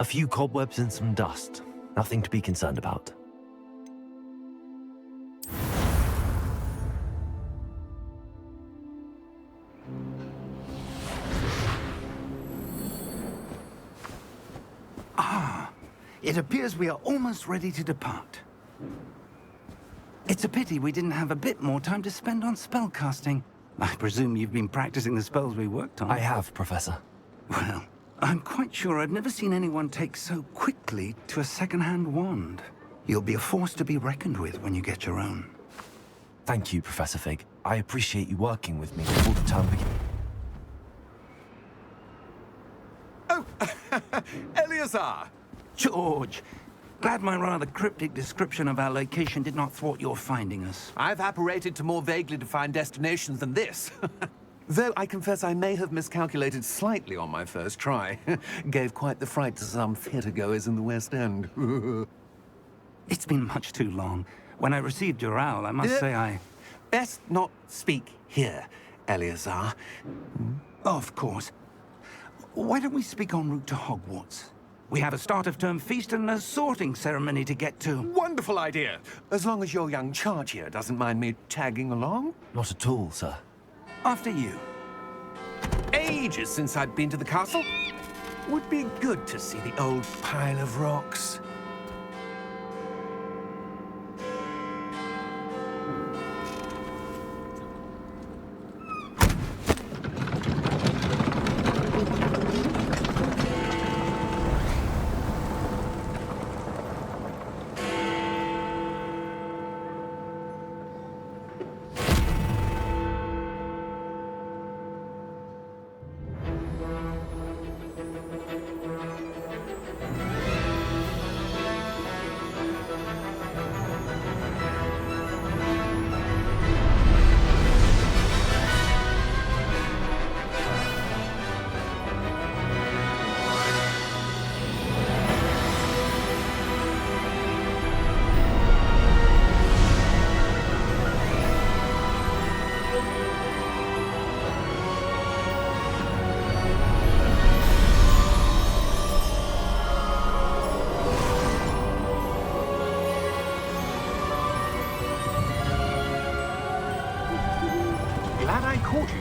A few cobwebs and some dust. Nothing to be concerned about. It appears we are almost ready to depart. It's a pity we didn't have a bit more time to spend on spellcasting. I presume you've been practicing the spells we worked on. I have, Professor. Well, I'm quite sure I've never seen anyone take so quickly to a second-hand wand. You'll be a force to be reckoned with when you get your own. Thank you, Professor Fig. I appreciate you working with me before the term begins. Oh, Eleazar! George, glad my rather cryptic description of our location did not thwart your finding us. I've apparated to more vaguely defined destinations than this. Though I confess I may have miscalculated slightly on my first try. Gave quite the fright to some theatre-goers in the West End. It's been much too long. When I received your owl, I must say I... Best not speak here, Eleazar. Of course. Why don't we speak en route to Hogwarts? We have a start-of-term feast and a sorting ceremony to get to. Wonderful idea! As long as your young charge here doesn't mind me tagging along. Not at all, sir. After you. Ages since I'd been to the castle. Would be good to see the old pile of rocks.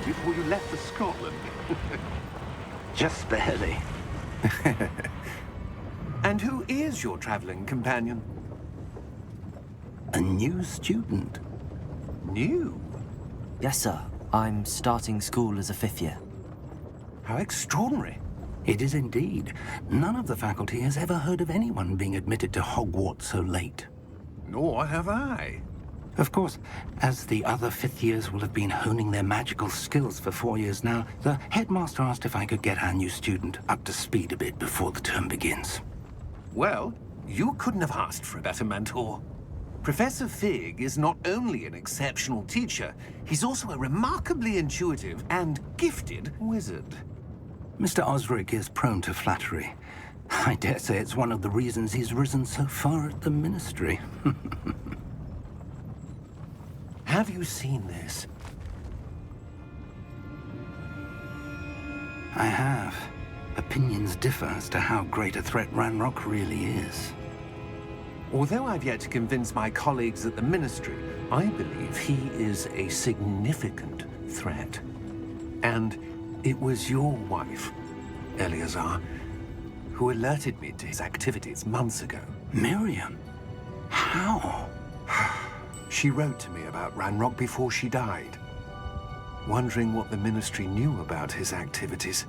Before you left for Scotland. Just barely. And who is your traveling companion? A new student. New? Yes, sir. I'm starting school as a 5th year. How extraordinary. It is indeed. None of the faculty has ever heard of anyone being admitted to Hogwarts so late. Nor have I. Of course, as the other 5th years will have been honing their magical skills for 4 years now, the headmaster asked if I could get our new student up to speed a bit before the term begins. Well, you couldn't have asked for a better mentor. Professor Fig is not only an exceptional teacher, he's also a remarkably intuitive and gifted wizard. Mr. Osric is prone to flattery. I dare say it's one of the reasons he's risen so far at the Ministry. Have you seen this? I have. Opinions differ as to how great a threat Ranrock really is. Although I've yet to convince my colleagues at the Ministry, I believe he is a significant threat. And it was your wife, Eleazar, who alerted me to his activities months ago. Miriam? How? She wrote to me about Ranrock before she died, wondering what the Ministry knew about his activities.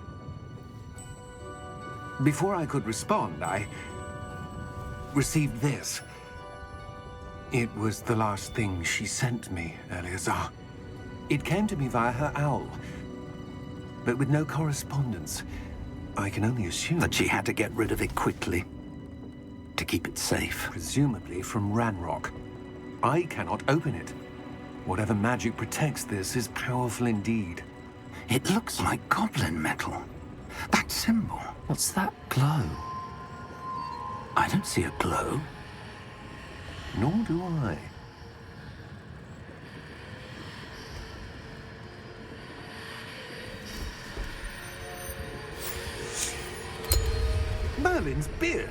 Before I could respond, I received this. It was the last thing she sent me, Eleazar. It came to me via her owl, but with no correspondence. I can only assume That she had to get rid of it quickly, to keep it safe. presumably from Ranrock. I cannot open it. Whatever magic protects this is powerful indeed. It looks like goblin metal. That symbol. What's that glow? I don't see a glow. Nor do I. Merlin's beard.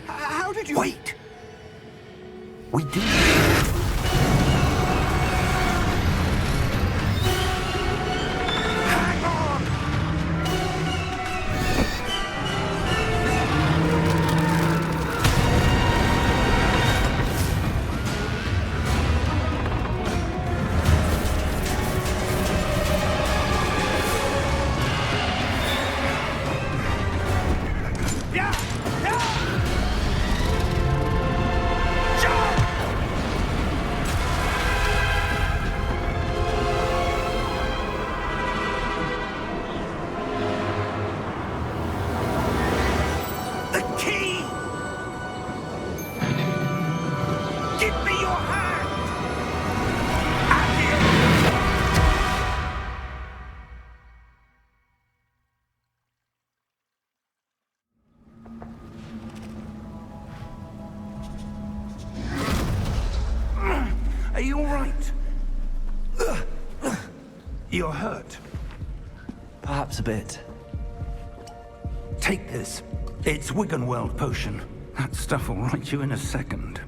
How did you... Wait! We do... Hang on! Are you all right? You're hurt. Perhaps a bit. Take this. It's Wiggenweld potion. That stuff will right you in a second.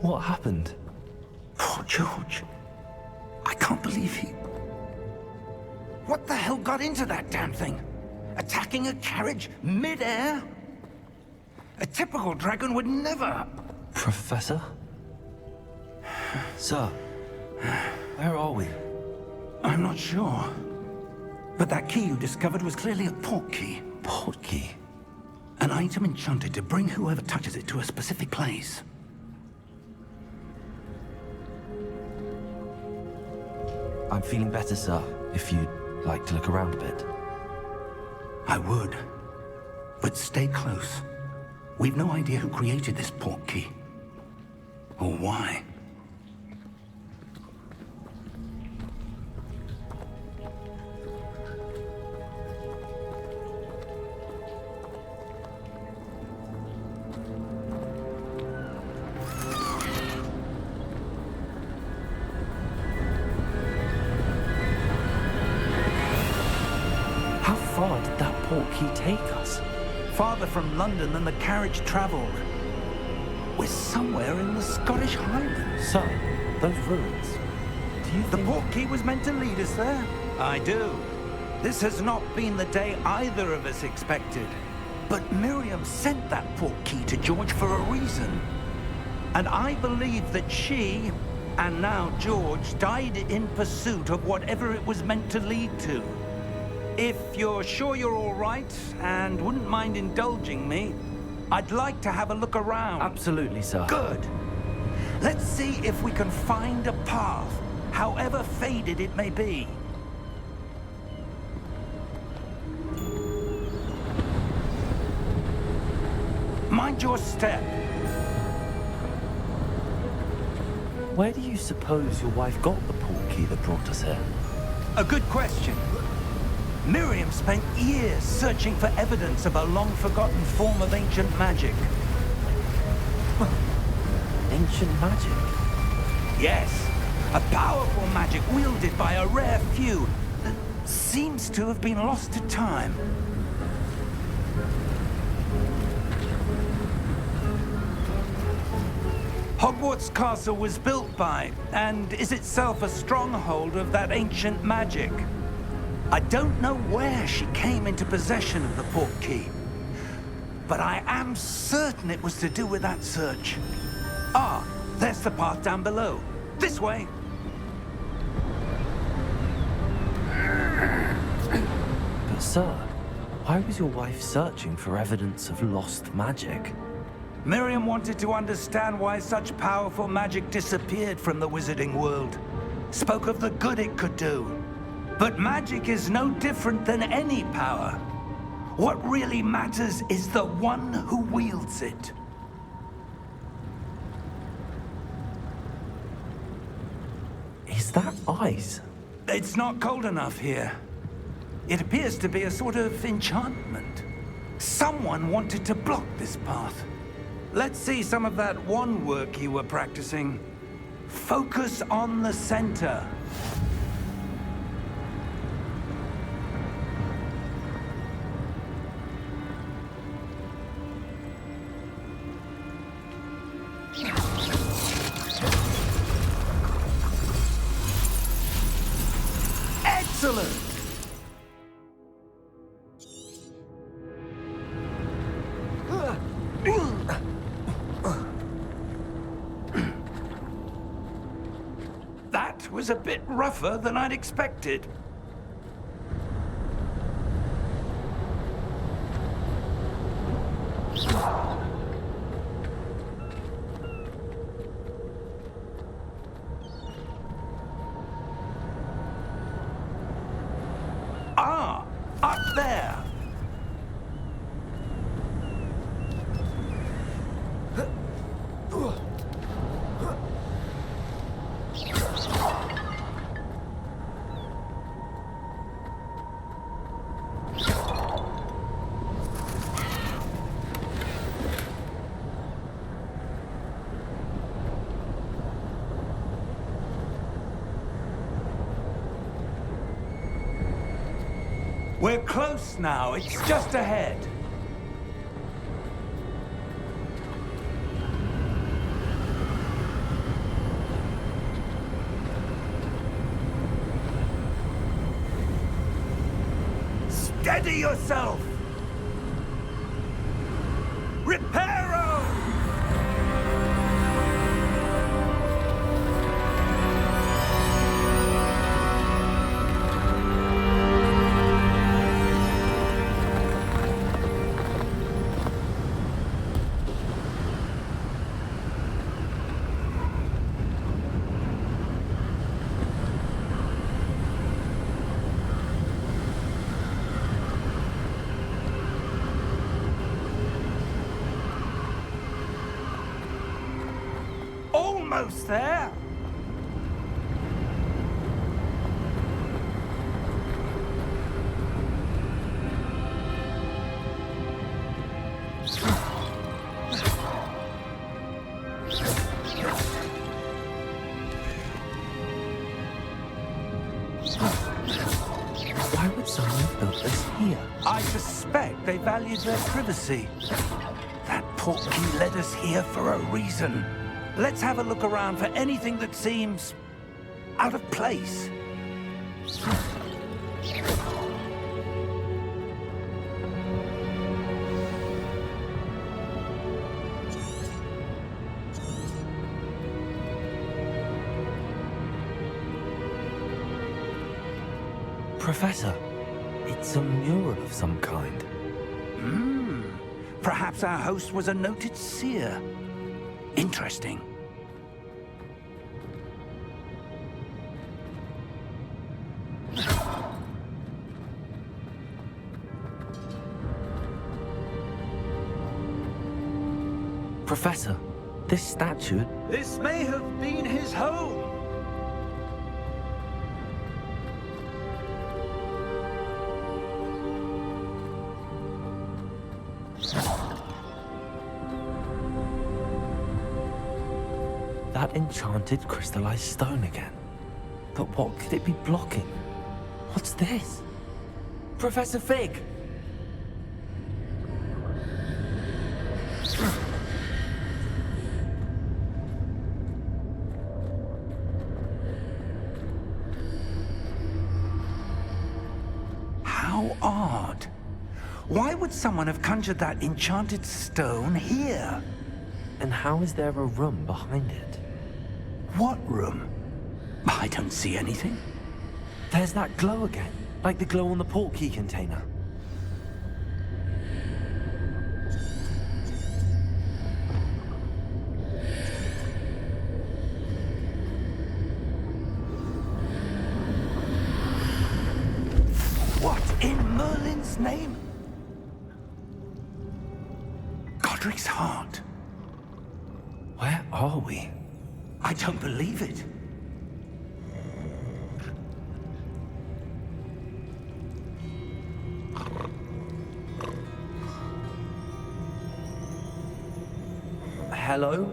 What happened? Poor George. I can't believe he... What the hell got into that damn thing? Attacking a carriage mid-air? A typical dragon would never... Professor? Sir, where are we? I'm not sure. But that key you discovered was clearly a port key. Port key? An item enchanted to bring whoever touches it to a specific place. I'm feeling better, sir, if you'd like to look around a bit. I would. But stay close. We've no idea who created this port key. Or why. How far did that port key take us? Farther from London than the carriage traveled. We're somewhere in the Scottish Highlands. Sir, those ruins. Do you The think... port key was meant to lead us there? I do. This has not been the day either of us expected. But Miriam sent that port key to George for a reason. And I believe that she, and now George, died in pursuit of whatever it was meant to lead to. If you're sure you're all right, and wouldn't mind indulging me, I'd like to have a look around. Absolutely, sir. Good. Let's see if we can find a path, however faded it may be. Mind your step. Where do you suppose your wife got the port key that brought us here? A good question. Miriam spent years searching for evidence of a long-forgotten form of ancient magic. Ancient magic? Yes, a powerful magic wielded by a rare few that seems to have been lost to time. Hogwarts Castle was built by, and is itself a stronghold of that ancient magic. I don't know where she came into possession of the port key, but I am certain it was to do with that search. Ah, there's the path down below. This way. But sir, why was your wife searching for evidence of lost magic? Miriam wanted to understand why such powerful magic disappeared from the wizarding world. Spoke of the good it could do. But magic is no different than any power. What really matters is the one who wields it. Is that ice? It's not cold enough here. It appears to be a sort of enchantment. Someone wanted to block this path. Let's see some of that wand work you were practicing. Focus on the center. Excellent! That was a bit rougher than I'd expected. Ah, up there. We're close now. It's just ahead. Steady yourself! Reparo! Almost there. Why would someone have built this here? I suspect they valued their privacy. That portkey led us here for a reason. Let's have a look around for anything that seems out of place. Professor, it's a mural of some kind. Perhaps our host was a noted seer. Interesting. Professor, this statue... This may have been his home. That enchanted crystallized stone again. But what could it be blocking? What's this? Professor Fig! How odd. Why would someone have conjured that enchanted stone here? And how is there a room behind it? What room? I don't see anything. There's that glow again, like the glow on the portkey container. What in Merlin's name? Godric's heart. Where are we? I don't believe it. Hello?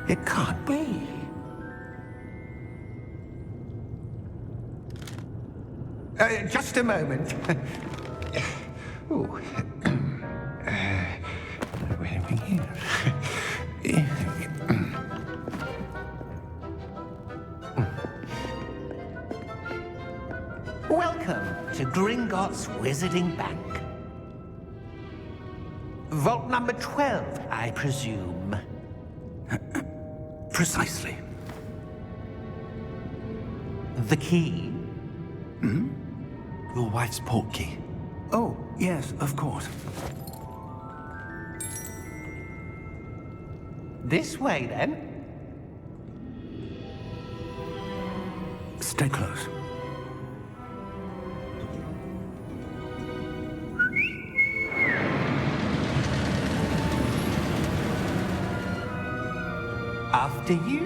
It can't be. Just a moment. Ooh. Where are we here? Welcome to Gringotts Wizarding Bank. Vault number 12, I presume. Precisely. The key? Your wife's portkey. Oh, yes, of course. This way, then. Stay close. After you.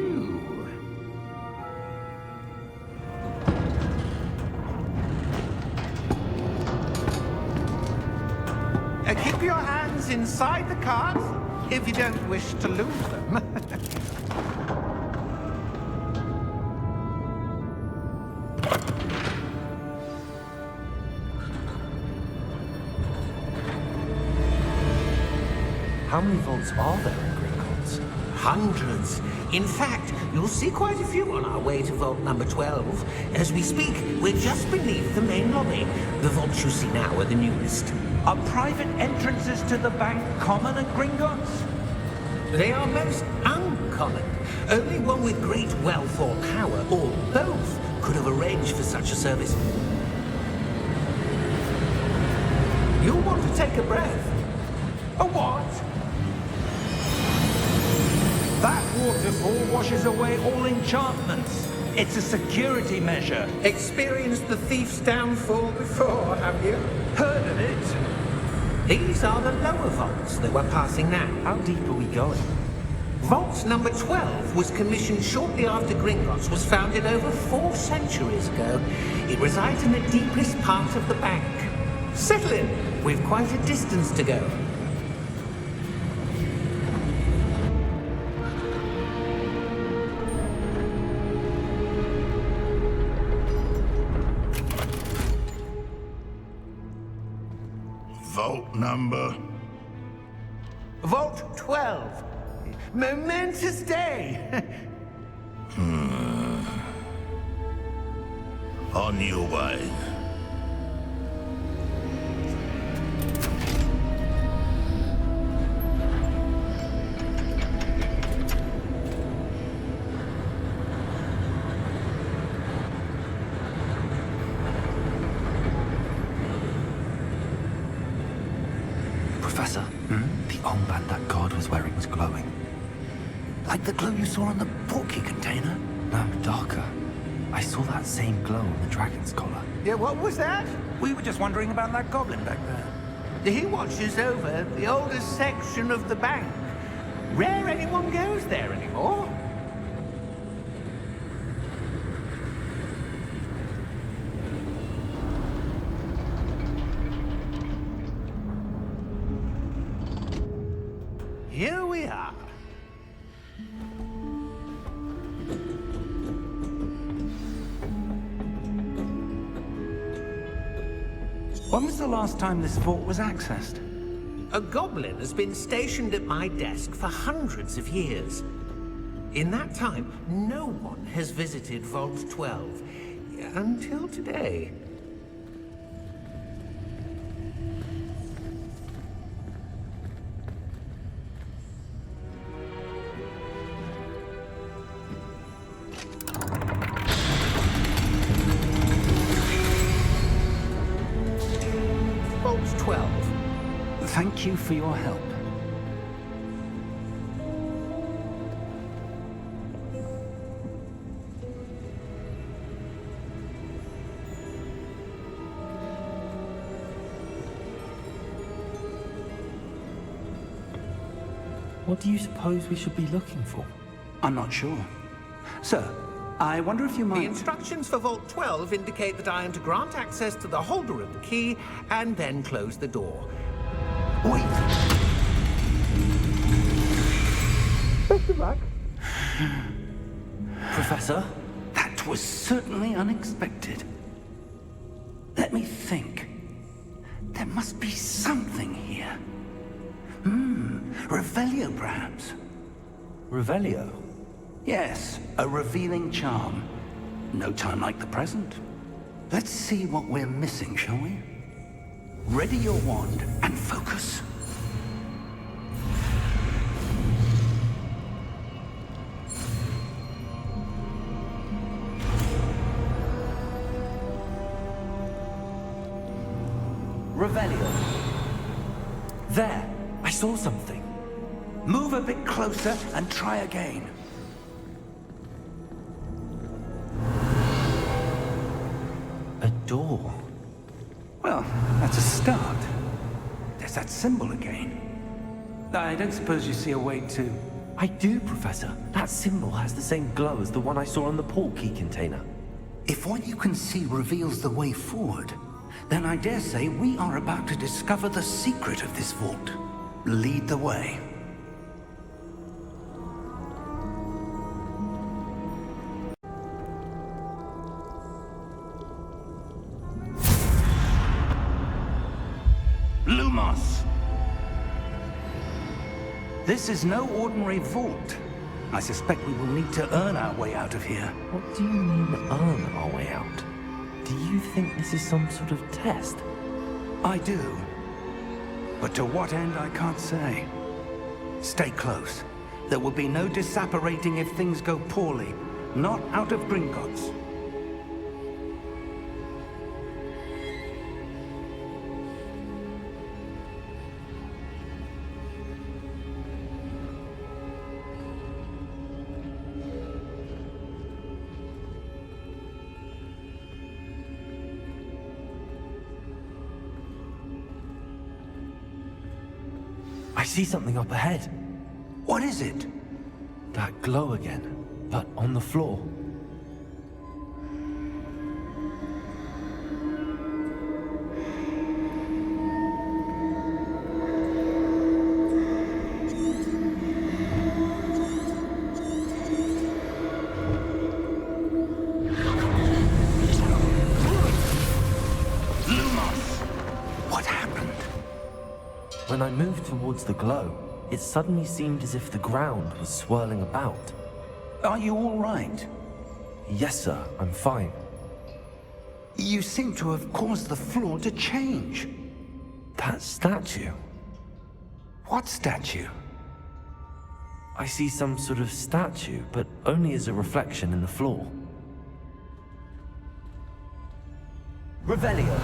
Keep your hands inside the cards if you don't wish to lose them. How many vaults are there in Gringotts? Hundreds. In fact, you'll see quite a few on our way to vault number 12. As we speak, we're just beneath the main lobby. The vaults you see now are the newest. Are private entrances to the bank common at Gringotts? They are most uncommon. Only one with great wealth or power, or both, could have arranged for such a service. You'll want to take a breath. A what? That waterfall washes away all enchantments. It's a security measure. Experienced the thief's downfall before, have you? Heard of it? These are the lower vaults that we're passing now. How deep are we going? Vault number 12 was commissioned shortly after Gringotts was founded over 4 centuries ago. It resides in the deepest part of the bank. Settle in. We've quite a distance to go. Vault number? Vault 12. Momentous day. On your way. Professor, the armband that guard was wearing was glowing. Like the glow you saw on the portkey container? No, darker. I saw that same glow on the dragon's collar. Yeah, what was that? We were just wondering about that goblin back there. He watches over the oldest section of the bank. Rare anyone goes there anymore. Here we are. When was the last time this vault was accessed? A goblin has been stationed at my desk for hundreds of years. In that time, no one has visited Vault 12. Until today. Vault 12. Thank you for your help. What do you suppose we should be looking for? I'm not sure. Sir, I wonder if you might... The instructions for Vault 12 indicate that I am to grant access to the holder of the key and then close the door. Wait! Best of luck. Professor? That was certainly unexpected. Let me think. There must be something here. Revelio, perhaps. Revelio? Yes, a revealing charm. No time like the present. Let's see what we're missing, shall we? Ready your wand and focus. Revelio. There! I saw something. Move a bit closer and try again. A door. Well, that's a start. There's that symbol again. I don't suppose you see a way to... I do, Professor. That symbol has the same glow as the one I saw on the portkey container. If what you can see reveals the way forward, then I dare say we are about to discover the secret of this vault. Lead the way. Lumos! This is no ordinary vault. I suspect we will need to earn our way out of here. What do you mean, earn our way out? Do you think this is some sort of test? I do. But to what end, I can't say. Stay close. There will be no disapparating if things go poorly. Not out of Gringotts. I see something up ahead. What is it? That glow again, but on the floor. When I moved towards the glow, it suddenly seemed as if the ground was swirling about. Are you all right? Yes, sir, I'm fine. You seem to have caused the floor to change. That statue? What statue? I see some sort of statue, but only as a reflection in the floor. Revelio,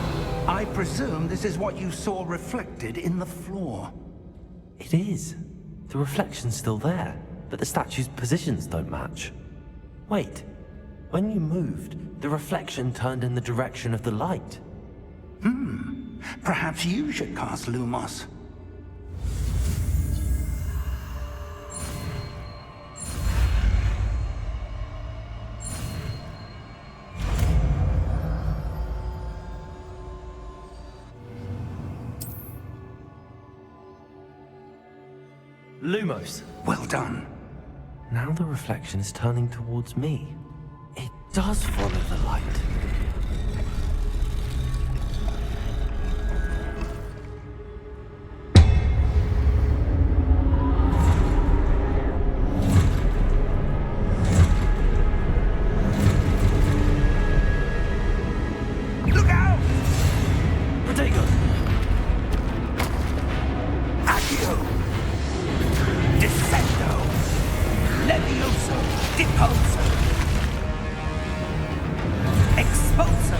I presume this is what you saw reflected in the floor. It is. The reflection's still there, but the statue's positions don't match. Wait, when you moved, the reflection turned in the direction of the light. Perhaps you should cast Lumos. Lumos. Well done. Now the reflection is turning towards me. It does follow the light. Look out! Protego! Accio! Descendo! Levioso! Deposo! Exposo!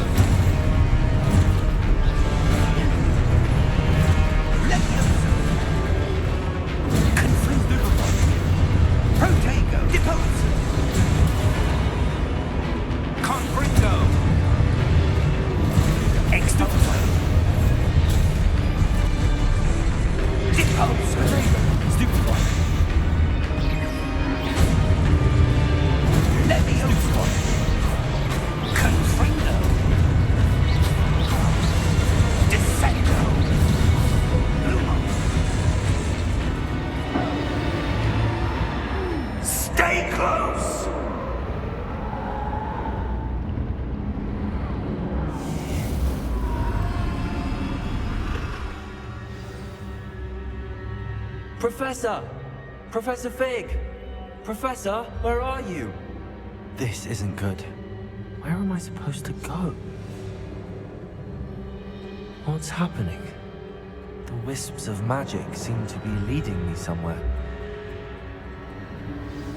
Levioso! Confringo! Protego! Deposo! Confringo! Exposo! Deposo! Stupefy! Professor! Professor Fig! Professor, where are you? This isn't good. Where am I supposed to go? What's happening? The wisps of magic seem to be leading me somewhere.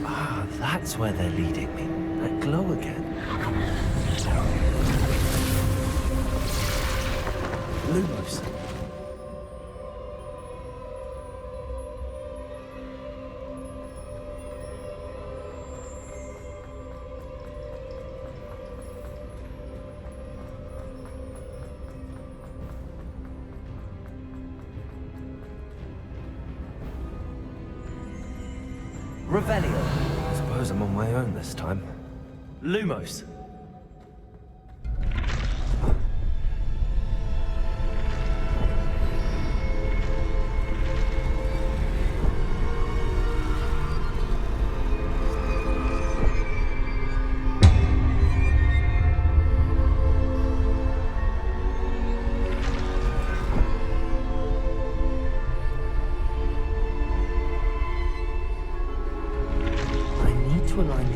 Ah, that's where they're leading me. That glow again. Lumos. Revelio. I suppose I'm on my own this time. Lumos.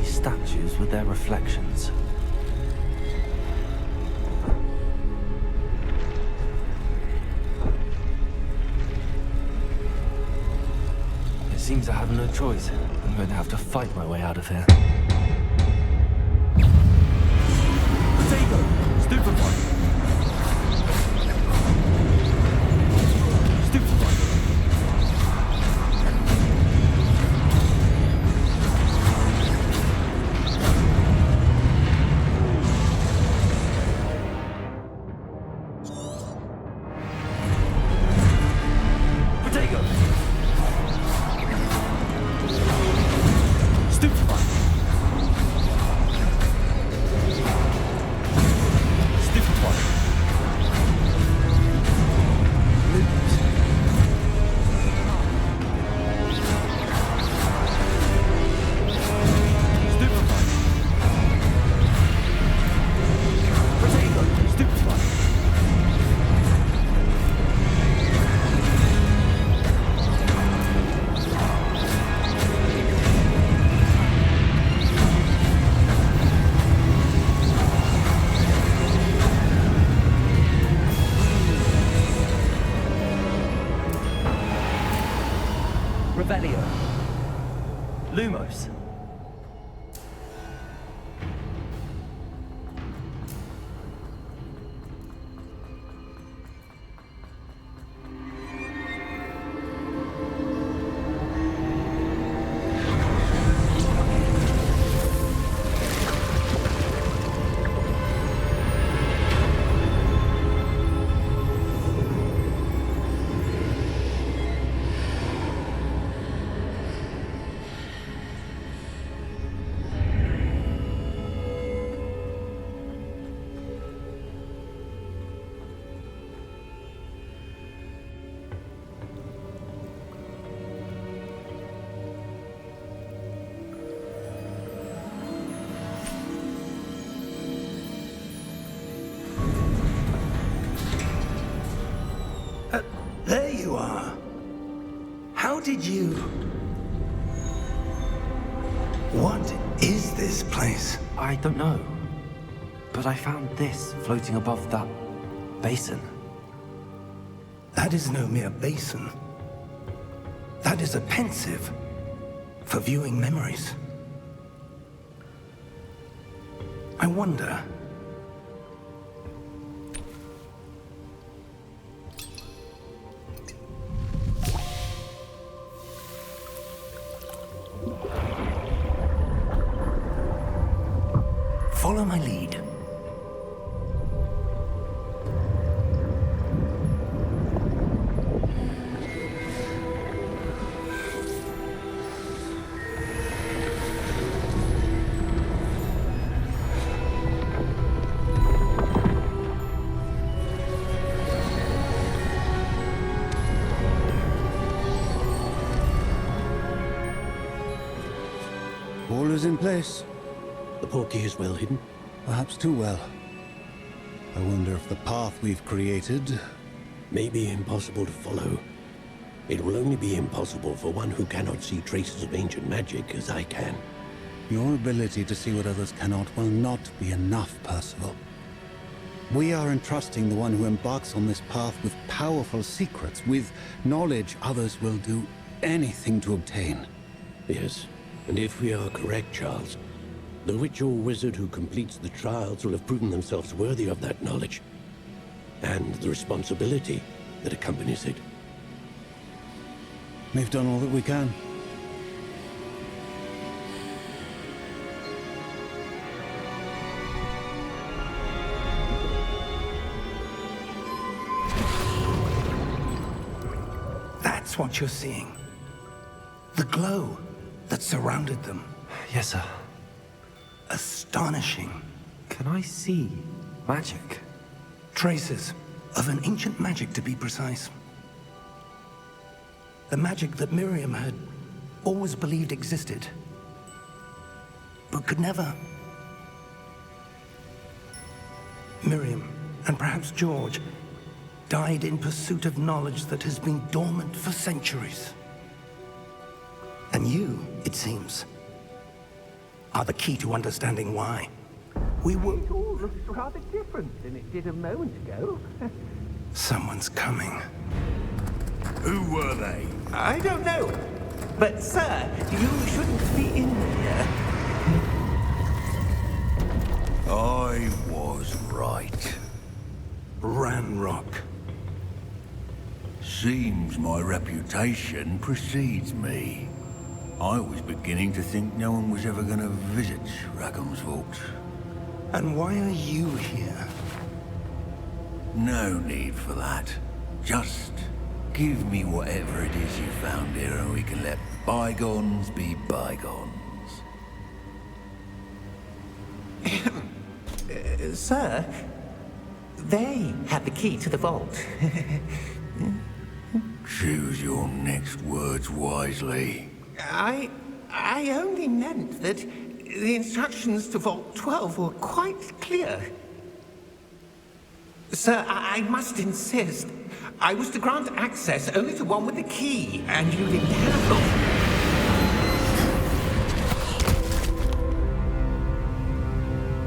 Statues with their reflections. It seems I have no choice. I'm going to have to fight my way out of here. Potato! Stupefy! Stupefy! Revelio. Lumos. There you are. How did you... What is this place? I don't know. But I found this floating above that basin. That is no mere basin. That is a pensive for viewing memories. I wonder... Follow my lead. All is in place. The portkey is well hidden. Perhaps too well. I wonder if the path we've created... May be impossible to follow. It will only be impossible for one who cannot see traces of ancient magic as I can. Your ability to see what others cannot will not be enough, Percival. We are entrusting the one who embarks on this path with powerful secrets, with knowledge others will do anything to obtain. Yes, and if we are correct, Charles, the witch or wizard who completes the trials will have proven themselves worthy of that knowledge, and the responsibility that accompanies it. We've done all that we can. That's what you're seeing. The glow that surrounded them. Yes, sir. Astonishing. Can I see magic? Traces of an ancient magic, to be precise. The magic that Miriam had always believed existed, but could never. Miriam, and perhaps George, died in pursuit of knowledge that has been dormant for centuries. And you, it seems, are the key to understanding why. We were... It all looks rather different than it did a moment ago. Someone's coming. Who were they? I don't know. But, sir, you shouldn't be in here. I was right. Ranrock. Seems my reputation precedes me. I was beginning to think no one was ever going to visit Rackham's vault. And why are you here? No need for that. Just give me whatever it is you found here and we can let bygones be bygones. Sir, they had the key to the vault. Choose your next words wisely. I only meant that the instructions to Vault 12 were quite clear. Sir, I must insist. I was to grant access only to one with the key, and you didn't have.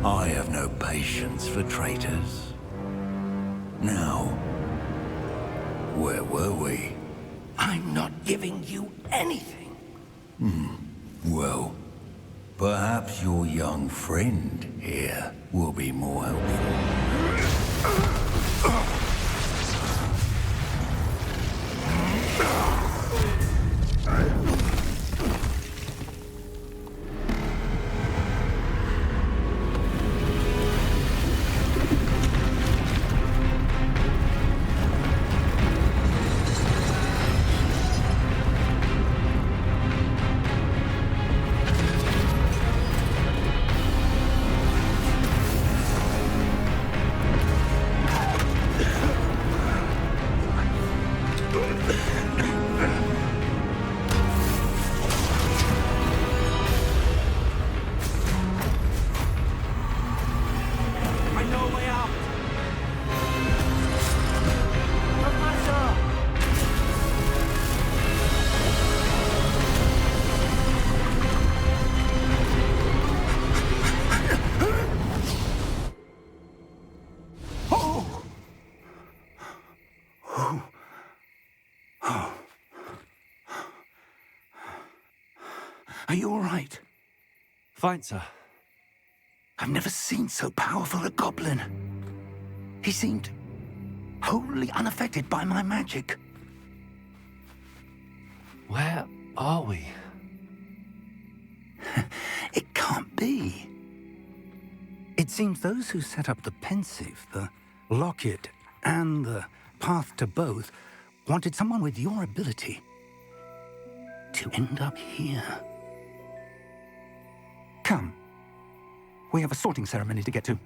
I have no patience for traitors. Now, where were we? I'm not giving you anything. Well, perhaps your young friend here will be more helpful. Are you all right? Fine, sir. I've never seen so powerful a goblin. He seemed wholly unaffected by my magic. Where are we? It can't be. It seems those who set up the Pensive, the Locket, and the Path to Both wanted someone with your ability to end up here. Come. We have a sorting ceremony to get to.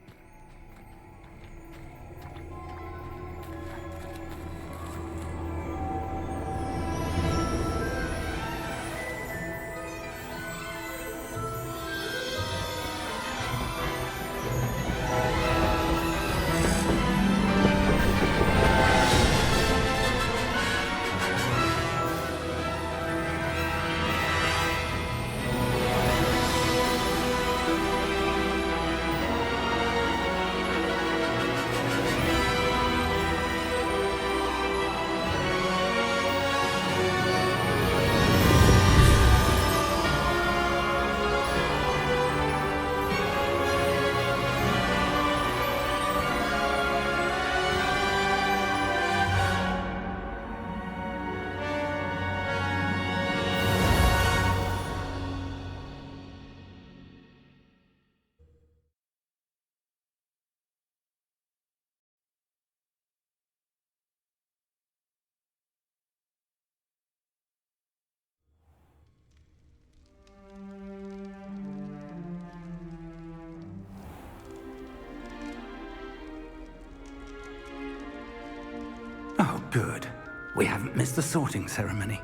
Good. We haven't missed the sorting ceremony.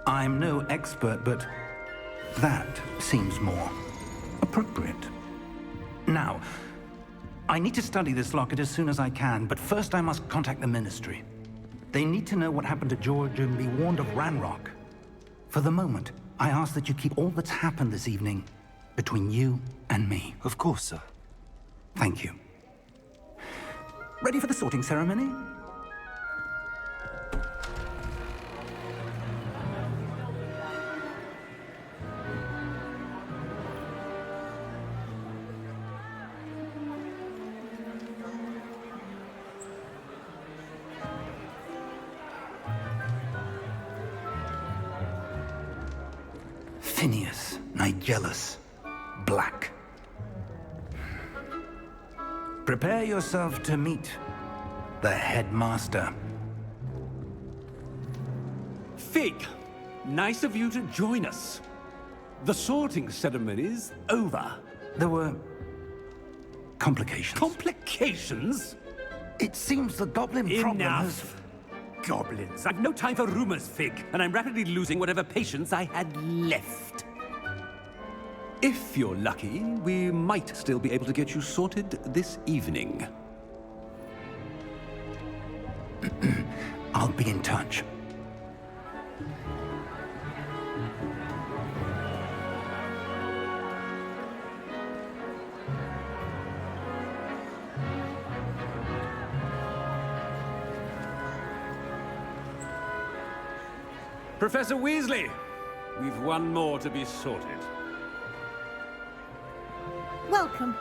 I'm no expert, but that seems more appropriate. Now, I need to study this locket as soon as I can, but first I must contact the Ministry. They need to know what happened to George and be warned of Ranrock. For the moment, I ask that you keep all that's happened this evening between you and me. Of course, sir. Thank you. Ready for the sorting ceremony? Phineas, Nigellus, Black. Prepare yourself to meet the headmaster. Fig, nice of you to join us. The sorting ceremony's over. There were complications. Complications? It seems the goblin problem has... Enough! Goblins. I've no time for rumors, Fig, and I'm rapidly losing whatever patience I had left. If you're lucky, we might still be able to get you sorted this evening. I'll be in touch. Professor Weasley, we've one more to be sorted. Welcome.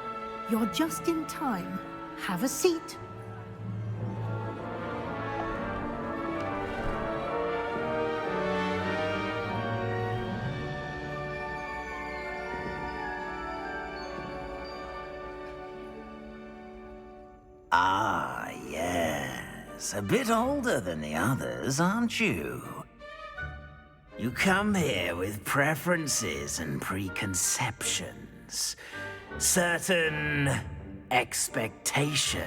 You're just in time. Have a seat. Ah, yes. A bit older than the others, aren't you? You come here with preferences and preconceptions. Certain expectations.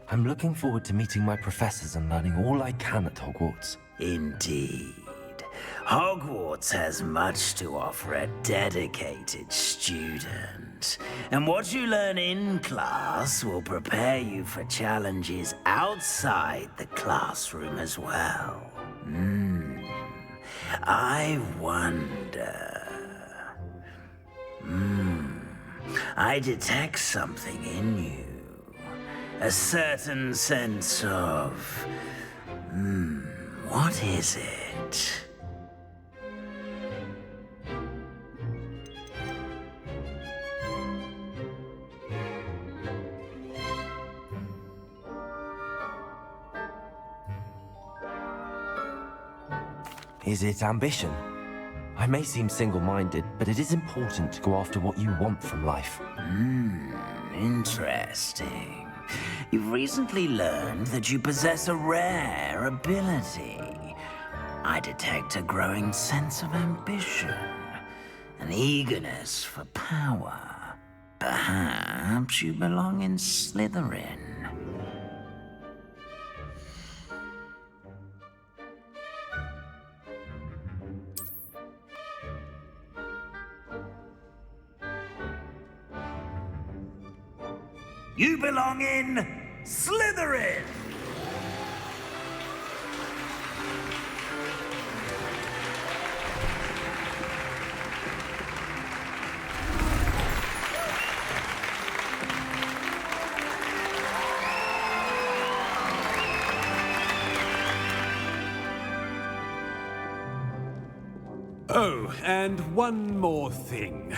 I'm looking forward to meeting my professors and learning all I can at Hogwarts. Indeed. Hogwarts has much to offer a dedicated student. And what you learn in class will prepare you for challenges outside the classroom as well. I wonder... I detect something in you. A certain sense of... what is it? Is it ambition? I may seem single-minded, but it is important to go after what you want from life. Interesting. You've recently learned that you possess a rare ability. I detect a growing sense of ambition, an eagerness for power. Perhaps you belong in Slytherin. You belong in Slytherin! Oh, and one more thing.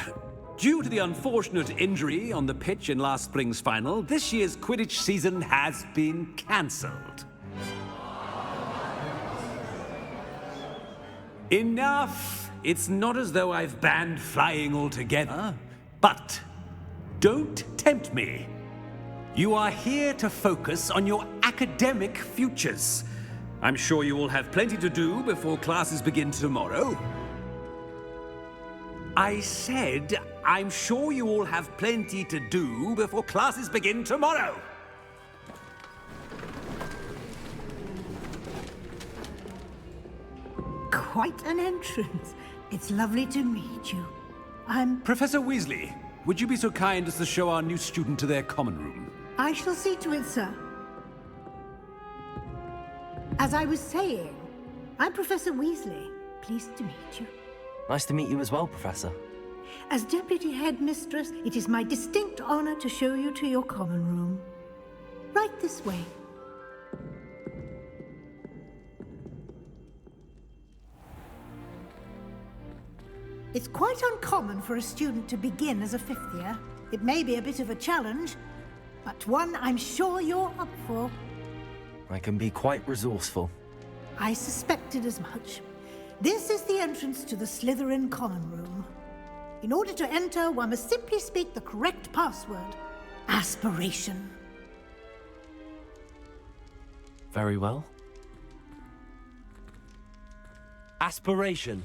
Due to the unfortunate injury on the pitch in last spring's final, this year's Quidditch season has been cancelled. Enough! It's not as though I've banned flying altogether, but don't tempt me. You are here to focus on your academic futures. I'm sure you all have plenty to do before classes begin tomorrow. I said, I'm sure you all have plenty to do before classes begin tomorrow. Quite an entrance. It's lovely to meet you. I'm... Professor Weasley, would you be so kind as to show our new student to their common room? I shall see to it, sir. As I was saying, I'm Professor Weasley. Pleased to meet you. Nice to meet you as well, Professor. As Deputy Headmistress, it is my distinct honor to show you to your common room. Right this way. It's quite uncommon for a student to begin as a fifth year. It may be a bit of a challenge, but one I'm sure you're up for. I can be quite resourceful. I suspected as much. This is the entrance to the Slytherin common room. In order to enter, one must simply speak the correct password. Aspiration. Very well. Aspiration.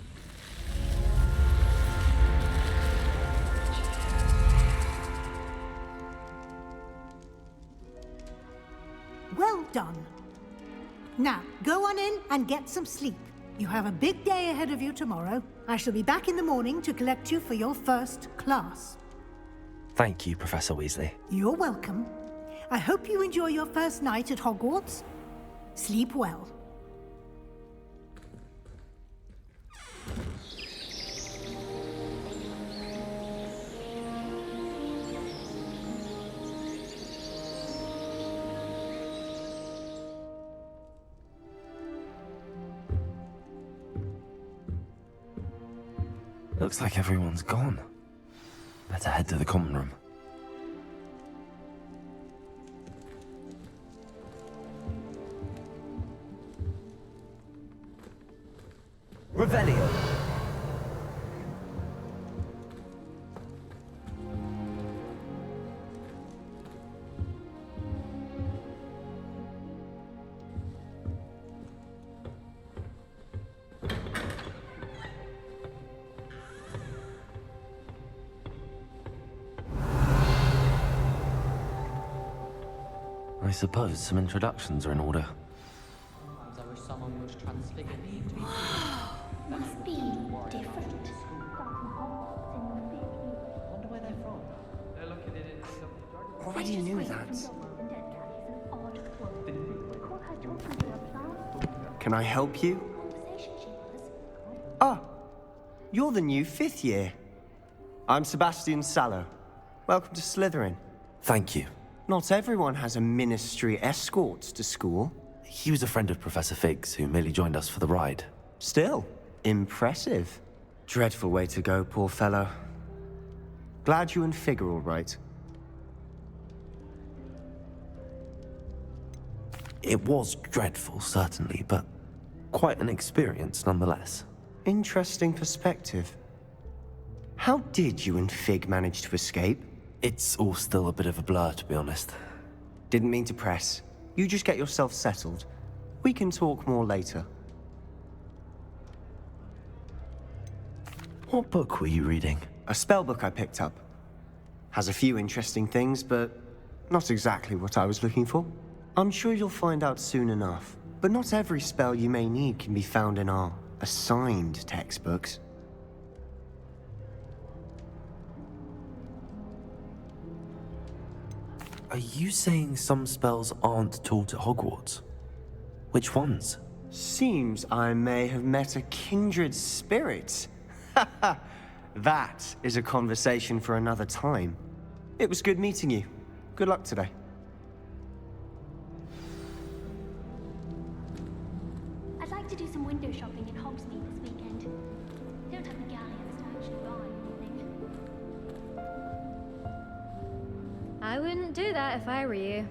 Well done. Now, go on in and get some sleep. You have a big day ahead of you tomorrow. I shall be back in the morning to collect you for your first class. Thank you, Professor Weasley. You're welcome. I hope you enjoy your first night at Hogwarts. Sleep well. Looks like everyone's gone. Better head to the common room. Revelio. I suppose some introductions are in order. Sometimes I wish someone was transfigured. Must be different. Wonder where they're from. Already knew that. Can I help you? Ah, you're the new fifth year. I'm Sebastian Sallow. Welcome to Slytherin. Thank you. Not everyone has a ministry escort to school. He was a friend of Professor Fig's who merely joined us for the ride. Still, impressive. Dreadful way to go, poor fellow. Glad you and Fig are all right. It was dreadful, certainly, but quite an experience nonetheless. Interesting perspective. How did you and Fig manage to escape? It's all still a bit of a blur, to be honest. Didn't mean to press. You just get yourself settled. We can talk more later. What book were you reading? A spell book I picked up. Has a few interesting things, but not exactly what I was looking for. I'm sure you'll find out soon enough. But not every spell you may need can be found in our assigned textbooks. Are you saying some spells aren't taught at Hogwarts? Which ones? Seems I may have met a kindred spirit. That is a conversation for another time. It was good meeting you. Good luck today. I'd like to do some window shopping in Hogsmeade this weekend. Don't have the galleons to actually buy anything. I wouldn't do that if I were you.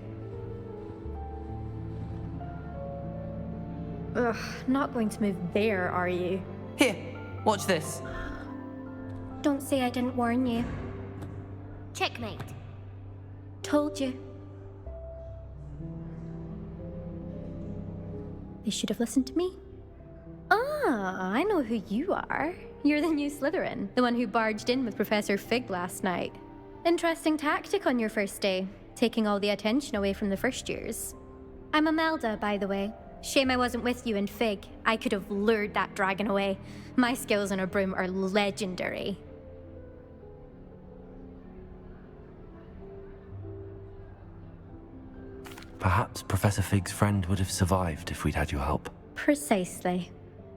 Ugh, not going to move there, are you? Here, watch this. Don't say I didn't warn you. Checkmate. Told you. They should have listened to me. Ah, I know who you are. You're the new Slytherin, the one who barged in with Professor Fig last night. Interesting tactic on your first day, taking all the attention away from the first years. I'm Imelda, by the way. Shame I wasn't with you in Fig. I could have lured that dragon away. My skills on a broom are legendary. Perhaps Professor Fig's friend would have survived if we'd had your help. Precisely.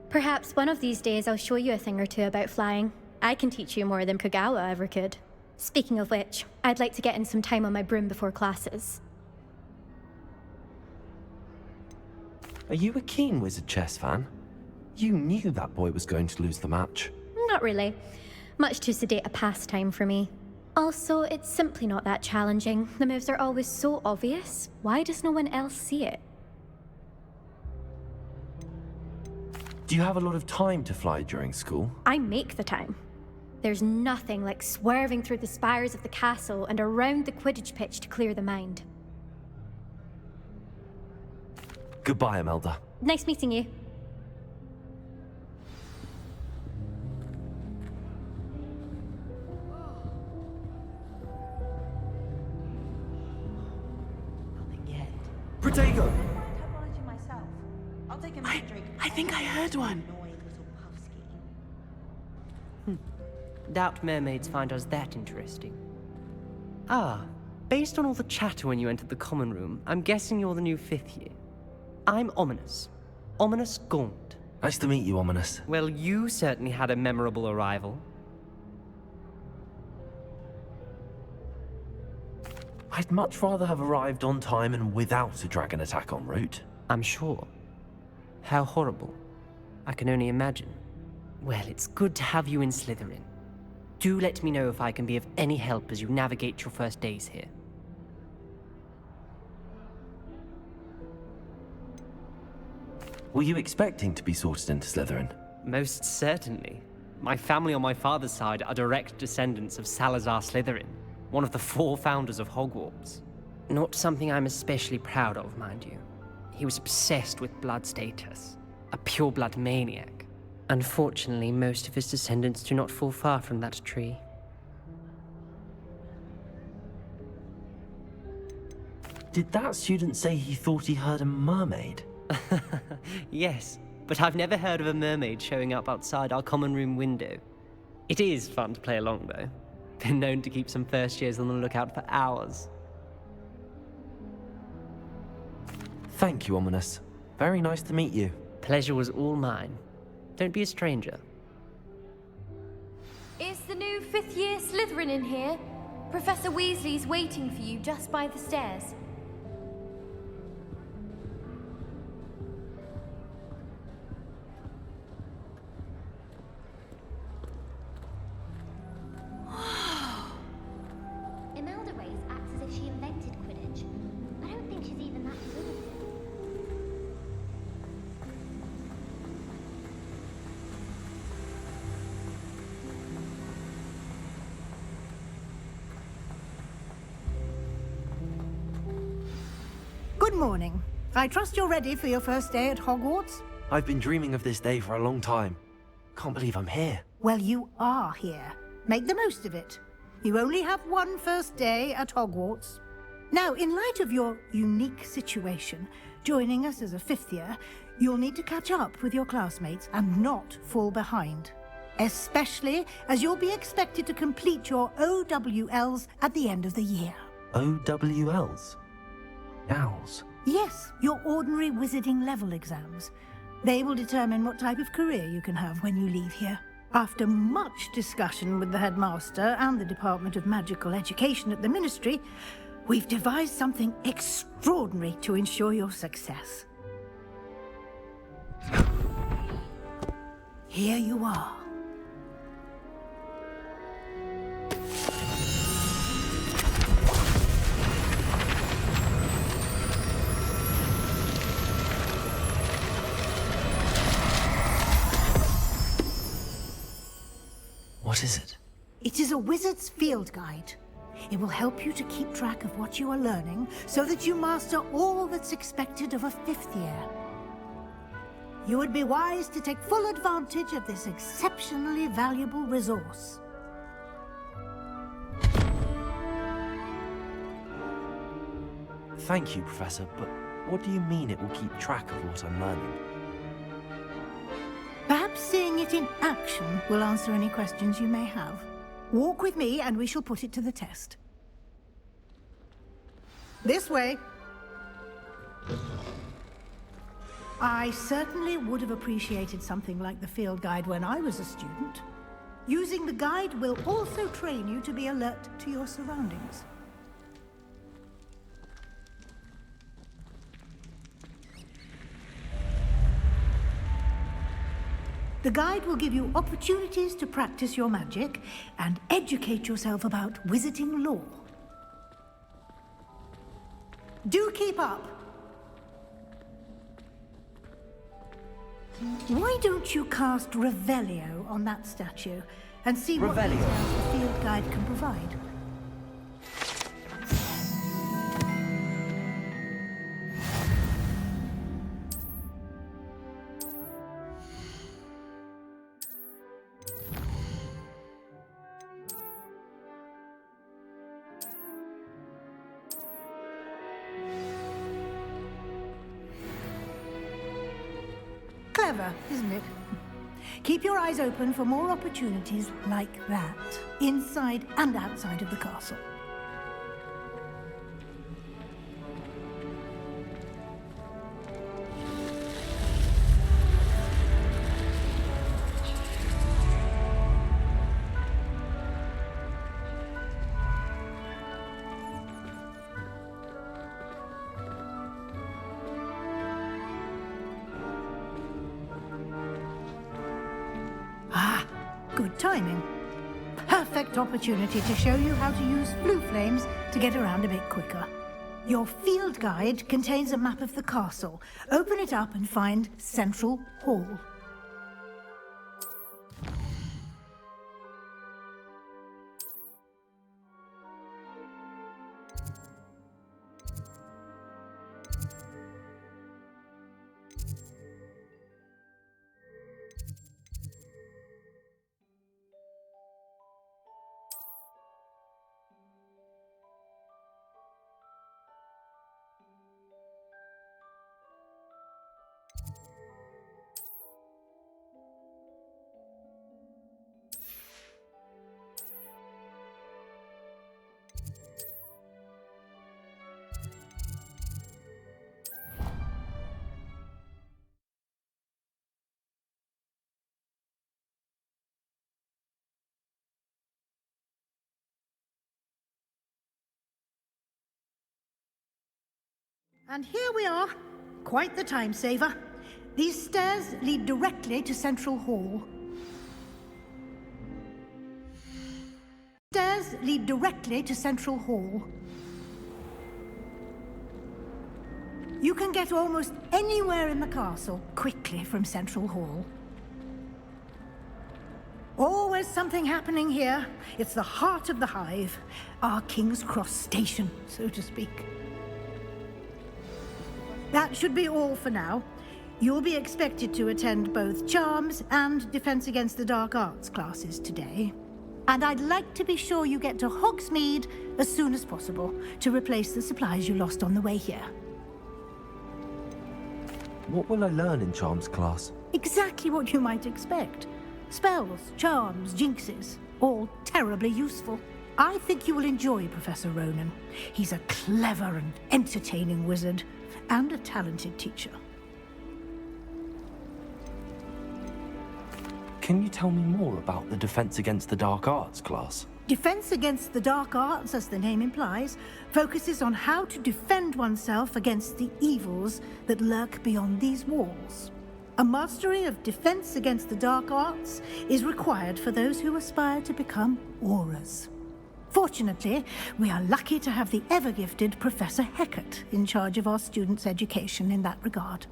Perhaps one of these days I'll show you a thing or two about flying. I can teach you more than Kogawa ever could. Speaking of which, I'd like to get in some time on my broom before classes. Are you a keen Wizard chess fan? You knew that boy was going to lose the match. Not really. Much too sedate a pastime for me. Also, it's simply not that challenging. The moves are always so obvious. Why does no one else see it? Do you have a lot of time to fly during school? I make the time. There's nothing like swerving through the spires of the castle and around the Quidditch pitch to clear the mind. Goodbye, Imelda. Nice meeting you. Protego! Herbology myself. I'll take a drink. I think I heard one. Doubt mermaids find us that interesting. Ah, based on all the chatter when you entered the common room, I'm guessing you're the new 5th year. I'm Ominous. Ominous Gaunt. Nice to meet you, Ominous. Well, you certainly had a memorable arrival. I'd much rather have arrived on time and without a dragon attack en route. I'm sure. How horrible. I can only imagine. Well, it's good to have you in Slytherin. Do let me know if I can be of any help as you navigate your first days here. Were you expecting to be sorted into Slytherin? Most certainly. My family on my father's side are direct descendants of Salazar Slytherin, one of the 4 founders of Hogwarts. Not something I'm especially proud of, mind you. He was obsessed with blood status, a pure-blood maniac. Unfortunately, most of his descendants do not fall far from that tree. Did that student say he thought he heard a mermaid? Yes, but I've never heard of a mermaid showing up outside our common room window. It is fun to play along, though. Been known to keep some first years on the lookout for hours. Thank you, Ominous. Very nice to meet you. Pleasure was all mine. Don't be a stranger. Is the new 5th year Slytherin in here? Professor Weasley's waiting for you just by the stairs. Imelda Race acts as if she invented Quidditch. I don't think she's even that good at it. Good morning. I trust you're ready for your first day at Hogwarts? I've been dreaming of this day for a long time. Can't believe I'm here. Well, you are here. Make the most of it. You only have one first day at Hogwarts. Now, in light of your unique situation, joining us as a 5th year, you'll need to catch up with your classmates and not fall behind. Especially as you'll be expected to complete your OWLs at the end of the year. OWLs? Owls? Yes, your ordinary wizarding level exams. They will determine what type of career you can have when you leave here. After much discussion with the headmaster and the Department of Magical Education at the Ministry, we've devised something extraordinary to ensure your success. Here you are. What is it? It is a wizard's field guide. It will help you to keep track of what you are learning so that you master all that's expected of a 5th year. you would be wise to take full advantage of this exceptionally valuable resource. Thank you, Professor, but what do you mean it will keep track of what I'm learning? Perhaps seeing it in action will answer any questions you may have. Walk with me and we shall put it to the test. This way. I certainly would have appreciated something like the field guide when I was a student. Using the guide will also train you to be alert to your surroundings. The guide will give you opportunities to practice your magic and educate yourself about wizarding lore. Do keep up! Why don't you cast Revelio on that statue and see what details the field guide can provide? Clever, isn't it? Keep your eyes open for more opportunities like that, inside and outside of the castle. Good timing. Perfect opportunity to show you how to use blue flames to get around a bit quicker. Your field guide contains a map of the castle. Open it up and find Central Hall. And here we are. Quite the time saver. These stairs lead directly to Central Hall. Stairs lead directly to Central Hall. You can get almost anywhere in the castle quickly from Central Hall. Always something happening here. It's the heart of the hive. Our King's Cross station, so to speak. That should be all for now. You'll be expected to attend both Charms and Defense Against the Dark Arts classes today. And I'd like to be sure you get to Hogsmeade as soon as possible to replace the supplies you lost on the way here. What will I learn in Charms class? Exactly what you might expect. Spells, charms, jinxes, all terribly useful. I think you will enjoy Professor Ronen. He's a clever and entertaining wizard, and a talented teacher. Can you tell me more about the Defense Against the Dark Arts class? Defense Against the Dark Arts, as the name implies, focuses on how to defend oneself against the evils that lurk beyond these walls. A mastery of Defense Against the Dark Arts is required for those who aspire to become Auras. Fortunately, we are lucky to have the ever-gifted Professor Hecat in charge of our students' education in that regard.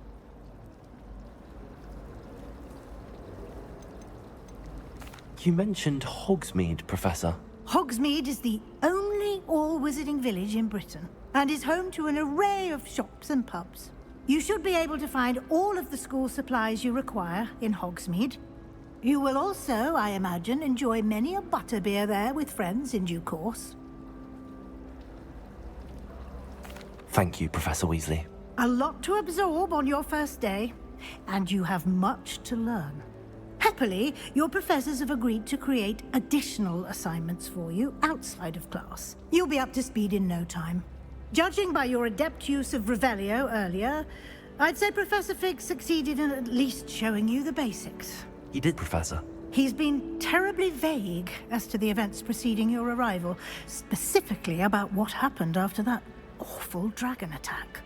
You mentioned Hogsmeade, Professor. Hogsmeade is the only all-wizarding village in Britain, and is home to an array of shops and pubs. You should be able to find all of the school supplies you require in Hogsmeade. You will also, I imagine, enjoy many a butterbeer there with friends in due course. Thank you, Professor Weasley. A lot to absorb on your first day, and you have much to learn. Happily, your professors have agreed to create additional assignments for you outside of class. You'll be up to speed in no time. Judging by your adept use of Revelio earlier, I'd say Professor Fig succeeded in at least showing you the basics. He did, Professor. He's been terribly vague as to the events preceding your arrival, specifically about what happened after that awful dragon attack.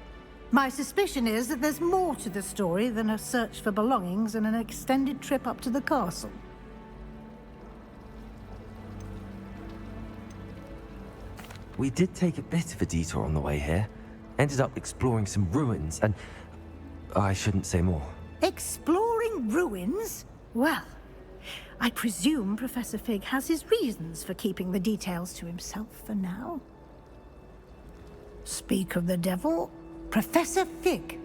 My suspicion is that there's more to the story than a search for belongings and an extended trip up to the castle. We did take a bit of a detour on the way here. Ended up exploring some ruins and... I shouldn't say more. Exploring ruins? Well, I presume Professor Fig has his reasons for keeping the details to himself for now. Speak of the devil, Professor Fig.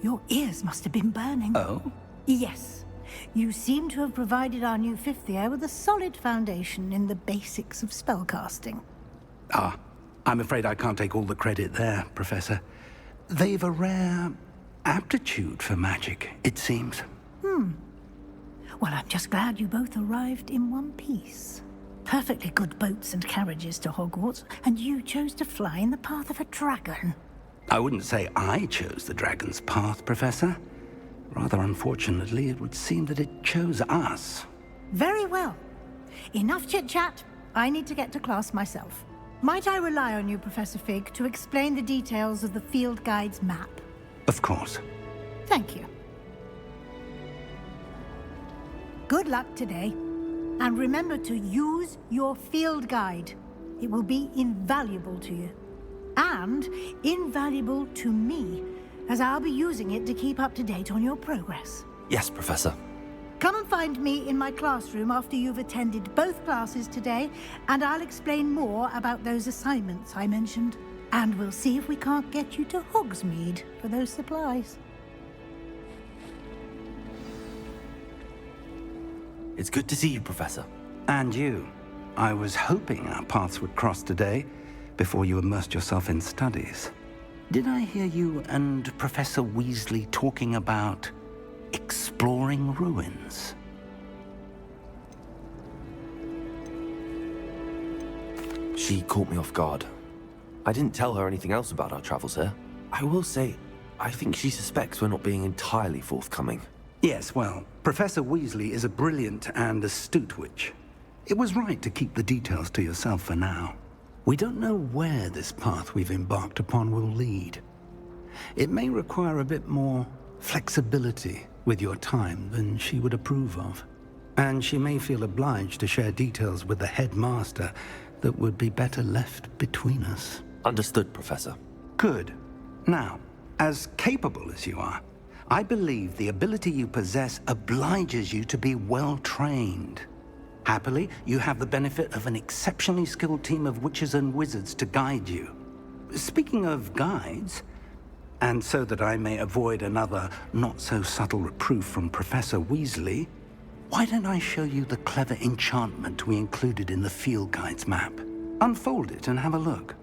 Your ears must have been burning. Oh? Yes. You seem to have provided our new fifth year with a solid foundation in the basics of spellcasting. Ah, I'm afraid I can't take all the credit there, Professor. They've a rare aptitude for magic, it seems. Well, I'm just glad you both arrived in one piece. Perfectly good boats and carriages to Hogwarts, and you chose to fly in the path of a dragon. I wouldn't say I chose the dragon's path, Professor. Rather unfortunately, it would seem that it chose us. Very well. Enough chit-chat. I need to get to class myself. Might I rely on you, Professor Fig, to explain the details of the field guide's map? Of course. Thank you. Good luck today. And remember to use your field guide. It will be invaluable to you. And invaluable to me, as I'll be using it to keep up to date on your progress. Yes, Professor. Come and find me in my classroom after you've attended both classes today, and I'll explain more about those assignments I mentioned. And we'll see if we can't get you to Hogsmeade for those supplies. It's good to see you, Professor. And you. I was hoping our paths would cross today, before you immersed yourself in studies. Did I hear you and Professor Weasley talking about exploring ruins? She caught me off guard. I didn't tell her anything else about our travels here. I will say, I think she suspects we're not being entirely forthcoming. Yes, well, Professor Weasley is a brilliant and astute witch. It was right to keep the details to yourself for now. We don't know where this path we've embarked upon will lead. It may require a bit more flexibility with your time than she would approve of. And she may feel obliged to share details with the headmaster that would be better left between us. Understood, Professor. Good. Now, as capable as you are, I believe the ability you possess obliges you to be well-trained. Happily, you have the benefit of an exceptionally skilled team of witches and wizards to guide you. Speaking of guides, and so that I may avoid another not-so-subtle reproof from Professor Weasley, why don't I show you the clever enchantment we included in the field guide's map? Unfold it and have a look.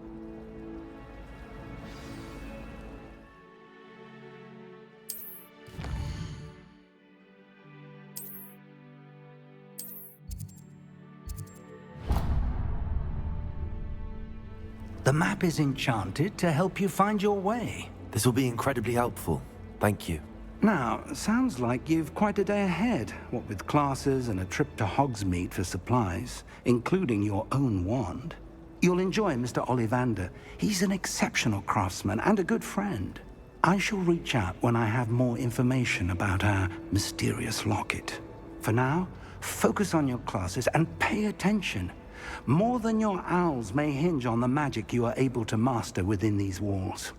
The map is enchanted to help you find your way. This will be incredibly helpful. Thank you. Now, sounds like you've quite a day ahead, what with classes and a trip to Hogsmeade for supplies, including your own wand. You'll enjoy Mr. Ollivander. He's an exceptional craftsman and a good friend. I shall reach out when I have more information about our mysterious locket. For now, focus on your classes and pay attention. More than your owls may hinge on the magic you are able to master within these walls.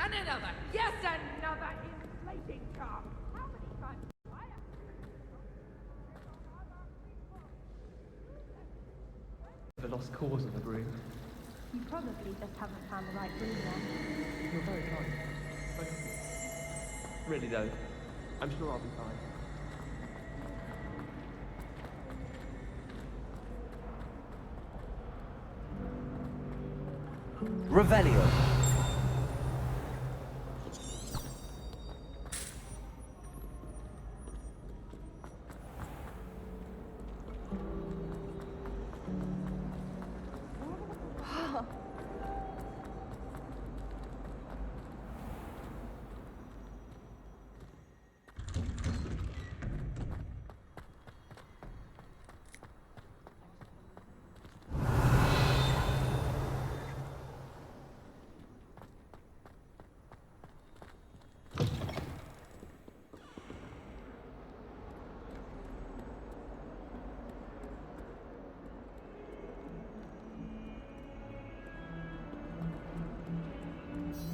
And another! Yes, another inflating charm! How many times do I have The lost cause of the broom. You probably just haven't found the right room yet. You're very kind. Thank you. Really though, I'm sure I'll be fine. Revelio.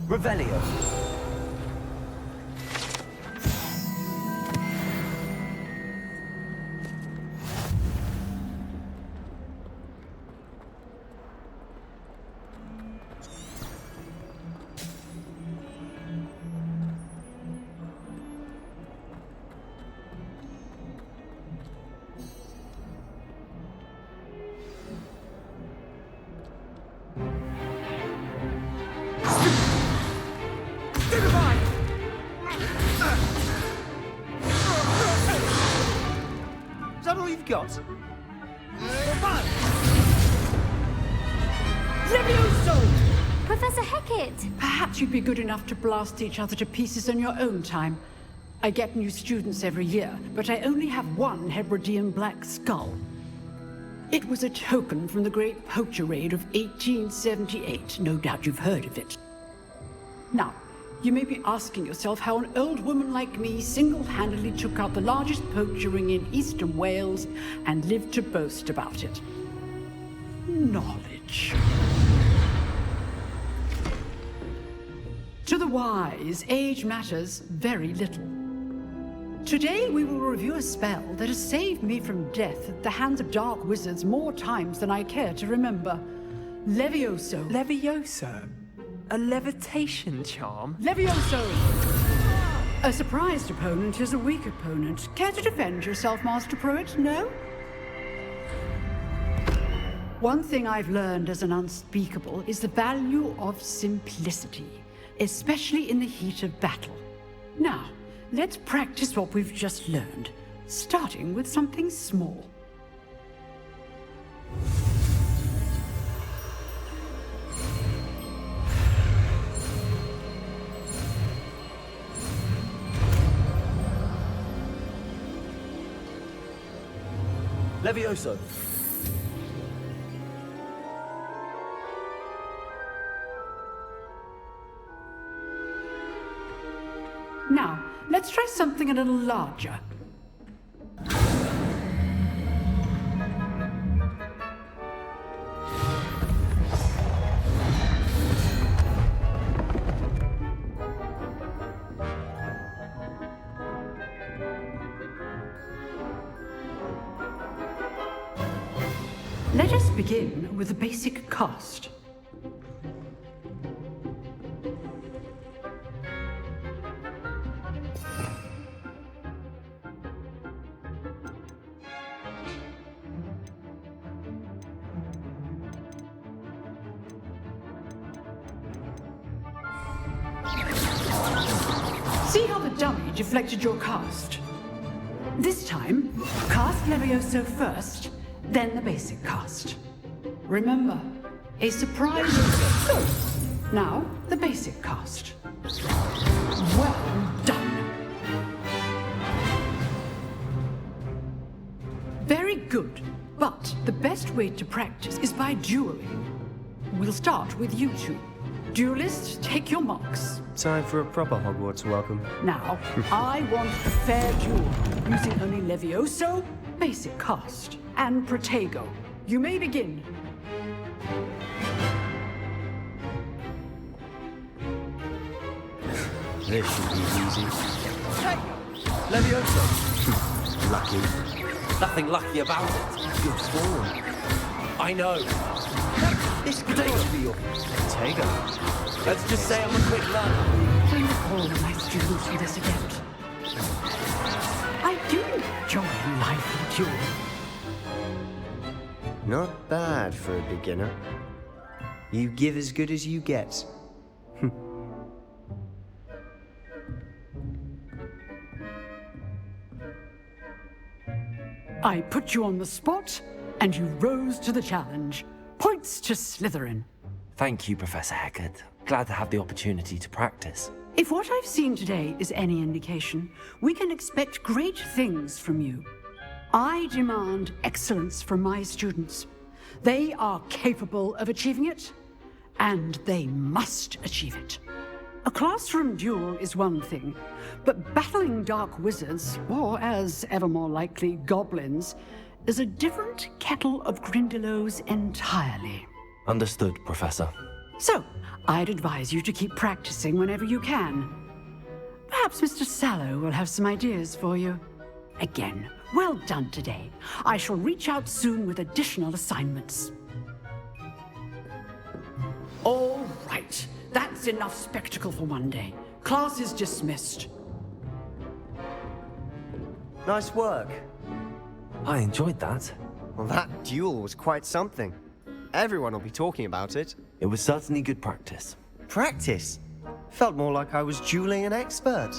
Revelio. Is that all you've got? Levioso! Professor Hecat! Perhaps you'd be good enough to blast each other to pieces in your own time. I get new students every year, but I only have one Hebridean black skull. It was a token from the Great Poacher Raid of 1878. No doubt you've heard of it. Now, you may be asking yourself how an old woman like me single-handedly took out the largest poacher ring in eastern Wales and lived to boast about it. Knowledge. To the wise, age matters very little. Today we will review a spell that has saved me from death at the hands of dark wizards more times than I care to remember. Levioso. Levioso? A levitation charm? Levioso! A surprised opponent is a weak opponent. Care to defend yourself, Master Pruitt? No? One thing I've learned as an unspeakable is the value of simplicity, especially in the heat of battle. Now, let's practice what we've just learned, starting with something small. Levioso. Now, let's try something a little larger. Let us begin with the basic cast. See how the dummy deflected your cast? This time, cast Levioso first, then the basic cast. Remember, a surprise. Now, the basic cast. Well done. Very good, but the best way to practice is by dueling. We'll start with you two. Duelists, take your marks. Time for a proper Hogwarts welcome. Now, I want a fair duel, using only Levioso, basic cast, and Protego. You may begin. This should be easy. Hey! Levioso! Lucky. Nothing lucky about it. You're sworn. I know. This could be your Protego. Let's just say I'm a quick learner. Bring all my students to this event. I do enjoy lively duel. Not bad for a beginner. You give as good as you get. I put you on the spot, and you rose to the challenge. Points to Slytherin. Thank you, Professor Hecat. Glad to have the opportunity to practice. If what I've seen today is any indication, we can expect great things from you. I demand excellence from my students. They are capable of achieving it, and they must achieve it. A classroom duel is one thing, but battling dark wizards, or as ever more likely, goblins, is a different kettle of Grindylows entirely. Understood, Professor. So, I'd advise you to keep practicing whenever you can. Perhaps Mr. Sallow will have some ideas for you. Again, well done today. I shall reach out soon with additional assignments. All right. That's enough spectacle for one day. Class is dismissed. Nice work. I enjoyed that. Well, that duel was quite something. Everyone will be talking about it. It was certainly good practice. Practice? Felt more like I was dueling an expert.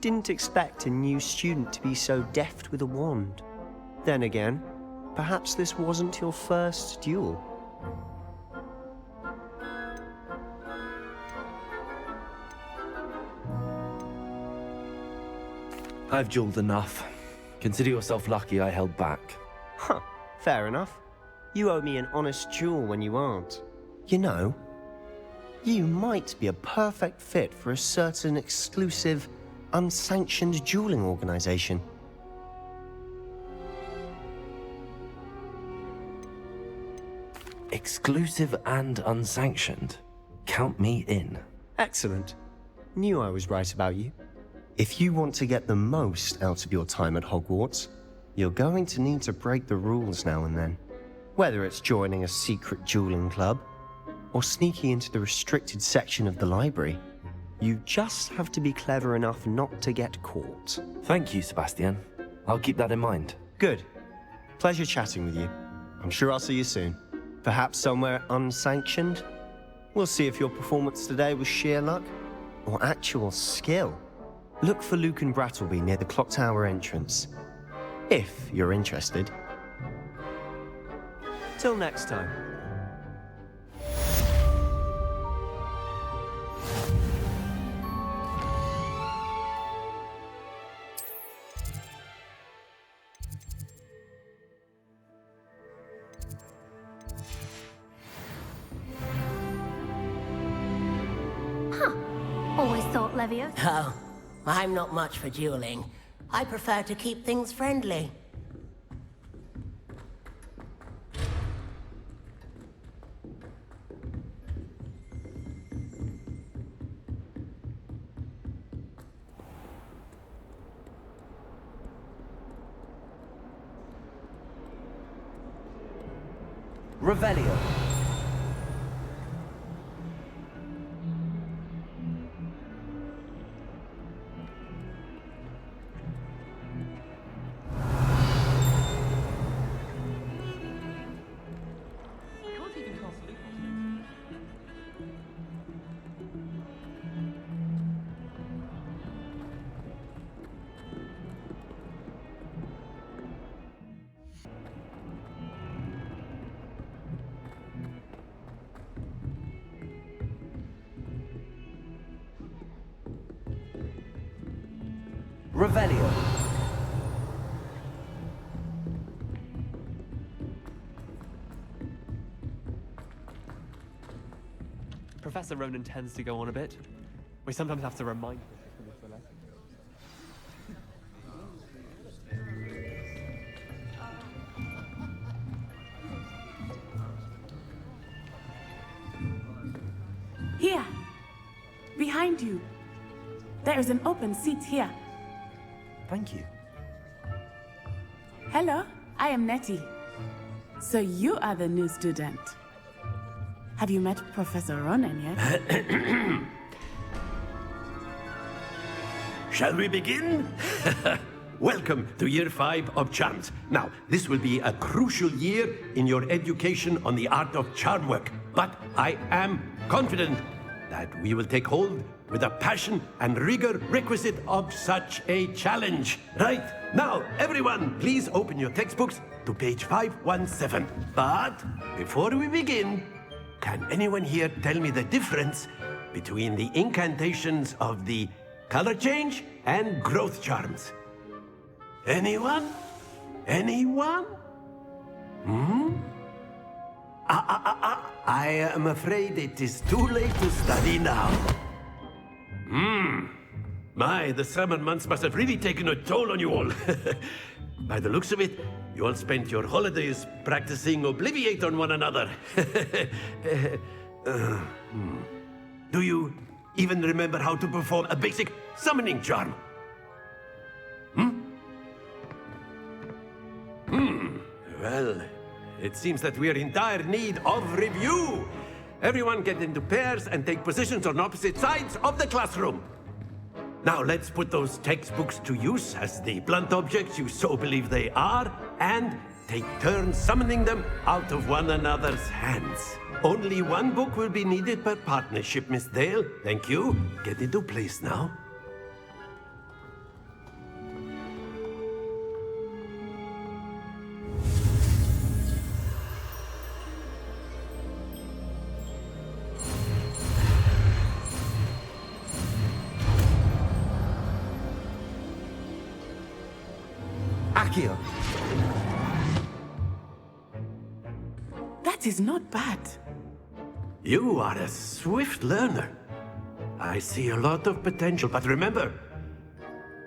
Didn't expect a new student to be so deft with a wand. Then again, perhaps this wasn't your first duel. I've dueled enough. Consider yourself lucky I held back. Huh, fair enough. You owe me an honest duel when you aren't. You know, you might be a perfect fit for a certain exclusive, unsanctioned dueling organization. Exclusive and unsanctioned. Count me in. Excellent. Knew I was right about you. If you want to get the most out of your time at Hogwarts, you're going to need to break the rules now and then. Whether it's joining a secret dueling club, or sneaking into the restricted section of the library, you just have to be clever enough not to get caught. Thank you, Sebastian. I'll keep that in mind. Good. Pleasure chatting with you. I'm sure I'll see you soon. Perhaps somewhere unsanctioned? We'll see if your performance today was sheer luck, or actual skill. Look for Luke and Brattleby near the clock tower entrance. If you're interested. Till next time. Always thought Levioso. Oh, I'm not much for dueling. I prefer to keep things friendly. Revelio. Revelio. Professor Professor Ronen tends to go on a bit. We sometimes have to remind him. Here! Behind you! There is an open seat here. Thank you. Hello, I am Nettie. So you are the new student. Have you met Professor Ronen yet? Shall we begin? Welcome to Year 5 of Charms. Now, this will be a crucial year in your education on the art of charm work. But I am confident that we will take hold with the passion and rigor requisite of such a challenge. Right, now, everyone, please open your textbooks to page 517. But before we begin, can anyone here tell me the difference between the incantations of the color change and growth charms? Anyone? Anyone? I am afraid it is too late to study now. My, the summer months must have really taken a toll on you all. By the looks of it, you all spent your holidays practicing Obliviate on one another. Do you even remember how to perform a basic summoning charm? Well, it seems that we are in dire need of review. Everyone get into pairs and take positions on opposite sides of the classroom. Now let's put those textbooks to use as the blunt objects you so believe they are, and take turns summoning them out of one another's hands. Only one book will be needed per partnership, Miss Dale. Thank you. Get into place now. Akio. That is not bad. You are a swift learner. I see a lot of potential, but remember,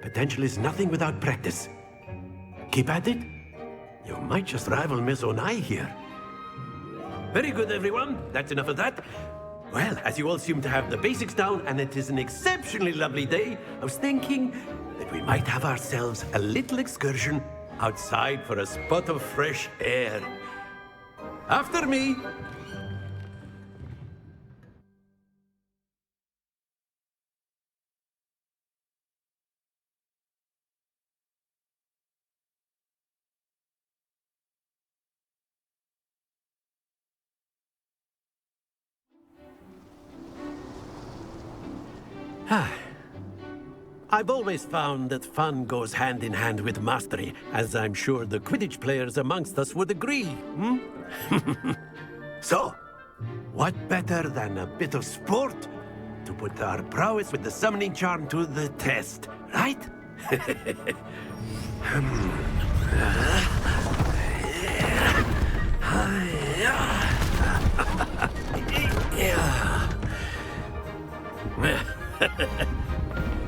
potential is nothing without practice. Keep at it. You might just rival Miss Onai here. Very good, everyone. That's enough of that. Well, as you all seem to have the basics down, and it is an exceptionally lovely day, I was thinking that we might have ourselves a little excursion outside for a spot of fresh air. After me. I've always found that fun goes hand in hand with mastery, as I'm sure the Quidditch players amongst us would agree, So, what better than a bit of sport to put our prowess with the summoning charm to the test, right?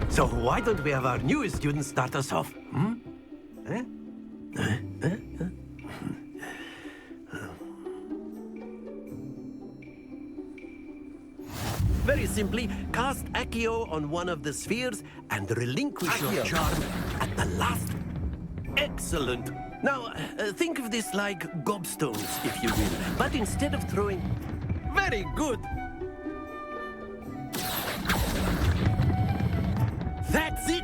So why don't we have our newest student start us off? Very simply, cast Accio on one of the spheres and relinquish your charm at the last. Excellent. Now, think of this like gobstones, if you will. But instead of throwing... Very good. That's it!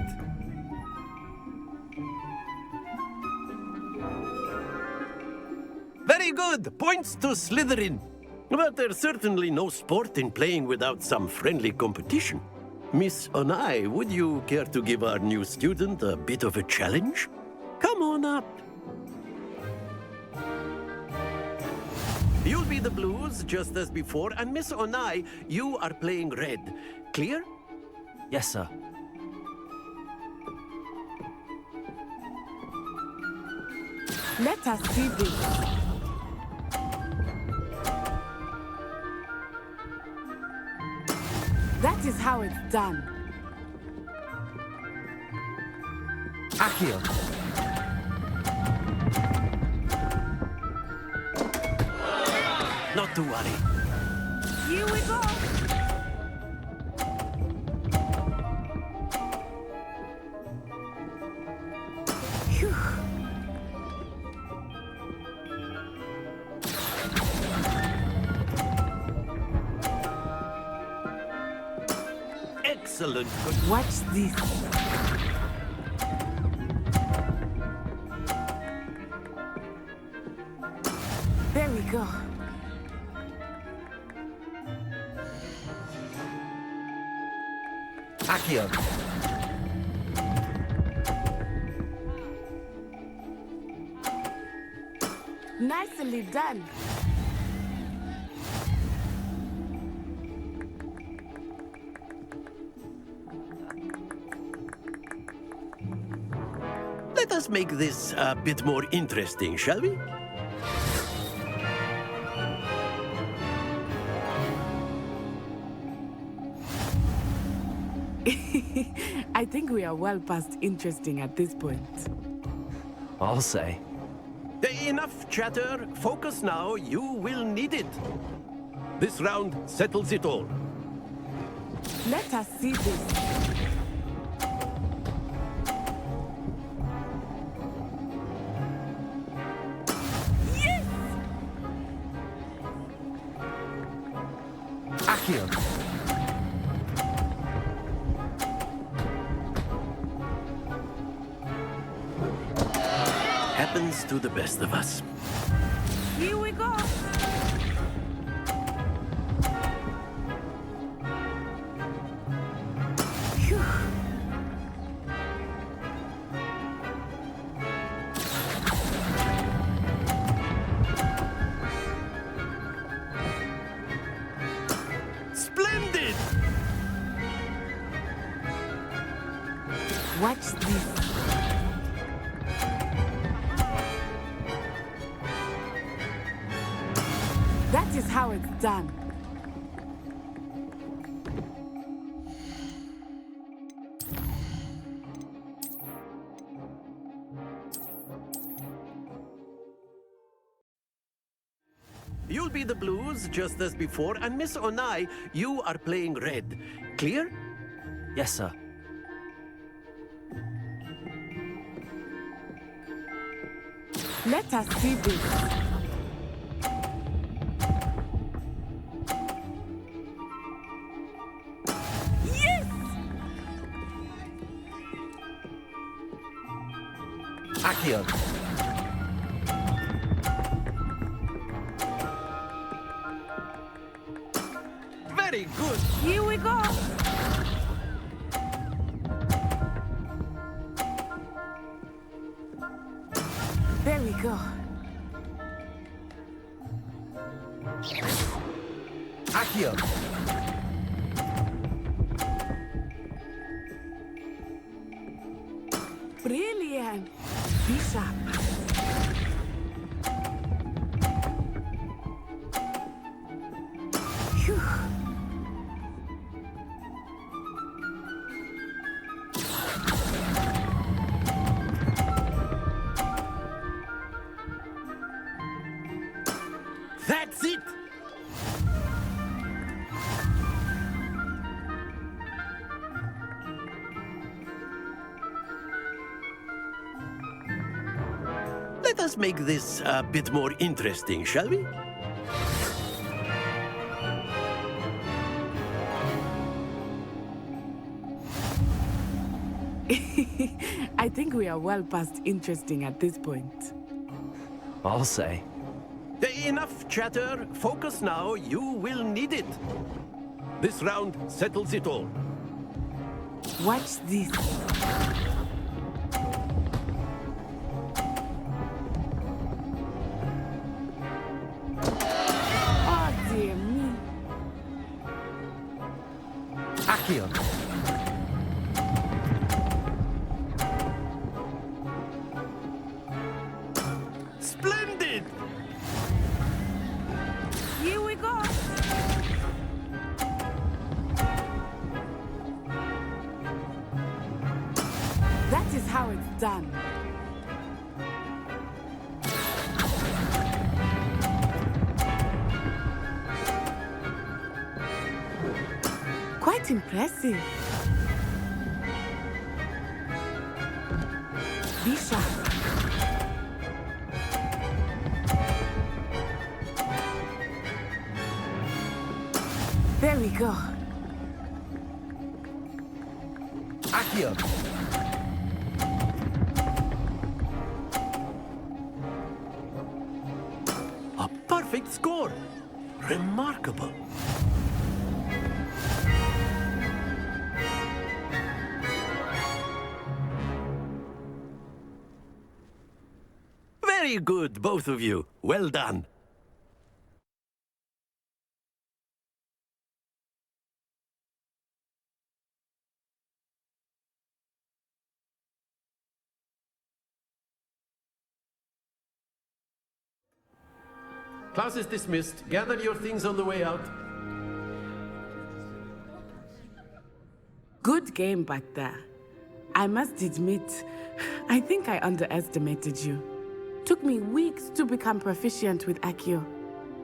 Very good! Points to Slytherin. But there's certainly no sport in playing without some friendly competition. Miss Onai, would you care to give our new student a bit of a challenge? Come on up. You'll be the blues, just as before, and Miss Onai, you are playing red. Clear? Yes, sir. Let us see this. That is how it's done. Accio. Not to worry. Here we go. Phew. Excellent. Watch this. There we go. Accio. Nicely done. Let us make this a bit more interesting, shall we? I think we are well past interesting at this point. I'll say. Enough chatter. Focus now. You will need it. This round settles it all. Let us see this. Yes! Accio. Happens to the best of us. Here we go. Phew. Splendid! Watch this. That is how it's done. You'll be the blues just as before, and Miss Onai, you are playing red. Clear? Yes, sir. Let us see this. Yes! Accio. Very good. Here we go. There we go. Accio. Brilliant. Bishop. Phew. That's it! Let us make this a bit more interesting, shall we? I think we are well past interesting at this point. I'll say. Enough chatter. Focus now. You will need it. This round settles it all. Watch this. Oh, dear me. Accio. Splendid! Here we go. is how it's done. Quite impressive. Be sharp. There we go. Accio. A perfect score. Remarkable. Very good, both of you. Well done. Class is dismissed. Gather your things on the way out. Good game back there. I must admit, I think I underestimated you. Took me weeks to become proficient with Accio.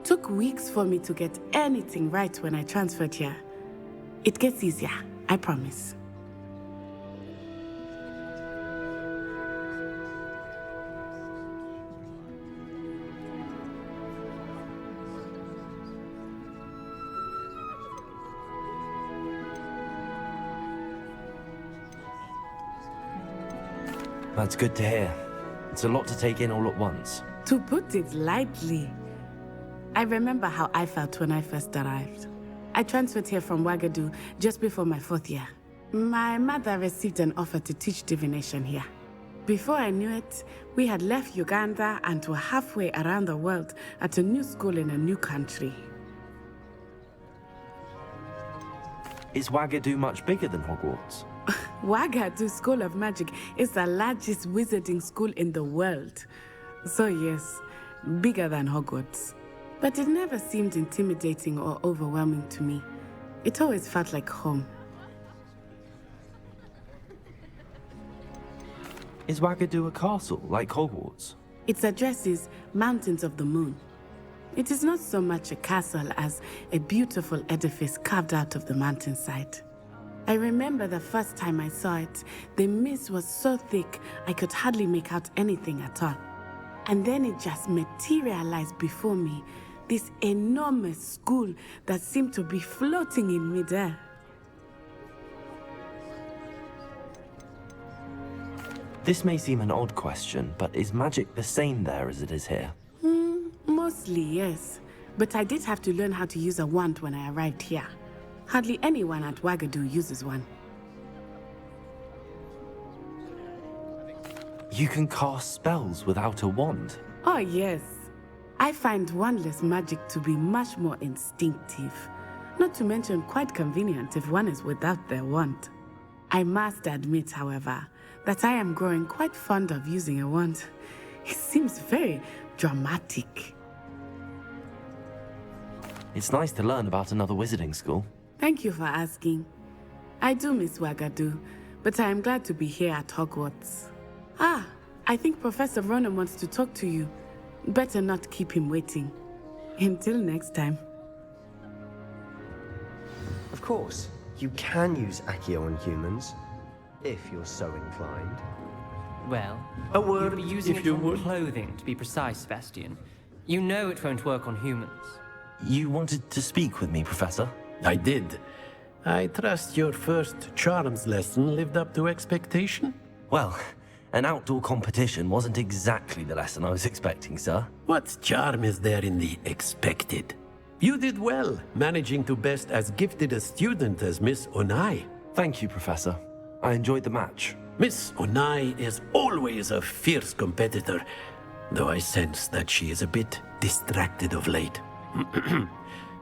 Took weeks for me to get anything right when I transferred here. It gets easier, I promise. That's good to hear. It's a lot to take in all at once. To put it lightly, I remember how I felt when I first arrived. I transferred here from Uagadou just before my 4th year. My mother received an offer to teach divination here. Before I knew it, we had left Uganda and were halfway around the world at a new school in a new country. Is Uagadou much bigger than Hogwarts? Uagadou School of Magic is the largest wizarding school in the world. So yes, bigger than Hogwarts. But it never seemed intimidating or overwhelming to me. It always felt like home. Is Uagadou a castle, like Hogwarts? Its address is Mountains of the Moon. It is not so much a castle as a beautiful edifice carved out of the mountainside. I remember the first time I saw it, the mist was so thick I could hardly make out anything at all. And then it just materialized before me, this enormous school that seemed to be floating in midair. This may seem an odd question, but is magic the same there as it is here? Mostly, yes. But I did have to learn how to use a wand when I arrived here. Hardly anyone at Uagadou uses one. You can cast spells without a wand? Oh, yes. I find wandless magic to be much more instinctive. Not to mention quite convenient if one is without their wand. I must admit, however, that I am growing quite fond of using a wand. It seems very dramatic. It's nice to learn about another wizarding school. Thank you for asking. I do miss Uagadou, but I am glad to be here at Hogwarts. Ah, I think Professor Ronen wants to talk to you. Better not keep him waiting. Until next time. Of course, you can use Accio on humans, if you're so inclined. Well, a word, you'd be using if it you on would. clothing, to be precise, Sebastian. You know it won't work on humans. You wanted to speak with me, Professor? I did. I trust your first charms lesson lived up to expectation? Well, an outdoor competition wasn't exactly the lesson I was expecting, sir. What charm is there in the expected? You did well, managing to best as gifted a student as Miss Onai. Thank you, Professor. I enjoyed the match. Miss Onai is always a fierce competitor, though I sense that she is a bit distracted of late.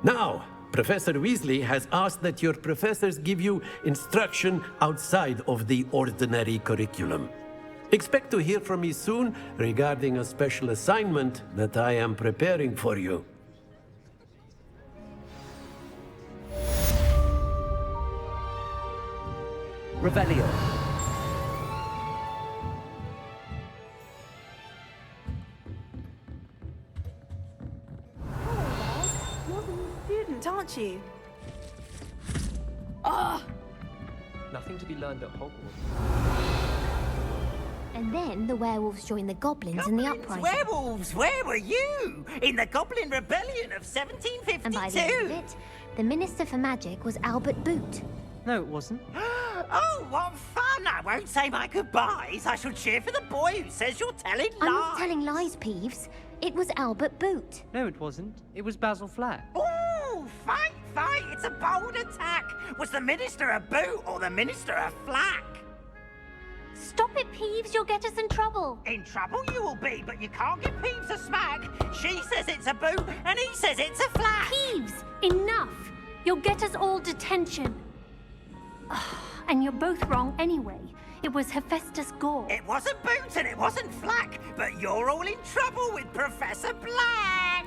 Now, Professor Weasley has asked that your professors give you instruction outside of the ordinary curriculum. Expect to hear from me soon regarding a special assignment that I am preparing for you. Revelio. aren't you? Nothing to be learned at Hogwarts. And then the werewolves joined the goblins in the uprising. Werewolves, where were you? In the Goblin Rebellion of 1752. And by the end of it, the Minister for Magic was Albert Boot. No, it wasn't. Oh, what fun! I won't say my goodbyes. I shall cheer for the boy who says you're telling lies. I'm not telling lies, Peeves. It was Albert Boot. No, it wasn't. It was Basil Flack. Ooh, fight! It's a bold attack. Was the Minister a boot or the Minister a flack? Stop it, Peeves. You'll get us in trouble. In trouble you will be, but you can't give Peeves a smack. She says it's a boot, and he says it's a flack. Peeves, enough. You'll get us all detention. And you're both wrong anyway. It was Hephaestus Gore. It wasn't boot and it wasn't flack, but you're all in trouble with Professor Black.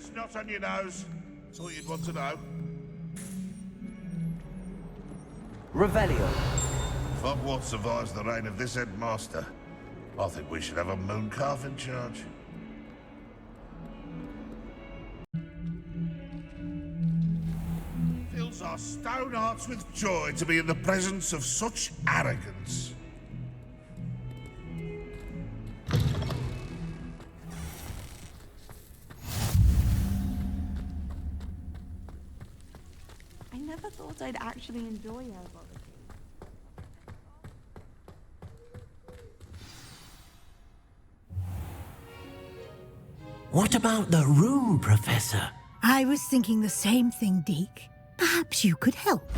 Snot on your nose. That's all you'd want to know. Revelio. If Hogwarts survives the reign of this headmaster, I think we should have a mooncalf in charge. Fills our stone hearts with joy to be in the presence of such arrogance. I'd actually enjoy herbology. What about the room, Professor? I was thinking the same thing, Deke. Perhaps you could help.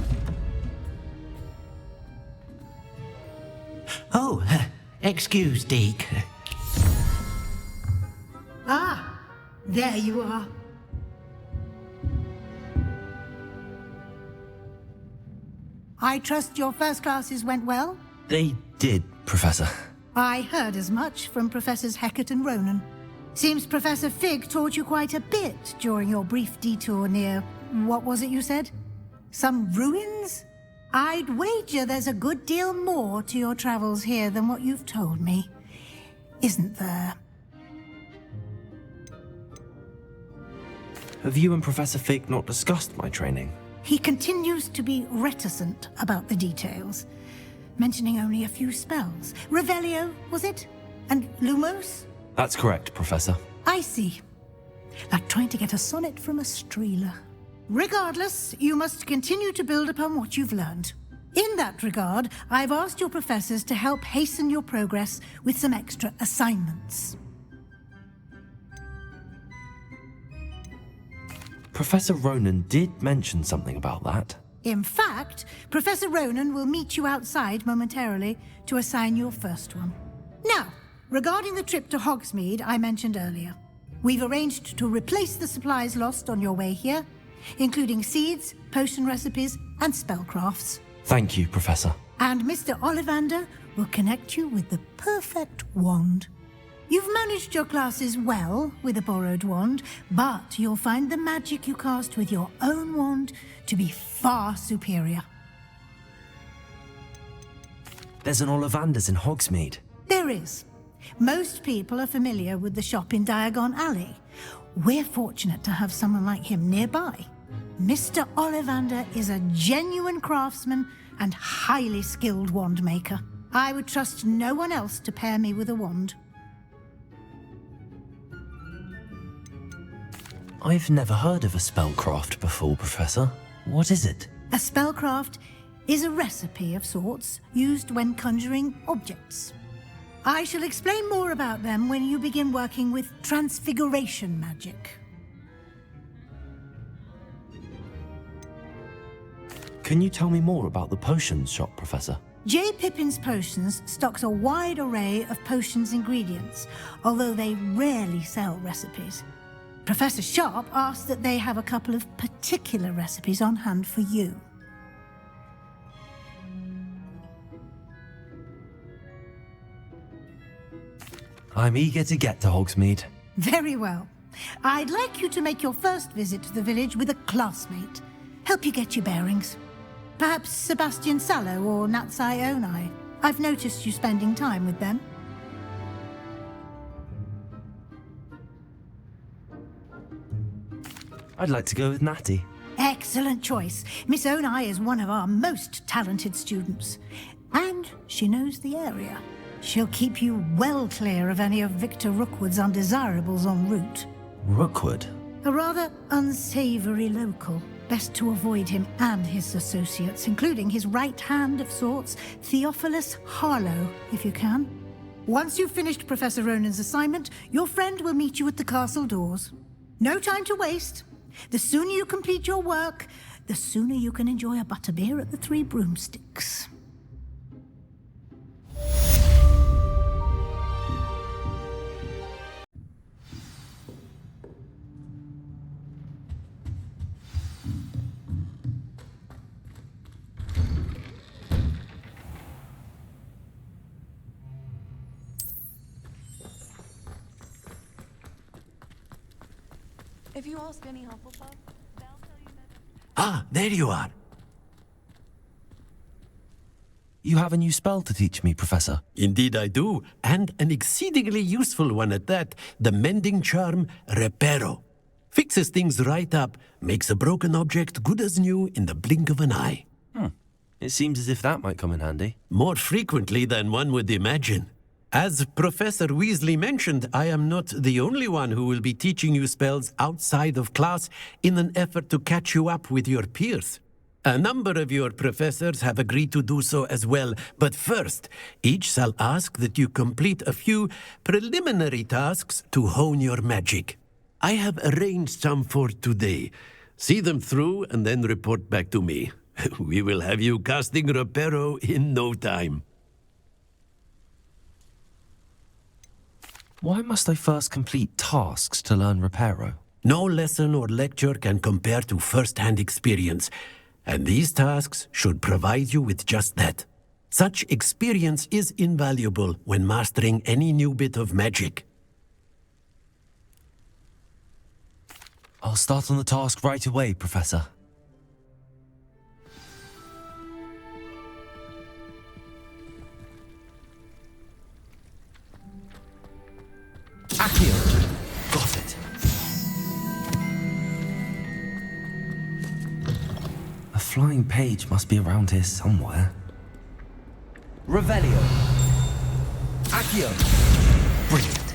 Oh, excuse, Deke. Ah, there you are. I trust your first classes went well? They did, Professor. I heard as much from Professors Hecat and Ronen. Seems Professor Fig taught you quite a bit during your brief detour near... what was it you said? Some ruins? I'd wager there's a good deal more to your travels here than what you've told me. Isn't there? Have you and Professor Fig not discussed my training? He continues to be reticent about the details, mentioning only a few spells. Revelio, was it? And Lumos? That's correct, Professor. I see. Like trying to get a sonnet from a streeler. Regardless, you must continue to build upon what you've learned. In that regard, I've asked your professors to help hasten your progress with some extra assignments. Professor Ronen did mention something about that. In fact, Professor Ronen will meet you outside momentarily to assign your first one. Now, regarding the trip to Hogsmeade I mentioned earlier, we've arranged to replace the supplies lost on your way here, including seeds, potion recipes, and spellcrafts. Thank you, Professor. And Mr. Ollivander will connect you with the perfect wand. You've managed your classes well with a borrowed wand, but you'll find the magic you cast with your own wand to be far superior. There's an Ollivander's in Hogsmeade. There is. Most people are familiar with the shop in Diagon Alley. We're fortunate to have someone like him nearby. Mr. Ollivander is a genuine craftsman and highly skilled wand maker. I would trust no one else to pair me with a wand. I've never heard of a spellcraft before, Professor. What is it? A spellcraft is a recipe of sorts used when conjuring objects. I shall explain more about them when you begin working with transfiguration magic. Can you tell me more about the potions shop, Professor? J. Pippin's Potions stocks a wide array of potions ingredients, although they rarely sell recipes. Professor Sharp asks that they have a couple of particular recipes on hand for you. I'm eager to get to Hogsmeade. Very well. I'd like you to make your first visit to the village with a classmate. Help you get your bearings. Perhaps Sebastian Sallow or Natsai Onai. I've noticed you spending time with them. I'd like to go with Natty. Excellent choice. Miss Onai is one of our most talented students. And she knows the area. She'll keep you well clear of any of Victor Rookwood's undesirables en route. Rookwood? A rather unsavory local. Best to avoid him and his associates, including his right hand of sorts, Theophilus Harlow, if you can. Once you've finished Professor Ronen's assignment, your friend will meet you at the castle doors. No time to waste. The sooner you complete your work, the sooner you can enjoy a butterbeer at the Three Broomsticks. If you ask any Hufflepuff, they'll tell you that... Ah, there you are. You have a new spell to teach me, Professor. Indeed I do, and an exceedingly useful one at that. The mending charm, Reparo. Fixes things right up, makes a broken object good as new in the blink of an eye. It seems as if that might come in handy. More frequently than one would imagine. As Professor Weasley mentioned, I am not the only one who will be teaching you spells outside of class in an effort to catch you up with your peers. A number of your professors have agreed to do so as well, but first, each shall ask that you complete a few preliminary tasks to hone your magic. I have arranged some for today. See them through and then report back to me. We will have you casting Reparo in no time. Why must I first complete tasks to learn Reparo? No lesson or lecture can compare to first-hand experience, and these tasks should provide you with just that. Such experience is invaluable when mastering any new bit of magic. I'll start on the task right away, Professor. Accio! Got it. A flying page must be around here somewhere. Revelio! Accio! Brilliant.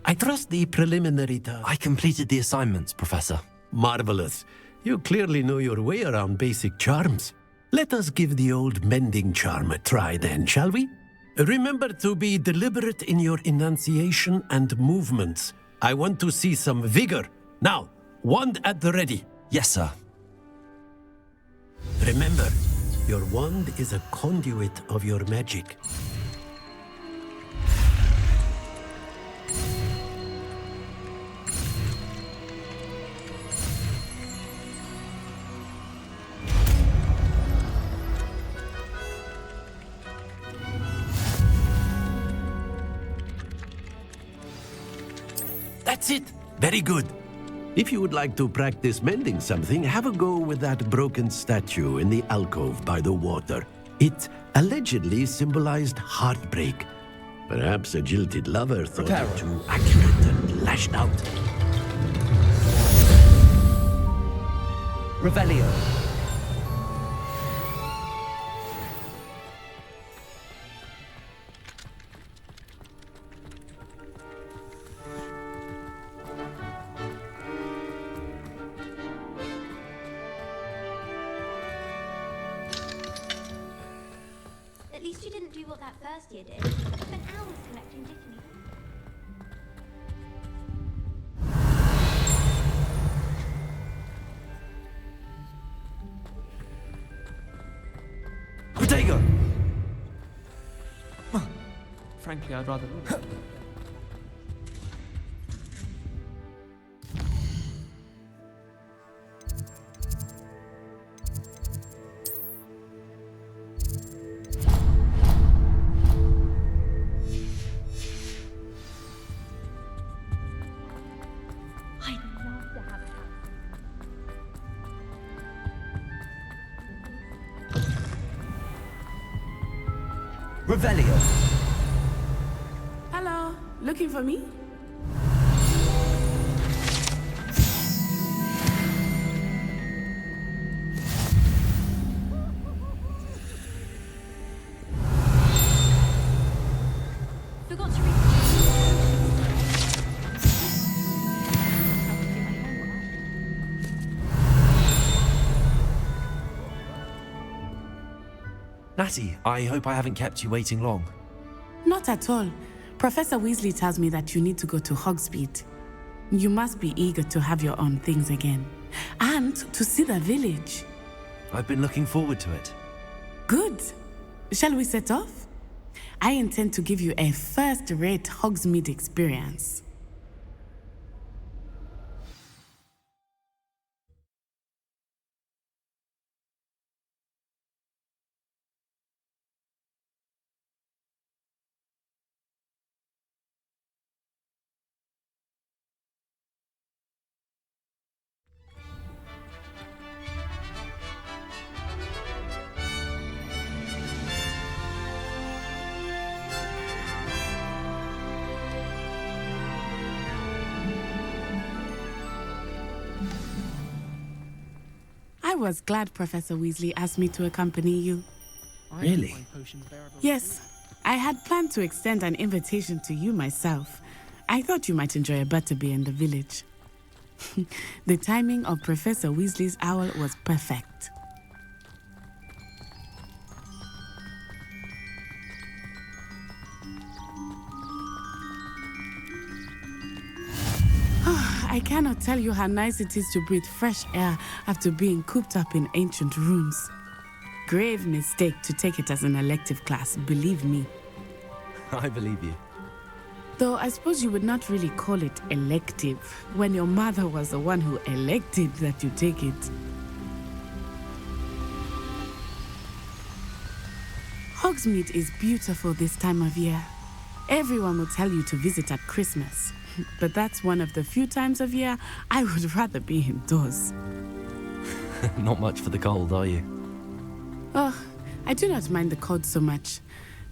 I trust the preliminary task. I completed the assignments, Professor. Marvelous. You clearly know your way around basic charms. Let us give the old mending charm a try then, shall we? Remember to be deliberate in your enunciation and movements. I want to see some vigor. Now, wand at the ready. Yes, sir. Remember, your wand is a conduit of your magic. That's it. Very good. If you would like to practice mending something, have a go with that broken statue in the alcove by the water. It allegedly symbolized heartbreak. Perhaps a jilted lover thought it too accurate and lashed out. Revelio. least you didn't do what that first year did. Spent hours collecting Tiffany. Protego! Frankly, I'd rather... I'd love to have a house. Revelio! Hello, looking for me? Forgot to read. Natty, I hope I haven't kept you waiting long. Not at all. Professor Weasley tells me that you need to go to Hogsmeade. You must be eager to have your own things again. And to see the village. I've been looking forward to it. Good. Shall we set off? I intend to give you a first-rate Hogsmeade experience. I was glad Professor Weasley asked me to accompany you. Really? Yes, I had planned to extend an invitation to you myself. I thought you might enjoy a butterbeer in the village. The timing of Professor Weasley's owl was perfect. I cannot tell you how nice it is to breathe fresh air after being cooped up in ancient rooms. Grave mistake to take it as an elective class, believe me. I believe you. Though I suppose you would not really call it elective when your mother was the one who elected that you take it. Hogsmeade is beautiful this time of year. Everyone will tell you to visit at Christmas. But that's one of the few times of year I would rather be indoors. Not much for the cold, are you? Oh, I do not mind the cold so much,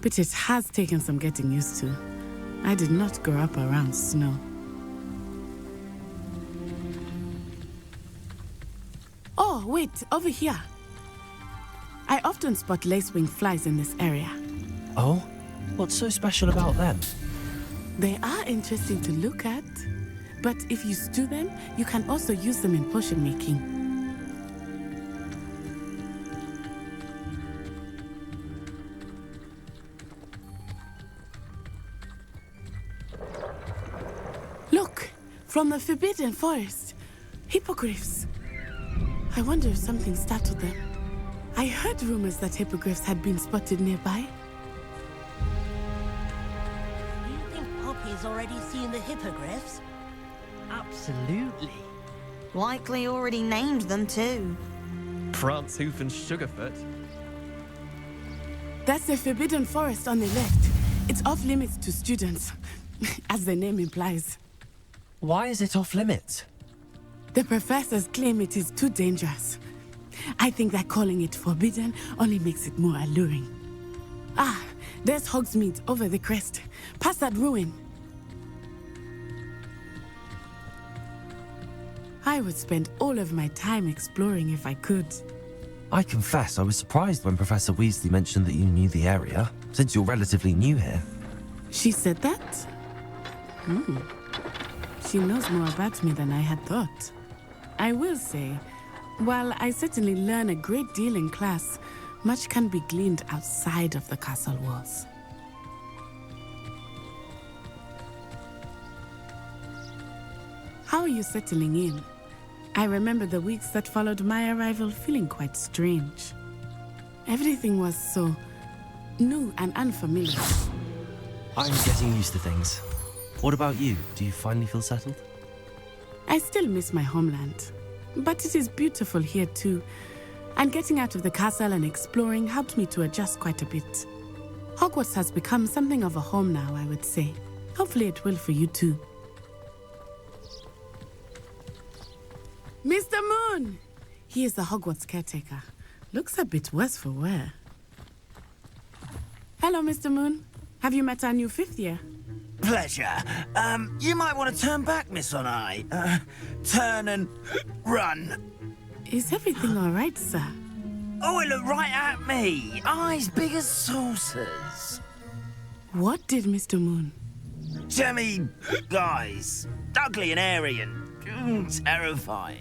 but it has taken some getting used to. I did not grow up around snow. Oh, wait, over here. I often spot lacewing flies in this area. Oh? What's so special about them? They are interesting to look at, but if you stew them, you can also use them in potion making. Look, from the Forbidden Forest, hippogriffs. I wonder if something startled them. I heard rumors that hippogriffs had been spotted nearby. Poppy's already seen the hippogriffs? Absolutely. Likely already named them too. Prance, Hoof and Sugarfoot. That's the Forbidden Forest on the left. It's off limits to students, as the name implies. Why is it off limits? The professors claim it is too dangerous. I think that calling it forbidden only makes it more alluring. Ah, there's Hogsmeade over the crest, past that ruin. I would spend all of my time exploring if I could. I confess I was surprised when Professor Weasley mentioned that you knew the area, since you're relatively new here. She said that? She knows more about me than I had thought. I will say, while I certainly learn a great deal in class, much can be gleaned outside of the castle walls. How are you settling in? I remember the weeks that followed my arrival feeling quite strange. Everything was so new and unfamiliar. I'm getting used to things. What about you? Do you finally feel settled? I still miss my homeland, but it is beautiful here too. And getting out of the castle and exploring helped me to adjust quite a bit. Hogwarts has become something of a home now, I would say. Hopefully it will for you too. Mr. Moon! He is the Hogwarts caretaker. Looks a bit worse for wear. Hello, Mr. Moon. Have you met our new 5th year? Pleasure. You might want to turn back, Miss Onai. Turn and run. Is everything all right, sir? Oh, it looked right at me. Eyes big as saucers. What did Mr. Moon? Jemmy guys. Ugly and airy and terrifying.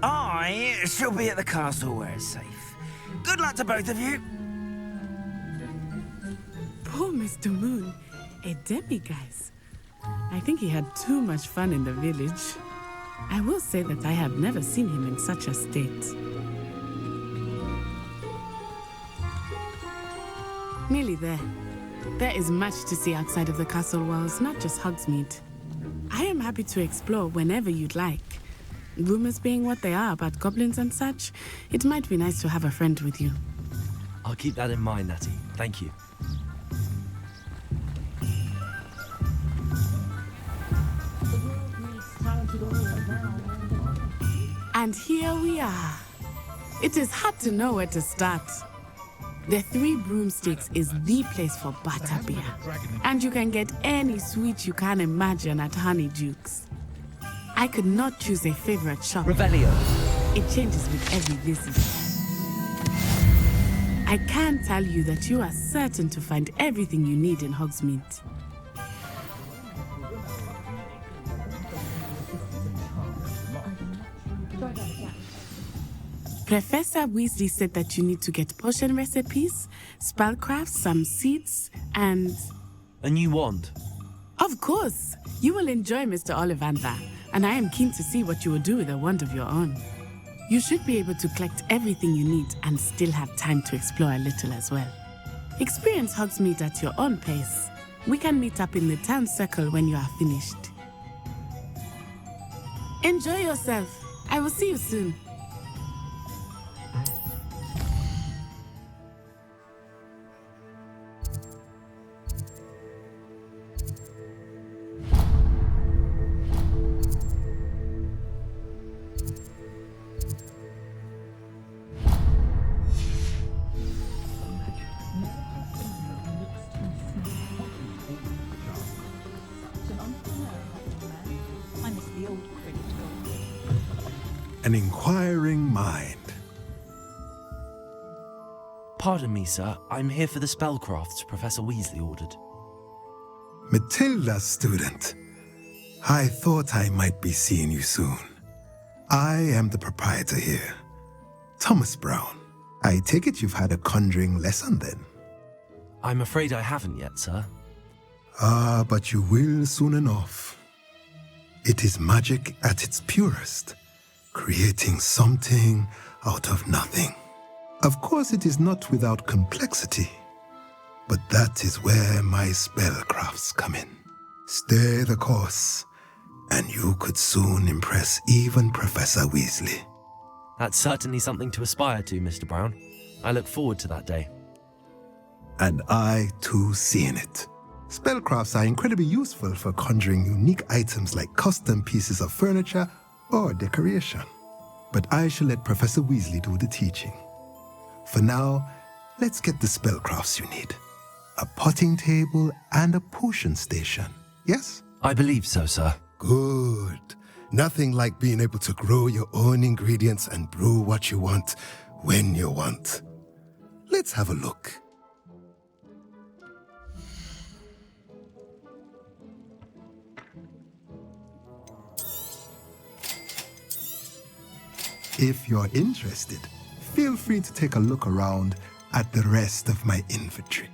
I shall be at the castle where it's safe. Good luck to both of you. Poor Mr. Moon. A demiguise. I think he had too much fun in the village. I will say that I have never seen him in such a state. Nearly there. There is much to see outside of the castle walls, not just Hogsmeade. I am happy to explore whenever you'd like. Rumors being what they are about goblins and such, it might be nice to have a friend with you. I'll keep that in mind, Natty. Thank you. And here we are. It is hard to know where to start. The Three Broomsticks is the place for butterbeer. And you can get any sweet you can imagine at Honeydukes. I could not choose a favorite shop. Revelio. It changes with every visit. I can tell you that you are certain to find everything you need in Hogsmeade. Professor Weasley said that you need to get potion recipes, spellcrafts, some seeds, and... A new wand? Of course! You will enjoy Mr. Ollivander, and I am keen to see what you will do with a wand of your own. You should be able to collect everything you need and still have time to explore a little as well. Experience Hogsmeade at your own pace. We can meet up in the town circle when you are finished. Enjoy yourself. I will see you soon. An inquiring mind. Pardon me, sir. I'm here for the spellcrafts Professor Weasley ordered. Matilda, student. I thought I might be seeing you soon. I am the proprietor here, Thomas Brown. I take it you've had a conjuring lesson then? I'm afraid I haven't yet, sir. Ah, but you will soon enough. It is magic at its purest, creating something out of nothing. Of course, it is not without complexity, but that is where my spellcrafts come in. Stay the course, and you could soon impress even Professor Weasley. That's certainly something to aspire to, Mr. Brown. I look forward to that day. And I, too, seeing it. Spellcrafts are incredibly useful for conjuring unique items like custom pieces of furniture or decoration. But I shall let Professor Weasley do the teaching. For now, let's get the spellcrafts you need. A potting table and a potion station, yes? I believe so, sir. Good. Nothing like being able to grow your own ingredients and brew what you want when you want. Let's have a look. If you're interested, feel feel free to take a look around at the rest of my inventory.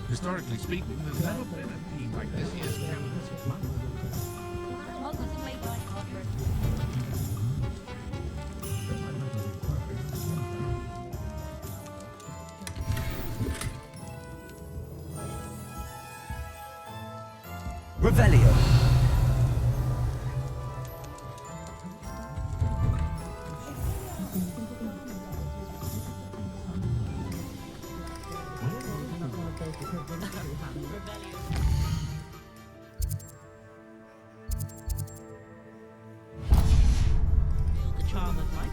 Historically speaking, there's never been a team like this year's campus. Revelio. The charm of my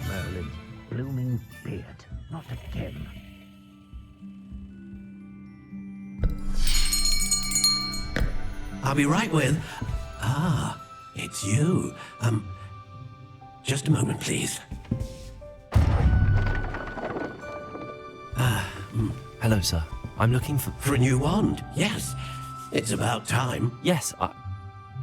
Merlin, blooming beard, not again. I'll be right with... Ah, it's you. Just a moment, please. Hello, sir. I'm looking for... For a new wand? Yes. It's about time. Yes,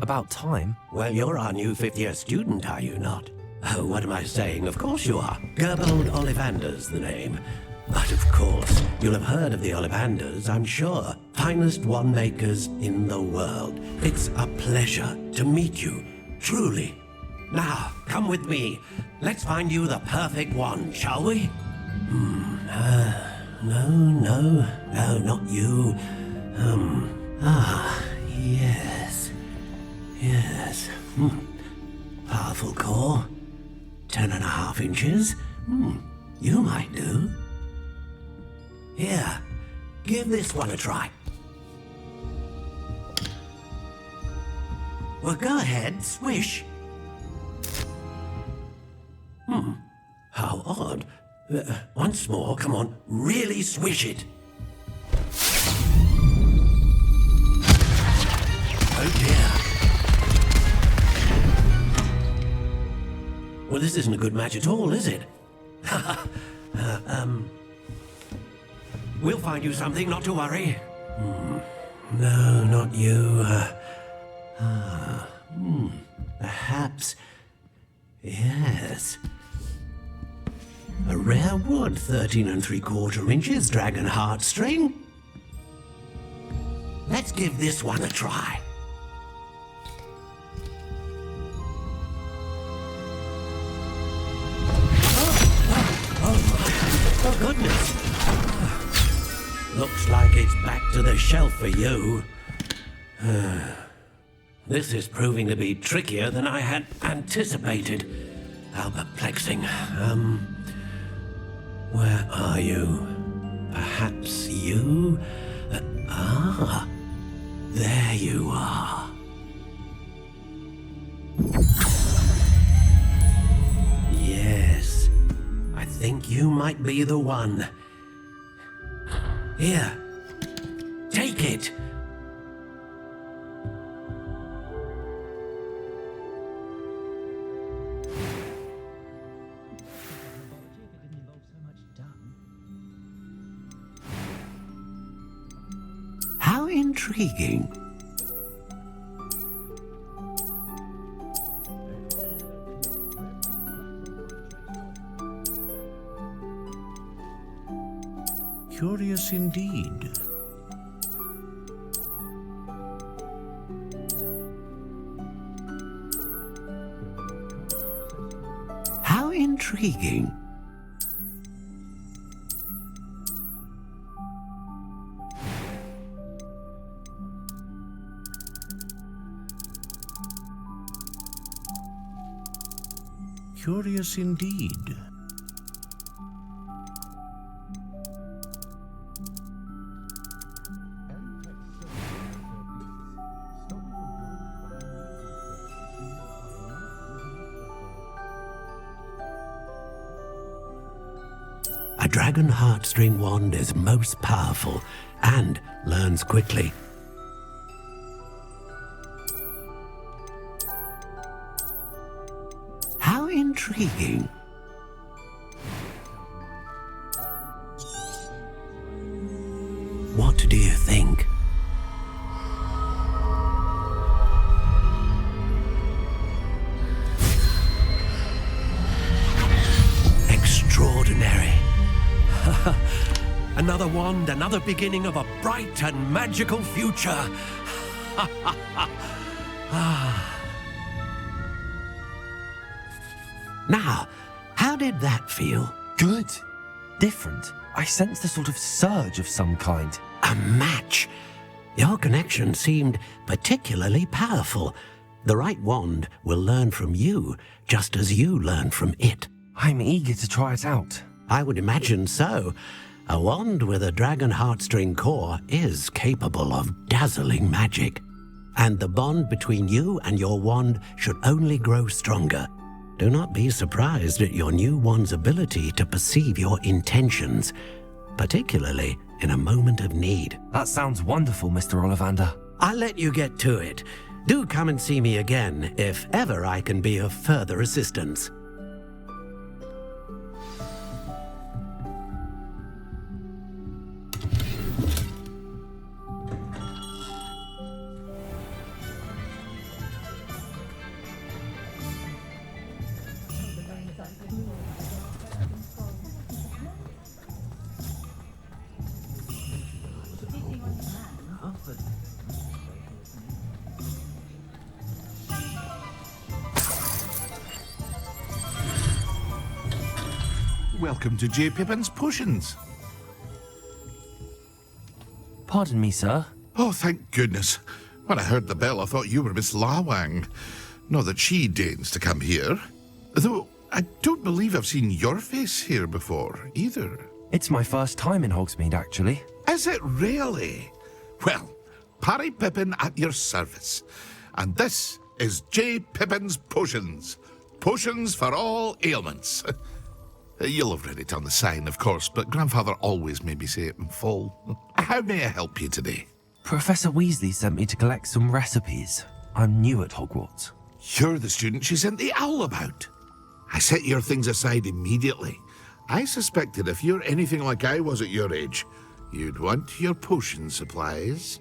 about time? Well, you're our new fifth-year student, are you not? Oh, what am I saying? Of course you are. Gerbold Ollivander's the name. But of course, you'll have heard of the Ollivanders, I'm sure. Finest wand makers in the world. It's a pleasure to meet you, truly. Now, come with me. Let's find you the perfect wand, shall we? No, not you. Yes. Powerful core. 10.5 inches. You might do. Here, give this one a try. Well, go ahead, swish. How odd. Once more, come on, really swish it. Oh dear. Well, this isn't a good match at all, is it? We'll find you something, not to worry. No, not you. Perhaps... Yes. A rare wood, 13 3/4 inches, dragon heartstring. Let's give this one a try. Oh goodness. Looks like it's back to the shelf for you. This is proving to be trickier than I had anticipated. How perplexing. Where are you? Perhaps you? There you are. Yes, I think you might be the one. Here, take it. How intriguing. Curious indeed. How intriguing. Curious indeed. A dragon heartstring wand is most powerful and learns quickly. How intriguing. What do you think? Extraordinary. Another wand, another beginning of a bright and magical future. Now, how did that feel? Good. Different. I sensed a sort of surge of some kind. A match. Your connection seemed particularly powerful. The right wand will learn from you, just as you learn from it. I'm eager to try it out. I would imagine so. A wand with a dragon heartstring core is capable of dazzling magic. And the bond between you and your wand should only grow stronger. Do not be surprised at your new wand's ability to perceive your intentions, particularly in a moment of need. That sounds wonderful, Mr. Ollivander. I'll let you get to it. Do come and see me again if ever I can be of further assistance. Welcome to J. Pippin's Potions. Pardon me, sir. Oh, thank goodness. When I heard the bell, I thought you were Miss Lawang. Not that she deigns to come here. Though, I don't believe I've seen your face here before, either. It's my first time in Hogsmeade, actually. Is it really? Well, Parry Pippin at your service. And this is J. Pippin's Potions. Potions for all ailments. You'll have read it on the sign, of course, but Grandfather always made me say it in full. How may I help you today? Professor Weasley sent me to collect some recipes. I'm new at Hogwarts. You're the student she sent the owl about. I set your things aside immediately. I suspected if you're anything like I was at your age, you'd want your potion supplies.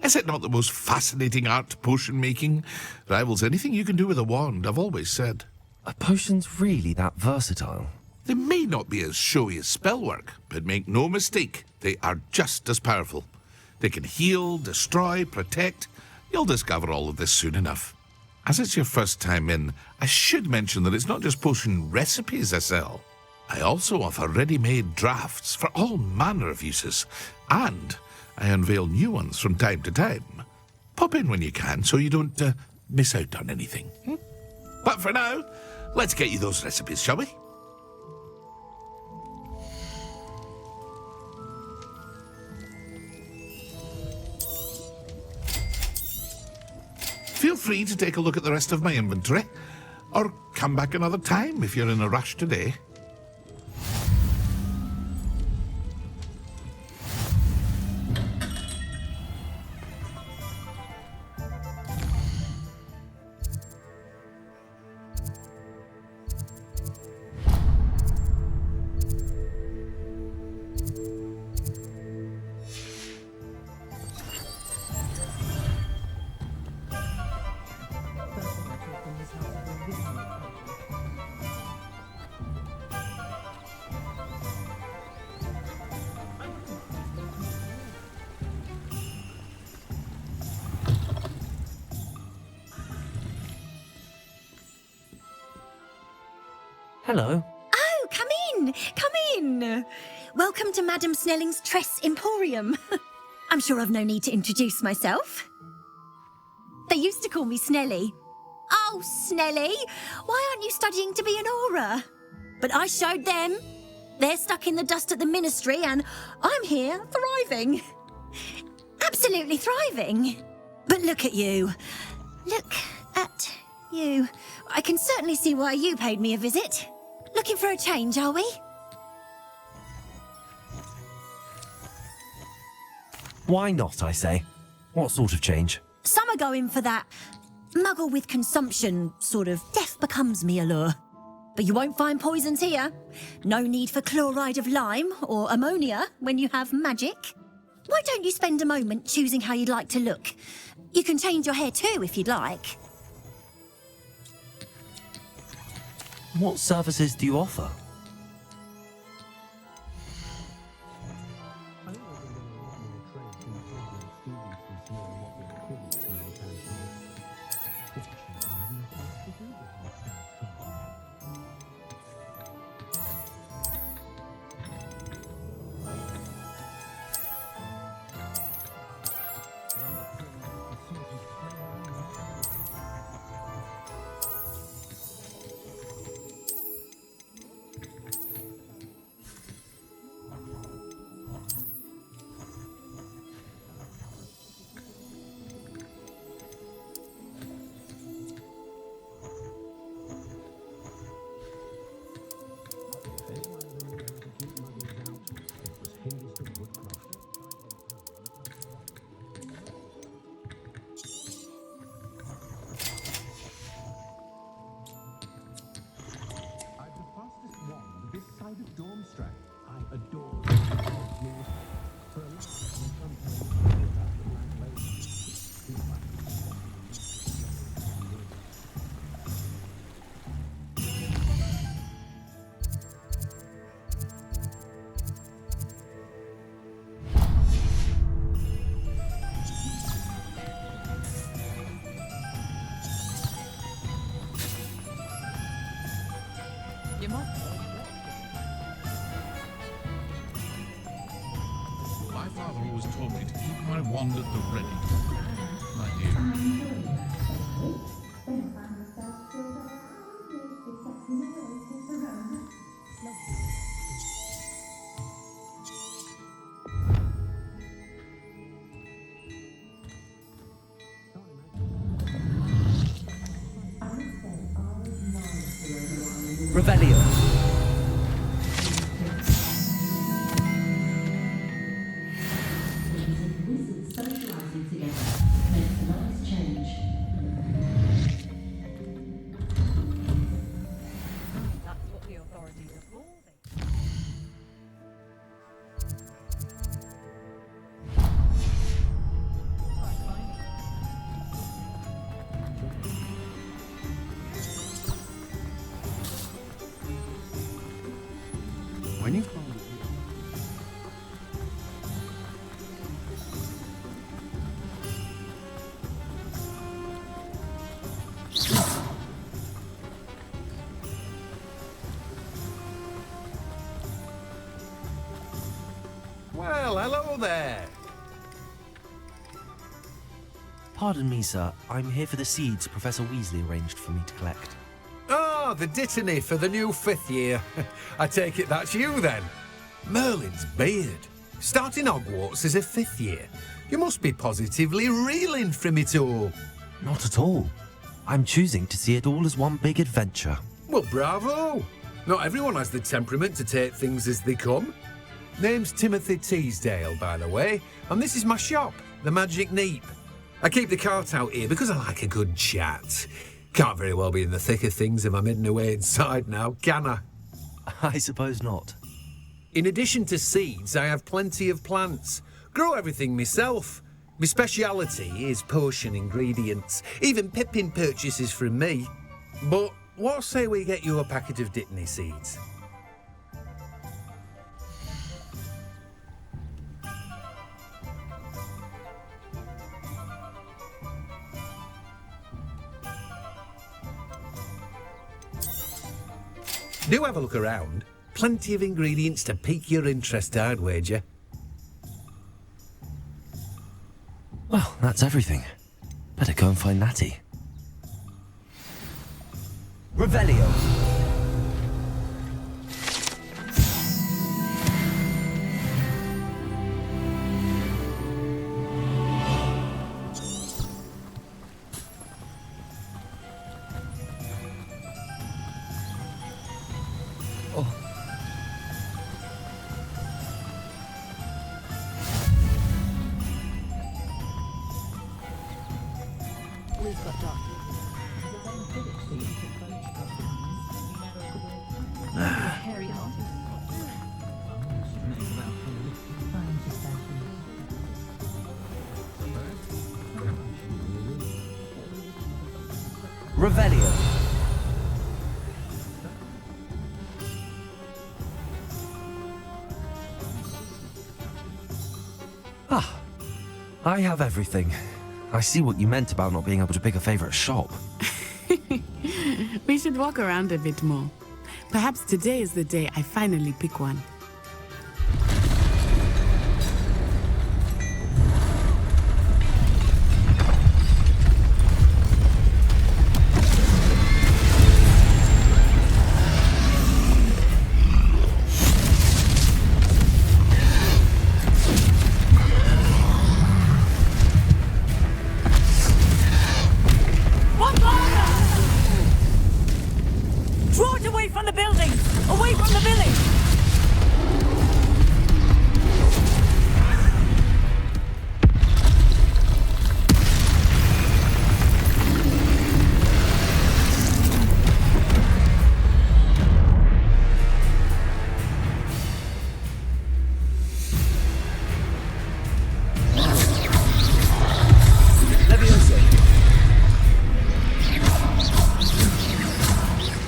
Is it not the most fascinating art, potion making? Rivals anything you can do with a wand, I've always said. Are potions really that versatile? They may not be as showy as spellwork, but make no mistake, they are just as powerful. They can heal, destroy, protect. You'll discover all of this soon enough. As it's your first time in, I should mention that it's not just potion recipes I sell. I also offer ready-made drafts for all manner of uses, and I unveil new ones from time to time. Pop in when you can so you don't miss out on anything. But for now, let's get you those recipes, shall we? Feel free to take a look at the rest of my inventory, or come back another time if you're in a rush today. Hello. Oh, come in! Come in! Welcome to Madame Snelling's Tress Emporium. I'm sure I've no need to introduce myself. They used to call me Snelly. Oh, Snelly, why aren't you studying to be an aura? But I showed them. They're stuck in the dust at the Ministry, and I'm here, thriving. Absolutely thriving. But look at you. Look at you. I can certainly see why you paid me a visit. Looking for a change, are we? Why not, I say? What sort of change? Some are going for that muggle with consumption, sort of death becomes me allure. But you won't find poisons here. No need for chloride of lime or ammonia when you have magic. Why don't you spend a moment choosing how you'd like to look? You can change your hair too if you'd like. What services do you offer? My father always told me to keep my wand at the ready. My dear. Revelio. When you Well, hello there. Pardon me, sir. I'm here for the seeds Professor Weasley arranged for me to collect. Oh, the dittany for the new 5th year. I take it that's you then. Merlin's beard. Starting Hogwarts as a 5th year. You must be positively reeling from it all. Not at all. I'm choosing to see it all as one big adventure. Well, bravo. Not everyone has the temperament to take things as they come. Name's Timothy Teasdale, by the way, and this is my shop, the Magic Neep. I keep the cart out here because I like a good chat. Can't very well be in the thick of things if I'm hidden away inside now, can I? I suppose not. In addition to seeds, I have plenty of plants. Grow everything myself. My speciality is potion ingredients. Even Pippin purchases from me. But what say we get you a packet of Dittany seeds? Do have a look around. Plenty of ingredients to pique your interest, I'd wager. Well, that's everything. Better go and find Natty. Revelio. We've got dark. Revelio. Ah, I have everything. I see what you meant about not being able to pick a favorite shop. We should walk around a bit more. Perhaps today is the day I finally pick one.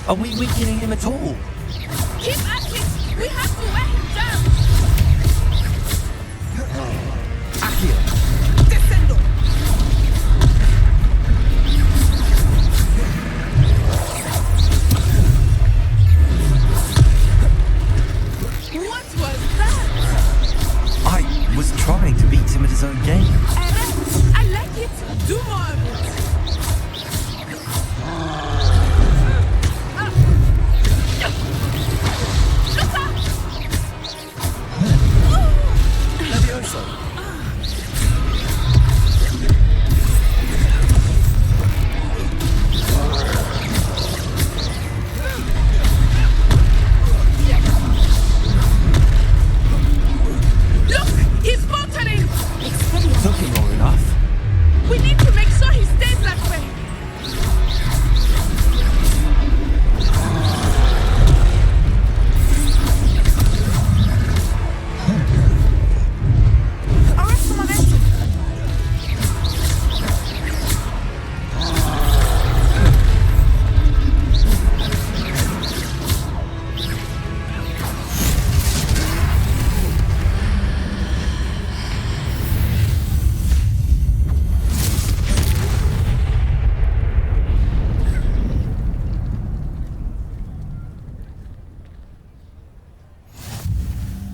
Are we weakening him at all? Keep at it! We have to wear him down! Accio! Descendo! What was that? I was trying to beat him at his own game. I like it! Do more of it!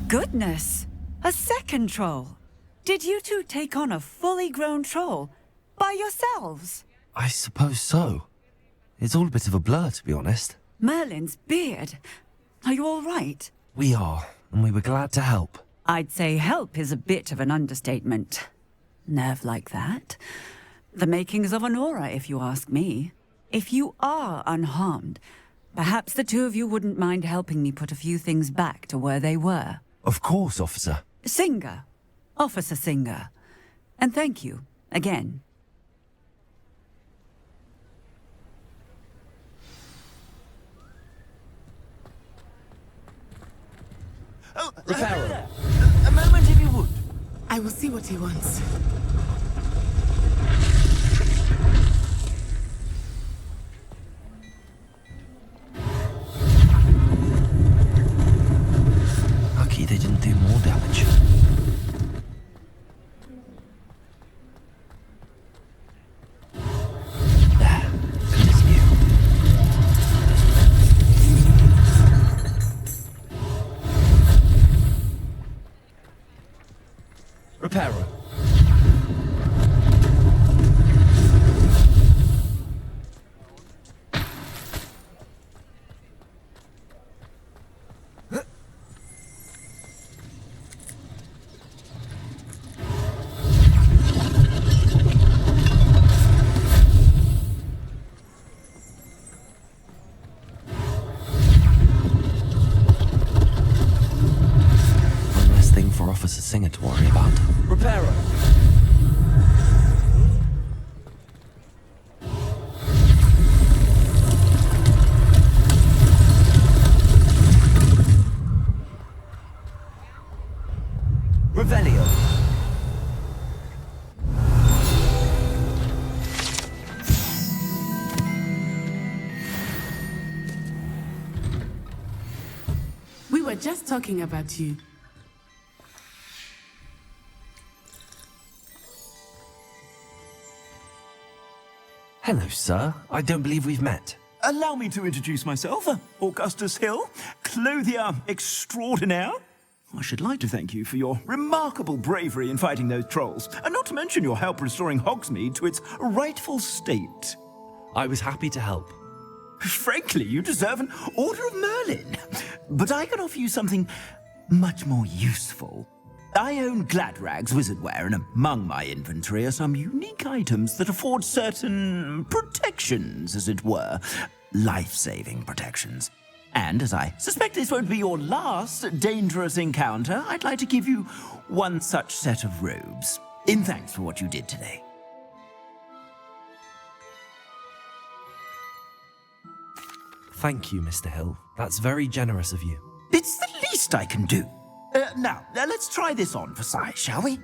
Goodness! A second troll! Did you two take on a fully grown troll? By yourselves? I suppose so. It's all a bit of a blur, to be honest. Merlin's beard. Are you all right? We are, and we were glad to help. I'd say help is a bit of an understatement. Nerve like that. The makings of an aura, if you ask me. If you are unharmed, perhaps the two of you wouldn't mind helping me put a few things back to where they were. Of course, officer. Singer. Officer Singer. And thank you, again. Oh, Reparo. A moment, if you would. I will see what he wants. Lucky they didn't do more damage. There, good as new. Reparo. just talking about you. Hello, sir. I don't believe we've met. Allow me to introduce myself, Augustus Hill, clothier extraordinaire. I should like to thank you for your remarkable bravery in fighting those trolls, and not to mention your help restoring Hogsmeade to its rightful state. I was happy to help. Frankly, you deserve an Order of Merlin. But I can offer you something much more useful. I own Gladrag's wizardware, and among my inventory are some unique items that afford certain protections, as it were. Life-saving protections. And as I suspect this won't be your last dangerous encounter, I'd like to give you one such set of robes, in thanks for what you did today. Thank you, Mr. Hill. That's very generous of you. It's the least I can do. Now, let's try this on for size, shall we?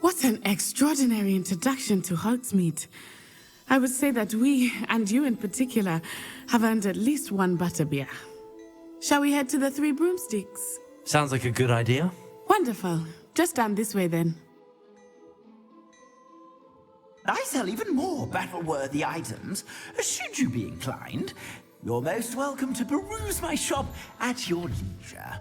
What an extraordinary introduction to Hogsmeade. I would say that we, and you in particular, have earned at least one butterbeer. Shall we head to the Three Broomsticks? Sounds like a good idea. Wonderful. Just down this way then. I sell even more battle-worthy items, should you be inclined. You're most welcome to peruse my shop at your leisure.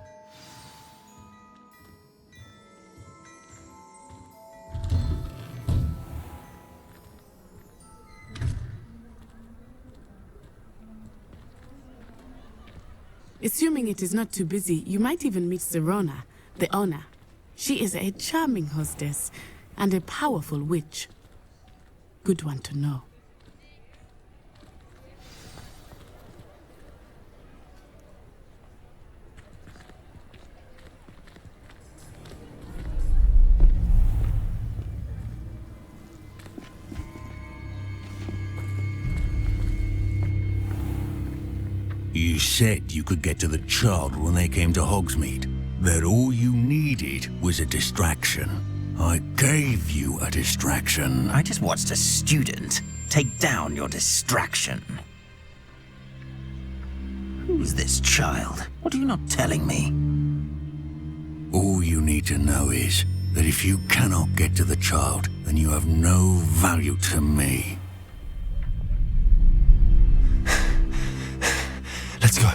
Assuming it is not too busy, you might even meet Serona, the owner. She is a charming hostess and a powerful witch. Good one to know. You said you could get to the child when they came to Hogsmeade. That all you needed was a distraction. I gave you a distraction. I just watched a student take down your distraction. Who's this child? What are you not telling me? All you need to know is that if you cannot get to the child, then you have no value to me. Let's go.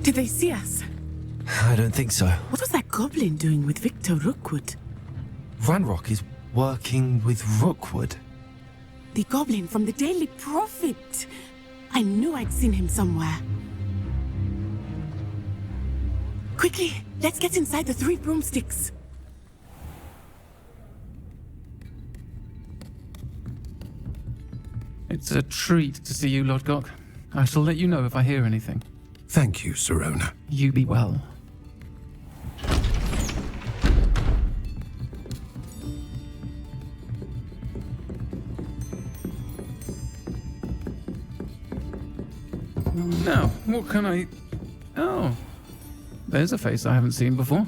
Did they see us? I don't think so. What was that goblin doing with Victor Rookwood? Ranrock is working with Rookwood. The goblin from the Daily Prophet. I knew I'd seen him somewhere. Quickly, let's get inside the Three Broomsticks. It's a treat to see you, Lord Gok. I shall let you know if I hear anything. Thank you, Serona. You be well. Now, what can I... Oh, there's a face I haven't seen before.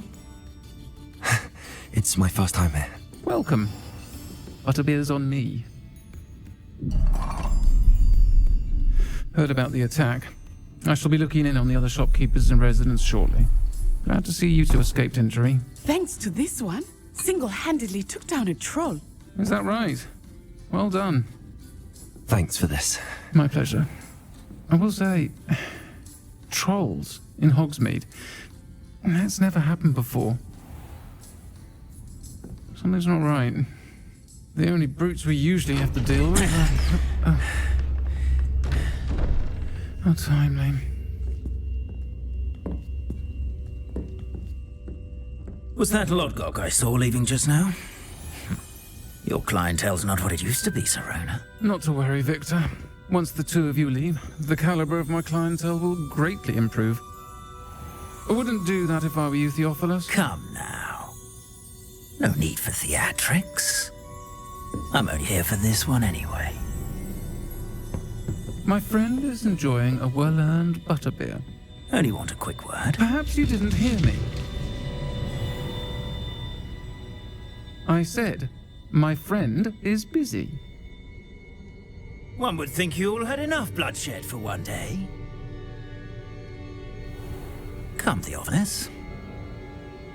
It's my first time here. Welcome. Butterbeer's on me. Heard about the attack. I shall be looking in on the other shopkeepers and residents shortly. Glad to see you two escaped injury. Thanks to this one, single-handedly took down a troll. Is that right? Well done. Thanks for this. My pleasure. I will say, trolls in Hogsmeade. That's never happened before. Something's not right. The only brutes we usually have to deal with are... How timely. Was that Lodgok I saw leaving just now? Your clientele's not what it used to be, Sir Ronen. Not to worry, Victor. Once the two of you leave, the caliber of my clientele will greatly improve. I wouldn't do that if I were you, Theophilus. Come now. No need for theatrics. I'm only here for this one anyway. My friend is enjoying a well-earned butterbeer. Only want a quick word. Perhaps you didn't hear me. I said, my friend is busy. One would think you all had enough bloodshed for one day. Come, Theophilus.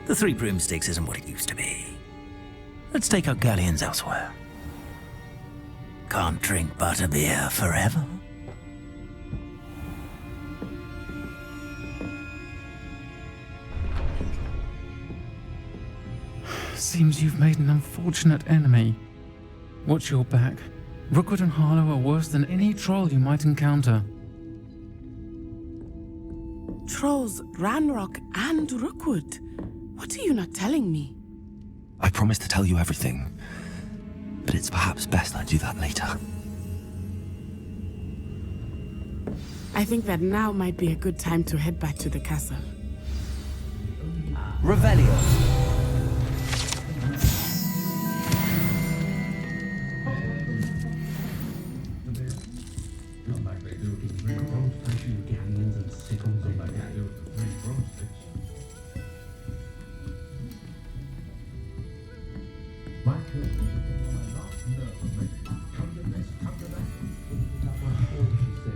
The Three Broomsticks isn't what it used to be. Let's take our galleons elsewhere. Can't drink butterbeer forever. Seems you've made an unfortunate enemy. Watch your back. Rookwood and Harlow are worse than any troll you might encounter. Trolls, Ranrock, and Rookwood. What are you not telling me? I promised to tell you everything, but it's perhaps best I do that later. I think that now might be a good time to head back to the castle. Revelio.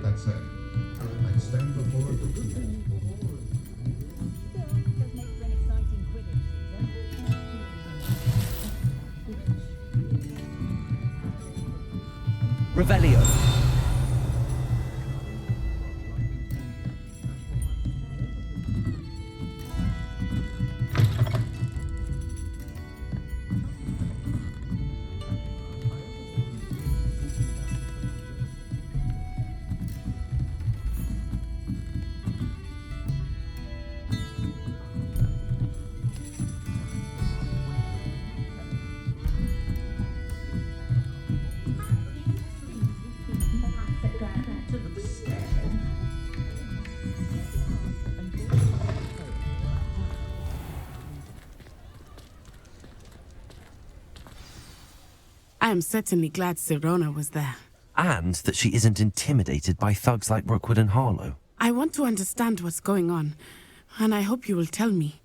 That's it. I stand before the Revelio. I am certainly glad Sirona was there. And that she isn't intimidated by thugs like Rookwood and Harlow. I want to understand what's going on, and I hope you will tell me.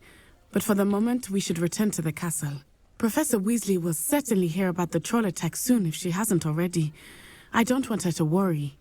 But for the moment, we should return to the castle. Professor Weasley will certainly hear about the troll attack soon if she hasn't already. I don't want her to worry.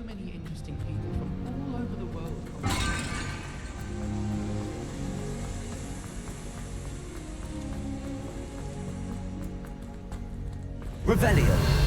many interesting people from all over the world. Revelio.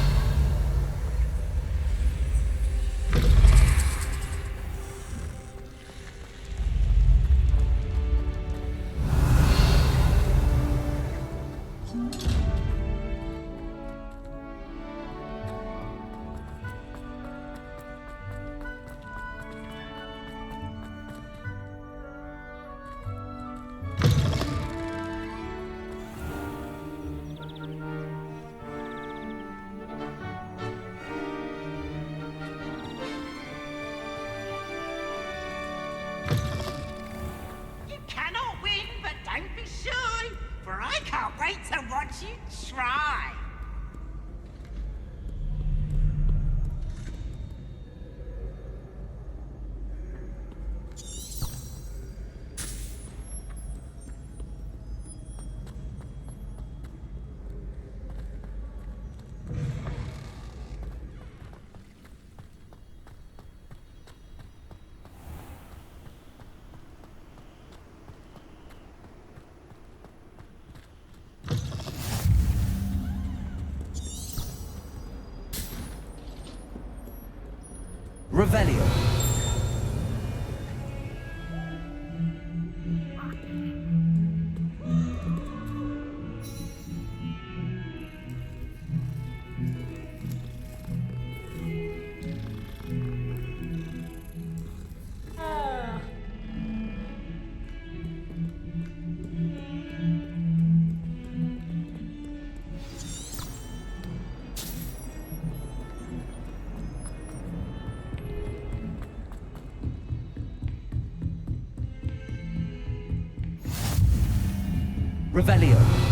Revelio. Revelio.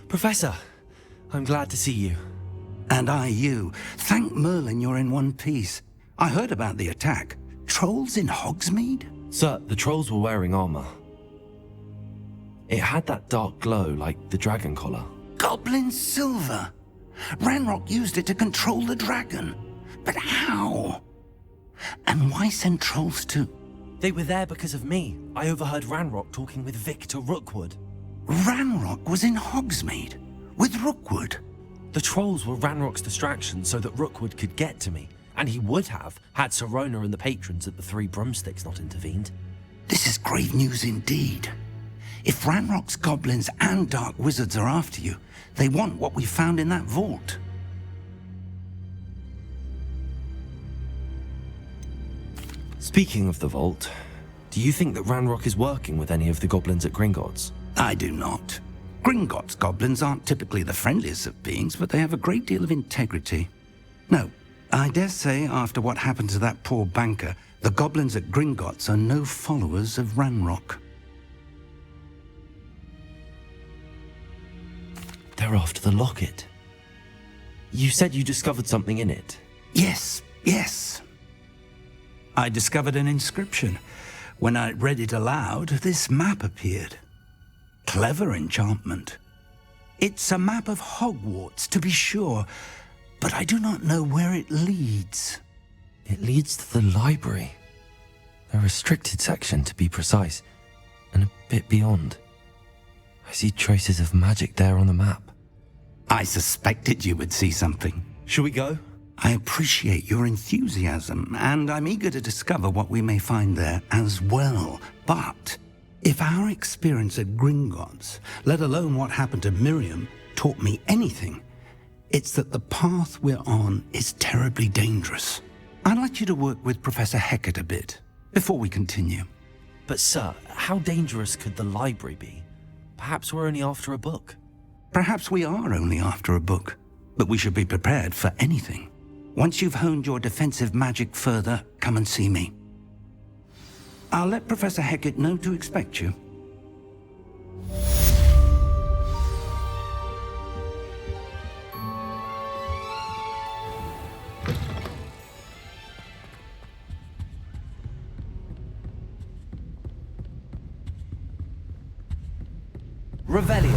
Professor, I'm glad to see you. And I you. Thank Merlin you're in one piece. I heard about the attack. Trolls in Hogsmeade? Sir, the trolls were wearing armor. It had that dark glow like the dragon collar. Goblin silver! Ranrock used it to control the dragon. But how? And why send trolls to... They were there because of me. I overheard Ranrock talking with Victor Rookwood. Ranrock was in Hogsmeade? With Rookwood? The trolls were Ranrock's distraction so that Rookwood could get to me. And he would have, had Serona and the patrons at the Three Broomsticks not intervened. This is grave news indeed. If Ranrock's goblins and dark wizards are after you, they want what we found in that vault. Speaking of the vault, do you think that Ranrock is working with any of the goblins at Gringotts? I do not. Gringotts goblins aren't typically the friendliest of beings, but they have a great deal of integrity. No, I dare say after what happened to that poor banker, the goblins at Gringotts are no followers of Ranrock. They're after the Locket. You said you discovered something in it. Yes. I discovered an inscription. When I read it aloud, this map appeared. Clever enchantment. It's a map of Hogwarts, to be sure, but I do not know where it leads. It leads to the library. A restricted section, to be precise, and a bit beyond. I see traces of magic there on the map. I suspected you would see something. Shall we go? I appreciate your enthusiasm, and I'm eager to discover what we may find there as well. But if our experience at Gringotts, let alone what happened to Miriam, taught me anything, it's that the path we're on is terribly dangerous. I'd like you to work with Professor Hecat a bit before we continue. But sir, How dangerous could the library be? Perhaps we're only after a book. Perhaps we are only after a book, but we should be prepared for anything. Once you've honed your defensive magic further, come and see me. I'll let Professor Hecat know to expect you. Revelio.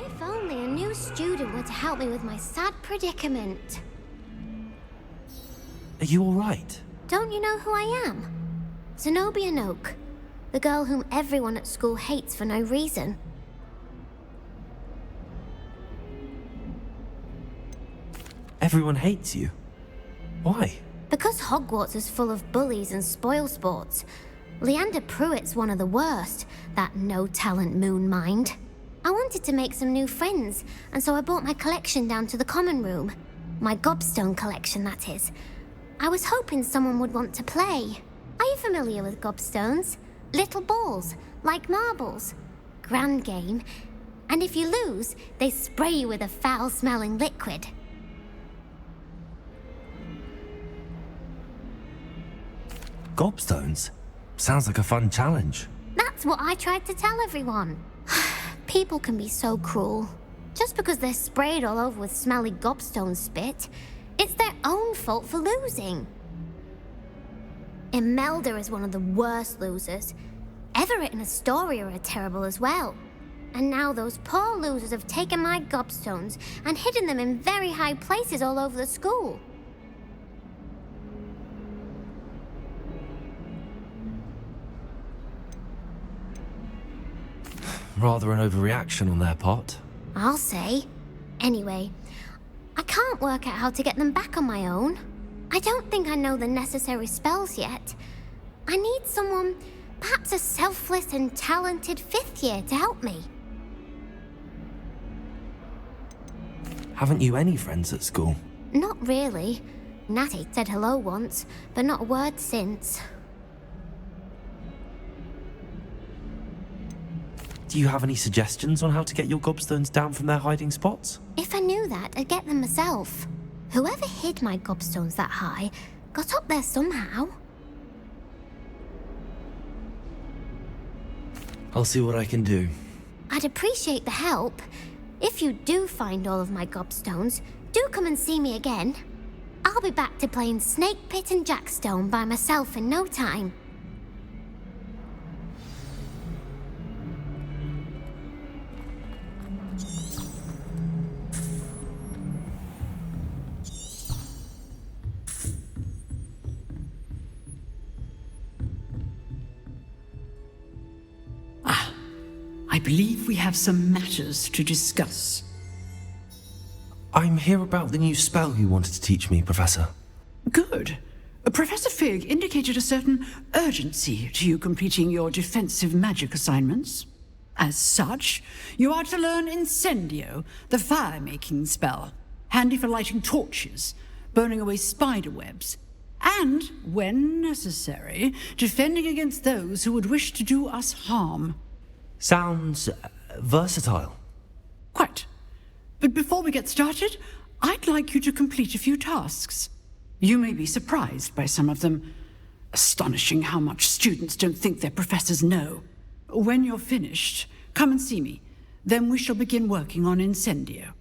If only a new student were to help me with my sad predicament. Are you all right? Don't you know who I am? Zenobia Noak, the girl whom everyone at school hates for no reason. Everyone hates you. Why? Because Hogwarts is full of bullies and spoilsports. Leander Pruitt's one of the worst, that no-talent moon mind. I wanted to make some new friends, and so I brought my collection down to the common room. My gobstone collection, that is. I was hoping someone would want to play. Are you familiar with gobstones? Little balls, like marbles. Grand game. And if you lose, they spray you with a foul-smelling liquid. Gobstones? Sounds like a fun challenge. That's what I tried to tell everyone. People can be so cruel. Just because they're sprayed all over with smelly gobstone spit, it's their own fault for losing. Imelda is one of the worst losers. Everett and Astoria are terrible as well. And now those poor losers have taken my gobstones and hidden them in very high places all over the school. Rather an overreaction on their part. I'll say. Anyway, I can't work out how to get them back on my own. I don't think I know the necessary spells yet. I need someone, perhaps a selfless and talented 5th year to help me. Haven't you any friends at school? Not really. Natty said hello once, but not a word since. Do you have any suggestions on how to get your gobstones down from their hiding spots? If I knew that, I'd get them myself. Whoever hid my gobstones that high got up there somehow. I'll see what I can do. I'd appreciate the help. If you do find all of my gobstones, do come and see me again. I'll be back to playing Snake Pit and Jackstone by myself in no time. I believe we have some matters to discuss. I'm here about the new spell you wanted to teach me, Professor. Good. Professor Fig indicated a certain urgency to you completing your defensive magic assignments. As such, you are to learn Incendio, the fire-making spell, handy for lighting torches, burning away spider webs, and, when necessary, defending against those who would wish to do us harm. Sounds versatile. Quite. But before we get started, I'd like you to complete a few tasks. You may be surprised by some of them. Astonishing how much students don't think their professors know. When you're finished, come and see me. Then we shall begin working on Incendio.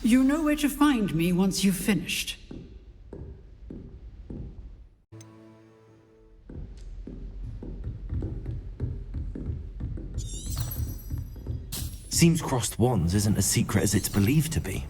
You know where to find me once you've finished. Seems crossed wands isn't as secret as it's believed to be.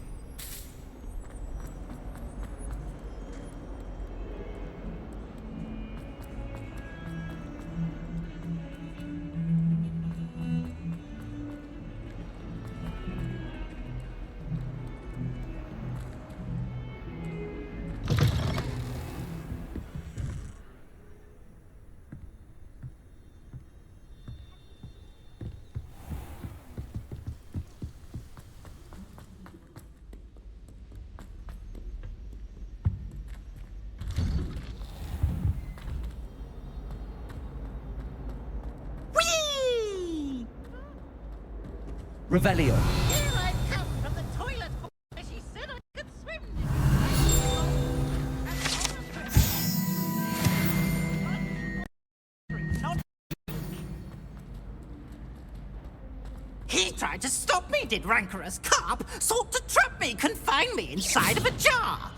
Revelio. Here I come from the toilet. She said I could swim. He tried to stop me, did rancorous carp. Sought to trap me, confine me inside of a jar.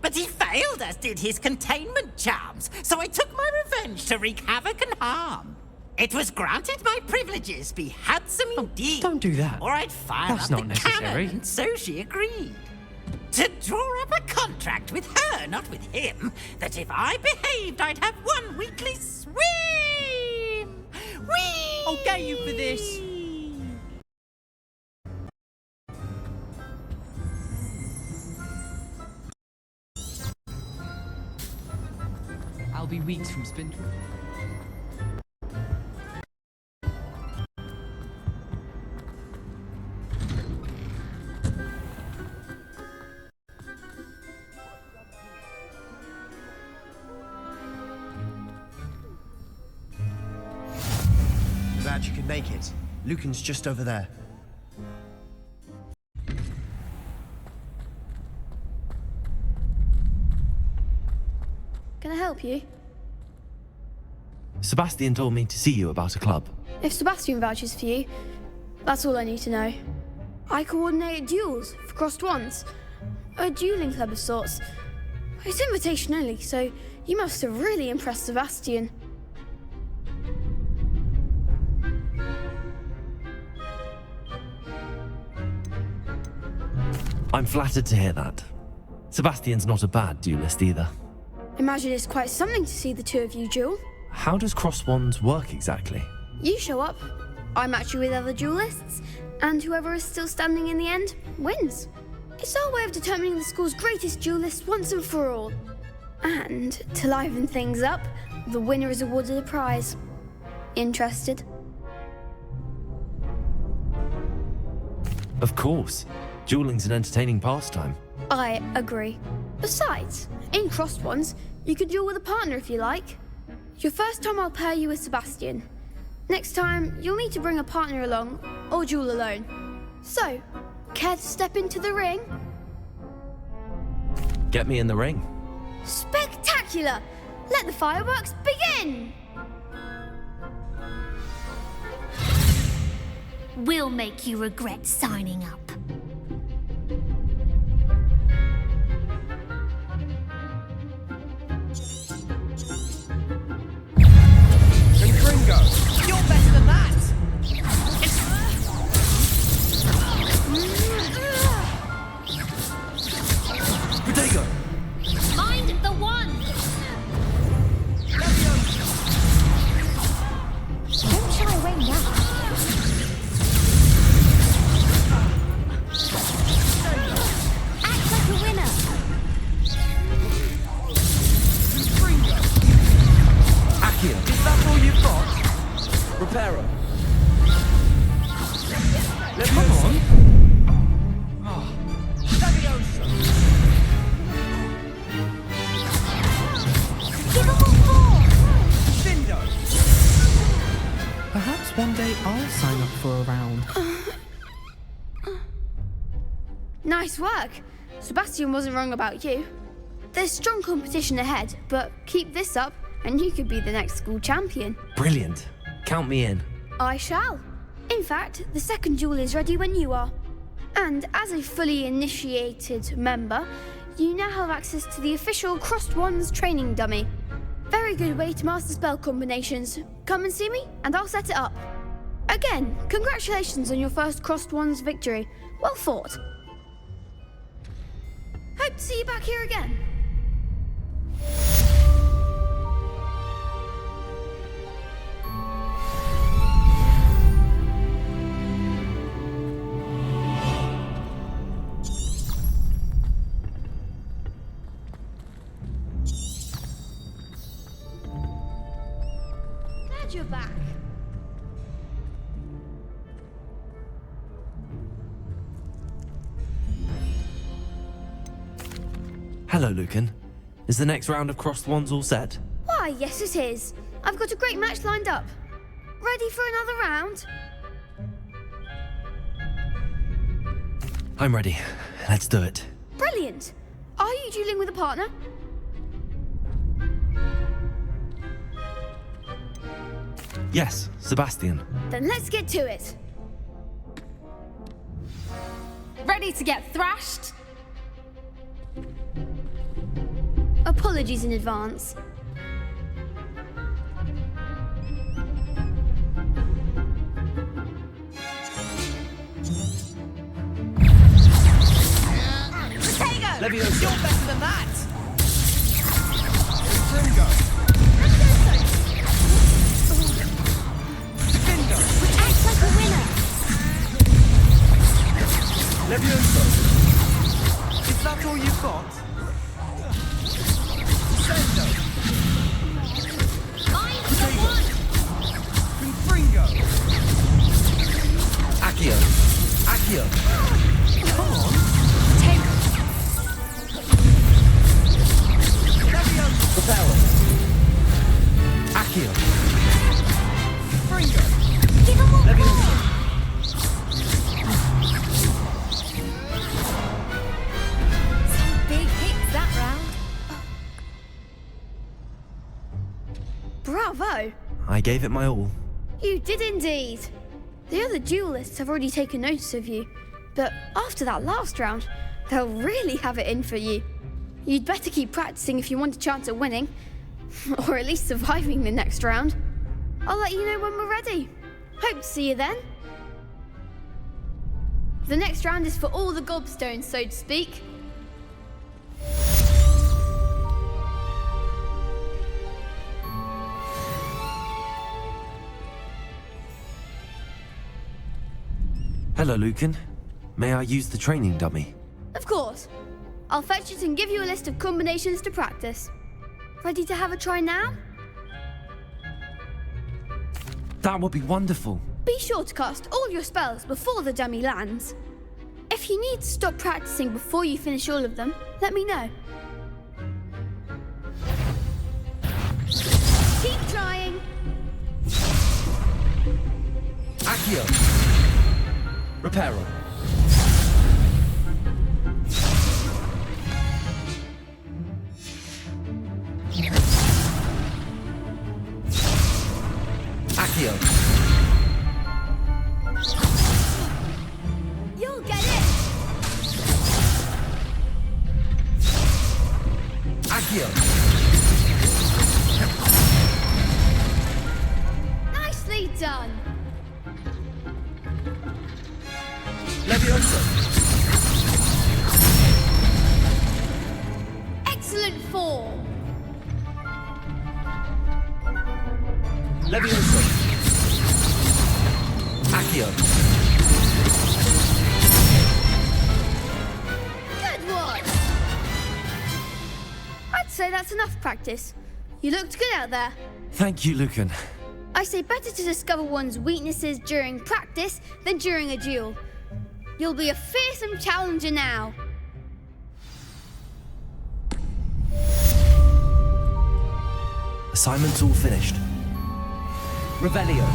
But he failed, as did his containment charms. So I took my revenge to wreak havoc and harm. It was granted my privileges be handsome indeed. Don't do that. Or I'd fire That's up not the necessary. cannon, and so she agreed. To draw up a contract with her, not with him, that if I behaved, I'd have one weekly swim. Whee! I'll get you for this. I'll be weeks from spin. Glad you could make it. Lucan's just over there. Can I help you? Sebastian told me to see you about a club. If Sebastian vouches for you, that's all I need to know. I coordinate duels for crossed wands. A dueling club of sorts. It's invitation only, so you must have really impressed Sebastian. I'm flattered to hear that. Sebastian's not a bad duelist either. Imagine it's quite something to see the two of you duel. How does cross wands work exactly? You show up, I match you with other duelists, and whoever is still standing in the end wins. It's our way of determining the school's greatest duelist once and for all. And to liven things up, the winner is awarded a prize. Interested? Of course. Dueling's an entertaining pastime. I agree. Besides, in crossed ones, you could duel with a partner if you like. Your first time I'll pair you with Sebastian. Next time, you'll need to bring a partner along, or duel alone. So, care to step into the ring? Get me in the ring. Spectacular! Let the fireworks begin! We'll make you regret signing up. And Gringotts! You're better than that. Potato! Mind the wand! Don't shy away now. Nice work. Sebastian wasn't wrong about you. There's strong competition ahead, but keep this up and you could be the next school champion. Brilliant. Count me in. I shall. In fact, the second duel is ready when you are. And as a fully initiated member, you now have access to the official Crossed Wands training dummy. Very good way to master spell combinations. Come and see me, and I'll set it up. Again, congratulations on your first Crossed Wands victory. Well fought. Hope to see you back here again. Glad you're back. Hello, Lucan. Is the next round of Crossed Wands all set? Why, yes it is. I've got a great match lined up. Ready for another round? I'm ready. Let's do it. Brilliant. Are you dueling with a partner? Yes, Sebastian. Then let's get to it. Ready to get thrashed? Apologies in advance. Leviosa. You're better than that. Gringo. Act like a winner. Leviosa. Is that all you've got? Sendo. Mine for one. Confringo. Accio. Accio. Come on. Take. Leviosa. Percival. Accio. Fringo. Give him one Leviosa. more. Some big hits that round. Bravo. I gave it my all. You did indeed. The other duelists have already taken notice of you, but after that last round, they'll really have it in for you. You'd better keep practicing if you want a chance at winning, or at least surviving the next round. I'll let you know when we're ready. Hope to see you then. The next round is for all the gobstones, so to speak. Hello, Lucan. May I use the training dummy? Of course. I'll fetch it and give you a list of combinations to practice. Ready to have a try now? That would be wonderful. Be sure to cast all your spells before the dummy lands. If you need to stop practicing before you finish all of them, let me know. Keep trying. Accio. Reparo. Accio. You'll get it. Accio. Nicely done. Leviosa. Excellent form. Leviosa. Accio. Good one. I'd say that's enough practice. You looked good out there. Thank you, Lucan. I say better to discover one's weaknesses during practice than during a duel. You'll be a fearsome challenger now. Assignment's all finished. Revelio.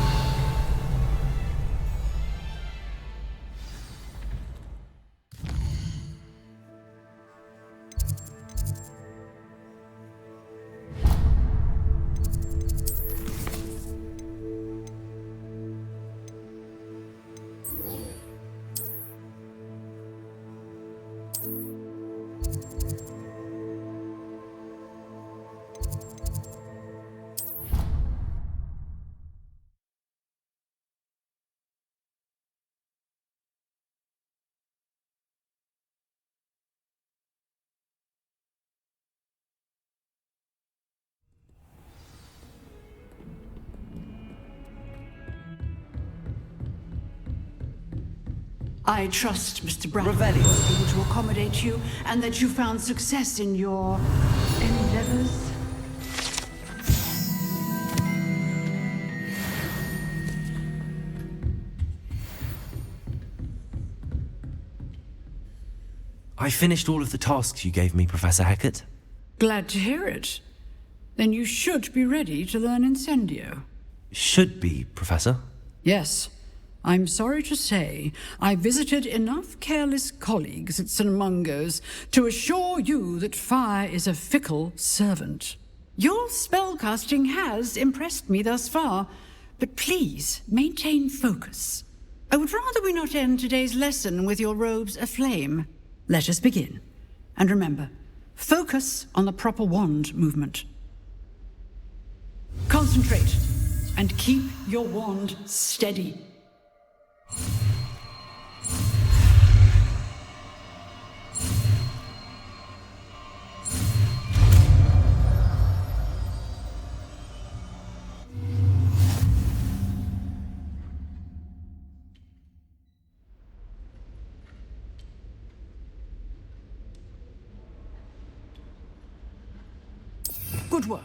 I trust Mr. Brown was able to accommodate you and that you found success in your endeavors. I finished all of the tasks you gave me, Professor Hecat. Glad to hear it. Then you should be ready to learn Incendio. Should be, Professor. Yes. I'm sorry to say, I visited enough careless colleagues at St. Mungo's to assure you that fire is a fickle servant. Your spellcasting has impressed me thus far, but please maintain focus. I would rather we not end today's lesson with your robes aflame. Let us begin. And remember, focus on the proper wand movement. Concentrate, and keep your wand steady. Good work.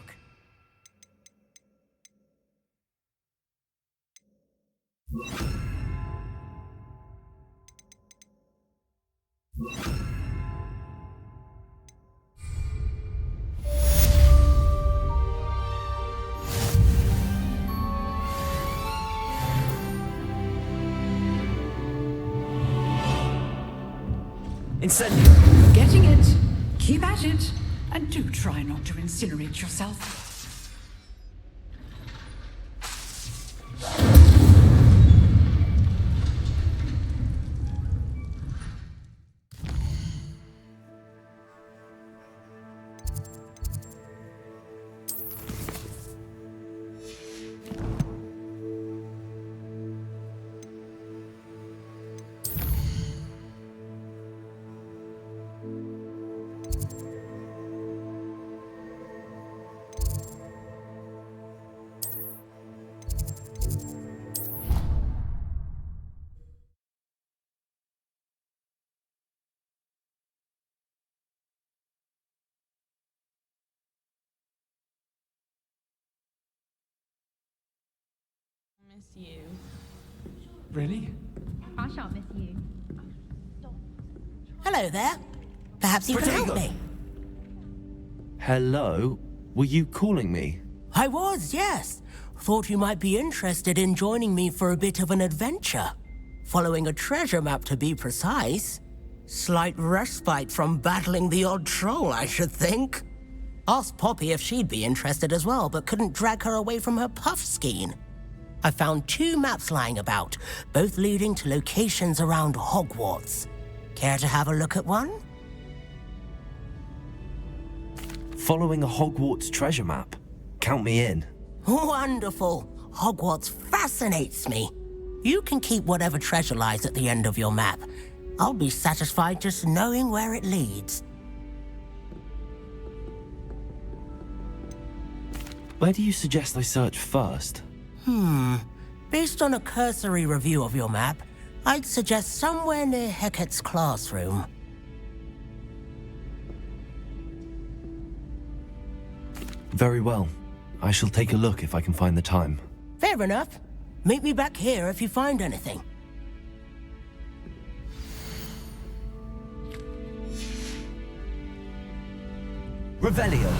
Incendio! Getting it. Keep at it. And do try not to incinerate yourself. Miss you. Really? I shan't miss you. Hello there. Perhaps you can help me. Hello? Were you calling me? I was, yes. Thought you might be interested in joining me for a bit of an adventure. Following a treasure map, to be precise. Slight respite from battling the odd troll, I should think. Asked Poppy if she'd be interested as well, but couldn't drag her away from her puff skein. I found 2 maps lying about, both leading to locations around Hogwarts. Care to have a look at one? Following a Hogwarts treasure map. Count me in. Wonderful. Hogwarts fascinates me. You can keep whatever treasure lies at the end of your map. I'll be satisfied just knowing where it leads. Where do you suggest I search first? Based on a cursory review of your map, I'd suggest somewhere near Hecat's classroom. Very well. I shall take a look if I can find the time. Fair enough. Meet me back here if you find anything. Revelio!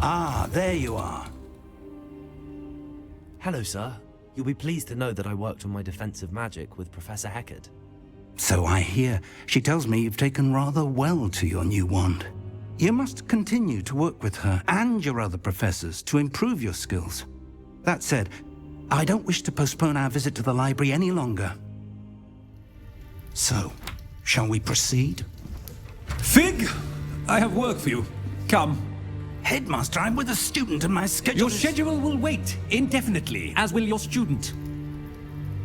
Ah, there you are. Hello, sir. You'll be pleased to know that I worked on my defensive magic with Professor Hecat. So I hear. She tells me you've taken rather well to your new wand. You must continue to work with her and your other professors to improve your skills. That said, I don't wish to postpone our visit to the library any longer. So, shall we proceed? Fig! I have work for you. Come. Headmaster, I'm with a student and my schedule Your schedule will wait indefinitely, as will your student.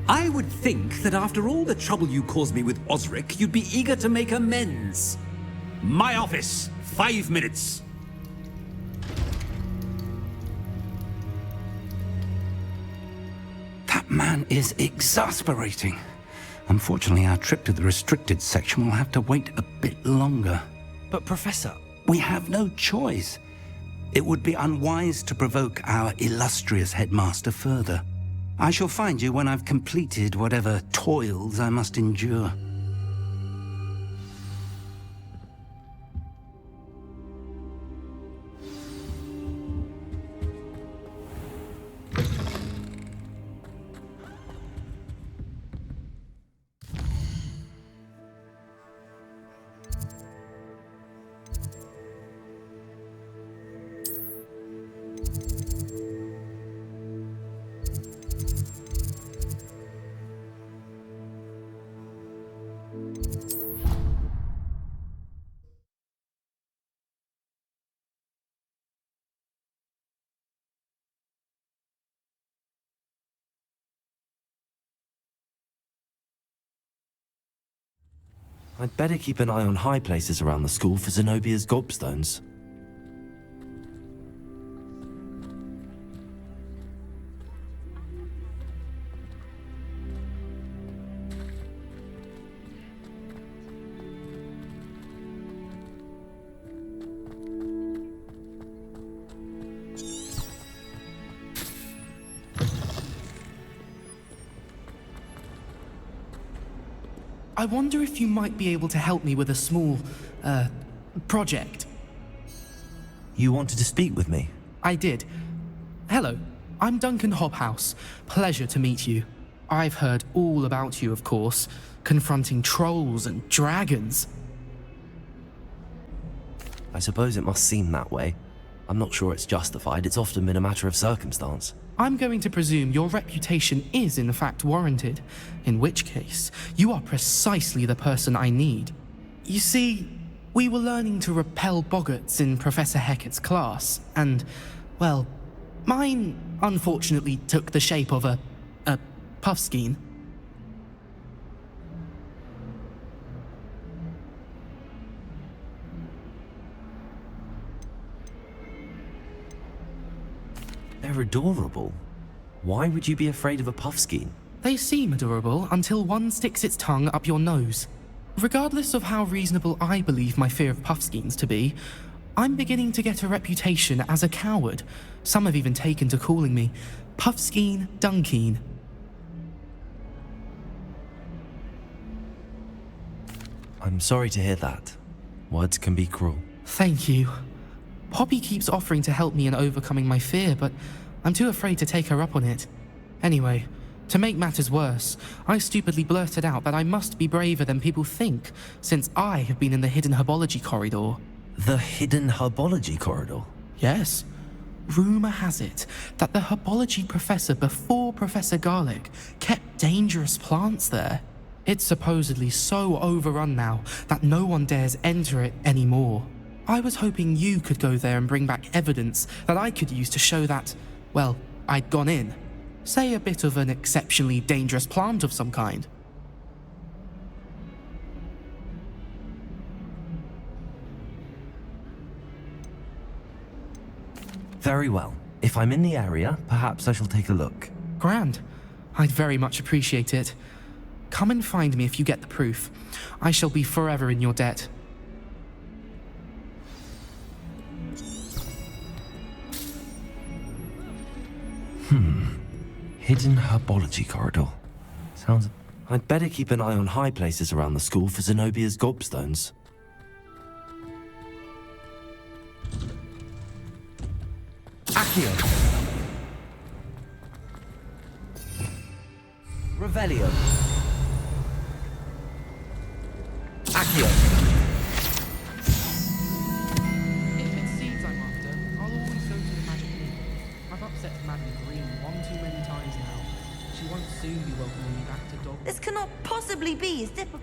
I would think that after all the trouble you caused me with Osric, you'd be eager to make amends. My office, 5 minutes. That man is exasperating. Unfortunately, our trip to the restricted section will have to wait a bit longer. But Professor... We have no choice. It would be unwise to provoke our illustrious headmaster further. I shall find you when I've completed whatever toils I must endure. I'd better keep an eye on high places around the school for Zenobia's gobstones. I wonder if you might be able to help me with a small, project. You wanted to speak with me? I did. Hello, I'm Duncan Hobhouse. Pleasure to meet you. I've heard all about you, of course, confronting trolls and dragons. I suppose it must seem that way. I'm not sure it's justified. It's often been a matter of circumstance. I'm going to presume your reputation is in fact warranted, in which case, you are precisely the person I need. You see, we were learning to repel boggarts in Professor Hecat's class, and, well, mine unfortunately took the shape of a puffskein. They're adorable. Why would you be afraid of a puffskein? They seem adorable until one sticks its tongue up your nose. Regardless of how reasonable I believe my fear of puffskeins to be, I'm beginning to get a reputation as a coward. Some have even taken to calling me Puffskein Dunkeen. I'm sorry to hear that. Words can be cruel. Thank you. Poppy keeps offering to help me in overcoming my fear, but I'm too afraid to take her up on it. Anyway, to make matters worse, I stupidly blurted out that I must be braver than people think, since I have been in the hidden herbology corridor. The hidden herbology corridor? Yes. Rumour has it that the herbology professor before Professor Garlic kept dangerous plants there. It's supposedly so overrun now that no one dares enter it anymore. I was hoping you could go there and bring back evidence that I could use to show that, well, I'd gone in. Say a bit of an exceptionally dangerous plant of some kind. Very well. If I'm in the area, perhaps I shall take a look. Grand. I'd very much appreciate it. Come and find me if you get the proof. I shall be forever in your debt. Hidden herbology corridor. Sounds... I'd better keep an eye on high places around the school for Zenobia's gobstones. Accio. Revelio. Accio. If it's seeds I'm after, I'll always go to the magic league. I've upset Madam Green one too many times now. She won't soon be welcoming me back to Dog. This cannot possibly be as difficult.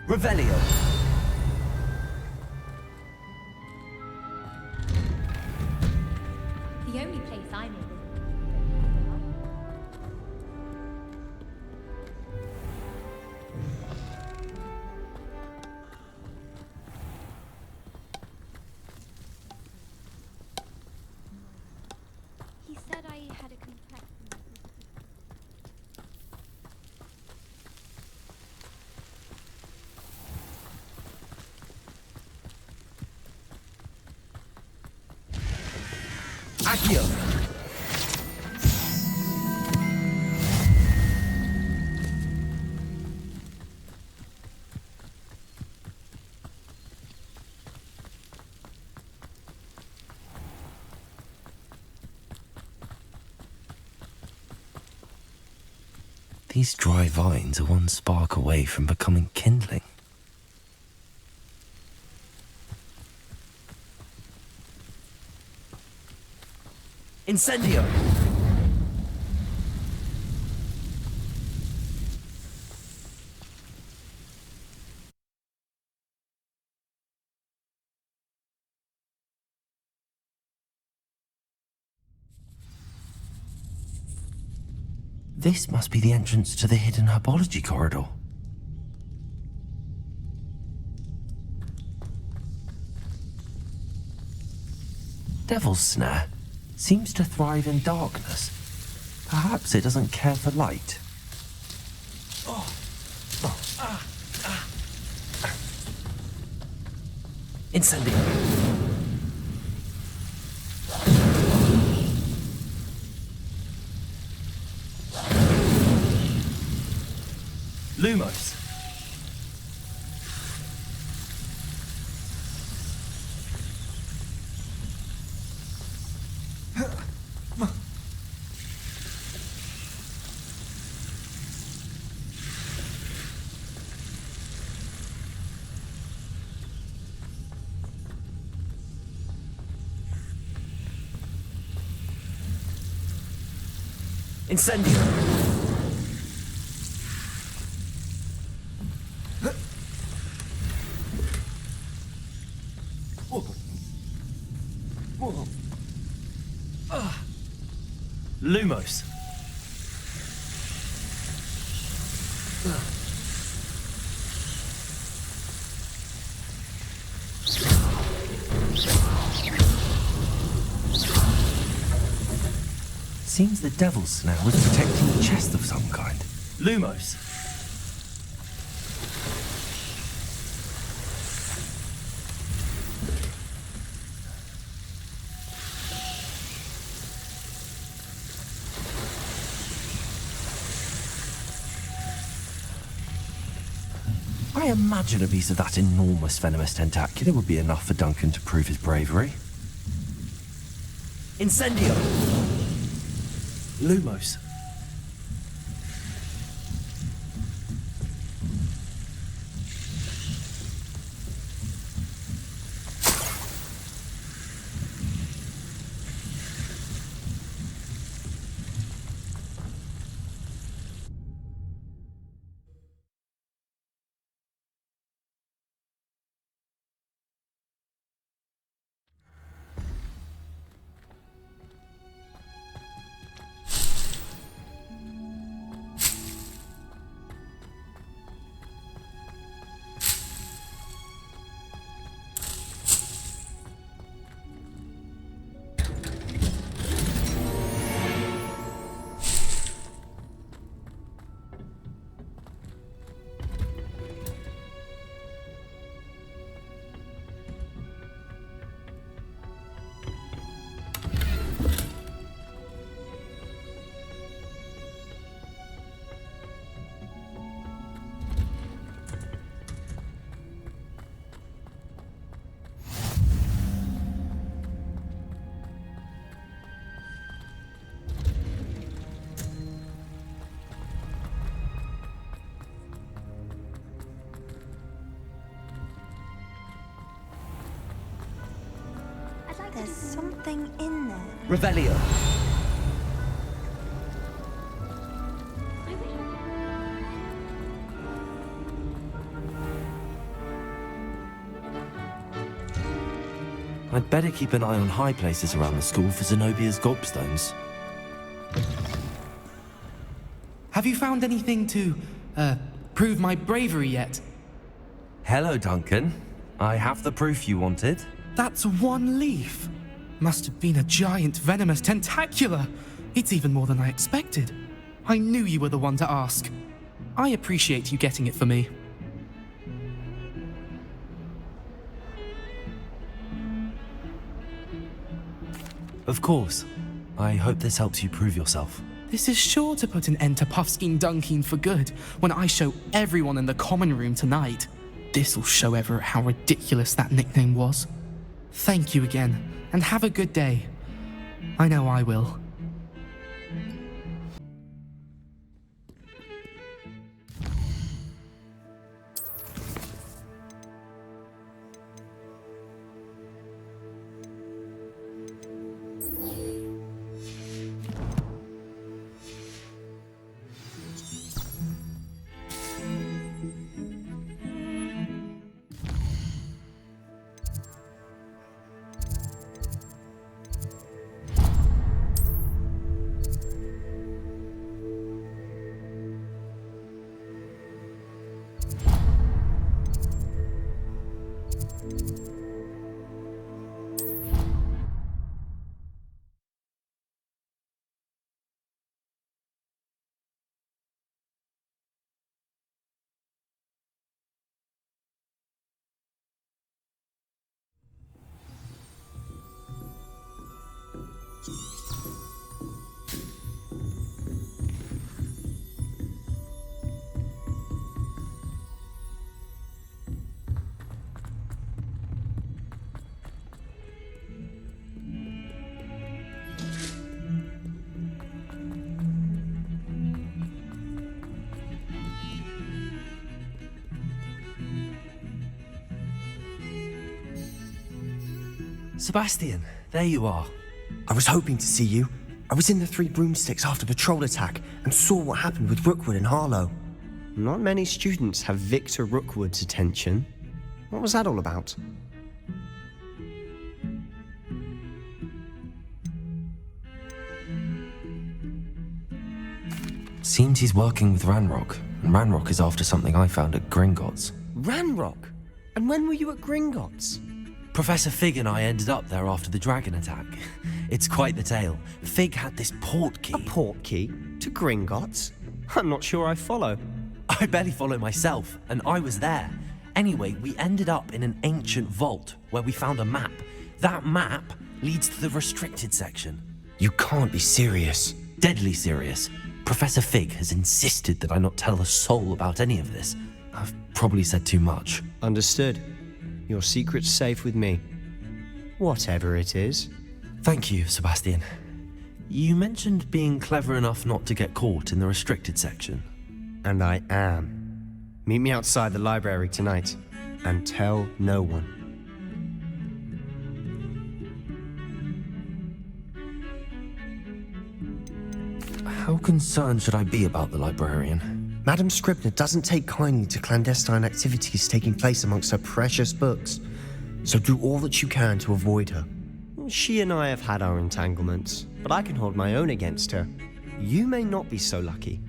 Revelio. The only place I'm in. He said I had a compressed. Accio. These dry vines are one spark away from becoming kindling. Incendio. This must be the entrance to the hidden Herbology corridor. Devil's Snare seems to thrive in darkness. Perhaps it doesn't care for light. Incendio. Lumos. Incendio. Lumos. Seems the Devil's Snare was protecting a chest of some kind. Lumos. I imagine a piece of that enormous venomous tentacular would be enough for Duncan to prove his bravery. Incendio. Lumos. There's something in there. Revelio. I'd better keep an eye on high places around the school for Zenobia's gobstones. Have you found anything to, prove my bravery yet? Hello, Duncan. I have the proof you wanted. That's one leaf. Must have been a giant venomous tentacula. It's even more than I expected. I knew you were the one to ask. I appreciate you getting it for me. Of course. I hope this helps you prove yourself. This is sure to put an end to Puffskein Dunkeen for good when I show everyone in the common room tonight. This'll show Everett how ridiculous that nickname was. Thank you again, and have a good day. I know I will. Sebastian, there you are. I was hoping to see you. I was in the Three Broomsticks after the troll attack and saw what happened with Rookwood and Harlow. Not many students have Victor Rookwood's attention. What was that all about? Seems he's working with Ranrock, and Ranrock is after something I found at Gringotts. Ranrock? And when were you at Gringotts? Professor Fig and I ended up there after the dragon attack. It's quite the tale. Fig had this port key. A port key? To Gringotts? I'm not sure I follow. I barely follow myself, and I was there. Anyway, we ended up in an ancient vault where we found a map. That map leads to the restricted section. You can't be serious. Deadly serious. Professor Fig has insisted that I not tell a soul about any of this. I've probably said too much. Understood. Your secret's safe with me. Whatever it is. Thank you, Sebastian. You mentioned being clever enough not to get caught in the restricted section. And I am. Meet me outside the library tonight, and tell no one. How concerned should I be about the librarian? Madam Scribner doesn't take kindly to clandestine activities taking place amongst her precious books, so do all that you can to avoid her. She and I have had our entanglements, but I can hold my own against her. You may not be so lucky.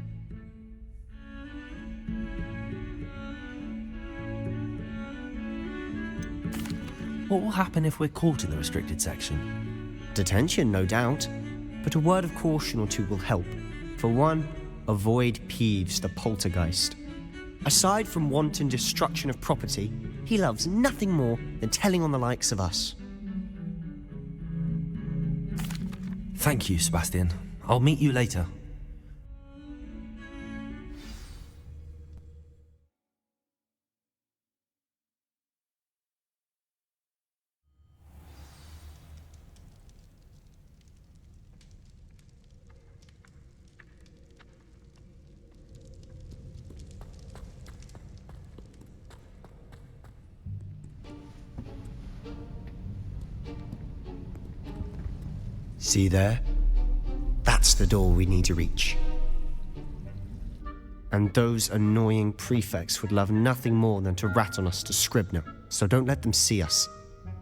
What will happen if we're caught in the restricted section? Detention, no doubt, but a word of caution or two will help. For one, avoid Peeves, the poltergeist. Aside from wanton destruction of property, he loves nothing more than telling on the likes of us. Thank you, Sebastian. I'll meet you later. See there? That's the door we need to reach. And those annoying prefects would love nothing more than to rat on us to Scribner, so don't let them see us.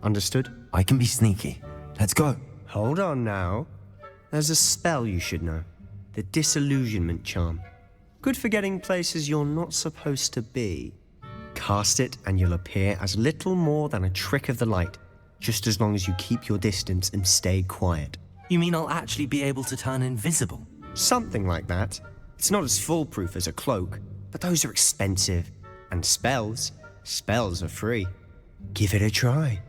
Understood? I can be sneaky. Let's go. Hold on now. There's a spell you should know. The Disillusionment Charm. Good for getting places you're not supposed to be. Cast it and you'll appear as little more than a trick of the light, just as long as you keep your distance and stay quiet. You mean I'll actually be able to turn invisible? Something like that. It's not as foolproof as a cloak, but those are expensive. And spells are free. Give it a try.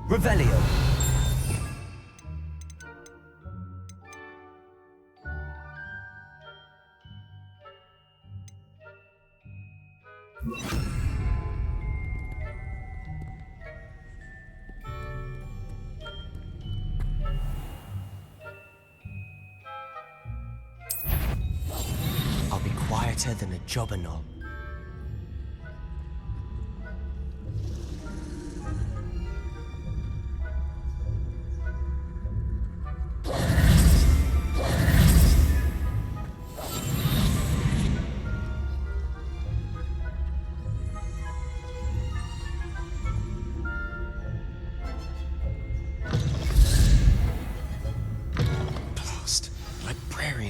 Revelio. I'll be quieter than a jobberknoll.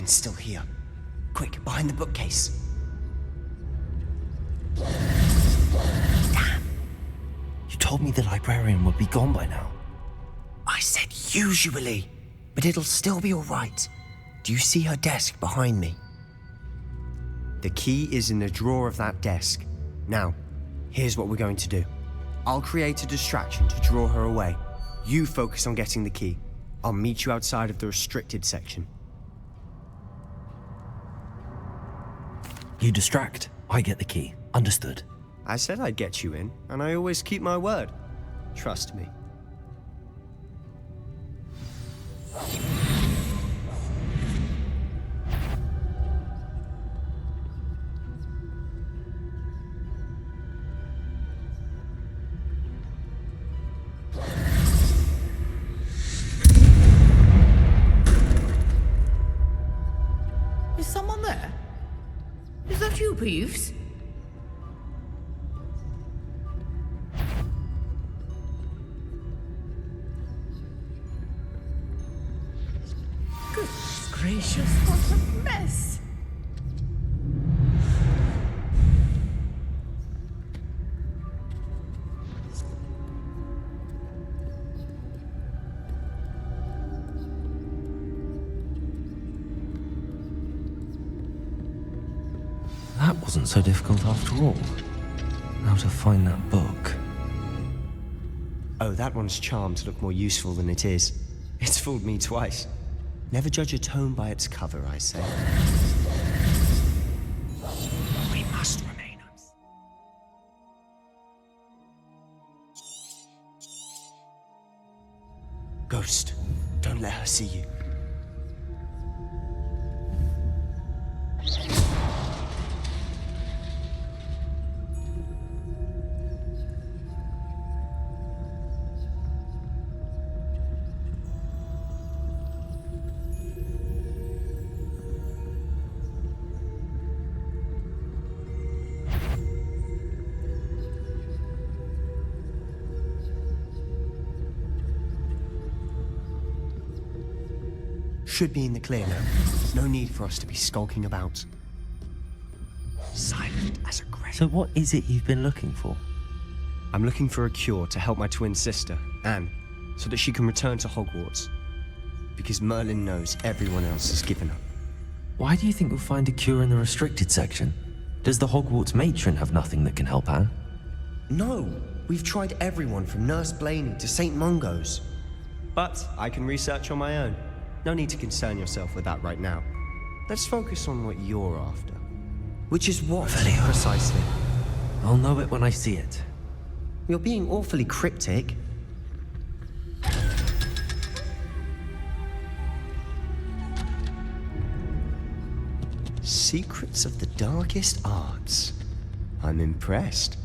Still here. Quick, behind the bookcase. Damn! You told me the librarian would be gone by now. I said usually, but it'll still be all right. Do you see her desk behind me? The key is in the drawer of that desk. Now, here's what we're going to do. I'll create a distraction to draw her away. You focus on getting the key. I'll meet you outside of the restricted section. You distract, I get the key. Understood. I said I'd get you in, and I always keep my word. Trust me. Is someone there? Is that you, Peeves? Goodness gracious, what a mess! That wasn't so difficult after all. Now to find that book. Oh, that one's charmed to look more useful than it is. It's fooled me twice. Never judge a tome by its cover, I say. We must remain. Ghost, don't let her see you. Should be in the clear now. No need for us to be skulking about. Silent as a grave. So what is it you've been looking for? I'm looking for a cure to help my twin sister, Anne, so that she can return to Hogwarts. Because Merlin knows everyone else has given up. Why do you think we'll find a cure in the restricted section? Does the Hogwarts matron have nothing that can help Anne? No, we've tried everyone from Nurse Blaney to St. Mungo's. But I can research on my own. No need to concern yourself with that right now. Let's focus on what you're after. Which is what, precisely? I'll know it when I see it. You're being awfully cryptic. Secrets of the darkest arts. I'm impressed.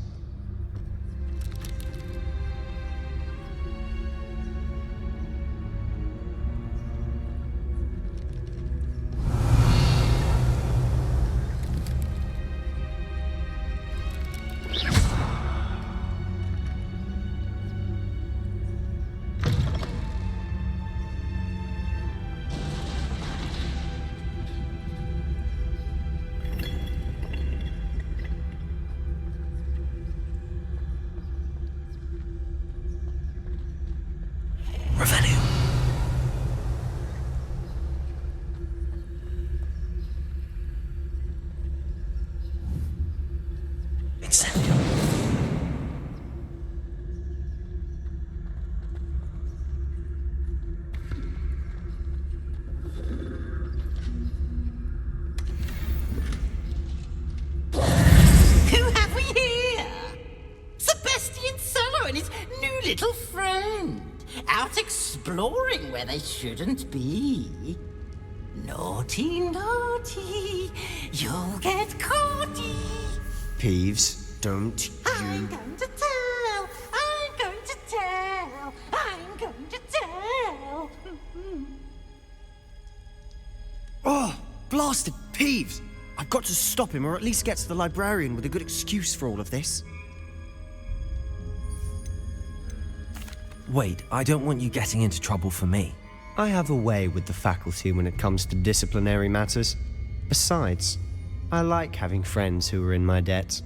Exploring where they shouldn't be. Naughty, naughty, you'll get caughty. Peeves, don't you... I'm going to tell, I'm going to tell, I'm going to tell. Oh, blasted Peeves! I've got to stop him, or at least get to the librarian with a good excuse for all of this. Wait, I don't want you getting into trouble for me. I have a way with the faculty when it comes to disciplinary matters. Besides, I like having friends who are in my debt.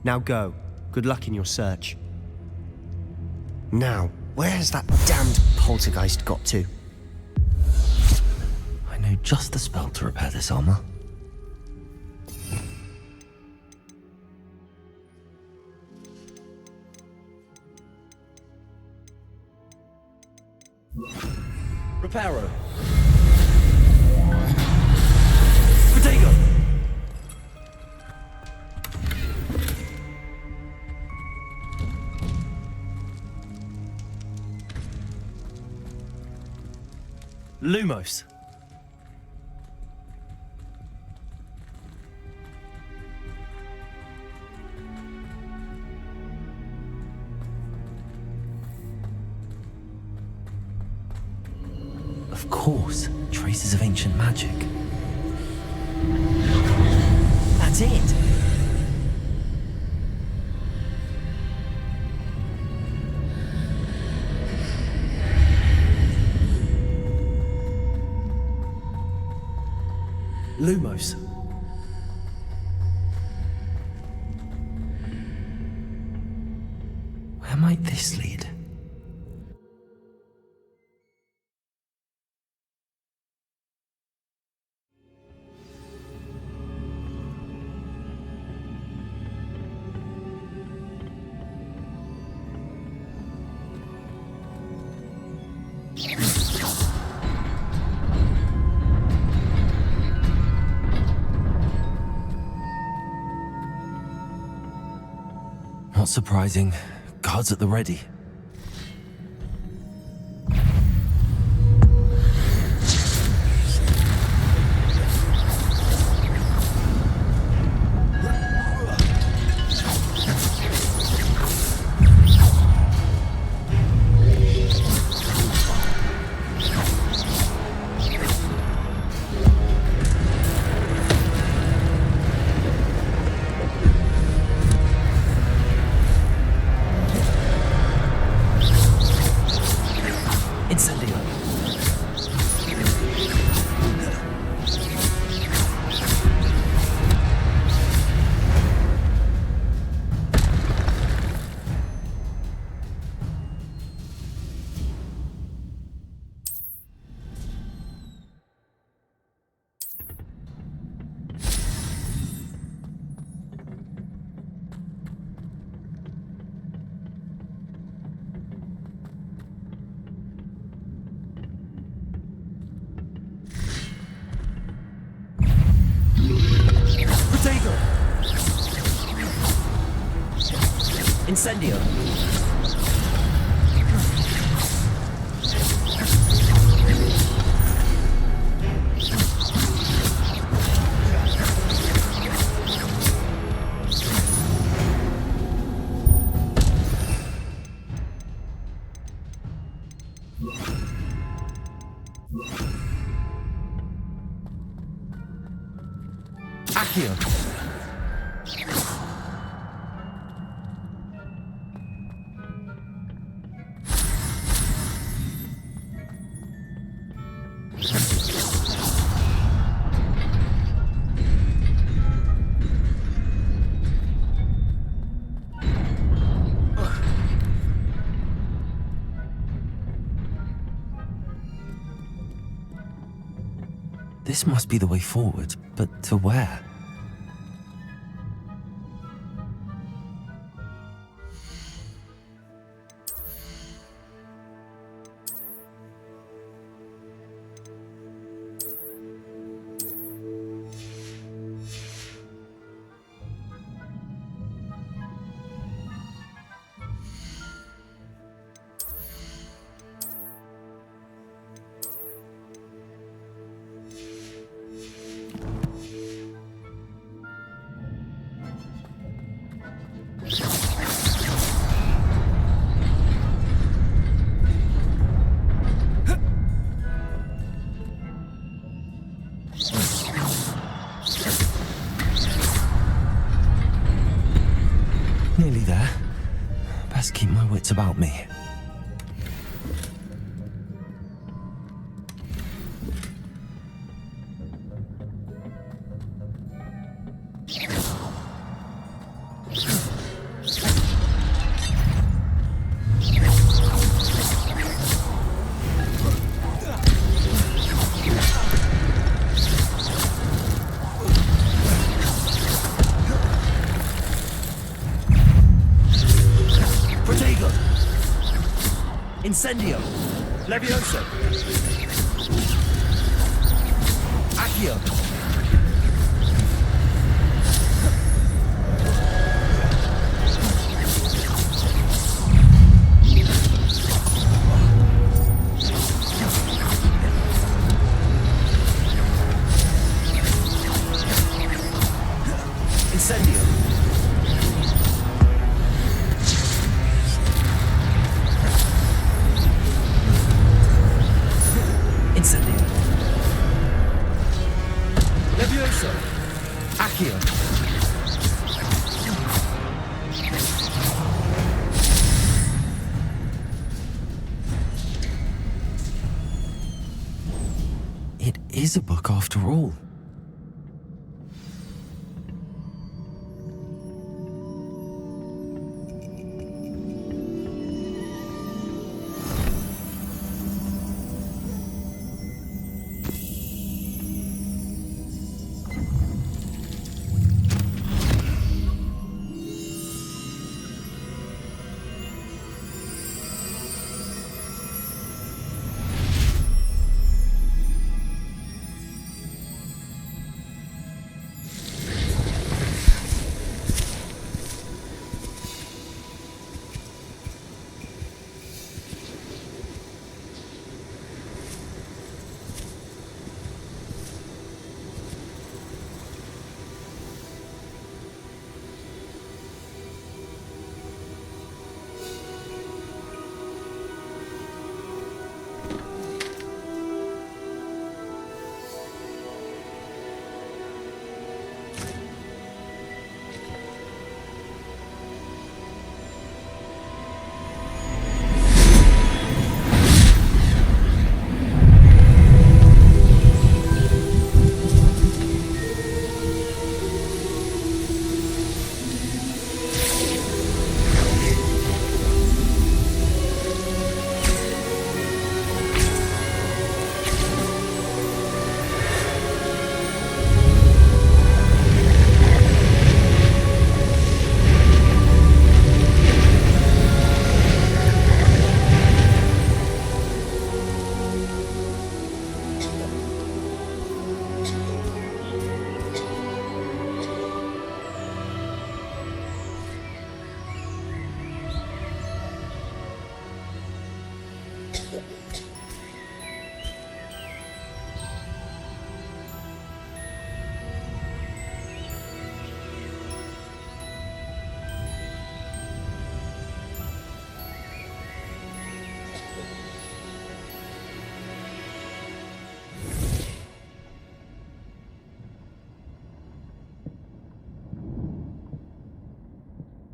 Now go. Good luck in your search. Now, where has that damned poltergeist got to? I know just the spell to repair this armor. Reparo. Protego. Lumos. Of course, traces of ancient magic. That's it! Lumos. Where might this lead? Not surprising. Guards at the ready. Incendio. Accio. This must be the way forward, but to where? Nearly there. Best keep my wits about me. Incendio! Levioso! Accio! Incendio! Incendio. Levioso. Accio. It is a book after all.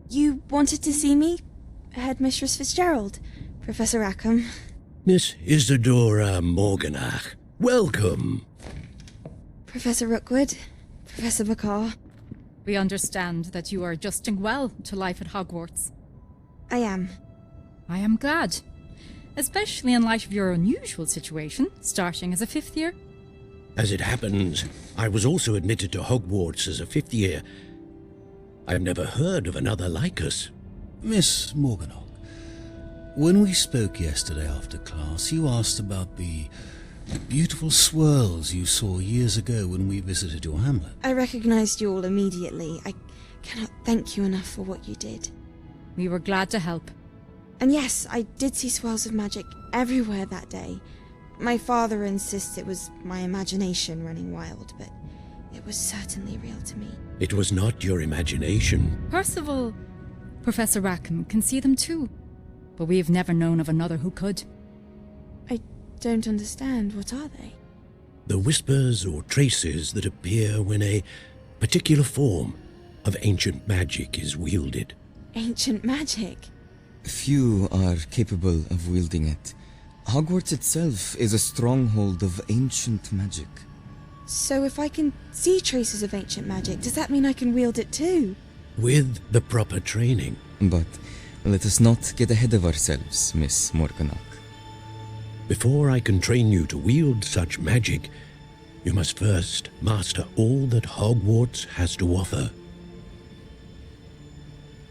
You wanted to see me? Headmistress Fitzgerald, Professor Rackham. Miss Isadora Morganach, welcome. Professor Rookwood, Professor Bakar. We understand that you are adjusting well to life at Hogwarts. I am. I am glad. Especially in light of your unusual situation, starting as a 5th year. As it happens, I was also admitted to Hogwarts as a 5th year. I have never heard of another like us. Miss Morganach, when we spoke yesterday after class, you asked about the beautiful swirls you saw years ago when we visited your hamlet. I recognized you all immediately. I cannot thank you enough for what you did. We were glad to help. And yes, I did see swirls of magic everywhere that day. My father insists it was my imagination running wild, but it was certainly real to me. It was not your imagination. Percival, Professor Rackham, can see them too. But we have never known of another who could. I don't understand. What are they? The whispers or traces that appear when a particular form of ancient magic is wielded. Ancient magic? Few are capable of wielding it. Hogwarts itself is a stronghold of ancient magic. So if I can see traces of ancient magic, does that mean I can wield it too? With the proper training. But let us not get ahead of ourselves, Miss Morganach. Before I can train you to wield such magic, you must first master all that Hogwarts has to offer.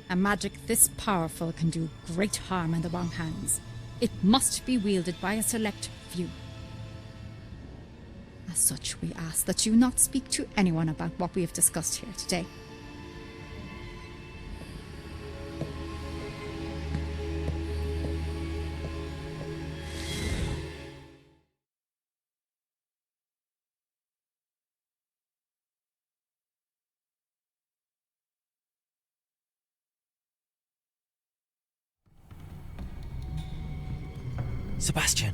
A magic this powerful can do great harm in the wrong hands. It must be wielded by a select few. As such, we ask that you not speak to anyone about what we have discussed here today. Sebastian.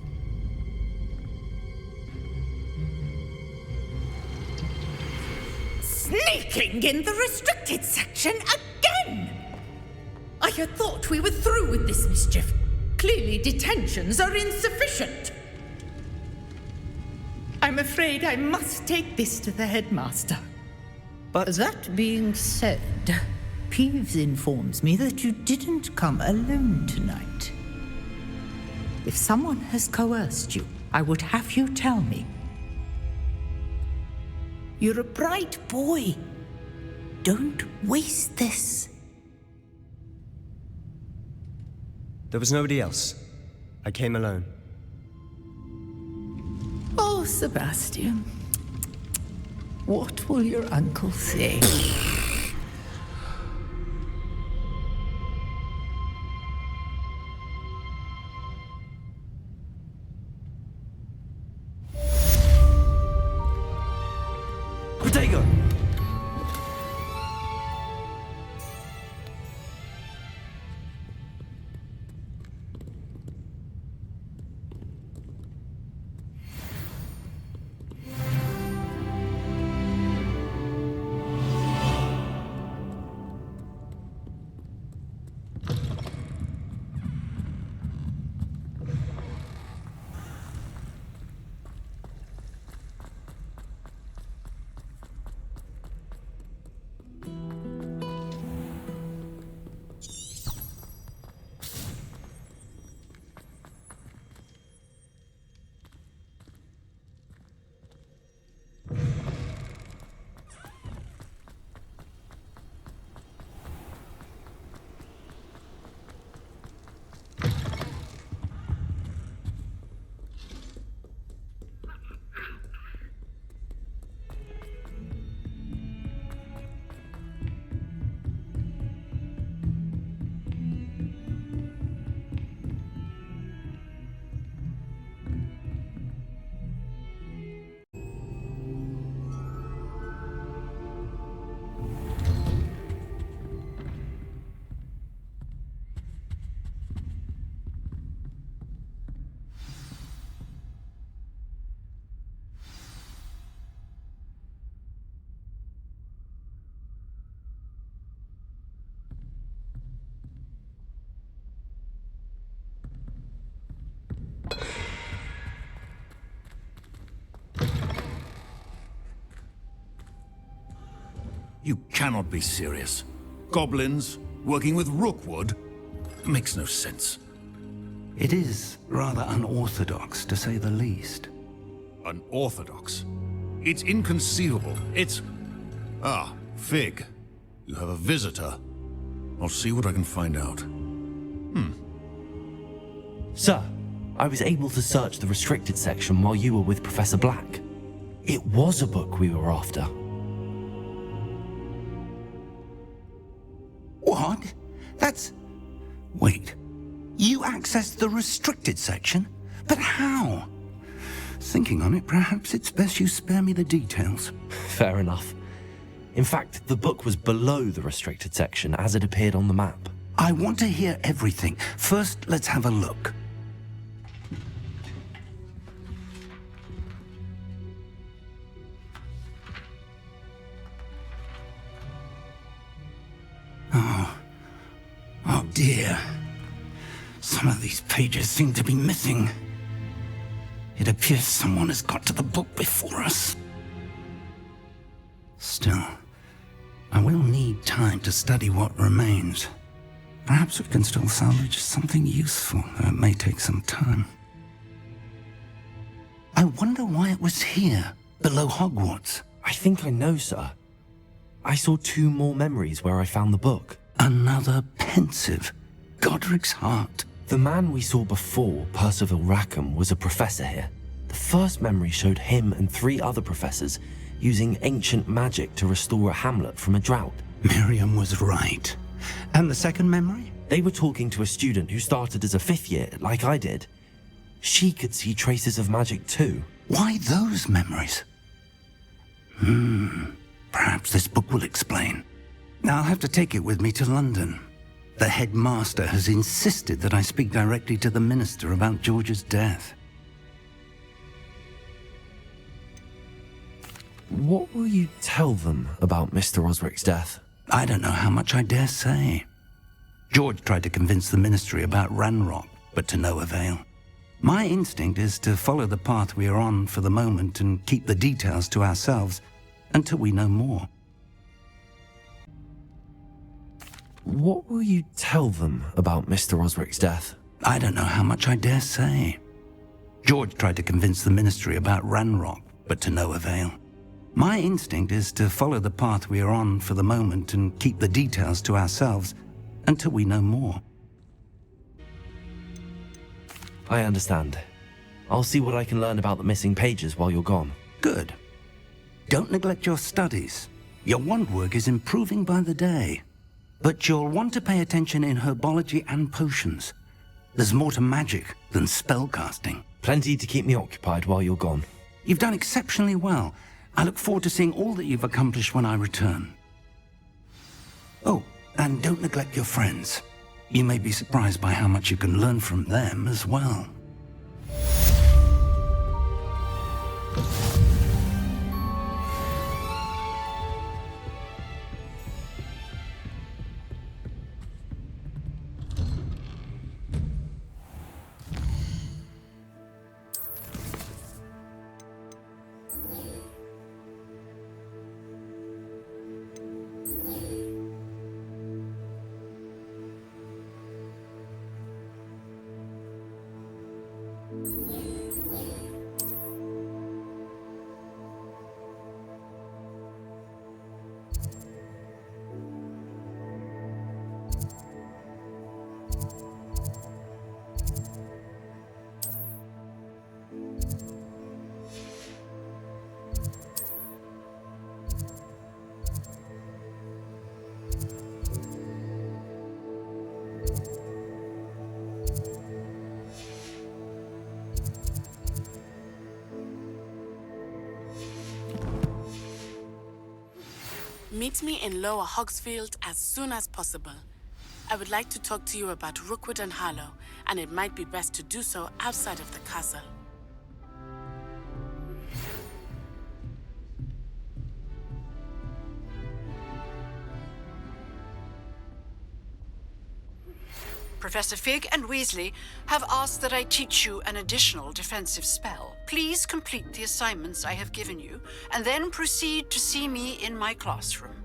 Sneaking in the restricted section again! I had thought we were through with this mischief. Clearly detentions are insufficient. I'm afraid I must take this to the headmaster. But that being said, Peeves informs me that you didn't come alone tonight. If someone has coerced you, I would have you tell me. You're a bright boy. Don't waste this. There was nobody else. I came alone. Oh, Sebastian. What will your uncle say? Protego! You cannot be serious. Goblins working with Rookwood? Makes no sense. It is rather unorthodox, to say the least. Unorthodox? It's inconceivable. It's... Ah, Fig. You have a visitor. I'll see what I can find out. Sir, I was able to search the restricted section while you were with Professor Black. It was a book we were after. What? That's... Wait. You accessed the restricted section? But how? Thinking on it, perhaps it's best you spare me the details. Fair enough. In fact, the book was below the restricted section as it appeared on the map. I want to hear everything. First, let's have a look. Oh dear. Some of these pages seem to be missing. It appears someone has got to the book before us. Still, I will need time to study what remains. Perhaps we can still salvage something useful, though it may take some time. I wonder why it was here, below Hogwarts. I think I know, sir. I saw 2 more memories where I found the book. Another pensive. Godric's heart. The man we saw before, Percival Rackham, was a professor here. The first memory showed him and 3 other professors using ancient magic to restore a hamlet from a drought. Miriam was right. And the second memory? They were talking to a student who started as a 5th year, like I did. She could see traces of magic too. Why those memories? Perhaps this book will explain. I'll have to take it with me to London. The headmaster has insisted that I speak directly to the minister about George's death. What will you tell them about Mr. Osric's death? I don't know how much I dare say. George tried to convince the ministry about Ranrock, but to no avail. My instinct is to follow the path we are on for the moment and keep the details to ourselves until we know more. What will you tell them about Mr. Osric's death? I don't know how much I dare say. George tried to convince the ministry about Ranrock, but to no avail. My instinct is to follow the path we are on for the moment and keep the details to ourselves until we know more. I understand. I'll see what I can learn about the missing pages while you're gone. Good. Don't neglect your studies. Your wand work is improving by the day. But you'll want to pay attention in herbology and potions. There's more to magic than spellcasting. Plenty to keep me occupied while you're gone. You've done exceptionally well. I look forward to seeing all that you've accomplished when I return. Oh, and don't neglect your friends. You may be surprised by how much you can learn from them as well. Meet me in Lower Hogsfield as soon as possible. I would like to talk to you about Rookwood and Harlow, and it might be best to do so outside of the castle. Professor Fig and Weasley have asked that I teach you an additional defensive spell. Please complete the assignments I have given you, and then proceed to see me in my classroom.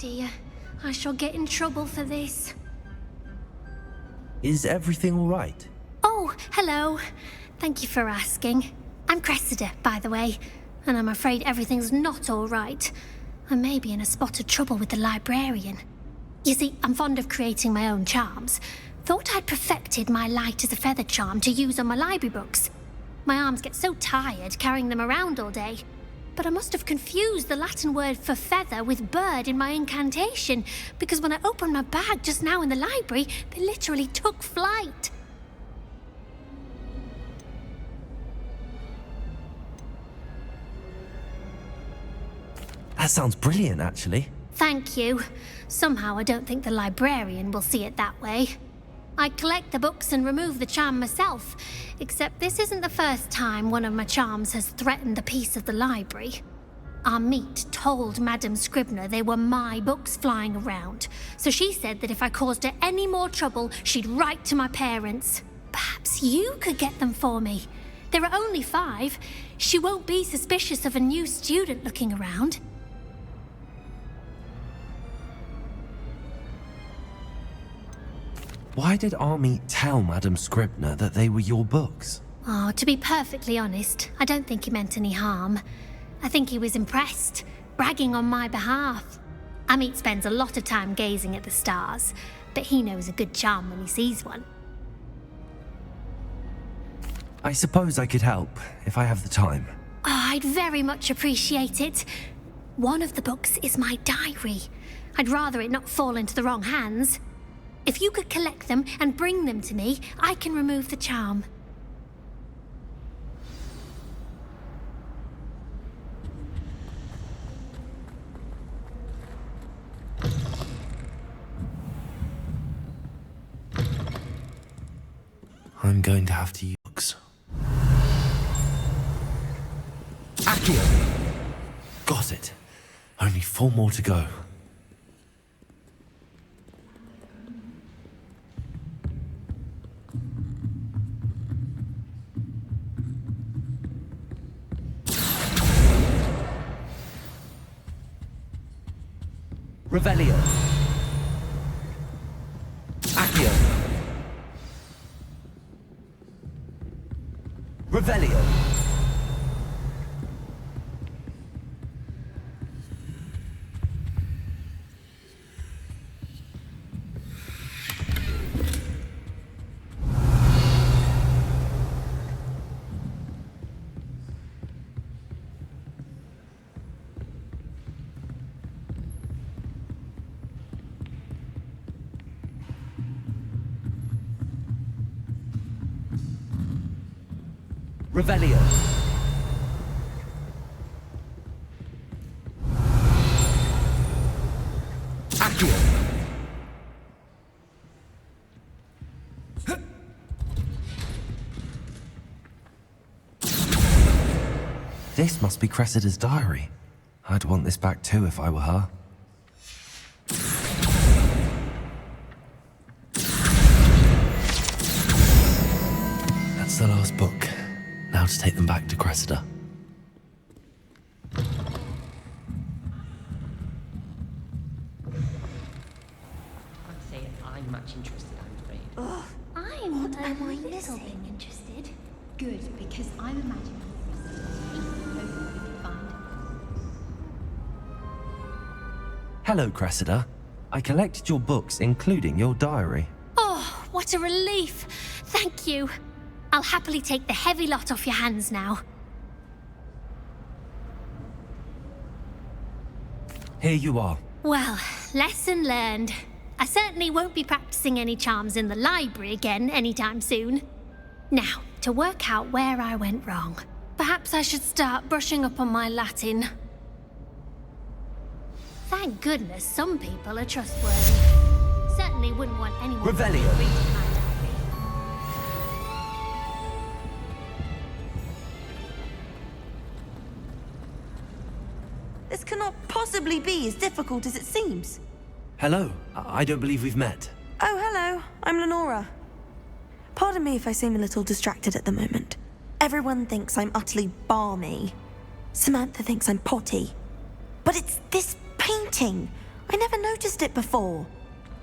dear. I shall get in trouble for this. Is everything all right? Oh, hello. Thank you for asking. I'm Cressida, by the way, and I'm afraid everything's not all right. I may be in a spot of trouble with the librarian. You see, I'm fond of creating my own charms. Thought I'd perfected my light as a feather charm to use on my library books. My arms get so tired carrying them around all day. But I must have confused the Latin word for feather with bird in my incantation, because when I opened my bag just now in the library, they literally took flight. That sounds brilliant, actually. Thank you. Somehow I don't think the librarian will see it that way. I collect the books and remove the charm myself, except this isn't the first time one of my charms has threatened the peace of the library. Our meet told Madame Scribner they were my books flying around, so she said that if I caused her any more trouble, she'd write to my parents. Perhaps you could get them for me. There are only 5. She won't be suspicious of a new student looking around. Why did Army tell Madame Scribner that they were your books? Oh, to be perfectly honest, I don't think he meant any harm. I think he was impressed, bragging on my behalf. Amit spends a lot of time gazing at the stars, but he knows a good charm when he sees one. I suppose I could help, if I have the time. Oh, I'd very much appreciate it. One of the books is my diary. I'd rather it not fall into the wrong hands. If you could collect them and bring them to me, I can remove the charm. I'm going to have to use books. Accio! Got it. Only 4 more to go. Revelio. Accio. Revelio. Revelio. Accio. This must be Cressida's diary. I'd want this back too if I were her. That's the last book. Now to take them back to Cressida. I'd say I'm much interested, I'm afraid. Ugh, I'm a little bit interested. Good, because I'm imagining hoping we can find. Hello, Cressida. I collected your books, including your diary. Oh, what a relief. Thank you. I'll happily take the heavy lot off your hands now. Here you are. Well, lesson learned. I certainly won't be practicing any charms in the library again anytime soon. Now, to work out where I went wrong. Perhaps I should start brushing up on my Latin. Thank goodness some people are trustworthy. Certainly wouldn't want anyone Revelio. reading my diary. This cannot possibly be as difficult as it seems. Hello. I don't believe we've met. Oh, hello. I'm Lenora. Pardon me if I seem a little distracted at the moment. Everyone thinks I'm utterly balmy. Samantha thinks I'm potty. But it's this painting. I never noticed it before.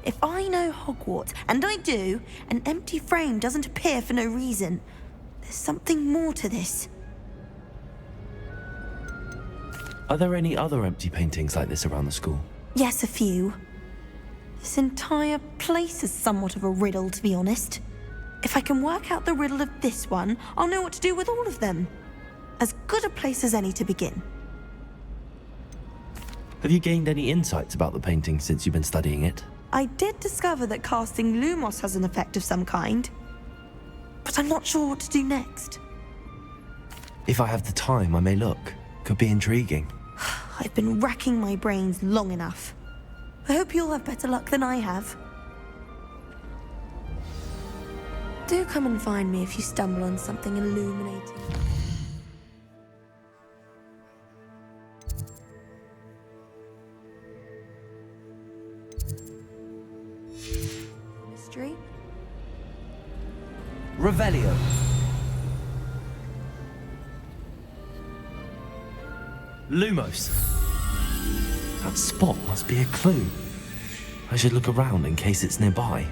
If I know Hogwarts, and I do, an empty frame doesn't appear for no reason. There's something more to this. Are there any other empty paintings like this around the school? Yes, a few. This entire place is somewhat of a riddle, to be honest. If I can work out the riddle of this one, I'll know what to do with all of them. As good a place as any to begin. Have you gained any insights about the painting since you've been studying it? I did discover that casting Lumos has an effect of some kind, but I'm not sure what to do next. If I have the time, I may look. Could be intriguing. I've been racking my brains long enough. I hope you'll have better luck than I have. Do come and find me if you stumble on something illuminating. Mystery? Revelio. Lumos. That spot must be a clue. I should look around in case it's nearby.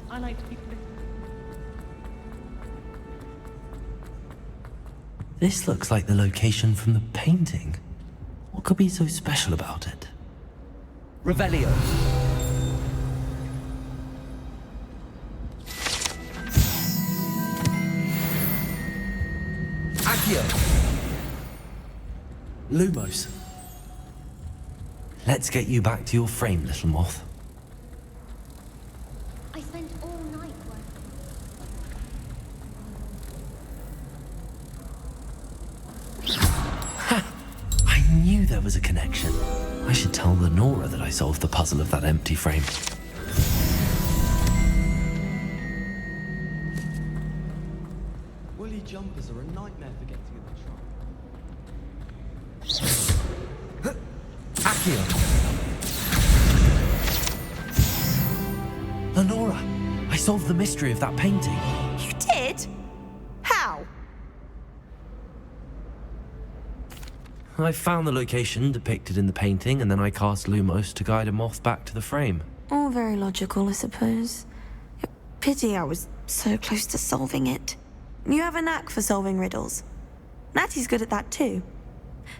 I like to be... This looks like the location from the painting. What could be so special about it? Revelio. Accio. Lumos. Let's get you back to your frame, little moth. I spent all night I knew there was a connection. I should tell Lenora that I solved the puzzle of that empty frame. Woolly jumpers are a nightmare for getting in the trunk. Accio. Lenora, I solved the mystery of that painting. You did? How? I found the location depicted in the painting, and then I cast Lumos to guide a moth back to the frame. All very logical, I suppose. Pity I was so close to solving it. You have a knack for solving riddles. Natty's good at that too.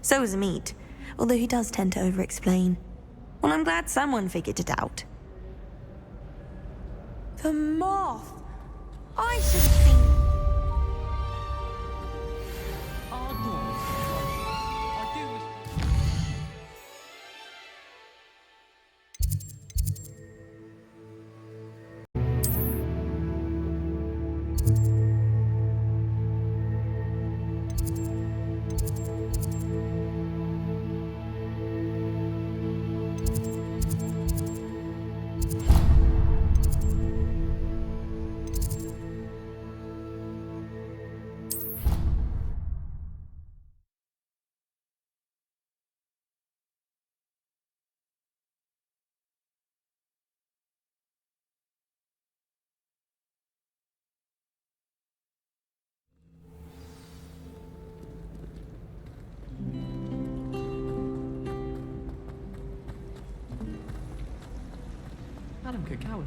So is Meat, although he does tend to over-explain. Well, I'm glad someone figured it out. The moth! I should have seen... Madam Cacao.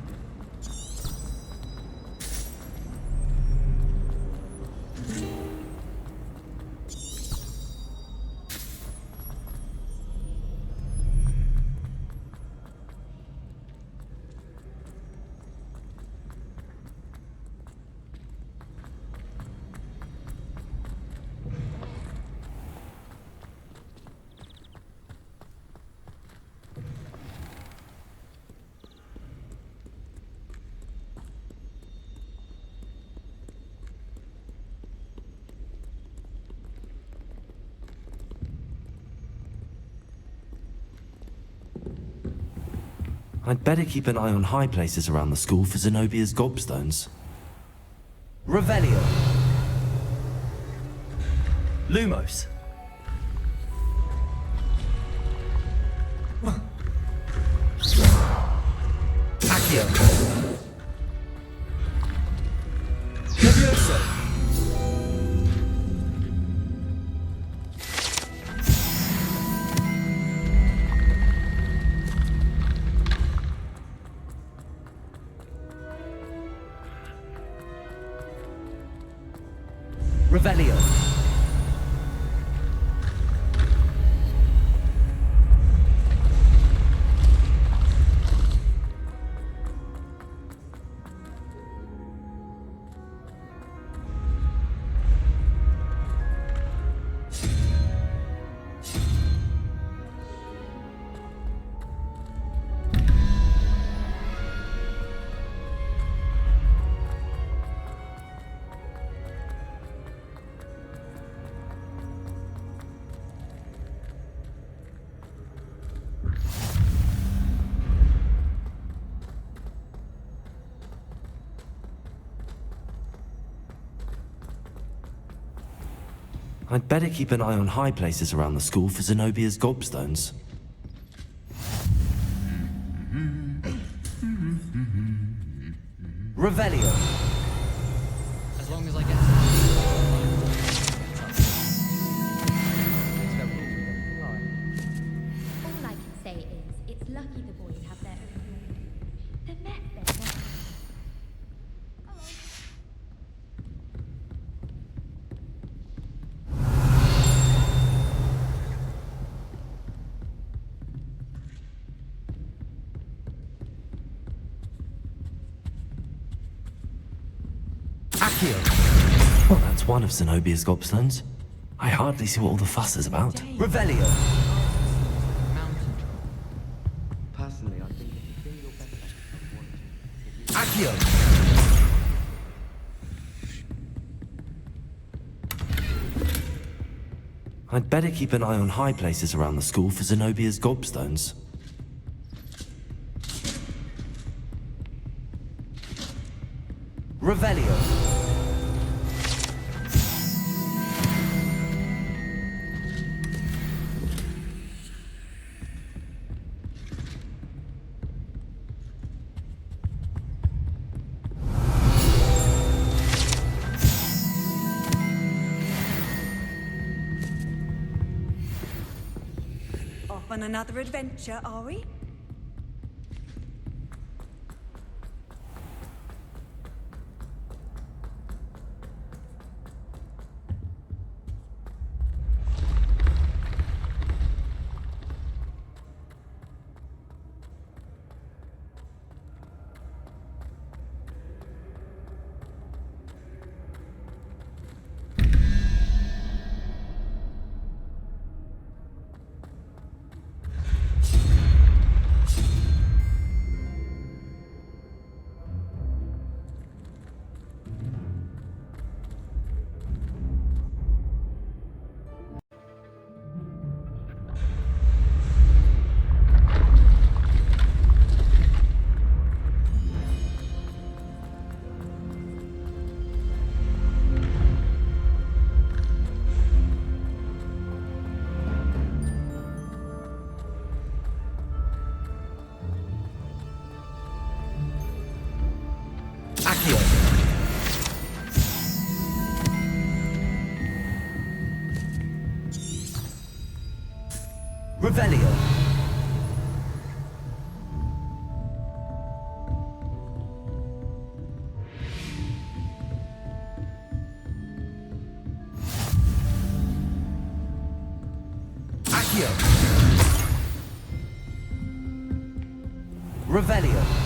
I'd better keep an eye on high places around the school for Zenobia's gobstones. Revelio. Lumos. Accio. Levioso. Revelio. I'd better keep an eye on high places around the school for Zenobia's gobstones. Revelio. As long as I get All I can say is, it's lucky the boys have their own room. The method. Well, that's one of Zenobia's gobstones. I hardly see what all the fuss is about. Revelio. Personally, I think if you feel your best Accio. I'd better keep an eye on high places around the school for Zenobia's gobstones. Revelio. Off on another adventure, are we? Revelio. Accio. Revelio.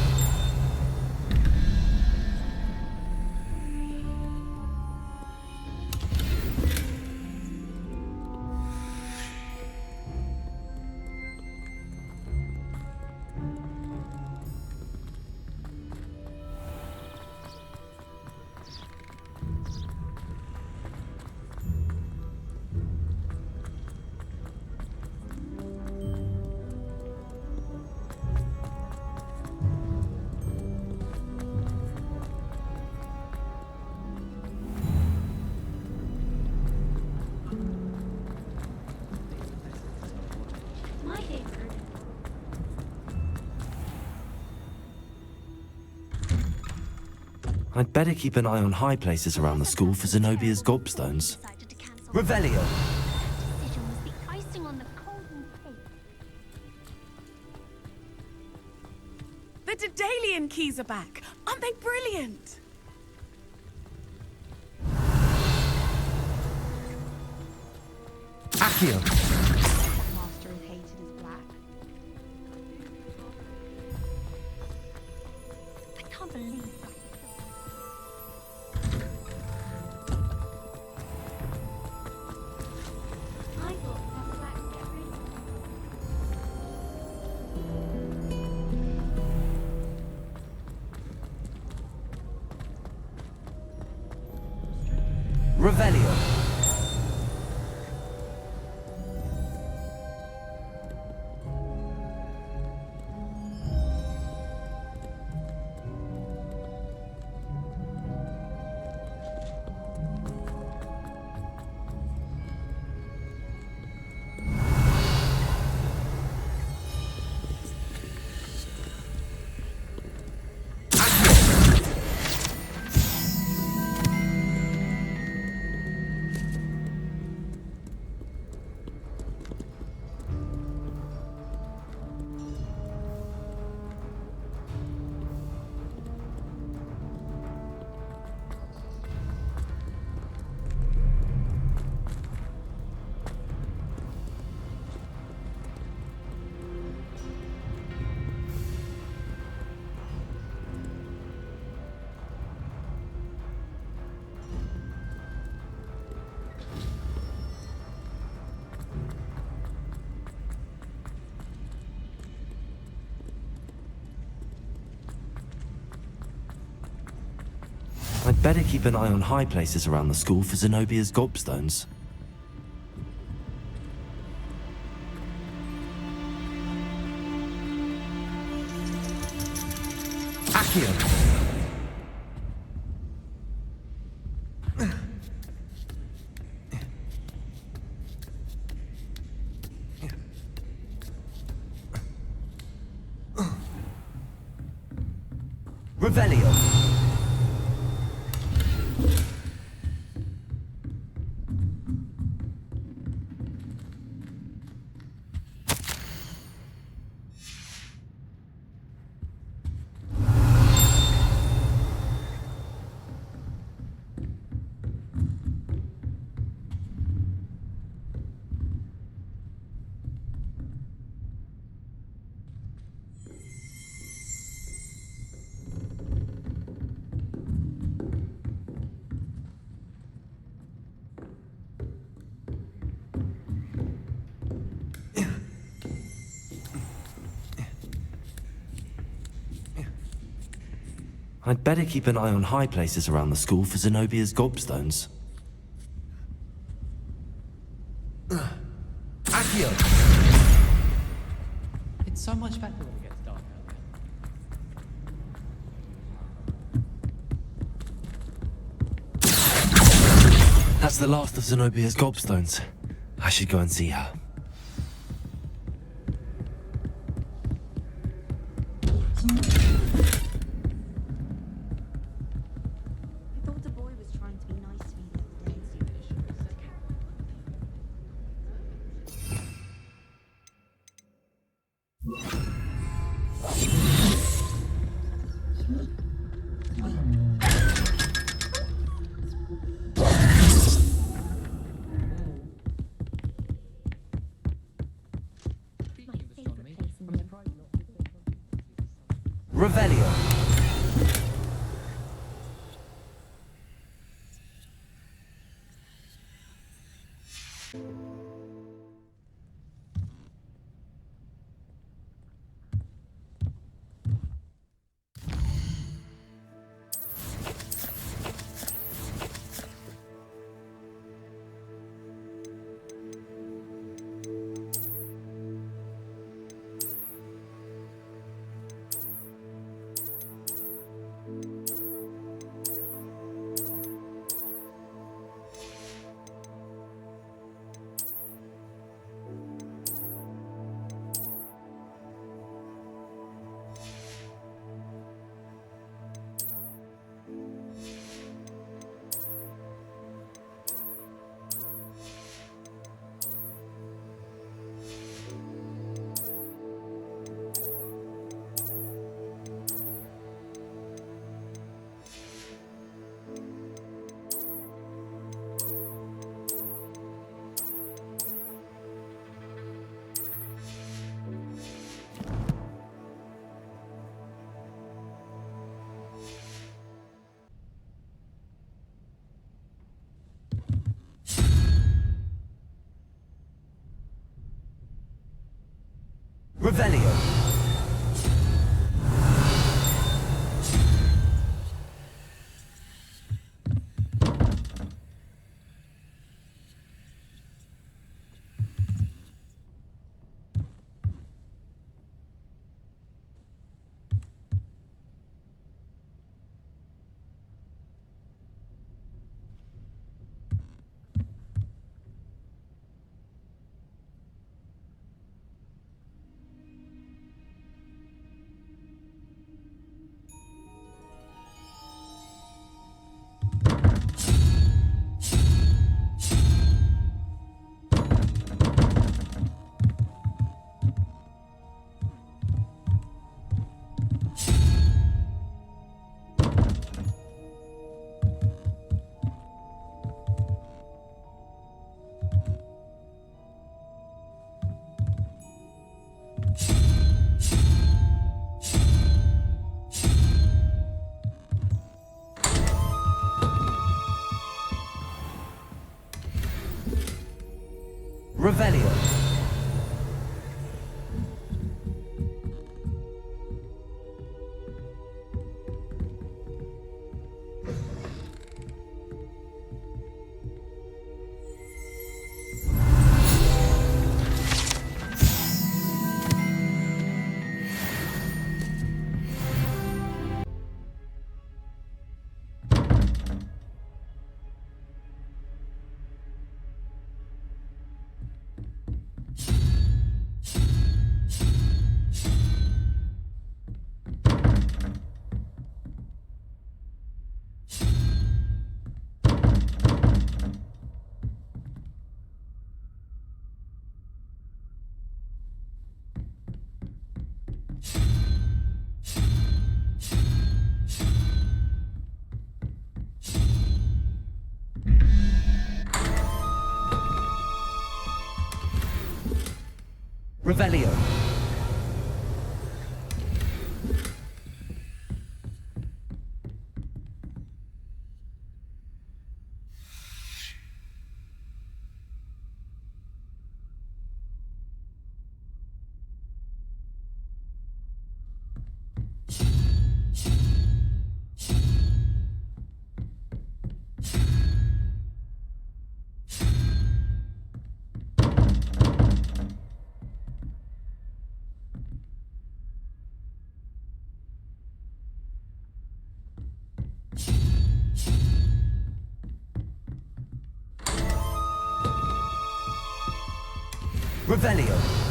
I'd better keep an eye on high places around the school for Zenobia's gobstones. Revelio. Decision was the icing on the golden cake. The Daedalian Keys are back. Aren't they brilliant? Accio. Master is hated as black. I can't believe that. I thought Professor Black would get rid of Revelio. I'd better keep an eye on high places around the school for Zenobia's gobstones. Accio. Revelio. I'd better keep an eye on high places around the school for Zenobia's gobstones. Accio. It's so much better when it gets dark early. That's the last of Zenobia's gobstones. I should go and see her. Revelio. Revelio. Revelio. Revelio. Revelio.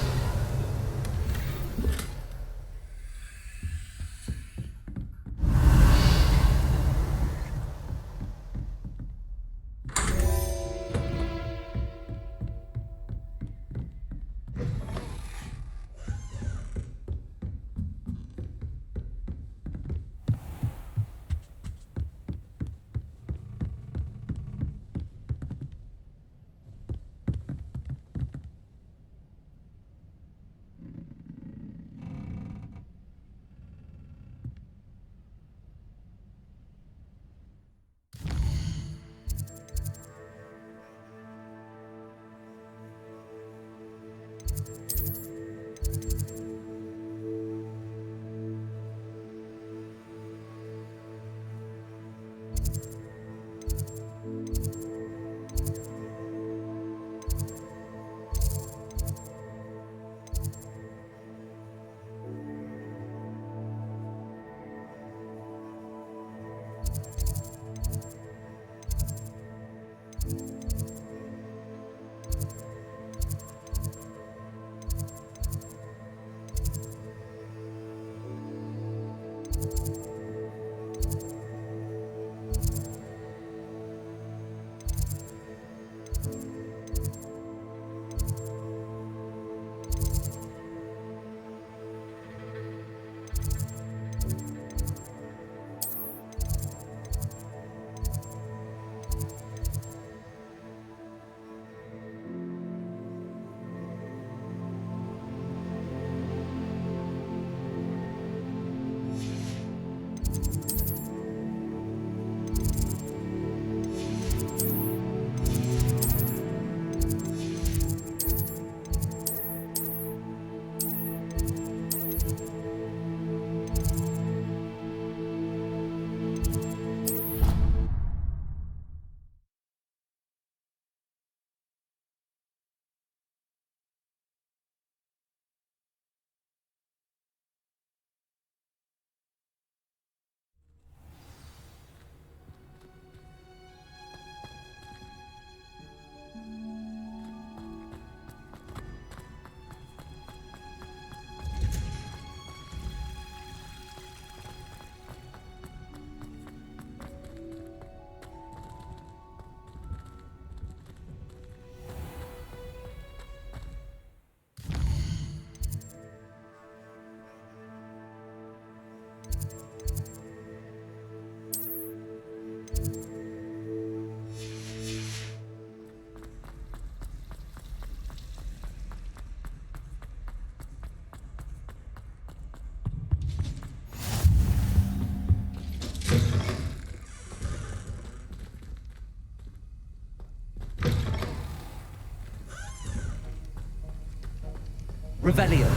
Revelio.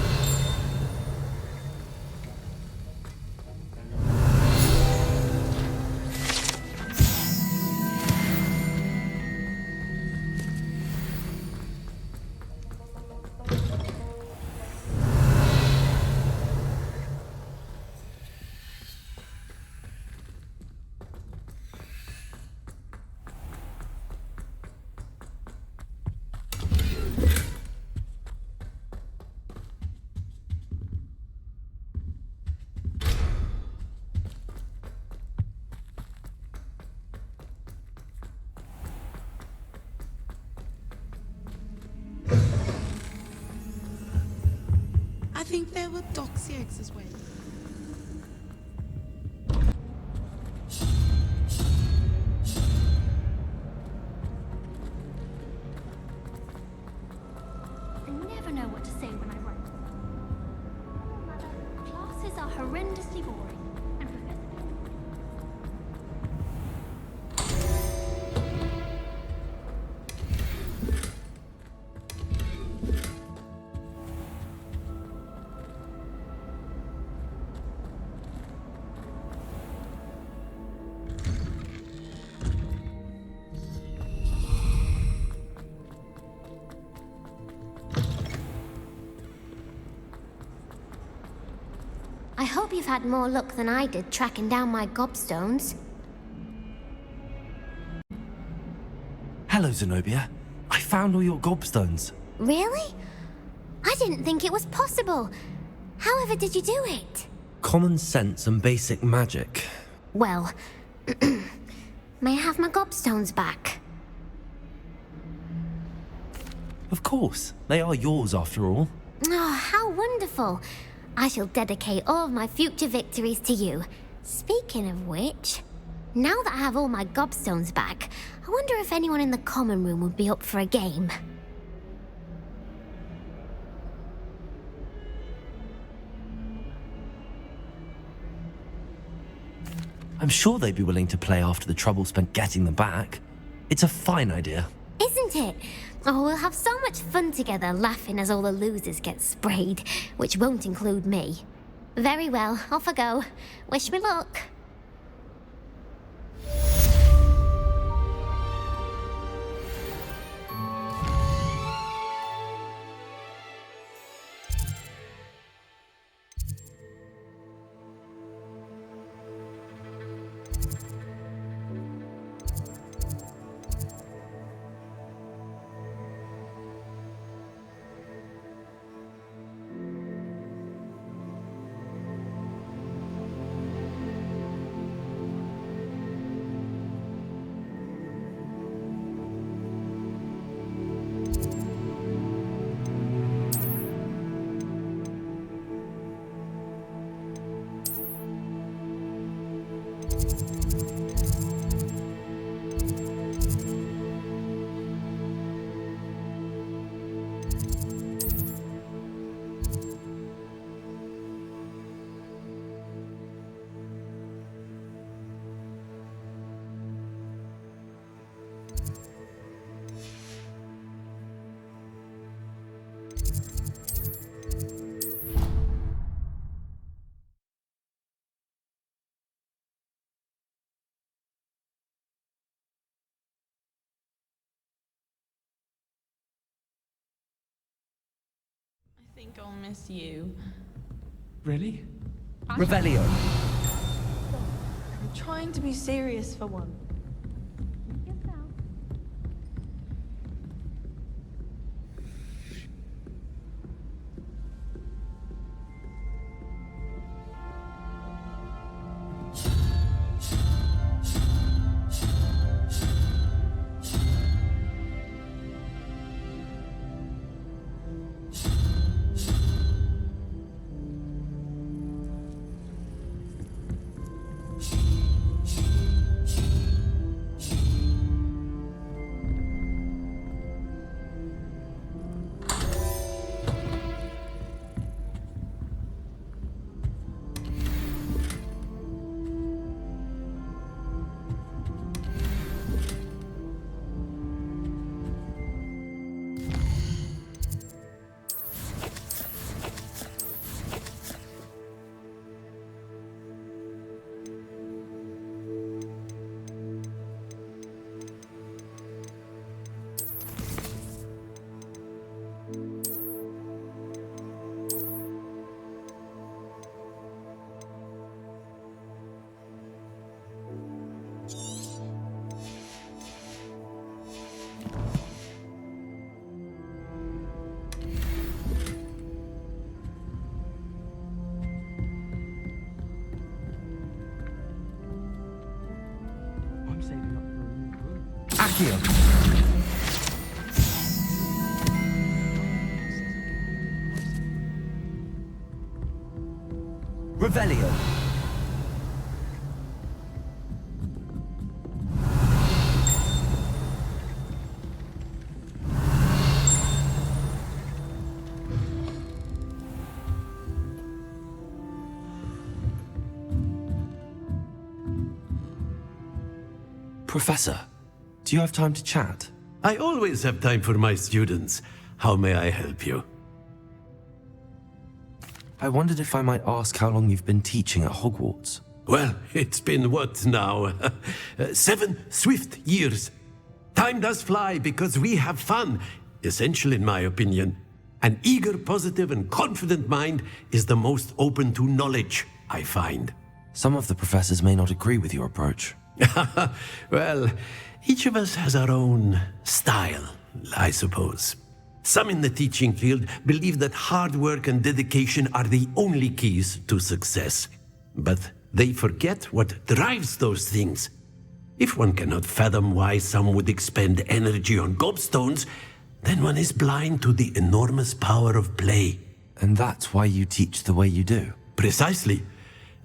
I think there were doxy eggs as well. I never know what to say when I write. Oh, Mother, classes are horrendously boring. And I hope you've had more luck than I did tracking down my gobstones. Hello, Zenobia. I found all your gobstones. Really? I didn't think it was possible. However did you do it? Common sense and basic magic. Well, may I have my gobstones back? Of course. They are yours after all. Oh, how wonderful. I shall dedicate all of my future victories to you. Speaking of which, now that I have all my gobstones back, I wonder if anyone in the common room would be up for a game. I'm sure they'd be willing to play after the trouble spent getting them back. It's a fine idea. Isn't it? Oh, we'll have so much fun together laughing as all the losers get sprayed, which won't include me. Very well, off I go. Wish me luck. I think I'll miss you. Really? Revelio. I'm trying to be serious for one. saving up for a new room. Accio! Revelio! Professor, do you have time to chat? I always have time for my students. How may I help you? I wondered if I might ask how long you've been teaching at Hogwarts. Well, it's been what now? 7 swift years. Time does fly because we have fun, essential in my opinion. An eager, positive, and confident mind is the most open to knowledge, I find. Some of the professors may not agree with your approach. Well, each of us has our own style, I suppose. Some in the teaching field believe that hard work and dedication are the only keys to success. But they forget what drives those things. If one cannot fathom why some would expend energy on gobstones, then one is blind to the enormous power of play. And that's why you teach the way you do? Precisely.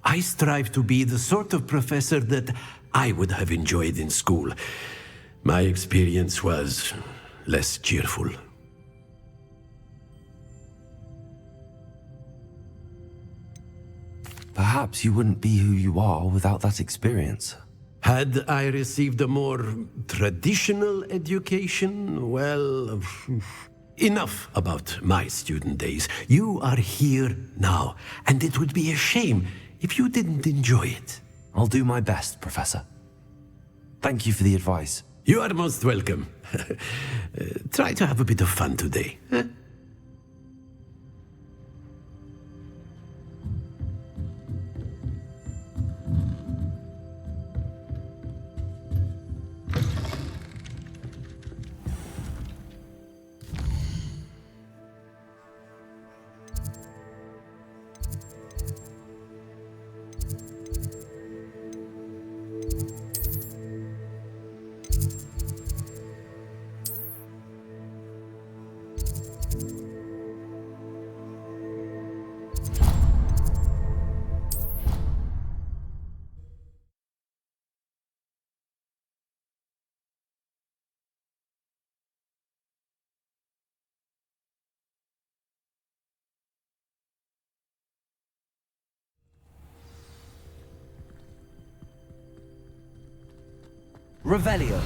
I strive to be the sort of professor that I would have enjoyed in school. My experience was less cheerful. Perhaps you wouldn't be who you are without that experience. Had I received a more traditional education, well, enough about my student days. You are here now, and it would be a shame if you didn't enjoy it. I'll do my best, Professor. Thank you for the advice. You are most welcome. Try to have a bit of fun today. Huh? Revelio.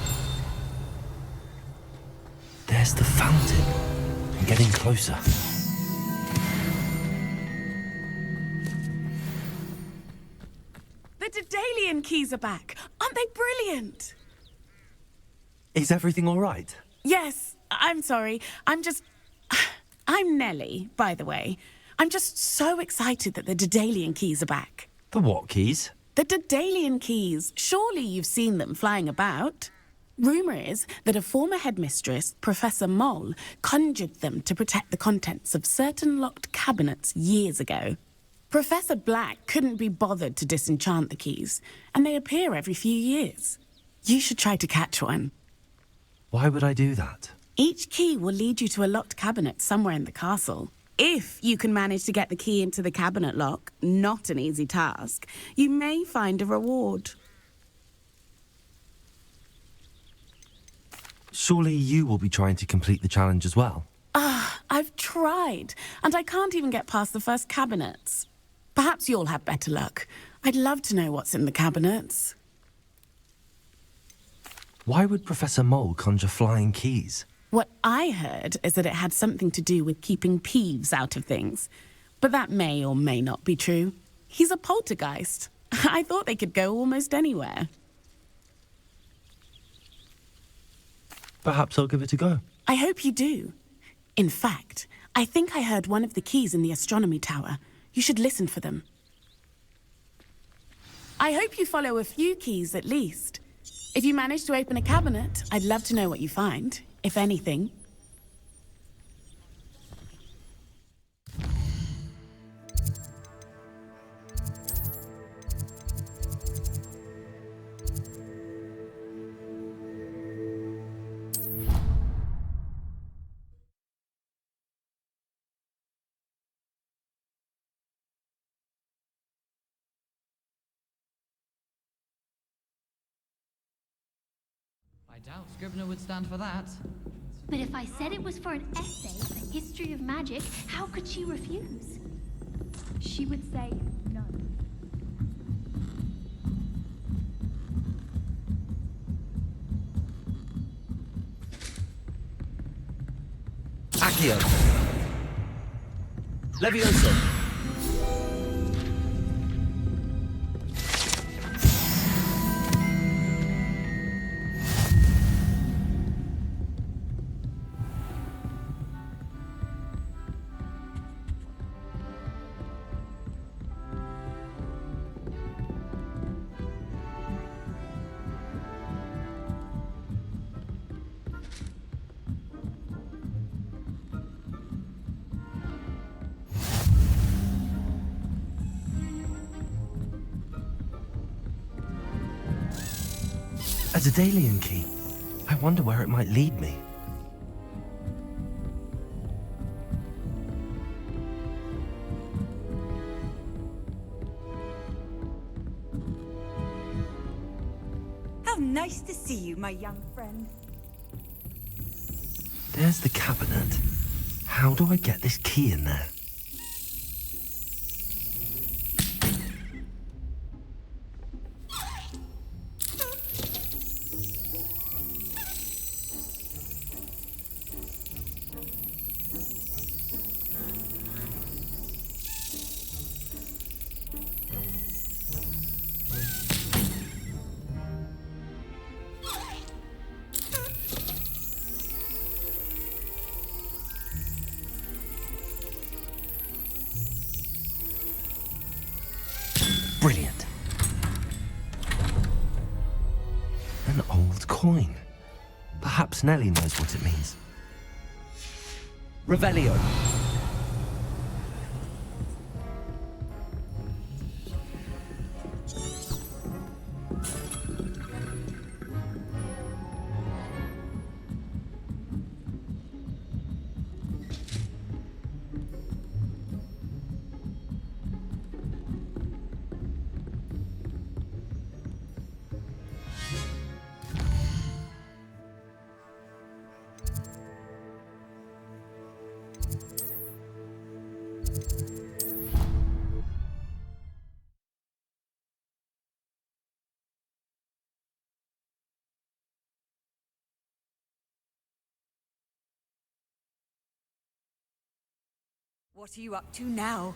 There's the fountain. I'm getting closer. The Daedalian Keys are back. Aren't they brilliant? Is everything all right? Yes, I'm sorry. I'm Nellie, by the way. I'm just so excited that the Daedalian Keys are back. The what keys? The Daedalian Keys. Surely you've seen them flying about. Rumour is that a former headmistress, Professor Mole, conjured them to protect the contents of certain locked cabinets years ago. Professor Black couldn't be bothered to disenchant the keys, and they appear every few years. You should try to catch one. Why would I do that? Each key will lead you to a locked cabinet somewhere in the castle. If you can manage to get the key into the cabinet lock, not an easy task, you may find a reward. Surely you will be trying to complete the challenge as well. I've tried, and I can't even get past the first cabinets. Perhaps you'll have better luck. I'd love to know what's in the cabinets. Why would Professor Mole conjure flying keys? What I heard is that it had something to do with keeping Peeves out of things. But that may or may not be true. He's a poltergeist. I thought they could go almost anywhere. Perhaps I'll give it a go. I hope you do. In fact, I think I heard one of the keys in the astronomy tower. You should listen for them. I hope you follow a few keys at least. If you manage to open a cabinet, I'd love to know what you find, if anything. I doubt Scrivener would stand for that. But if I said it was for an essay, a history of magic, how could she refuse? She would say no. Accio. Levioso. A Daedalian key. I wonder where it might lead me. How nice to see you, my young friend. There's the cabinet. How do I get this key in there? Brilliant. An old coin. Perhaps Nellie knows what it means. Revelio. What are you up to now?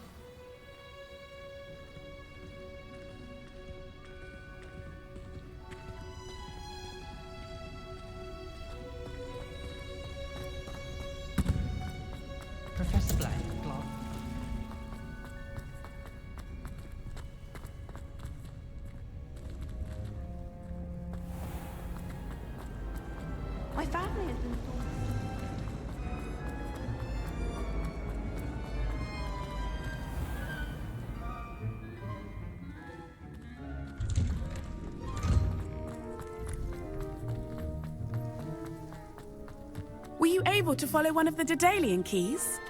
Professor Black, Glove. My family has been forced. Were you able to follow one of the Daedalian keys?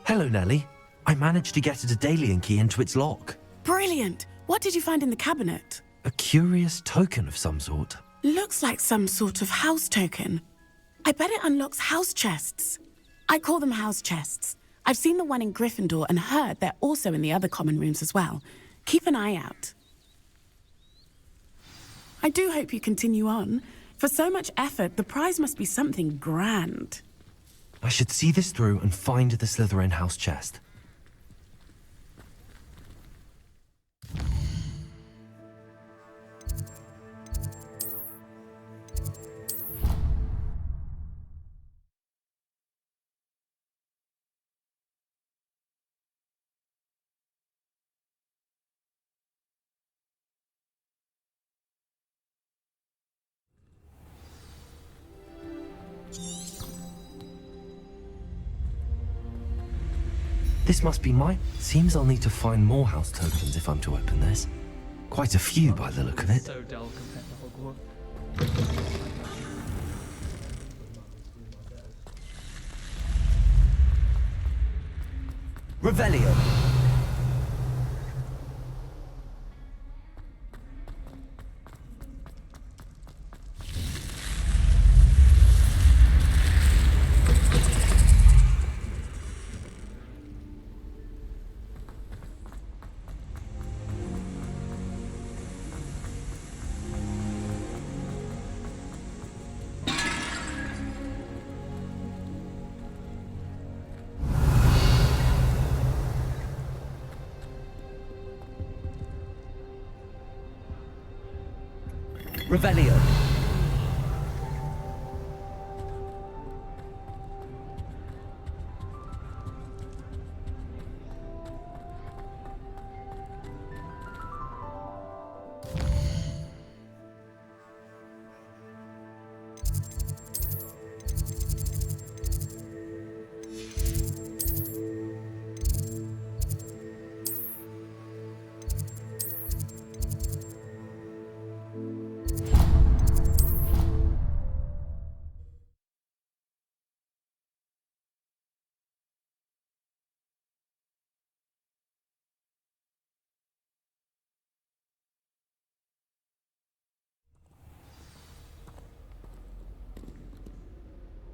Hello, Nellie. I managed to get a Daedalian key into its lock. Brilliant! What did you find in the cabinet? A curious token of some sort. Looks like some sort of house token. I bet it unlocks house chests. I call them house chests. I've seen the one in Gryffindor and heard they're also in the other common rooms as well. Keep an eye out. I do hope you continue on. For so much effort, the prize must be something grand. I should see this through and find the Slytherin house chest. This must be mine. Seems I'll need to find more house tokens if I'm to open this. Quite a few by the look of it. So dull compared to Hogwarts. Revelio. Revelio.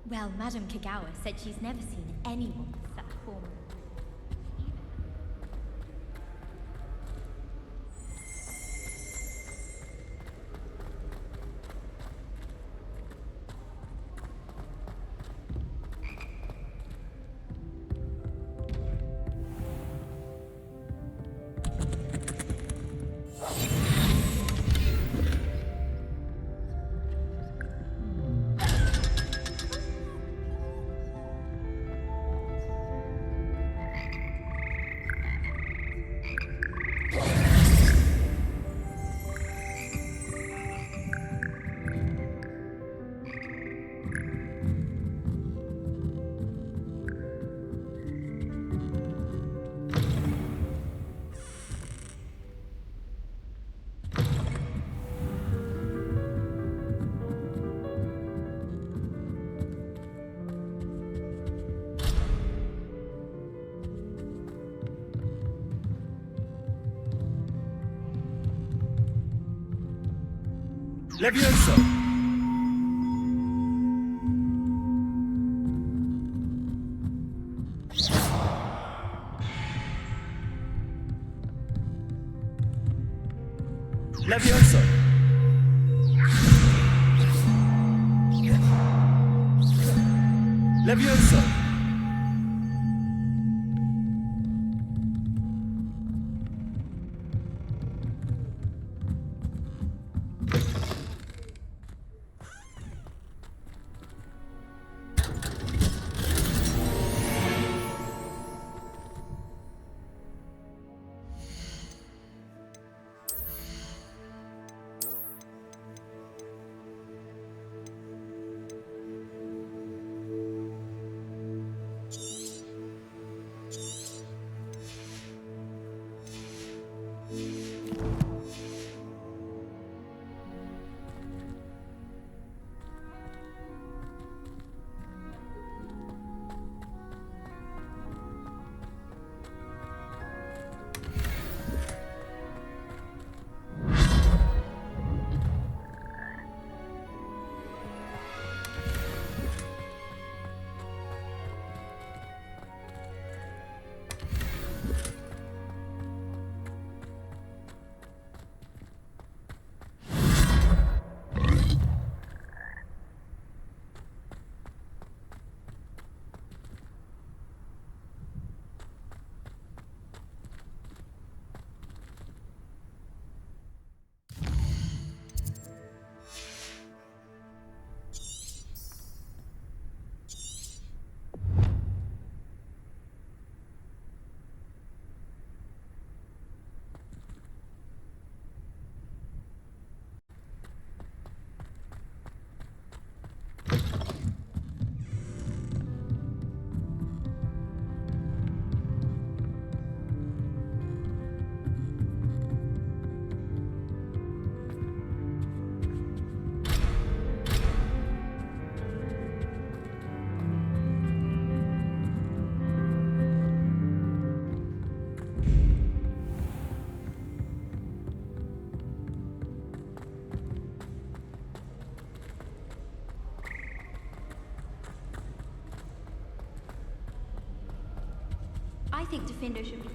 Well, Madame Kagawa said she's never seen anyone with such form. Levioso! Levioso! Levioso! I think Defender should be...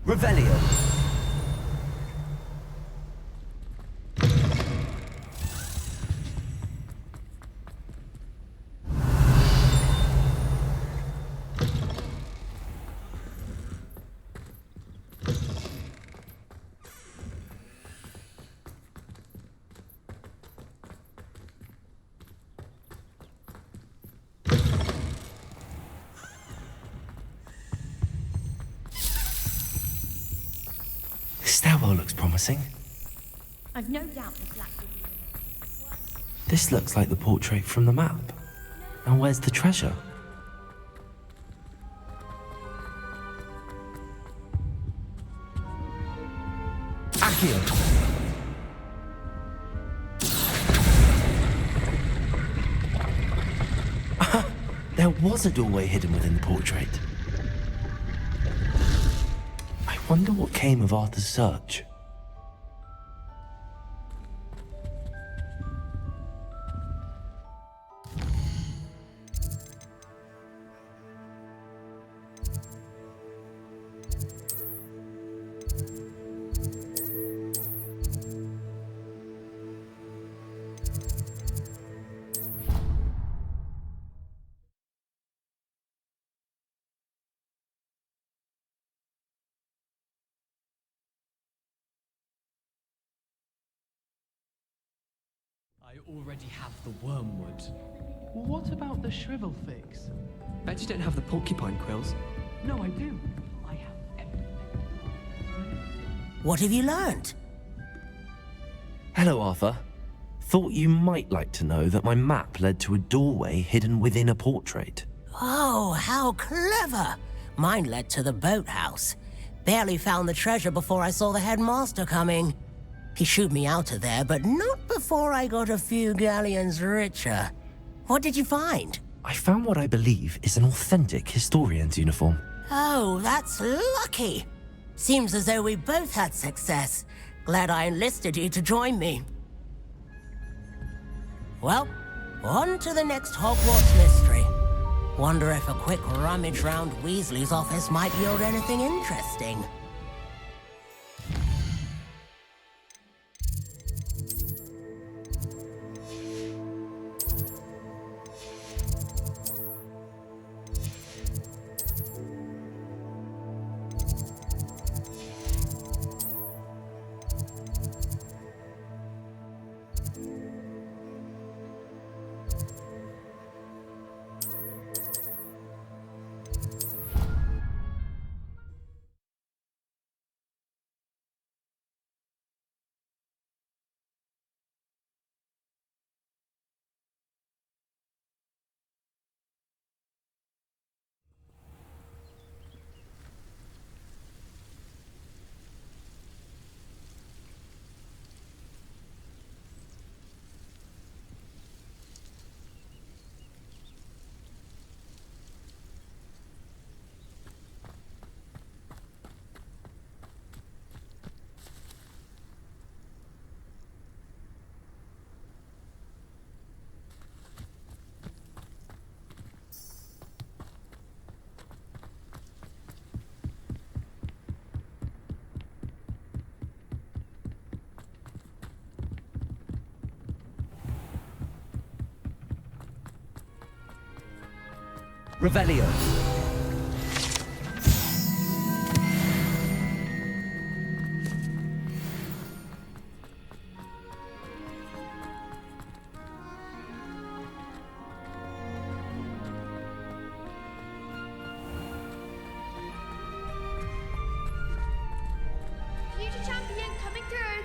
Revelio. stairwell looks promising. I've no doubt the black will be This looks like the portrait from the map. Now where's the treasure? Accio! There was a doorway hidden within the portrait. I wonder what came of Arthur's search. I already have the wormwood. Well, what about the shrivel fix? Bet you don't have the porcupine quills. No, I do. I have What have you learned? Hello, Arthur. Thought you might like to know that my map led to a doorway hidden within a portrait. Oh, how clever! Mine led to the boathouse. Barely found the treasure before I saw the headmaster coming. He shooed me out of there, but not before I got a few galleons richer. What did you find? I found what I believe is an authentic historian's uniform. Oh, that's lucky. Seems as though we both had success. Glad I enlisted you to join me. Well, on to the next Hogwarts mystery. Wonder if a quick rummage round Weasley's office might yield anything interesting. Revelio. Future champion coming through.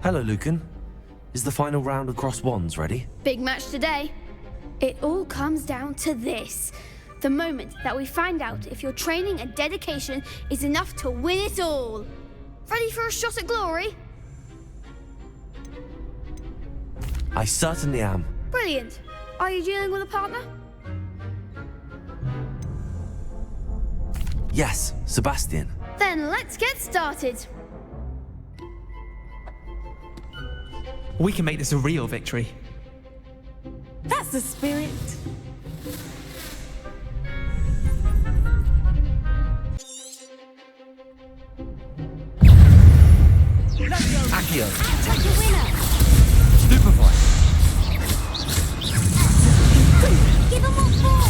Hello, Lucan. Is the final round of cross wands ready? Big match today. It all comes down to this. The moment that we find out if your training and dedication is enough to win it all. Ready for a shot at glory? I certainly am. Brilliant. Are you dealing with a partner? Yes, Sebastian. Then let's get started. We can make this a real victory. That's the spirit. Accio. Take the winner. Stupefy. Give him what for.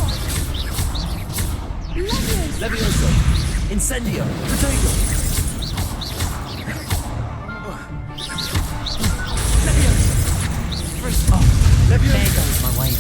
Levioso. Incendio. Protego. Levioso. There goes my way.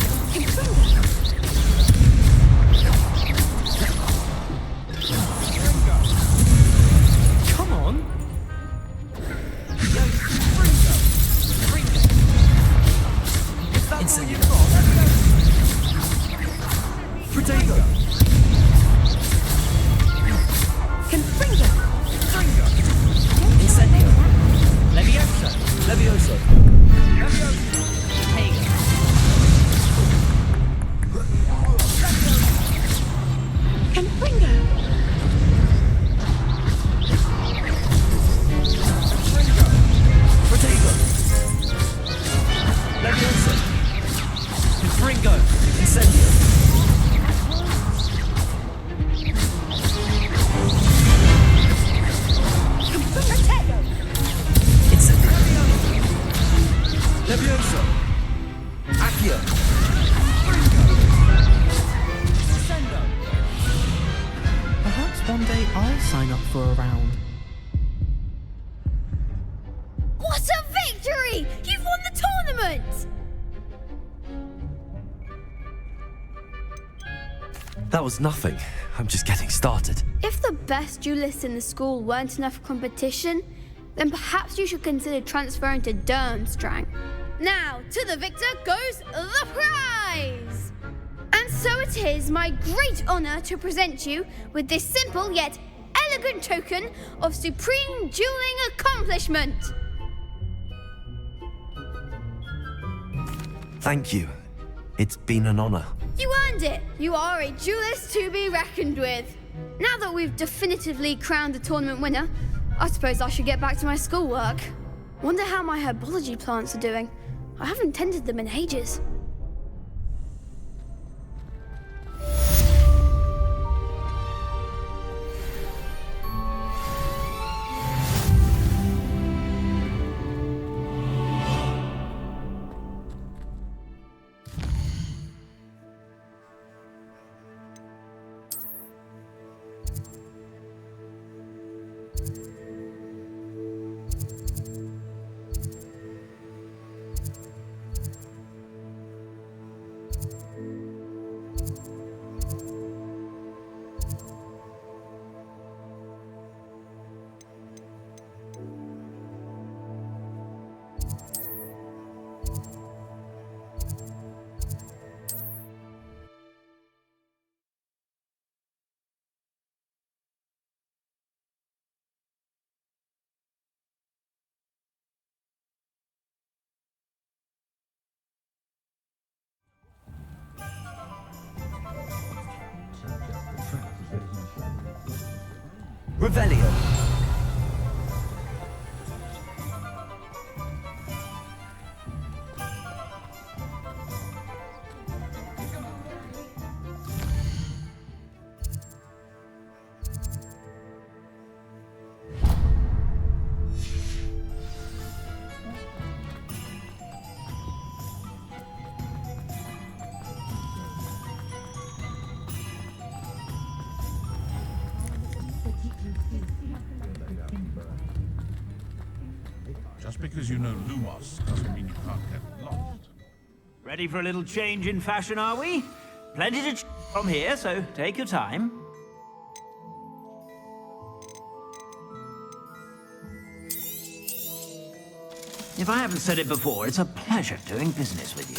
Perhaps one day I'll sign up for a round. What a victory! You've won the tournament! That was nothing. I'm just getting started. If the best duelists in the school weren't enough competition, then perhaps you should consider transferring to Durmstrang. Now, to the victor goes the prize! And so it is my great honor to present you with this simple yet elegant token of supreme dueling accomplishment. Thank you. It's been an honor. You earned it! You are a duelist to be reckoned with. Now that we've definitively crowned the tournament winner, I suppose I should get back to my schoolwork. Wonder how my herbology plants are doing. I haven't tended them in ages. Revelio. Just because you know Lumos doesn't mean you can't get lost. Ready for a little change in fashion, are we? Plenty to from here, so take your time. If I haven't said it before, it's a pleasure doing business with you.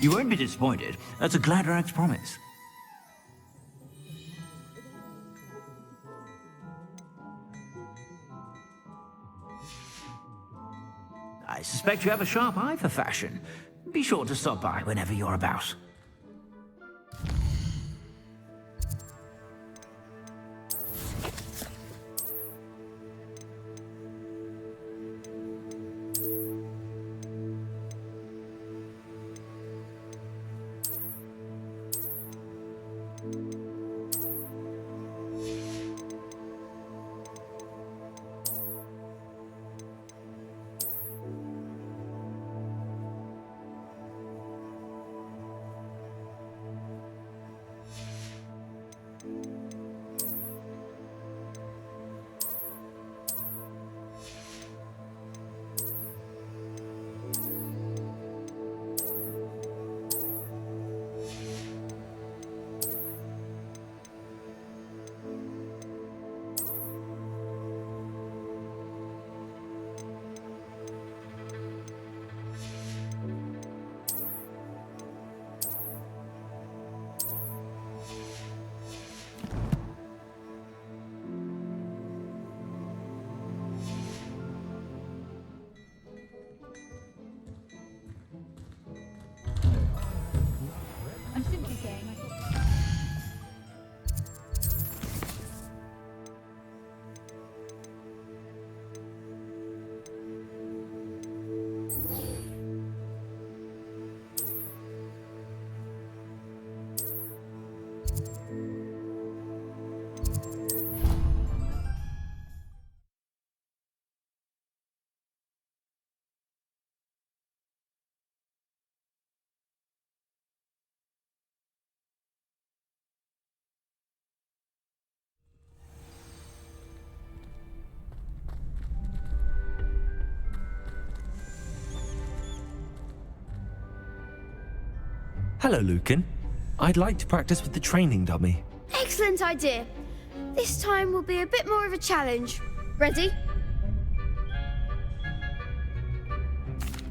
You won't be disappointed. That's a Gladrag's promise. I suspect you have a sharp eye for fashion. Be sure to stop by whenever you're about. Hello, Lucan. I'd like to practice with the training dummy. Excellent idea. This time will be a bit more of a challenge. Ready?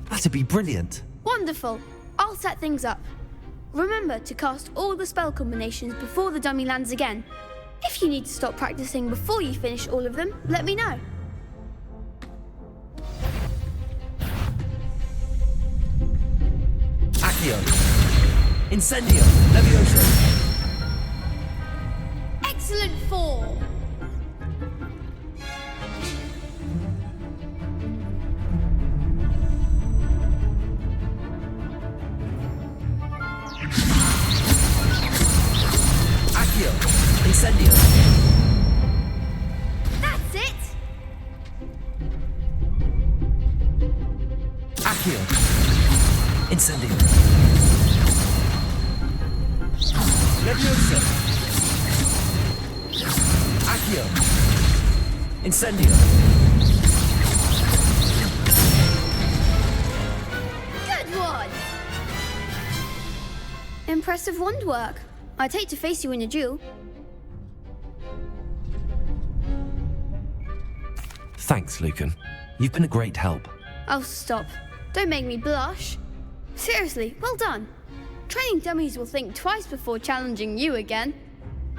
That'd be brilliant. Wonderful. I'll set things up. Remember to cast all the spell combinations before the dummy lands again. If you need to stop practicing before you finish all of them, let me know. Accio. Incendio. Levioso. Excellent form. Accio. Incendio. That's it. Accio. Incendio. Levioso. Accio. Incendio. Good one. Impressive wand work. I'd hate to face you in a duel. Thanks, Lucan. You've been a great help. Oh, stop. Don't make me blush. Seriously, well done. Training dummies will think twice before challenging you again.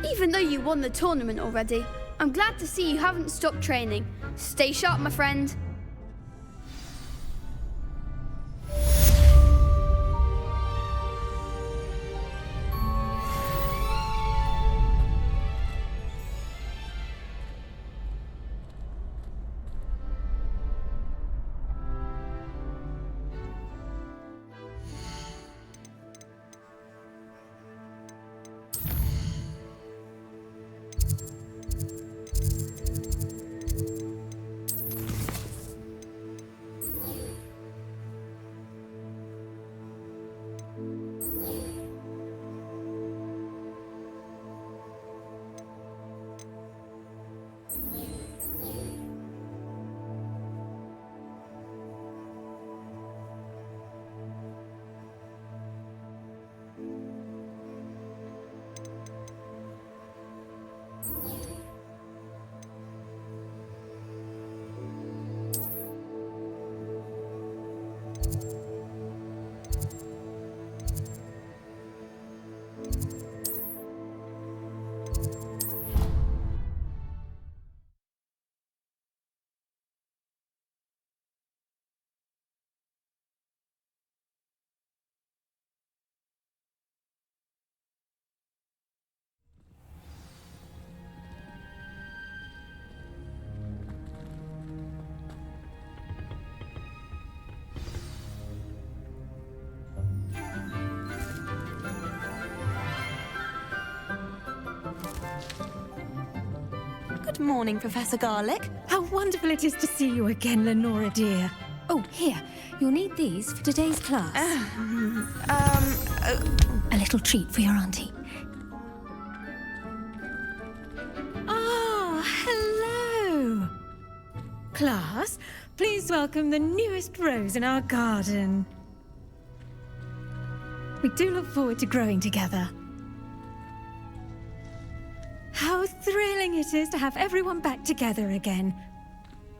Even though you won the tournament already, I'm glad to see you haven't stopped training. Stay sharp, my friend. Good morning, Professor Garlick. How wonderful it is to see you again, Lenora dear. Oh, here. You'll need these for today's class. A little treat for your auntie. Oh, hello. Class, please welcome the newest rose in our garden. We do look forward to growing together. How thrilling it is to have everyone back together again.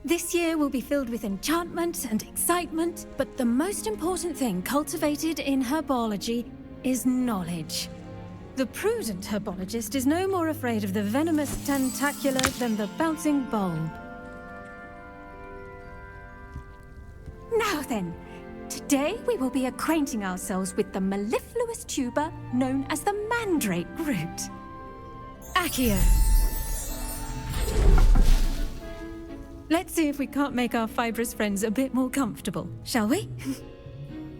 This year will be filled with enchantment and excitement, but the most important thing cultivated in herbology is knowledge. The prudent herbologist is no more afraid of the venomous tentacula than the bouncing bulb. Now then, today we will be acquainting ourselves with the mellifluous tuber known as the mandrake root. Accio. Let's see if we can't make our fibrous friends a bit more comfortable, shall we?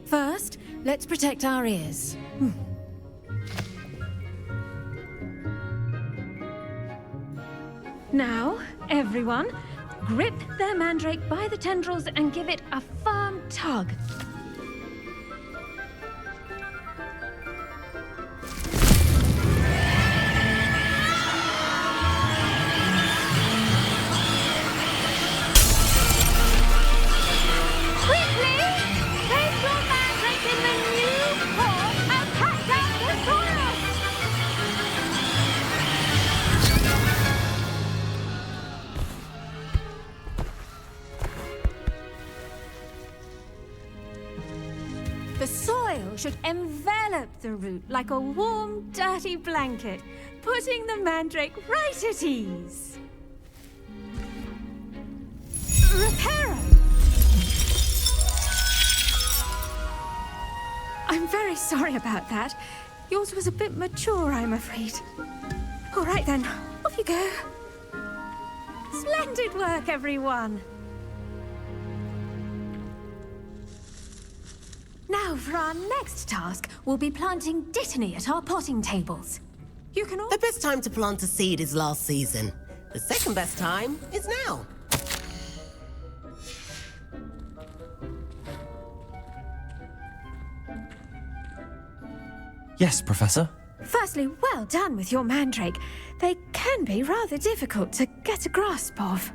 First, let's protect our ears. Now, everyone, grip their mandrake by the tendrils and give it a firm tug. Quickly! Place your mandrake in the new form of Jackdaw! should envelop the root like a warm, dirty blanket, putting the mandrake right at ease. Reparo! I'm very sorry about that. Yours was a bit mature, I'm afraid. All right then, off you go. Splendid work, everyone. Now, for our next task, we'll be planting Dittany at our potting tables. You can all... The best time to plant a seed is last season. The second best time is now. Yes, Professor. Firstly, well done with your mandrake. They can be rather difficult to get a grasp of.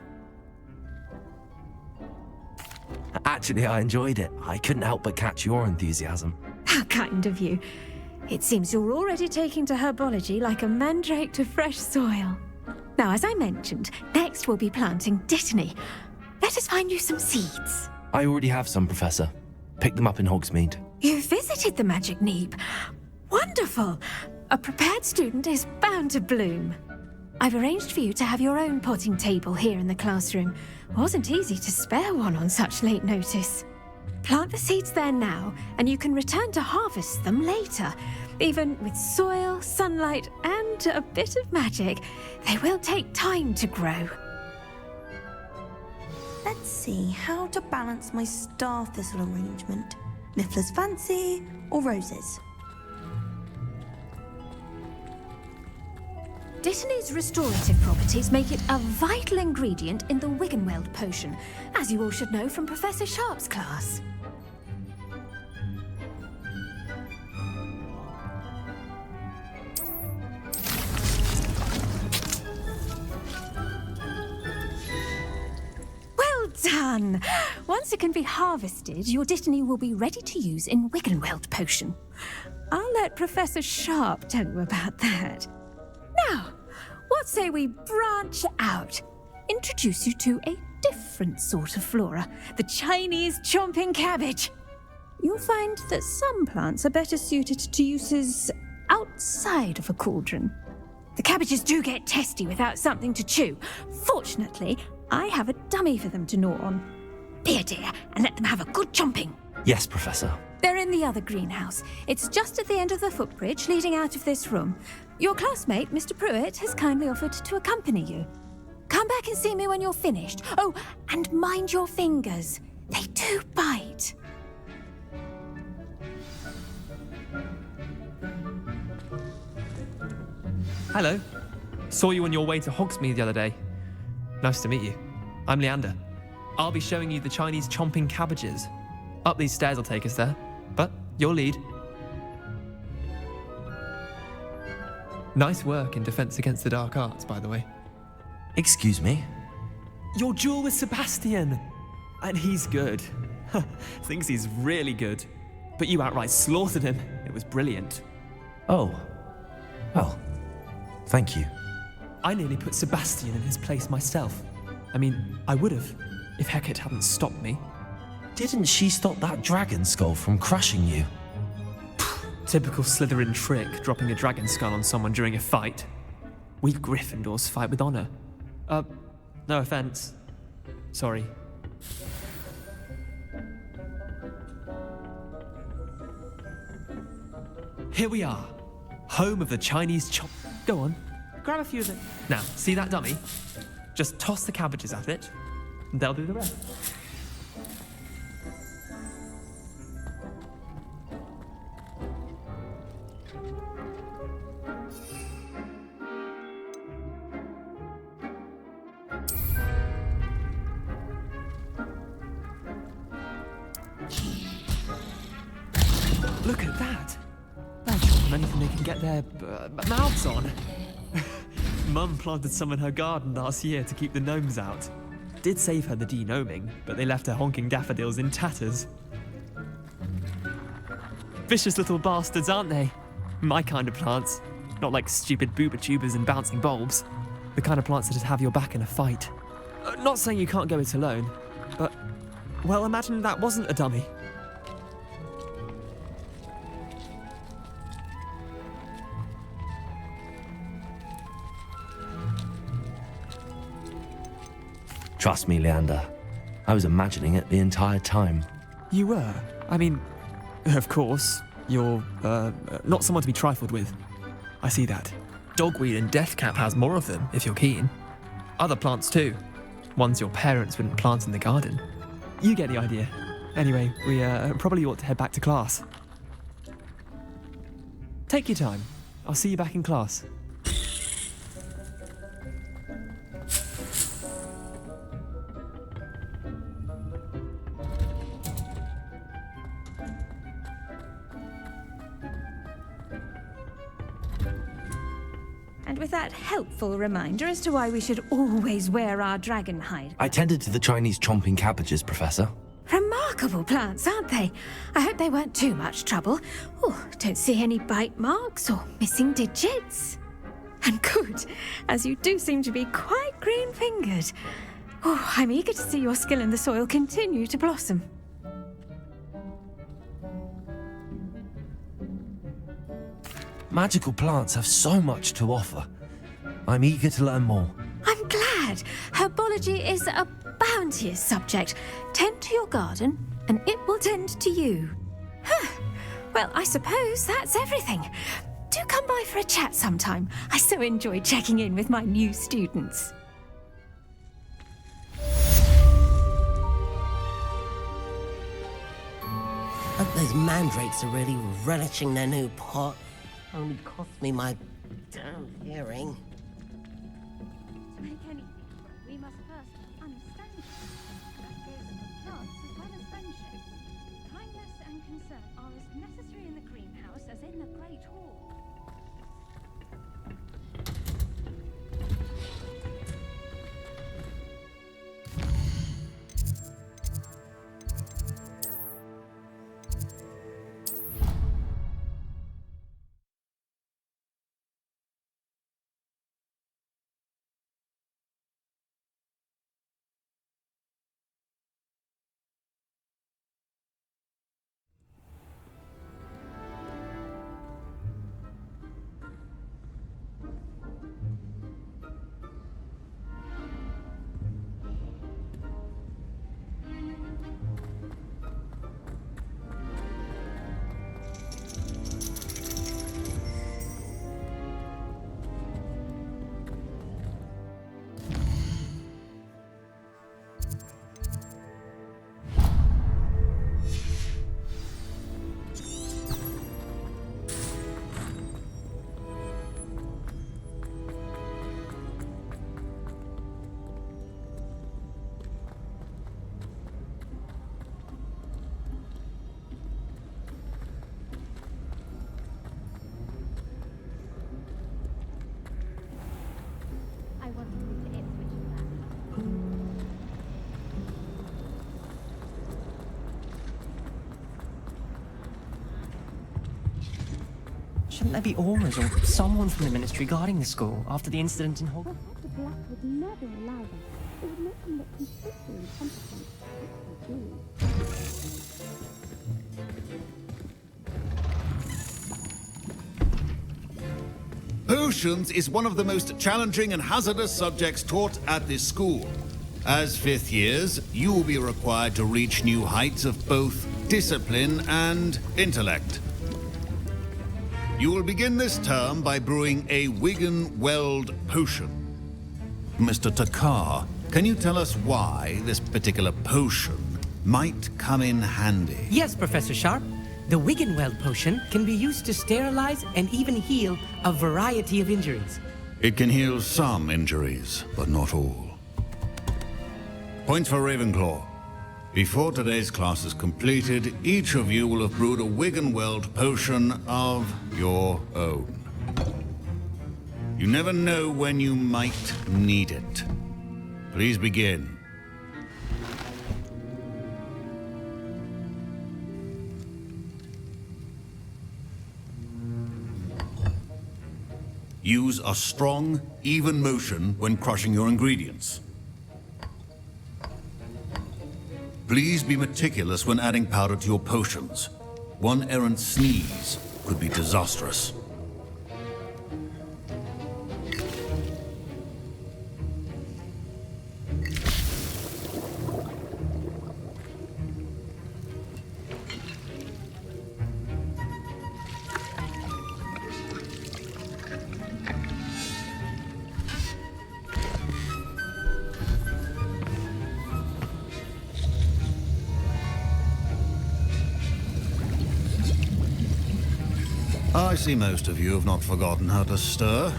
Actually, I enjoyed it. I couldn't help but catch your enthusiasm. How kind of you. It seems you're already taking to herbology like a mandrake to fresh soil. Now, as I mentioned, next we'll be planting Dittany. Let us find you some seeds. I already have some, Professor. Picked them up in Hogsmeade. You visited the Magic Neep. Wonderful! A prepared student is bound to bloom. I've arranged for you to have your own potting table here in the classroom. Wasn't easy to spare one on such late notice. Plant the seeds there now, and you can return to harvest them later. Even with soil, sunlight, and a bit of magic, they will take time to grow. Let's see how to balance my star thistle arrangement. Niffler's fancy or roses? Dittany's restorative properties make it a vital ingredient in the Wiggenweld potion, as you all should know from Professor Sharp's class. Well done! Once it can be harvested, your Dittany will be ready to use in Wiggenweld potion. I'll let Professor Sharp tell you about that. Now, what say we branch out? Introduce you to a different sort of flora, the Chinese chomping cabbage. You'll find that some plants are better suited to uses outside of a cauldron. The cabbages do get testy without something to chew. Fortunately, I have a dummy for them to gnaw on. Be a dear and let them have a good chomping. Yes, Professor. They're in the other greenhouse. It's just at the end of the footbridge leading out of this room. Your classmate, Mr. Pruitt, has kindly offered to accompany you. Come back and see me when you're finished. Oh, and mind your fingers. They do bite. Hello. Saw you on your way to Hogsmeade the other day. Nice to meet you. I'm Leander. I'll be showing you the Chinese chomping cabbages. Up these stairs will take us there, but your lead. Nice work in Defense Against the Dark Arts, by the way. Excuse me? Your duel with Sebastian! And he's good. Thinks he's really good. But you outright slaughtered him. It was brilliant. Oh. Well, thank you. I nearly put Sebastian in his place myself. I mean, I would have, if Hecat hadn't stopped me. Didn't she stop that dragon skull from crushing you? Typical Slytherin trick, dropping a dragon skull on someone during a fight. We Gryffindors fight with honor. No offense. Sorry. Here we are. Home of the Chinese chop. Go on, grab a few of them. Now, see that dummy? Just toss the cabbages at it, and they'll do the rest. Look at that! They'll chop on anything they can get their mouths on. Mum planted some in her garden last year to keep the gnomes out. Did save her the de-gnoming, but they left her honking daffodils in tatters. Vicious little bastards, aren't they? My kind of plants. Not like stupid booba tubers and bouncing bulbs. The kind of plants that'd have your back in a fight. Not saying you can't go it alone, but, well, imagine that wasn't a dummy. Trust me, Leander. I was imagining it the entire time. You were? I mean, of course, you're, not someone to be trifled with. I see that. Dogweed and Deathcap has more of them, if you're keen. Other plants too. Ones your parents wouldn't plant in the garden. You get the idea. Anyway, we probably ought to head back to class. Take your time. I'll see you back in class. And with that helpful reminder as to why we should always wear our dragon hide. I tended to the Chinese chomping cabbages, Professor. Remarkable plants, aren't they? I hope they weren't too much trouble. Oh, don't see any bite marks or missing digits. And good, as you do seem to be quite green-fingered. Oh, I'm eager to see your skill in the soil continue to blossom. Magical plants have so much to offer. I'm eager to learn more. I'm glad. Herbology is a bounteous subject. Tend to your garden, and it will tend to you. Well, I suppose that's everything. Do come by for a chat sometime. I so enjoy checking in with my new students. Hope those mandrakes are really relishing their new pot. Only cost me my damn hearing. To make anything, we must first understand it. That goes for plants as well as friendships. Kindness and concern are as necessary in the greenhouse as in the Great Hall. Shouldn't there be aurors or someone from the ministry guarding the school after the incident in Hogwarts? The Black would never allow that. It would make them look completely incompetent. Potions is one of the most challenging and hazardous subjects taught at this school. As fifth years, you will be required to reach new heights of both discipline and intellect. You will begin this term by brewing a Wiggenweld potion. Mr. Takar, can you tell us why this particular potion might come in handy? Yes, Professor Sharp. The Wiggenweld potion can be used to sterilize and even heal a variety of injuries. It can heal some injuries, but not all. Points for Ravenclaw. Before today's class is completed, each of you will have brewed a Wiggenweld potion of your own. You never know when you might need it. Please begin. Use a strong, even motion when crushing your ingredients. Please be meticulous when adding powder to your potions. One errant sneeze could be disastrous. I see most of you have not forgotten how to stir.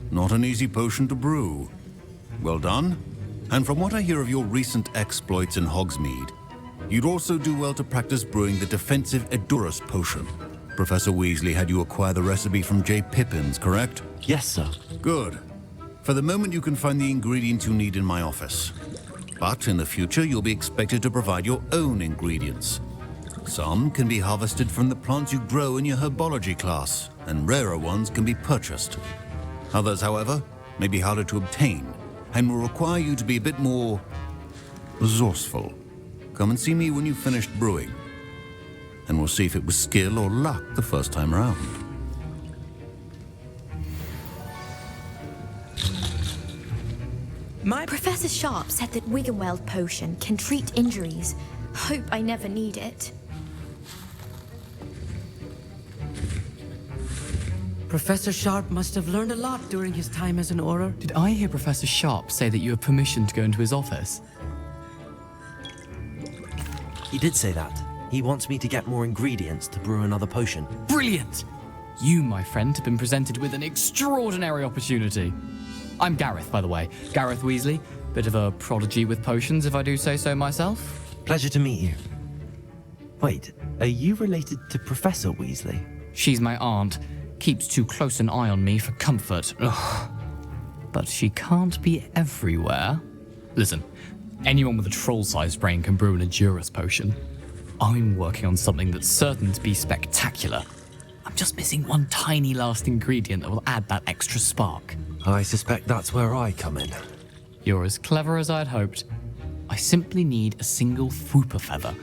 Not an easy potion to brew. Well done. And from what I hear of your recent exploits in Hogsmeade, you'd also do well to practice brewing the defensive Edurus potion. Professor Weasley had you acquire the recipe from J. Pippin's, correct? Yes, sir. Good. For the moment, you can find the ingredients you need in my office. But in the future, you'll be expected to provide your own ingredients. Some can be harvested from the plants you grow in your Herbology class, and rarer ones can be purchased. Others, however, may be harder to obtain, and will require you to be a bit more resourceful. Come and see me when you've finished brewing, and we'll see if it was skill or luck the first time around. Professor Sharp said that Wiggenweld potion can treat injuries. Hope I never need it. Professor Sharp must have learned a lot during his time as an Auror. Did I hear Professor Sharp say that you have permission to go into his office? He did say that. He wants me to get more ingredients to brew another potion. Brilliant! You, my friend, have been presented with an extraordinary opportunity. I'm Gareth, by the way. Gareth Weasley. Bit of a prodigy with potions, if I do say so myself. Pleasure to meet you. Wait, are you related to Professor Weasley? She's my aunt. Keeps too close an eye on me for comfort. Ugh. But she can't be everywhere. Listen, anyone with a troll-sized brain can brew an Edurus potion. I'm working on something that's certain to be spectacular. I'm just missing one tiny last ingredient that will add that extra spark. I suspect that's where I come in. You're as clever as I'd hoped. I simply need a single Fwooper feather.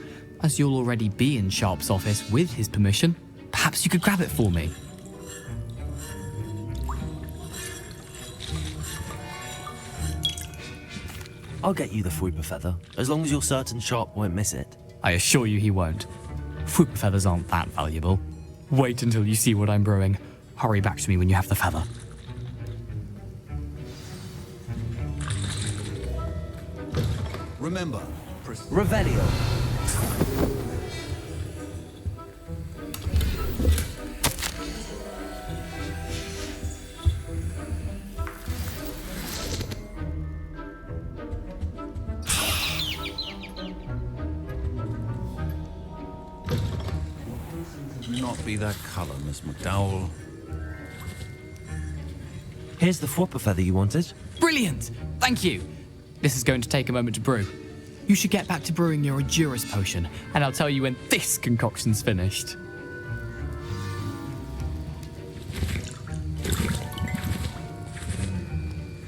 As you'll already be in Sharp's office with his permission, perhaps you could grab it for me. I'll get you the Fwooper feather, as long as you're certain Sharp won't miss it. I assure you he won't. Fwooper feathers aren't that valuable. Wait until you see what I'm brewing. Hurry back to me when you have the feather. Remember, Revelio. not be that color, Miss McDowell. Here's the Fwooper feather you wanted. Brilliant! Thank you. This is going to take a moment to brew. You should get back to brewing your Edurus potion, and I'll tell you when this concoction's finished.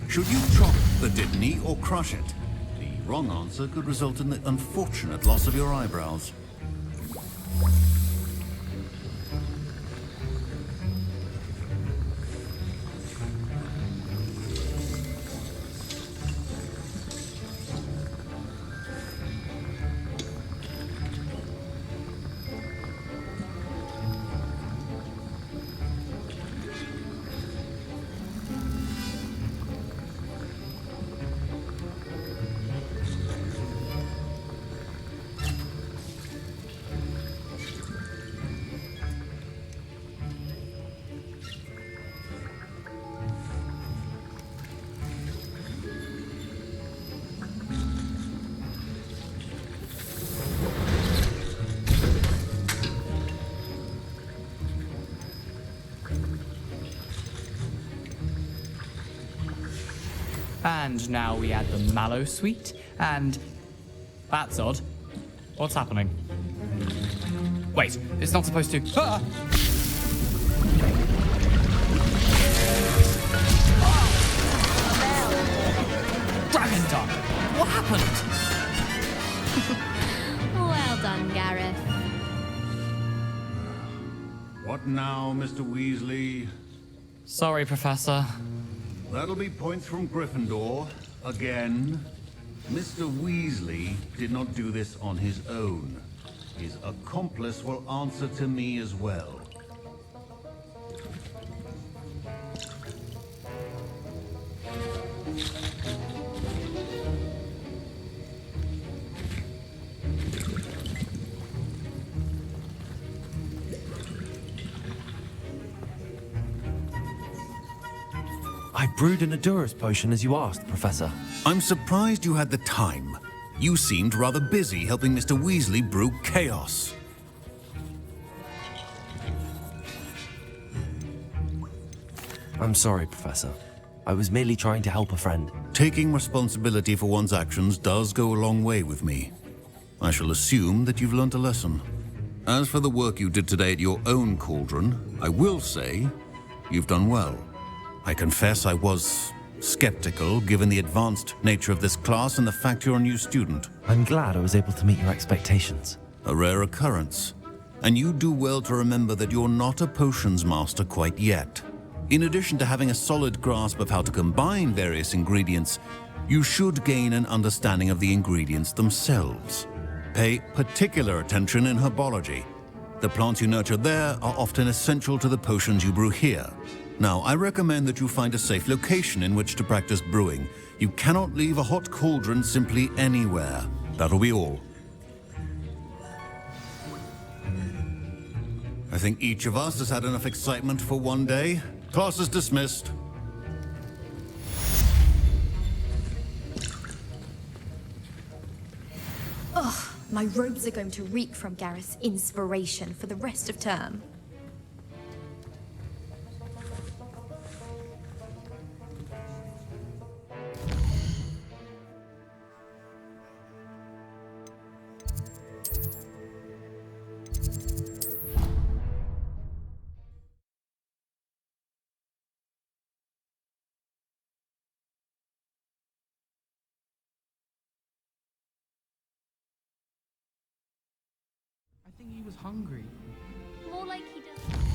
Should you chop the Didney or crush it? The wrong answer could result in the unfortunate loss of your eyebrows. And now we add the mallow sweet, and... That's odd. What's happening? Wait, it's not supposed to... Ah! Dragon Dunk! What happened? Well done, Gareth. What now, Mr. Weasley? Sorry, Professor. That'll be points from Gryffindor. Again. Mr. Weasley did not do this on his own. His accomplice will answer to me as well. I brewed an Adurus potion as you asked, Professor. I'm surprised you had the time. You seemed rather busy helping Mr. Weasley brew chaos. I'm sorry, Professor. I was merely trying to help a friend. Taking responsibility for one's actions does go a long way with me. I shall assume that you've learnt a lesson. As for the work you did today at your own cauldron, I will say you've done well. I confess I was skeptical given the advanced nature of this class and the fact you're a new student. I'm glad I was able to meet your expectations. A rare occurrence. And you do well to remember that you're not a potions master quite yet. In addition to having a solid grasp of how to combine various ingredients, you should gain an understanding of the ingredients themselves. Pay particular attention in herbology. The plants you nurture there are often essential to the potions you brew here. Now, I recommend that you find a safe location in which to practice brewing. You cannot leave a hot cauldron simply anywhere. That'll be all. I think each of us has had enough excitement for one day. Class is dismissed. Ugh, my robes are going to reek from Gareth's inspiration for the rest of term. I think he was hungry. More like he does.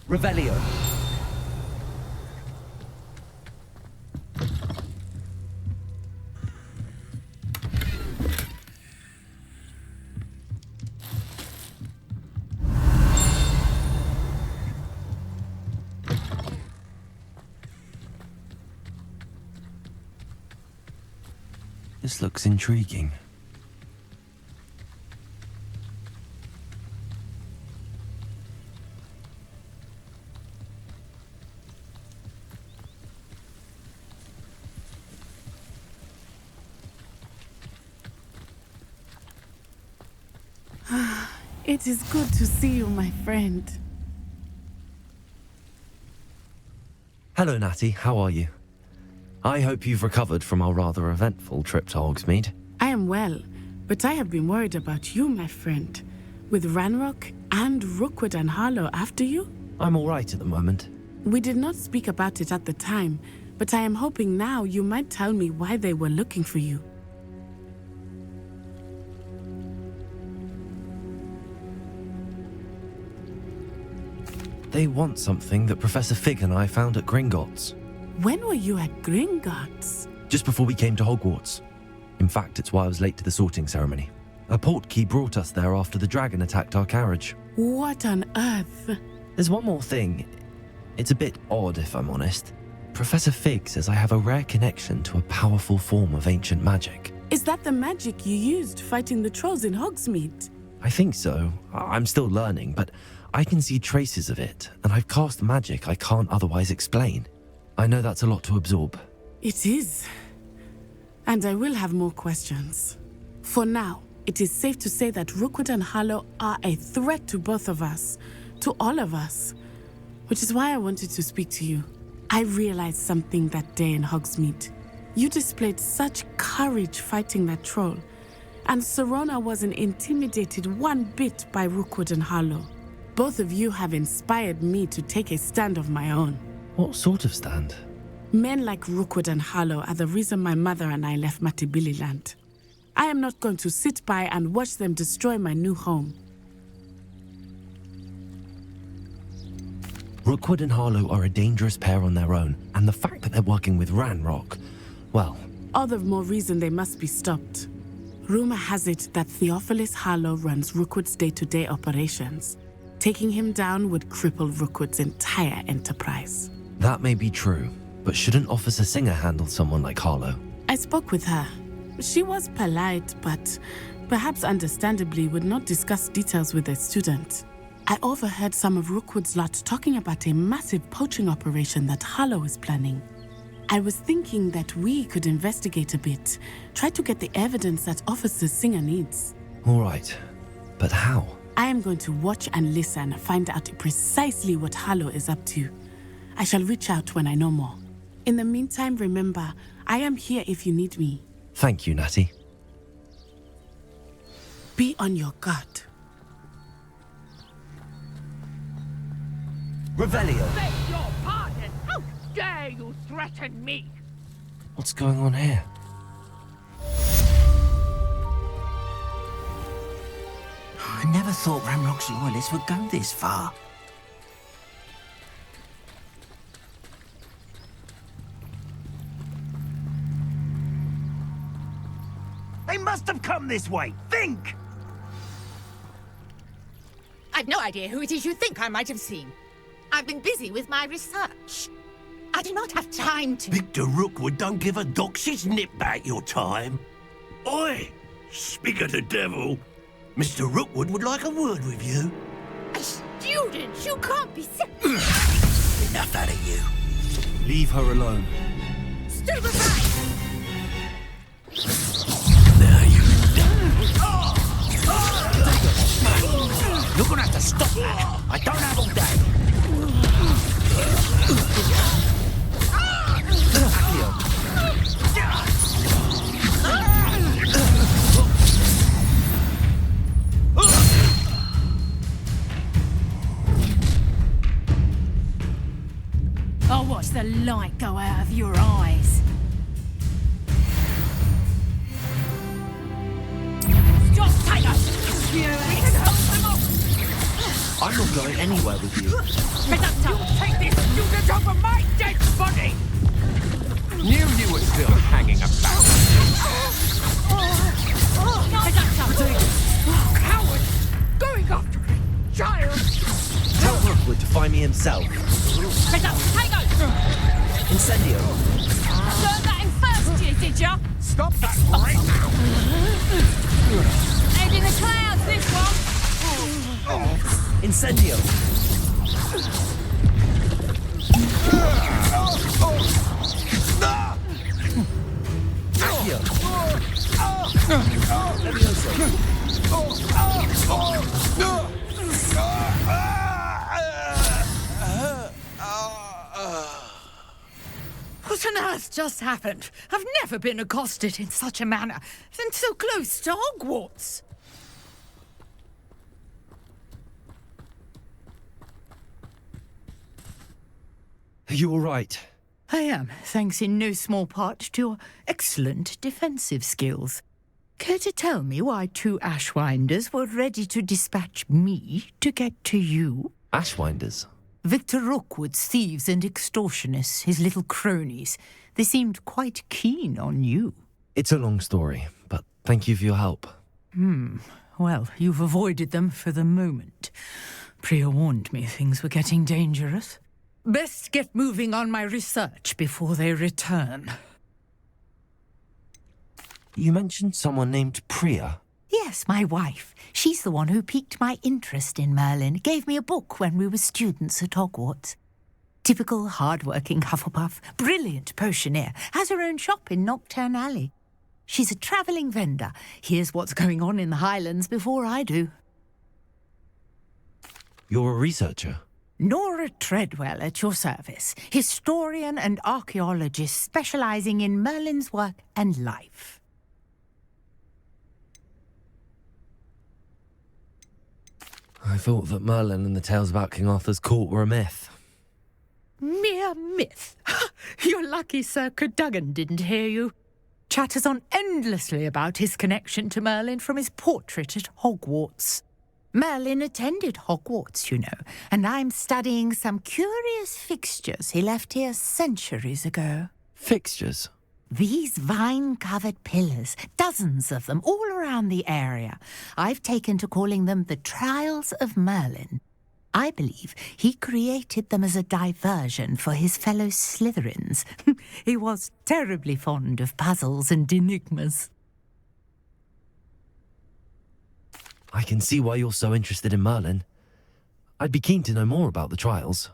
Revelio. This looks intriguing. It is good to see you, my friend. Hello, Natty. How are you? I hope you've recovered from our rather eventful trip to Hogsmeade. I am well, but I have been worried about you, my friend. With Ranrock and Rookwood and Harlow after you? I'm all right at the moment. We did not speak about it at the time, but I am hoping now you might tell me why they were looking for you. They want something that Professor Fig and I found at Gringotts. When were you at Gringotts? Just before we came to Hogwarts. In fact, it's why I was late to the sorting ceremony. A portkey brought us there after the dragon attacked our carriage. What on earth? There's one more thing. It's a bit odd, if I'm honest. Professor Fig says I have a rare connection to a powerful form of ancient magic. Is that the magic you used fighting the trolls in Hogsmeade? I think so. I'm still learning, but I can see traces of it, and I've cast magic I can't otherwise explain. I know that's a lot to absorb. It is. And I will have more questions. For now, it is safe to say that Rookwood and Harlow are a threat to both of us, to all of us, which is why I wanted to speak to you. I realized something that day in Hogsmeade. You displayed such courage fighting that troll, and Serona wasn't intimidated one bit by Rookwood and Harlow. Both of you have inspired me to take a stand of my own. What sort of stand? Men like Rookwood and Harlow are the reason my mother and I left Matibili land. I am not going to sit by and watch them destroy my new home. Rookwood and Harlow are a dangerous pair on their own, and the fact that they're working with Ranrock, well... All the more reason they must be stopped. Rumor has it that Theophilus Harlow runs Rookwood's day-to-day operations. Taking him down would cripple Rookwood's entire enterprise. That may be true, but shouldn't Officer Singer handle someone like Harlow? I spoke with her. She was polite, but perhaps understandably would not discuss details with a student. I overheard some of Rookwood's lot talking about a massive poaching operation that Harlow is planning. I was thinking that we could investigate a bit, try to get the evidence that Officer Singer needs. All right, but how? I am going to watch and listen, find out precisely what Harlow is up to. I shall reach out when I know more. In the meantime, remember, I am here if you need me. Thank you, Natty. Be on your guard. Revelio. Beg your pardon! How dare you threaten me? What's going on here? I never thought Ranrock's loyalists would go this far. They must have come this way! Think! I've no idea who it is you think I might have seen. I've been busy with my research. I do not have time to... Victor Rookwood don't give a doxy's nip back your time. Oi! Speak of the devil. Mr. Rookwood would like a word with you. A student? You can't be sick. Enough out of you. Leave her alone. Still aside! You're gonna have to stop that! I don't have all day! I'll watch the light go out of your eyes. Stop, Tiger! I I'm not going anywhere with you. You take this student over my dead body! Knew you were still hanging about. Coward! Going after a child! Tell Rookwood to find me himself. Incendio. Learned that in first year, did ya? Stop that right now! Head in the clouds, this one! Incendio. Accio. What on earth just happened? I've never been accosted in such a manner, and so close to Hogwarts. Are you all right? I am, thanks in no small part to your excellent defensive skills. Care to tell me why 2 Ashwinders were ready to dispatch me to get to you? Ashwinders? Victor Rookwood's thieves and extortionists, his little cronies. They seemed quite keen on you. It's a long story, but thank you for your help. Well, you've avoided them for the moment. Priya warned me things were getting dangerous. Best get moving on my research before they return. You mentioned someone named Priya. Yes, my wife. She's the one who piqued my interest in Merlin. Gave me a book when we were students at Hogwarts. Typical hard-working Hufflepuff, brilliant potioneer, has her own shop in Knockturn Alley. She's a travelling vendor. Hears what's going on in the Highlands before I do. You're a researcher? Nora Treadwell at your service, historian and archaeologist specialising in Merlin's work and life. I thought that Merlin and the tales about King Arthur's court were a myth. Mere myth. You're lucky Sir Cadogan didn't hear you. Chatters on endlessly about his connection to Merlin from his portrait at Hogwarts. Merlin attended Hogwarts, you know, and I'm studying some curious fixtures he left here centuries ago. Fixtures? These vine-covered pillars, dozens of them, all around the area. I've taken to calling them the Trials of Merlin. I believe he created them as a diversion for his fellow Slytherins. He was terribly fond of puzzles and enigmas. I can see why you're so interested in Merlin. I'd be keen to know more about the trials.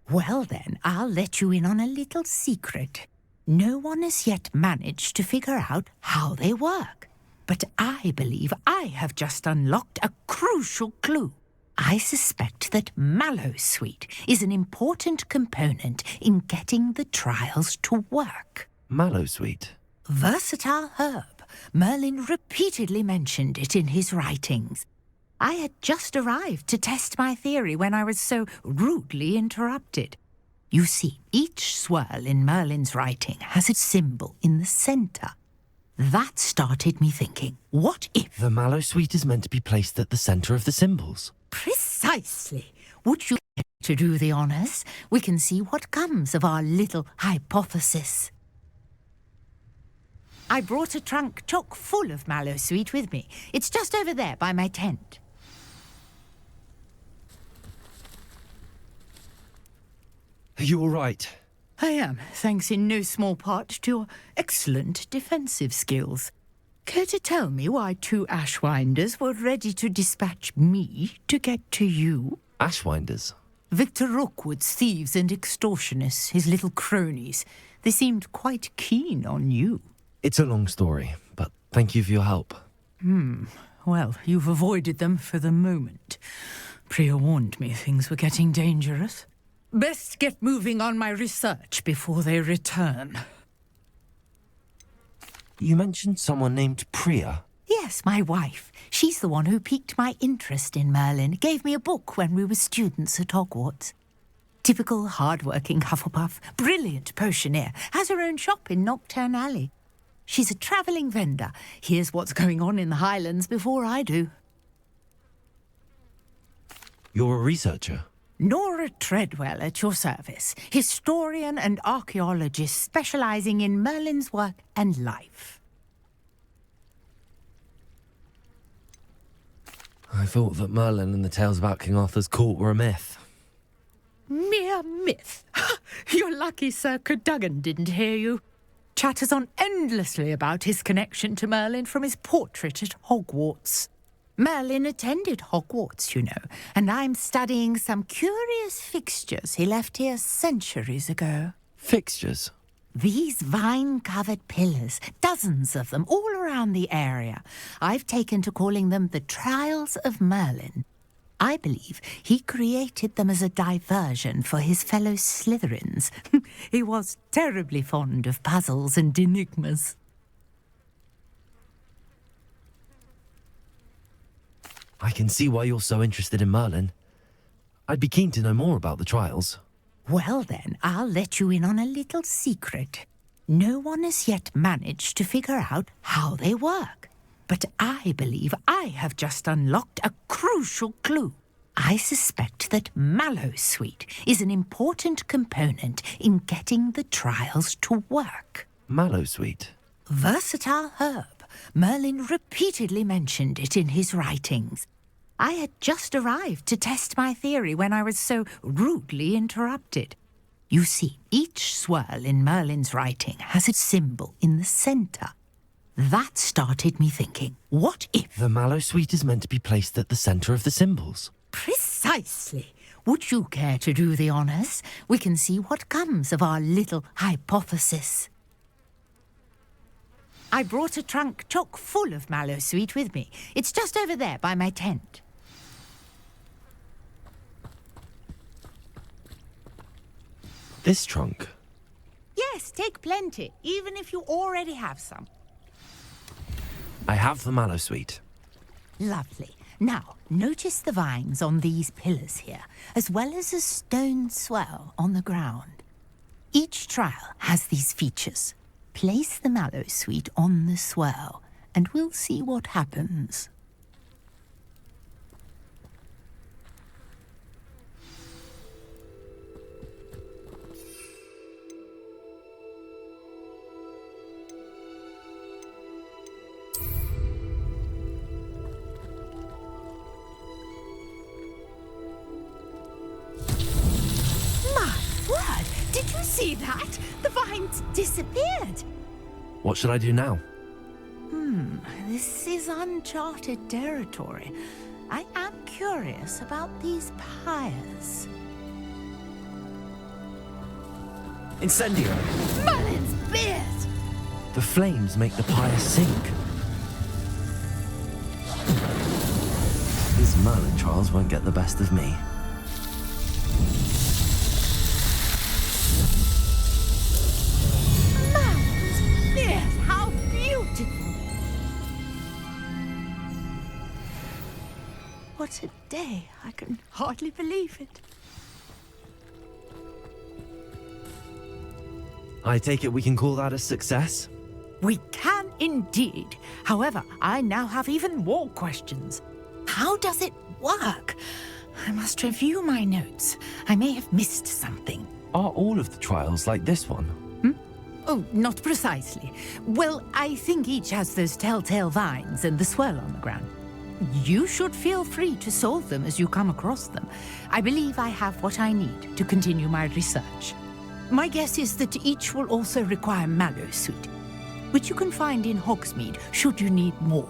Well then, I'll let you in on a little secret. No one has yet managed to figure out how they work. But I believe I have just unlocked a crucial clue. I suspect that Mallowsweet is an important component in getting the trials to work. Mallowsweet? Versatile herb. Merlin repeatedly mentioned it in his writings. I had just arrived to test my theory when I was so rudely interrupted. You see, each swirl in Merlin's writing has a symbol in the centre. That started me thinking, what if... The Mallowsweet is meant to be placed at the centre of the symbols. Precisely. Would you like to do the honours? We can see what comes of our little hypothesis. I brought a trunk chock full of Mallowsweet with me. It's just over there by my tent. Are you all right? I am, thanks in no small part to your excellent defensive skills. Care to tell me why 2 Ashwinders were ready to dispatch me to get to you? Ashwinders? Victor Rookwood's thieves and extortionists, his little cronies. They seemed quite keen on you. It's a long story, but thank you for your help. Well, you've avoided them for the moment. Priya warned me things were getting dangerous. Best get moving on my research before they return. You mentioned someone named Priya. Yes, my wife. She's the one who piqued my interest in Merlin. Gave me a book when we were students at Hogwarts. Typical hard-working Hufflepuff, brilliant potioneer, has her own shop in Knockturn Alley. She's a travelling vendor. Hears what's going on in the Highlands before I do. You're a researcher? Nora Treadwell at your service, historian and archaeologist specializing in Merlin's work and life. I thought that Merlin and the tales about King Arthur's court were a myth. Mere myth. You're lucky Sir Cadogan didn't hear you. Chatters on endlessly about his connection to Merlin from his portrait at Hogwarts. Merlin attended Hogwarts, you know, and I'm studying some curious fixtures he left here centuries ago. Fixtures? These vine-covered pillars, dozens of them, all around the area. I've taken to calling them the Trials of Merlin. I believe he created them as a diversion for his fellow Slytherins. He was terribly fond of puzzles and enigmas. I can see why you're so interested in Merlin. I'd be keen to know more about the trials. Well then, I'll let you in on a little secret. No one has yet managed to figure out how they work. But I believe I have just unlocked a crucial clue. I suspect that Mallowsweet is an important component in getting the trials to work. Mallowsweet? Versatile herb. Merlin repeatedly mentioned it in his writings. I had just arrived to test my theory when I was so rudely interrupted. You see, each swirl in Merlin's writing has a symbol in the centre. That started me thinking, what if... The Mallowsweet is meant to be placed at the centre of the symbols. Precisely. Would you care to do the honours? We can see what comes of our little hypothesis. I brought a trunk chock full of Mallowsweet with me. It's just over there by my tent. This trunk? Yes, take plenty, even if you already have some. I have the Mallowsweet. Lovely. Now, notice the vines on these pillars here, as well as a stone swell on the ground. Each trial has these features. Place the Mallowsweet on the swirl, and we'll see what happens. Did you see that? The vines disappeared. What should I do now? This is uncharted territory. I am curious about these pyres. Incendio! Merlin's beard! The flames make the pyre sink. These Merlin trials won't get the best of me. How beautiful! What a day. I can hardly believe it. I take it we can call that a success? We can indeed. However, I now have even more questions. How does it work? I must review my notes. I may have missed something. Are all of the trials like this one? Oh, not precisely. Well, I think each has those telltale vines and the swirl on the ground. You should feel free to solve them as you come across them. I believe I have what I need to continue my research. My guess is that each will also require Mallowsweet, which you can find in Hogsmeade should you need more.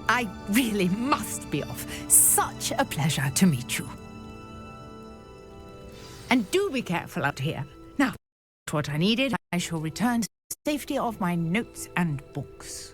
I really must be off. Such a pleasure to meet you. And do be careful out here. Now, what I needed, I shall return to the safety of my notes and books.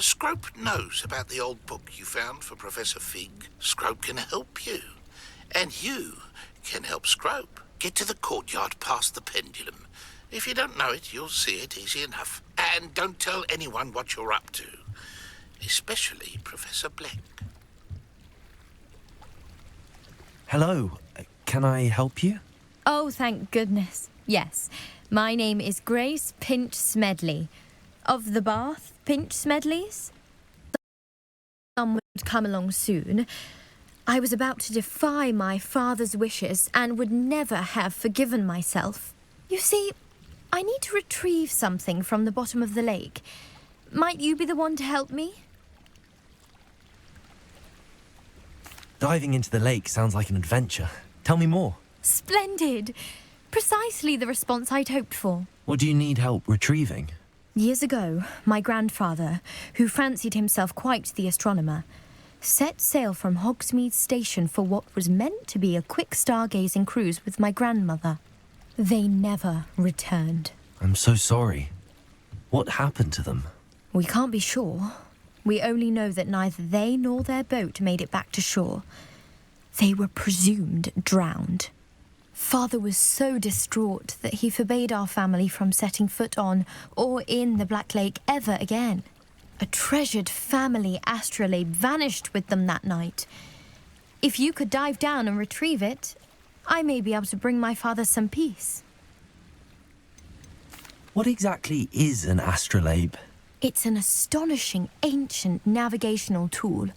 Scrope knows about the old book you found for Professor Fig. Scrope can help you. And you can help Scrope. Get to the courtyard past the pendulum. If you don't know it, you'll see it easy enough. And don't tell anyone what you're up to. Especially Professor Black. Hello. Can I help you? Oh, thank goodness. Yes. My name is Grace Pinch Smedley. Of the Bath Pinch Smedleys? Someone would come along soon. I was about to defy my father's wishes and would never have forgiven myself. You see, I need to retrieve something from the bottom of the lake. Might you be the one to help me? Diving into the lake sounds like an adventure. Tell me more. Splendid! Precisely the response I'd hoped for. What do you need help retrieving? Years ago, my grandfather, who fancied himself quite the astronomer, set sail from Hogsmeade station for what was meant to be a quick stargazing cruise with my grandmother. They never returned. I'm so sorry. What happened to them? We can't be sure. We only know that neither they nor their boat made it back to shore. They were presumed drowned. Father was so distraught that he forbade our family from setting foot on or in the Black Lake ever again. A treasured family astrolabe vanished with them that night. If you could dive down and retrieve it, I may be able to bring my father some peace. What exactly is an astrolabe? It's an astonishing ancient navigational tool,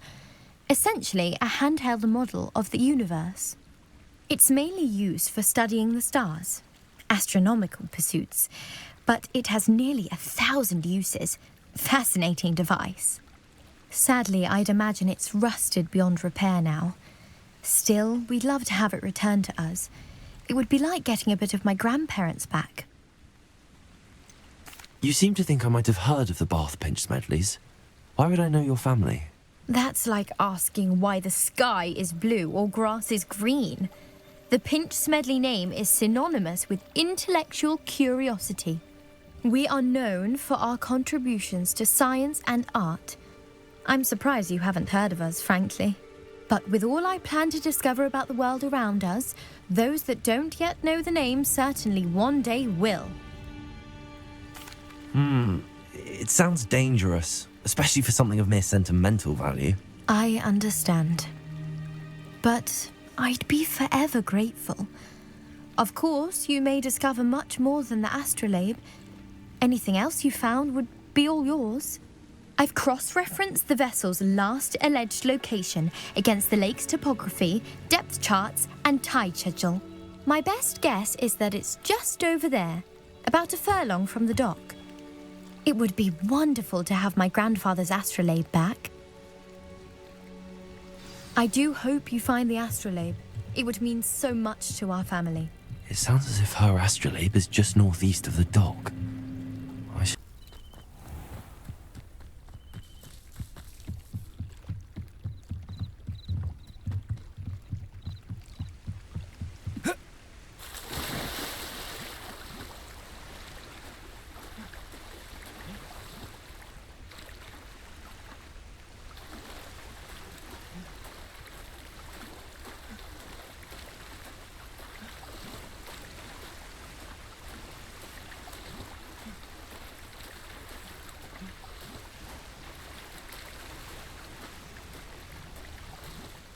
essentially a handheld model of the universe. It's mainly used for studying the stars, astronomical pursuits, but it has nearly 1,000 uses. Fascinating device. Sadly, I'd imagine it's rusted beyond repair now. Still, we'd love to have it returned to us. It would be like getting a bit of my grandparents back. You seem to think I might have heard of the Bath Pinch Smedleys. Why would I know your family? That's like asking why the sky is blue or grass is green. The Pinch Smedley name is synonymous with intellectual curiosity. We are known for our contributions to science and art. I'm surprised you haven't heard of us, frankly. But with all I plan to discover about the world around us, those that don't yet know the name certainly one day will. It sounds dangerous, especially for something of mere sentimental value. I understand. But I'd be forever grateful. Of course, you may discover much more than the astrolabe. Anything else you found would be all yours. I've cross-referenced the vessel's last alleged location against the lake's topography, depth charts, and tide schedule. My best guess is that it's just over there, about a furlong from the dock. It would be wonderful to have my grandfather's astrolabe back. I do hope you find the astrolabe. It would mean so much to our family. It sounds as if her astrolabe is just northeast of the dock.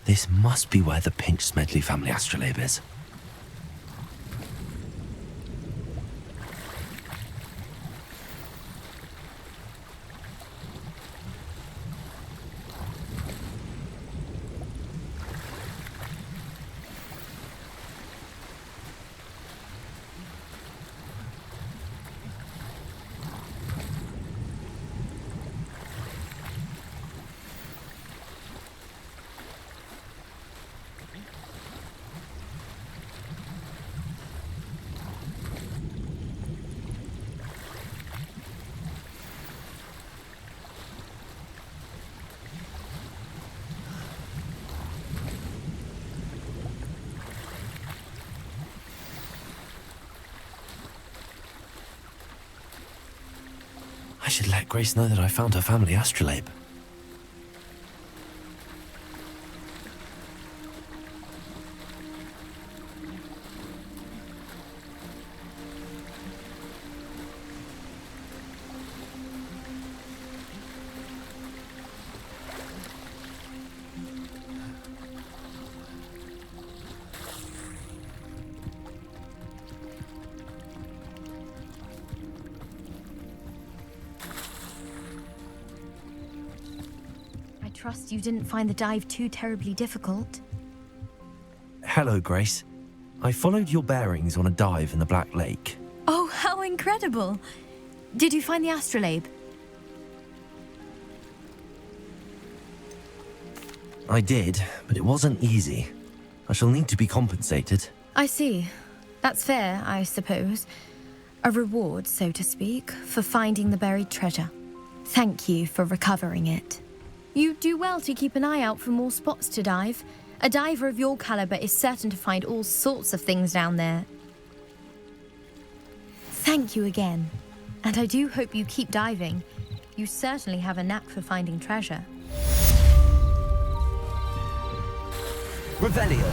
This must be where the Pinch Smedley family astrolabe is. I should let Grace know that I found her family astrolabe. trust you didn't find the dive too terribly difficult. Hello, Grace. I followed your bearings on a dive in the Black Lake. Oh, how incredible! Did you find the astrolabe? I did, but it wasn't easy. I shall need to be compensated. I see. That's fair, I suppose. A reward, so to speak, for finding the buried treasure. Thank you for recovering it. You do well to keep an eye out for more spots to dive. A diver of your caliber is certain to find all sorts of things down there. Thank you again. And I do hope you keep diving. You certainly have a knack for finding treasure. Revelio.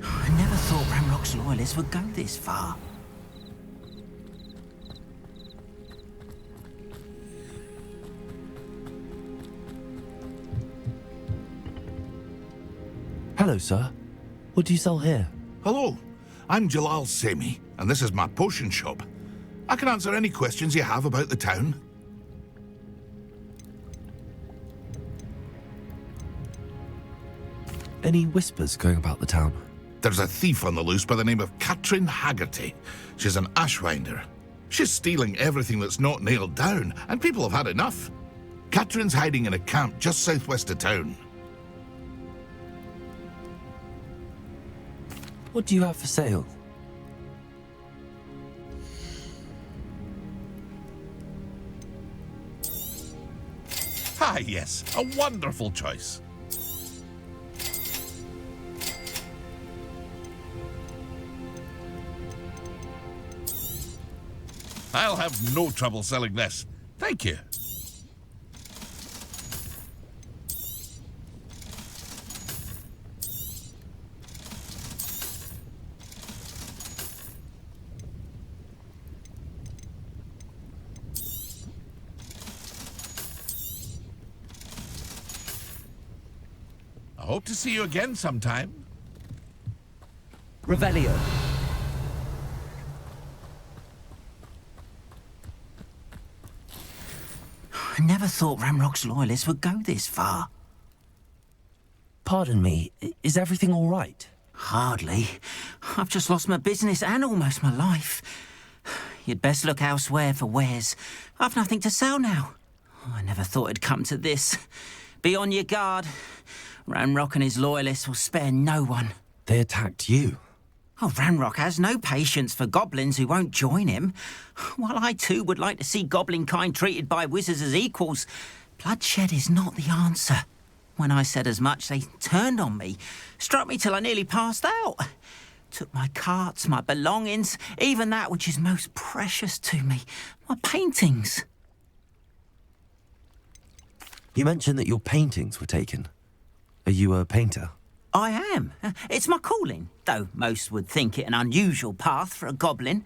I never thought Ranrock's loyalists would go this far. Hello, sir. What do you sell here? Hello, I'm Jalal Semi, and this is my potion shop. I can answer any questions you have about the town. Any whispers going about the town? There's a thief on the loose by the name of Katrin Haggerty. She's an ashwinder. She's stealing everything that's not nailed down, and people have had enough. Katrin's hiding in a camp just southwest of town. What do you have for sale? Ah, yes, a wonderful choice. I'll have no trouble selling this. Thank you. I hope to see you again sometime. Revelio. I never thought Ranrock's loyalists would go this far. Pardon me, is everything all right? Hardly. I've just lost my business and almost my life. You'd best look elsewhere for wares. I've nothing to sell now. I never thought it'd come to this. Be on your guard. Ranrock and his loyalists will spare no one. They attacked you. Oh, Ranrock has no patience for goblins who won't join him. While I too would like to see goblin kind treated by wizards as equals, bloodshed is not the answer. When I said as much, they turned on me, struck me till I nearly passed out. Took my carts, my belongings, even that which is most precious to me, my paintings. You mentioned that your paintings were taken. Are you a painter? I am. It's my calling, though most would think it an unusual path for a goblin.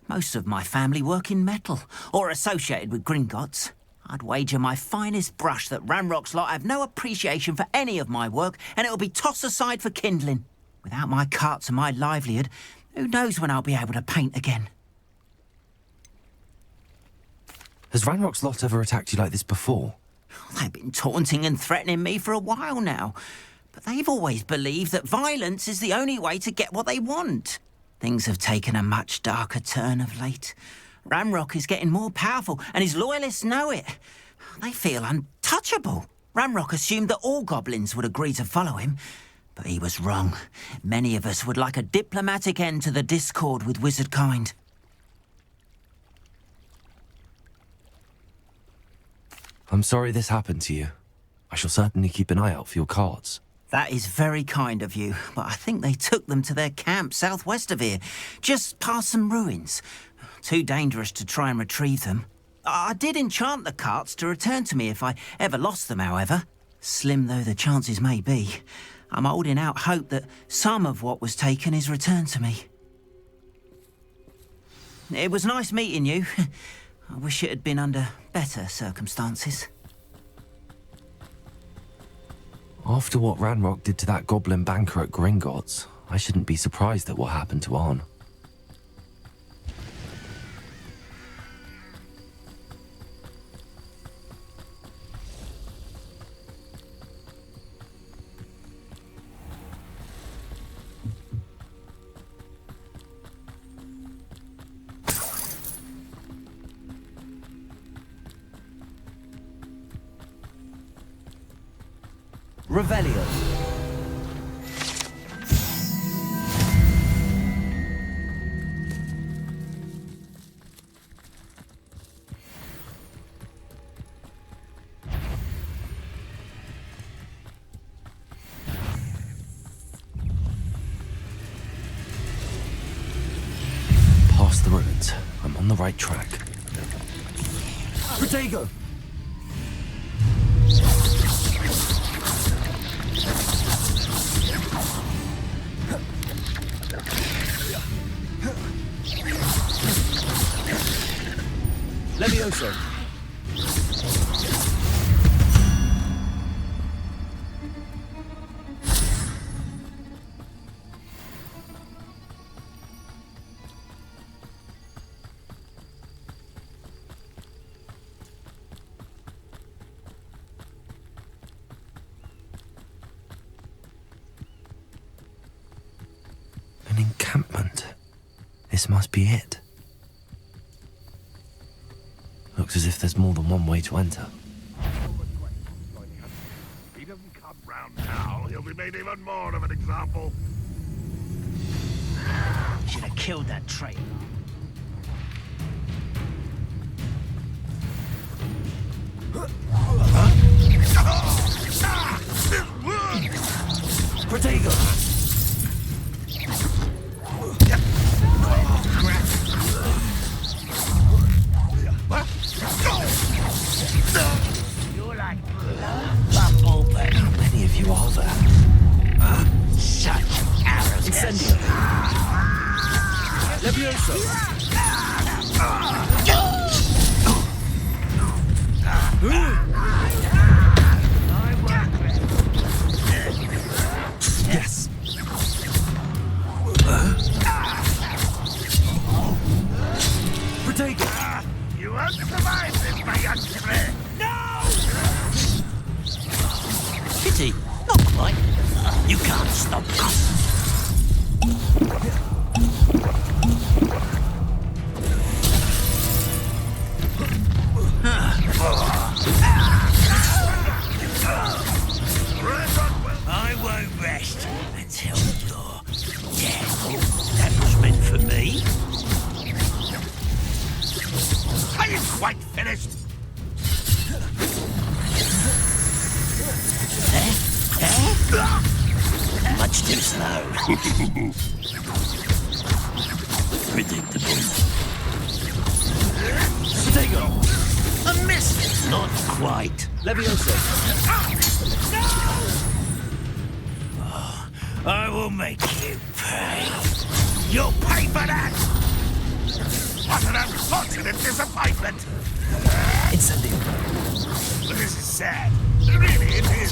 Most of my family work in metal, or associated with Gringotts. I'd wager my finest brush that Ranrock's lot have no appreciation for any of my work, and it'll be tossed aside for kindling. Without my carts and my livelihood, who knows when I'll be able to paint again? Has Ranrock's lot ever attacked you like this before? They've been taunting and threatening me for a while now. But they've always believed that violence is the only way to get what they want. Things have taken a much darker turn of late. Ranrock is getting more powerful, and his loyalists know it. They feel untouchable. Ranrock assumed that all goblins would agree to follow him, but he was wrong. Many of us would like a diplomatic end to the discord with wizard kind. I'm sorry this happened to you. I shall certainly keep an eye out for your cards. That is very kind of you, but I think they took them to their camp southwest of here, just past some ruins. Too dangerous to try and retrieve them. I did enchant the carts to return to me if I ever lost them, however. Slim though the chances may be, I'm holding out hope that some of what was taken is returned to me. It was nice meeting you. I wish it had been under better circumstances. After what Ranrock did to that goblin banker at Gringotts, I shouldn't be surprised at what happened to Arn. Revelio. Past the ruins. I'm on the right track. Protego! Levioso. An encampment. This must be it. Looks as if there's more than one way to enter. If he doesn't come round now, he'll be made even more of an example. Should have killed that traitor. Protego! You're like Bumblebee. How many of you are there? Such arrogance. Incendio. Levioso. Yes. Protego. You won't survive this, my young friend. Pity. Not quite. You can't stop us. I won't rest until you're dead. That was meant for me. Are you quite finished? Much too slow. Predictable. Protego. A miss. Not quite. Levioso. I will make you pay. You'll pay for that! What an unfortunate disappointment! Incendio. This is sad. Really, it is.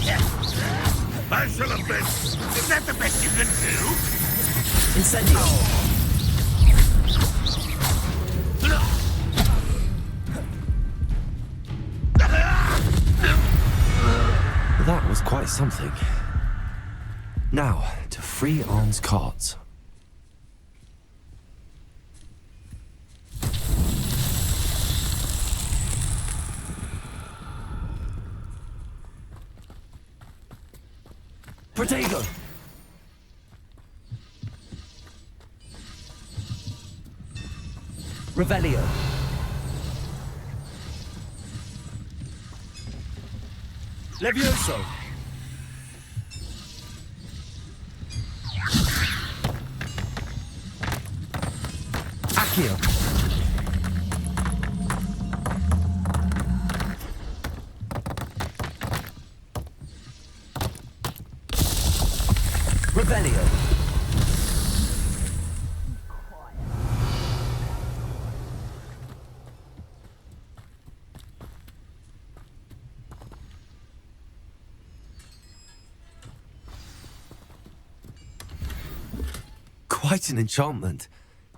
I shall have been. Is that the best you can do? Incendio. That was quite something. Now, to free Arn's cards. Protego. Revelio. Levioso. Accio. Revelio. Quite an enchantment.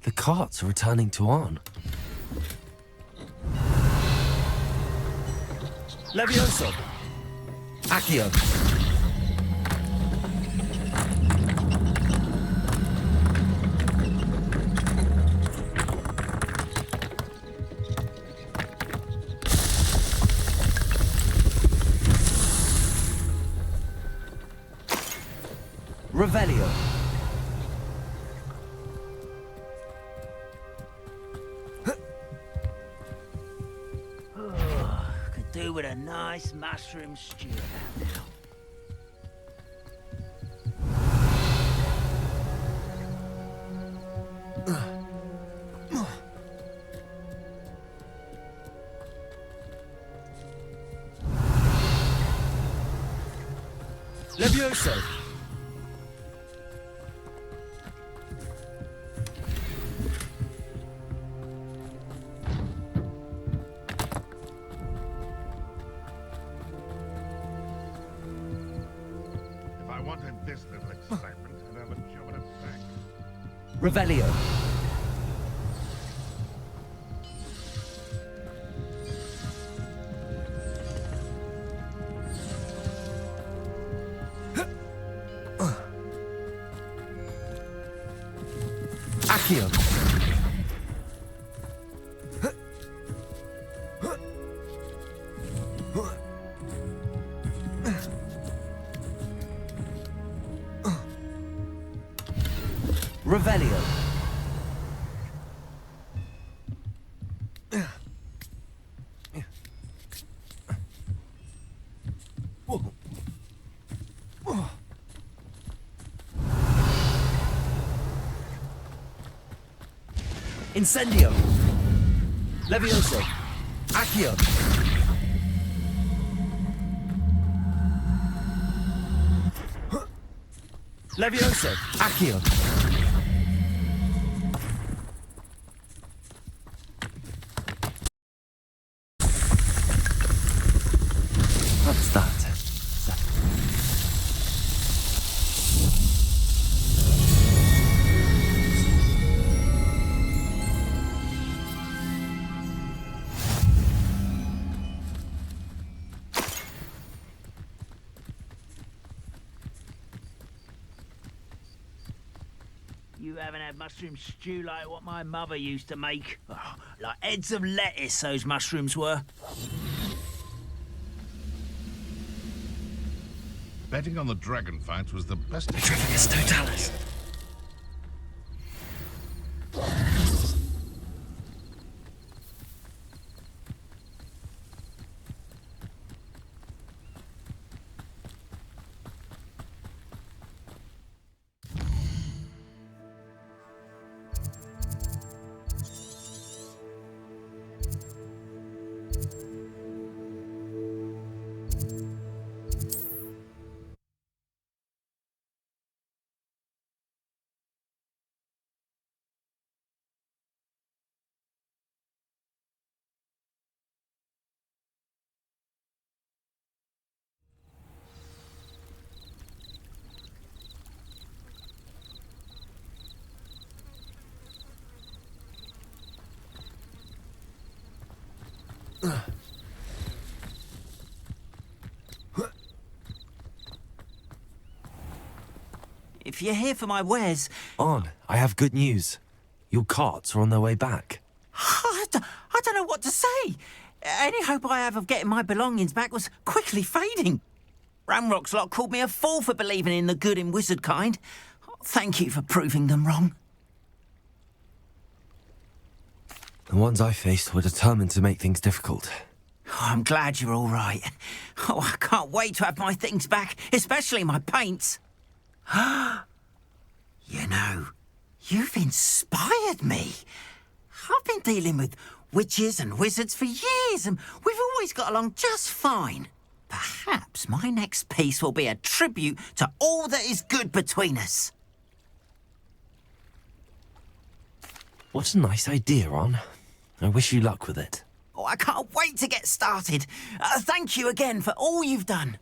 The carts are returning to Arn. Levioso! Accio! Revelio! Could do with a nice mushroom stew about now. Levioso! If I wanted this little excitement, I'd have a job at a bank. Revelio! Accio! Revelio! Incendio! Levioso! Accio! Levioso! Accio! What's that? You haven't had mushroom stew like what my mother used to make. Oh, like heads of lettuce, those mushrooms were. Betting on the dragon fight was the best. Petrificus totalis! If you're here for my wares... On, I have good news. Your carts are on their way back. I don't know what to say. Any hope I have of getting my belongings back was quickly fading. Ramrock's lot called me a fool for believing in the good in wizard kind. Thank you for proving them wrong. The ones I faced were determined to make things difficult. Oh, I'm glad you're all right. Oh, I can't wait to have my things back, especially my paints. You know, you've inspired me. I've been dealing with witches and wizards for years, and we've always got along just fine. Perhaps my next piece will be a tribute to all that is good between us. What a nice idea, Ron. I wish you luck with it. Oh, I can't wait to get started. Thank you again for all you've done.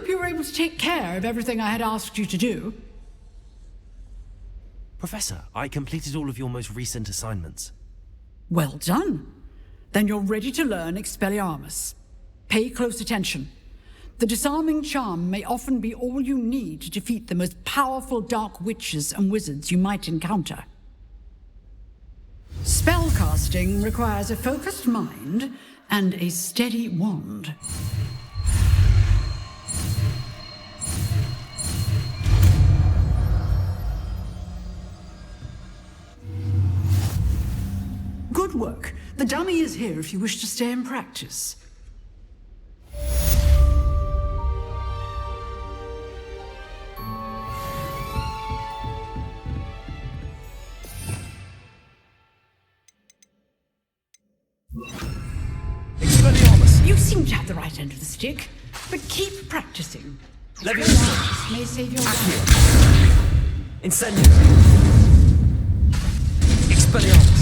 hope you were able to take care of everything I had asked you to do. Professor, I completed all of your most recent assignments. Well done. Then you're ready to learn Expelliarmus. Pay close attention. The disarming charm may often be all you need to defeat the most powerful dark witches and wizards you might encounter. Spellcasting requires a focused mind and a steady wand. Good work. The dummy is here if you wish to stay and practice. Expelliarmus! You seem to have the right end of the stick, but keep practicing. Leviosa! Expelliarmus may save your life. Incendio! Expelliarmus!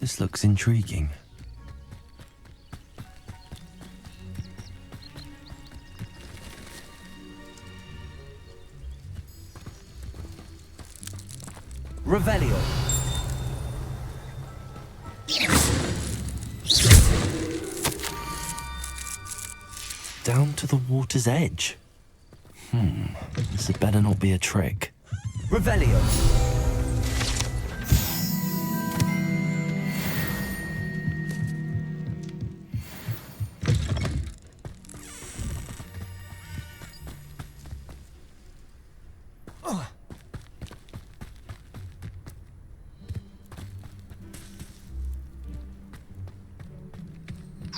This looks intriguing. Revelio! Down to the water's edge. This had better not be a trick. Revelio!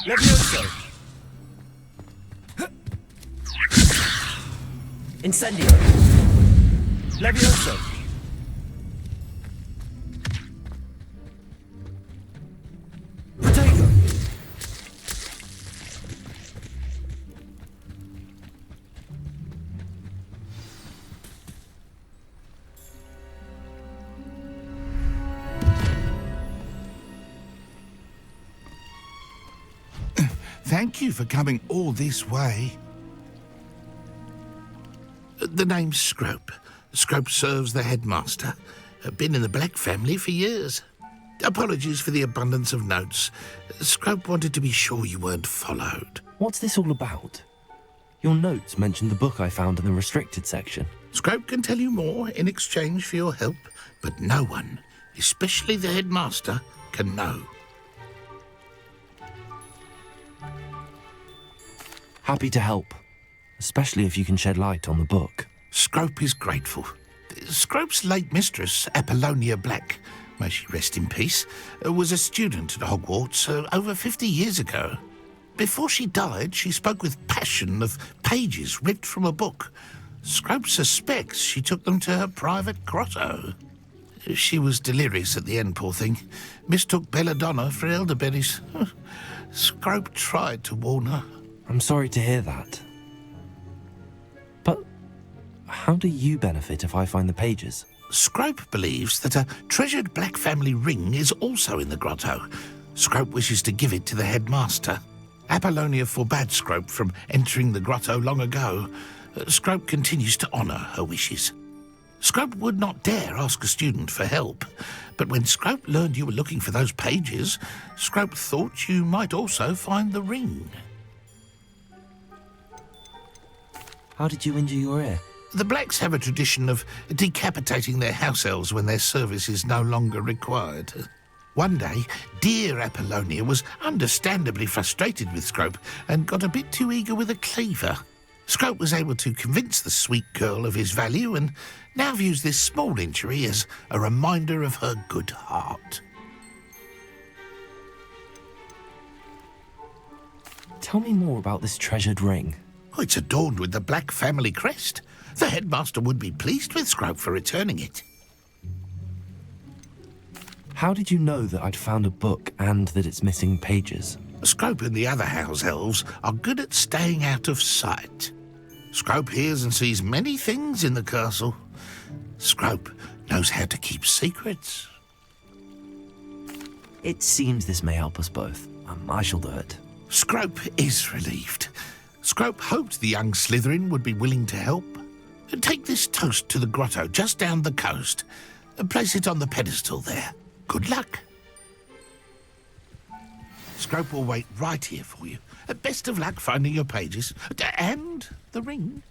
Levioso! Incendio! Levioso! Protego! Thank you for coming all this way. The name's Scrope. Scrope serves the headmaster. Been in the Black family for years. Apologies for the abundance of notes. Scrope wanted to be sure you weren't followed. What's this all about? Your notes mentioned the book I found in the restricted section. Scrope can tell you more in exchange for your help, but no one, especially the headmaster, can know. Happy to help, especially if you can shed light on the book. Scrope is grateful. Scrope's late mistress, Apollonia Black, may she rest in peace, was a student at Hogwarts over 50 years ago. Before she died, she spoke with passion of pages ripped from a book. Scrope suspects she took them to her private grotto. She was delirious at the end, poor thing. Mistook belladonna for elderberries. Scrope tried to warn her. I'm sorry to hear that. But how do you benefit if I find the pages? Scrope believes that a treasured Black family ring is also in the grotto. Scrope wishes to give it to the headmaster. Apollonia forbade Scrope from entering the grotto long ago. Scrope continues to honour her wishes. Scrope would not dare ask a student for help, but when Scrope learned you were looking for those pages, Scrope thought you might also find the ring. How did you injure your ear? The Blacks have a tradition of decapitating their house elves when their service is no longer required. One day, dear Apollonia was understandably frustrated with Scrope and got a bit too eager with a cleaver. Scrope was able to convince the sweet girl of his value and now views this small injury as a reminder of her good heart. Tell me more about this treasured ring. Oh, it's adorned with the Black family crest. The headmaster would be pleased with Scrope for returning it. How did you know that I'd found a book and that it's missing pages? Scrope and the other house elves are good at staying out of sight. Scrope hears and sees many things in the castle. Scrope knows how to keep secrets. It seems this may help us both. I shall do it. Scrope is relieved. Scrope hoped the young Slytherin would be willing to help. Take this toast to the grotto just down the coast and place it on the pedestal there. Good luck. Scrope will wait right here for you. Best of luck finding your pages and the ring.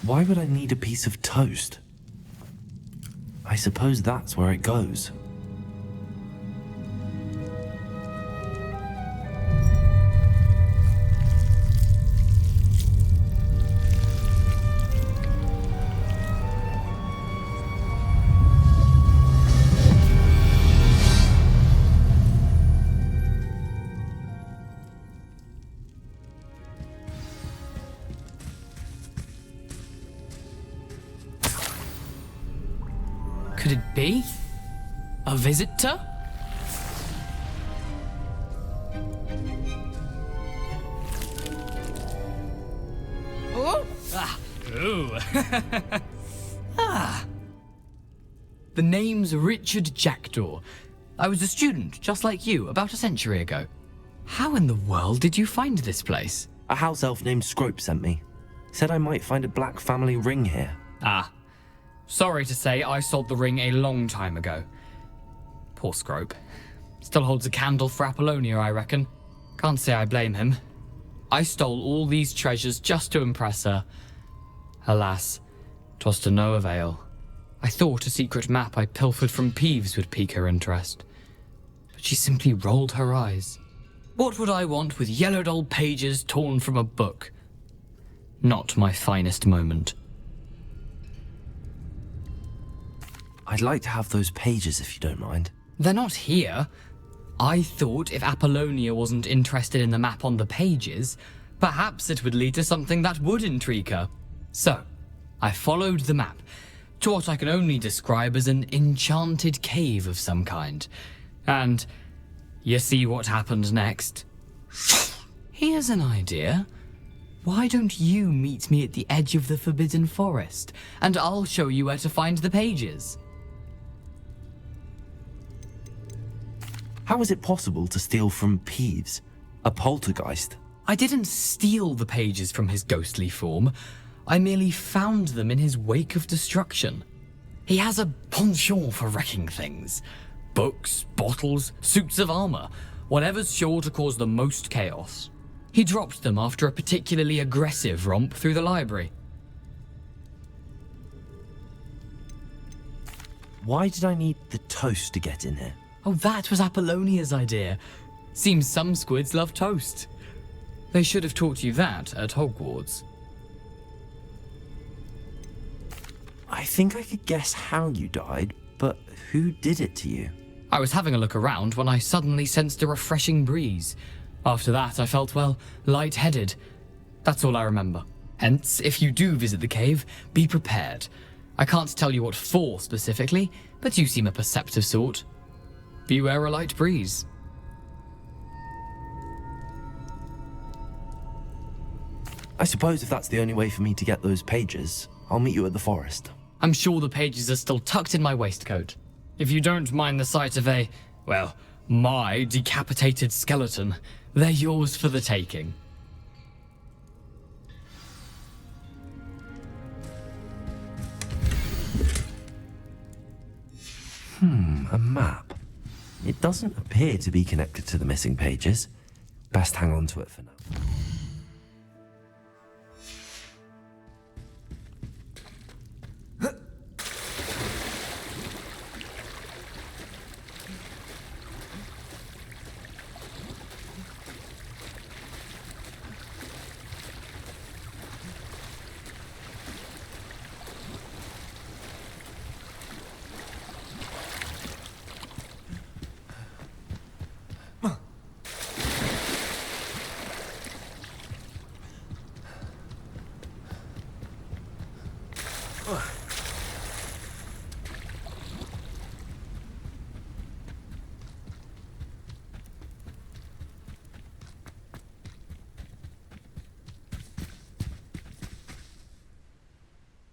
Why would I need a piece of toast? I suppose that's where it goes. Could it be? A visitor? Oh! Ah! Ooh! Ah! The name's Richard Jackdaw. I was a student, just like you, about a century ago. How in the world did you find this place? A house elf named Scrope sent me. Said I might find a black family ring here. Ah. Sorry to say, I sold the ring a long time ago. Poor Scrope. Still holds a candle for Apollonia, I reckon. Can't say I blame him. I stole all these treasures just to impress her. Alas, 'twas to no avail. I thought a secret map I pilfered from Peeves would pique her interest. But she simply rolled her eyes. What would I want with yellowed old pages torn from a book? Not my finest moment. I'd like to have those pages if you don't mind. They're not here. I thought if Apollonia wasn't interested in the map on the pages, perhaps it would lead to something that would intrigue her. So, I followed the map to what I can only describe as an enchanted cave of some kind. And you see what happened next? Here's an idea. Why don't you meet me at the edge of the Forbidden Forest, and I'll show you where to find the pages. How is it possible to steal from Peeves, a poltergeist? I didn't steal the pages from his ghostly form. I merely found them in his wake of destruction. He has a penchant for wrecking things. Books, bottles, suits of armor, whatever's sure to cause the most chaos. He dropped them after a particularly aggressive romp through the library. Why did I need the toast to get in here? Oh, that was Apollonia's idea. Seems some squids love toast. They should have taught you that at Hogwarts. I think I could guess how you died, but who did it to you? I was having a look around when I suddenly sensed a refreshing breeze. After that, I felt, well, lightheaded. That's all I remember. Hence, if you do visit the cave, be prepared. I can't tell you what for specifically, but you seem a perceptive sort. Beware a light breeze. I suppose if that's the only way for me to get those pages, I'll meet you at the forest. I'm sure the pages are still tucked in my waistcoat. If you don't mind the sight of a, well, my decapitated skeleton, they're yours for the taking. A map. It doesn't appear to be connected to the missing pages. Best hang on to it for now.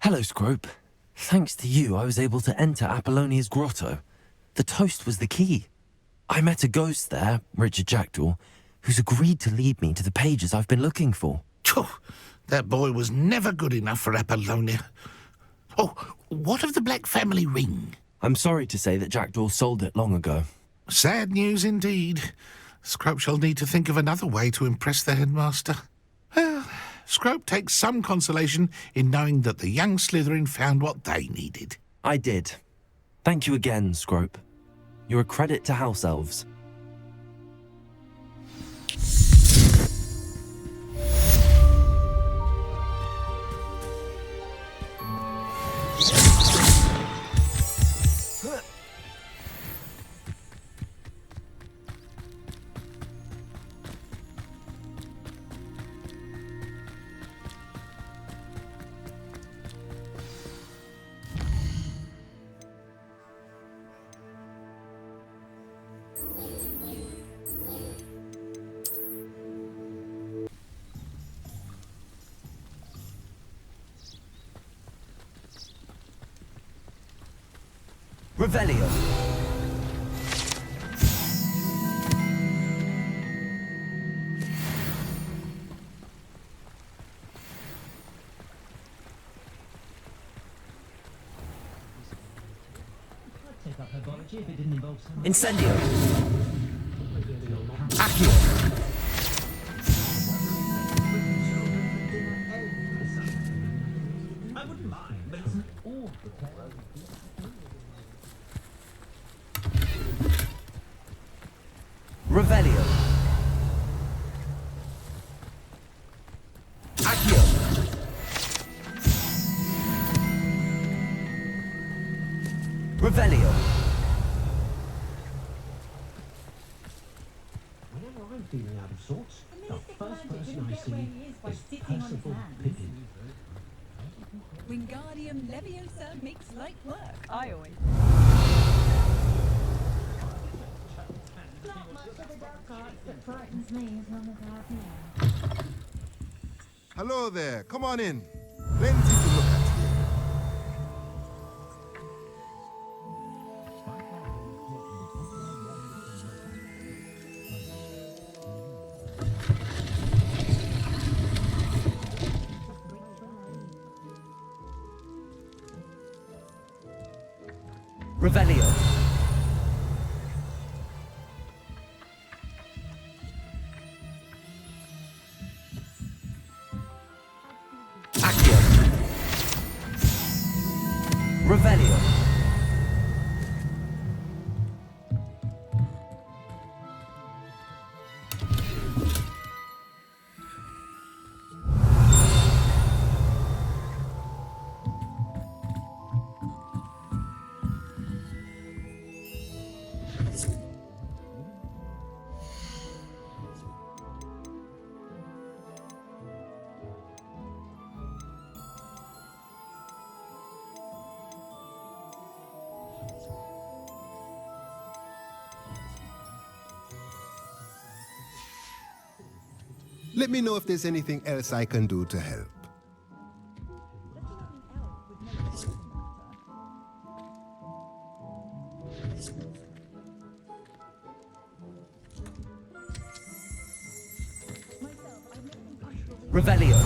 Hello, Scrope. Thanks to you, I was able to enter Apollonia's grotto. The toast was the key. I met a ghost there, Richard Jackdaw, who's agreed to lead me to the pages I've been looking for. That boy was never good enough for Apollonia. Oh, what of the Black family ring? I'm sorry to say that Jackdaw sold it long ago. Sad news indeed. Scrope shall need to think of another way to impress the headmaster. Well, Scrope takes some consolation in knowing that the young Slytherin found what they needed. I did. Thank you again, Scrope. You're a credit to House Elves. Revelio. Incendio. Accio. I wouldn't mind, but it's an awful Revelio. Accio. Revelio. Whenever I'm feeling out of sorts, the first person I see is Percival Pippin. Wingardium Leviosa makes light work. I always. Not much of the dark arts that frightens me as long as I have you. Hello there. Come on in. Plenty to look at here. Revelio. Accio. Revelio. Let me know if there's anything else I can do to help. Revelio.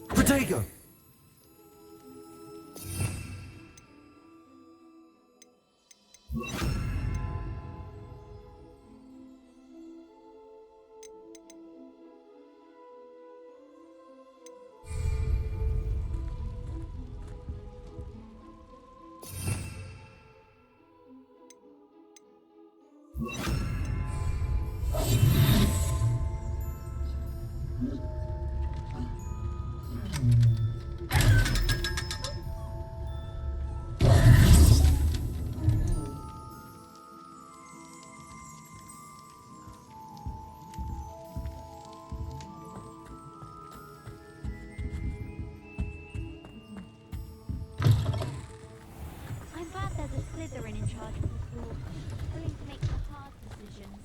Protego. in charge of the school, willing to make the hard decisions.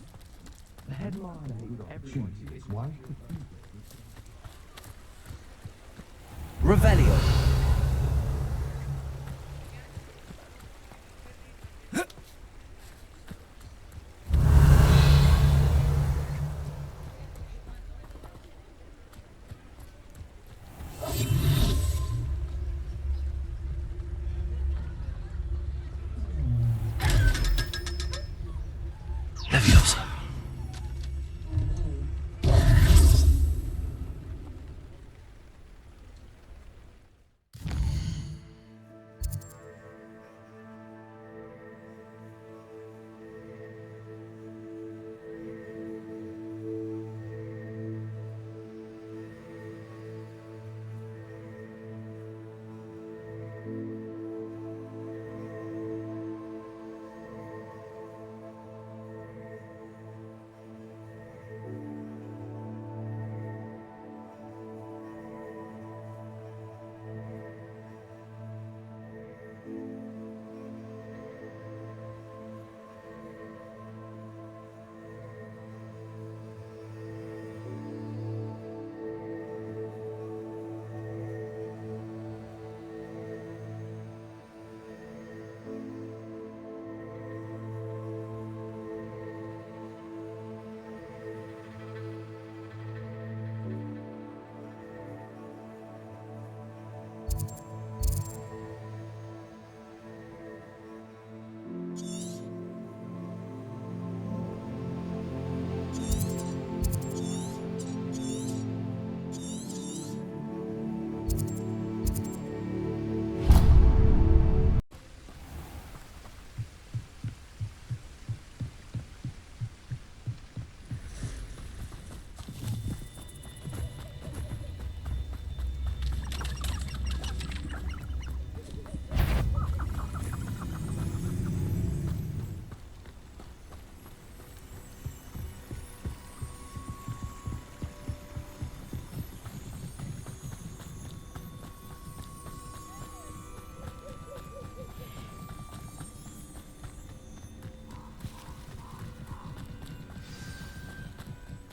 The headline everyone is why. Revelio. Leviosa.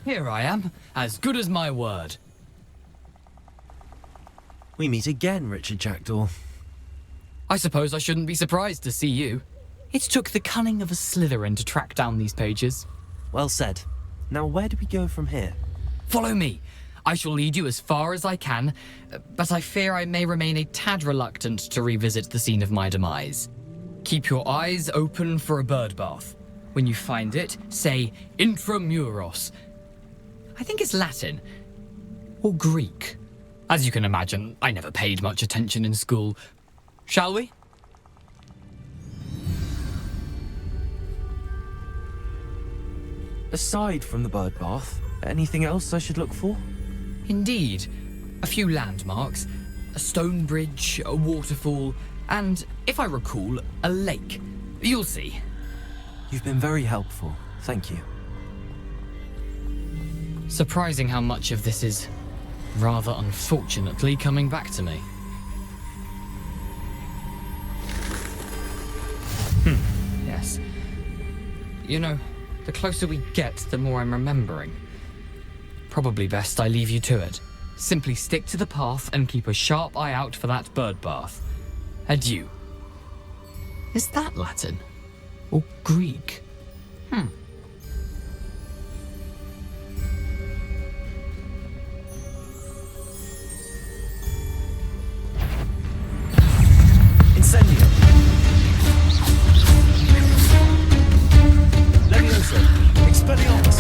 Here I am, as good as my word. We meet again, Richard Jackdaw. I suppose I shouldn't be surprised to see you. It took the cunning of a Slytherin to track down these pages. Well said. Now where do we go from here? Follow me. I shall lead you as far as I can, but I fear I may remain a tad reluctant to revisit the scene of my demise. Keep your eyes open for a bird bath. When you find it, say intramuros. I think it's Latin. Or Greek. As you can imagine, I never paid much attention in school. Shall we? Aside from the bird bath, anything else I should look for? Indeed. A few landmarks, a stone bridge, a waterfall, and, if I recall, a lake. You'll see. You've been very helpful. Thank you. Surprising how much of this is, rather unfortunately, coming back to me. Yes. You know, the closer we get, the more I'm remembering. Probably best I leave you to it. Simply stick to the path and keep a sharp eye out for that bird bath. Adieu. Is that Latin? Or Greek? Incendio. Leviosa. Expelliarmus.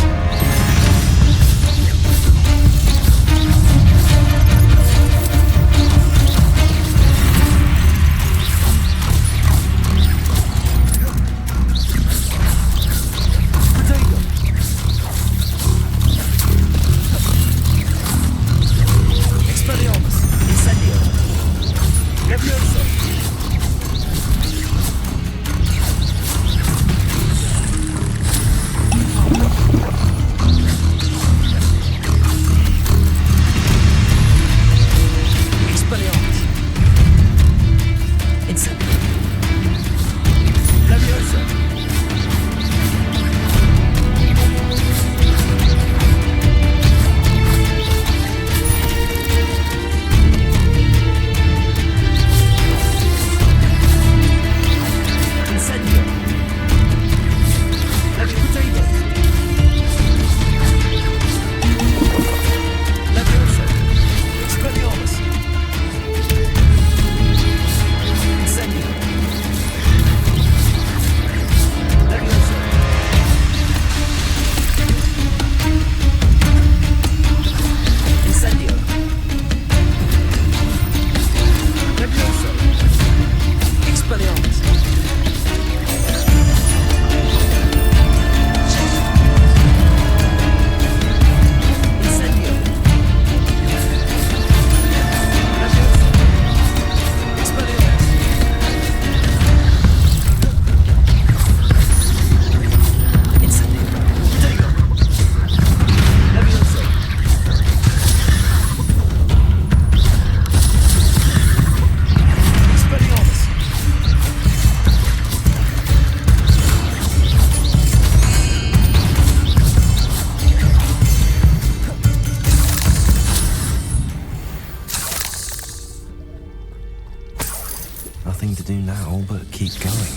going.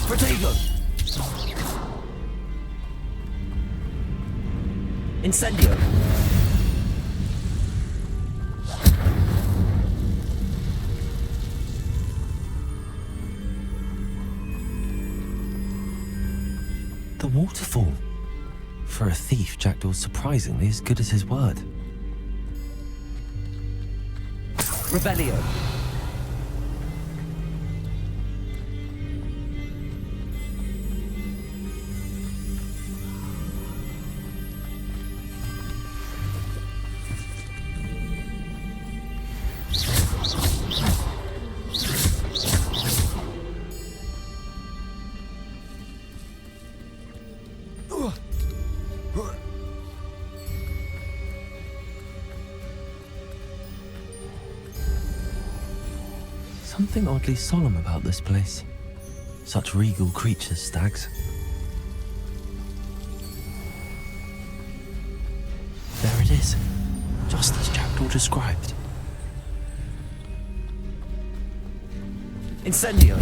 Protego! Incendio! The waterfall. For a thief, Jackdaw's surprisingly as good as his word. Revelio! Something oddly solemn about this place. Such regal creatures, stags. There it is, just as Jackdaw described. Incendio!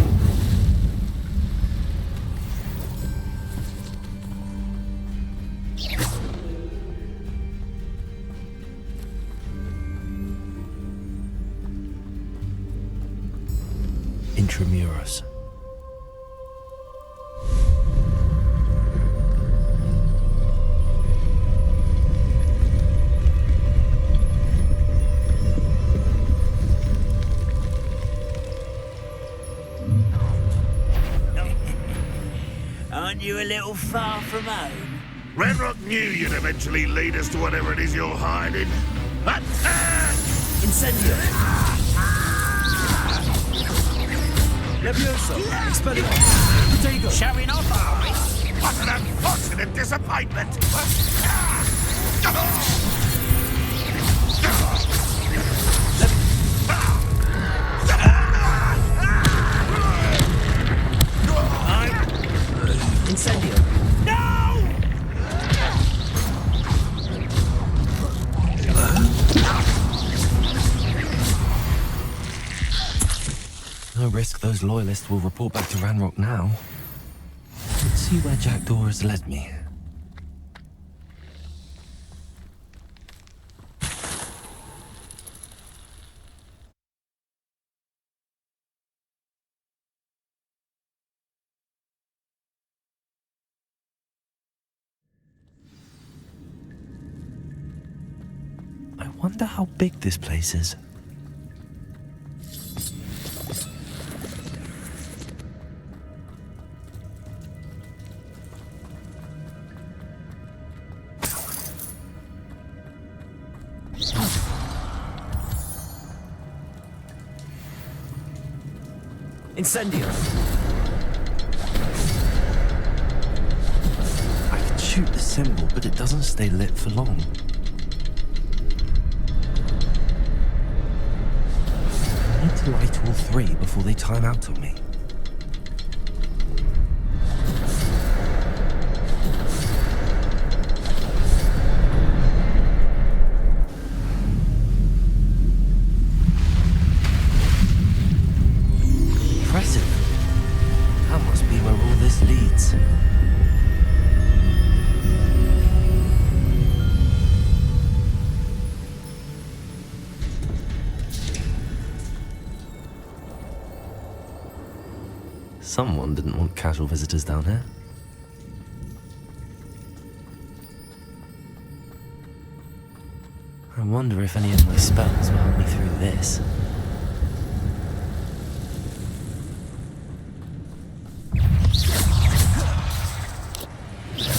Intramuros. Aren't you a little far from home? Renrock knew you'd eventually lead us to whatever it is you're hiding. Incendio! Levioso! Expelliarmus! Protego! Showing off, are we? What an unfortunate disappointment! Incendio! No! No risk those loyalists will report back to Ranrock now. Let's see where Jackdaw has led me. I wonder how big this place is. Incendio! I can shoot the symbol, but it doesn't stay lit for long. I need to light all three before they time out on me. Impressive. That must be where all this leads. Someone didn't want casual visitors down here. I wonder if any of my spells will help me through this.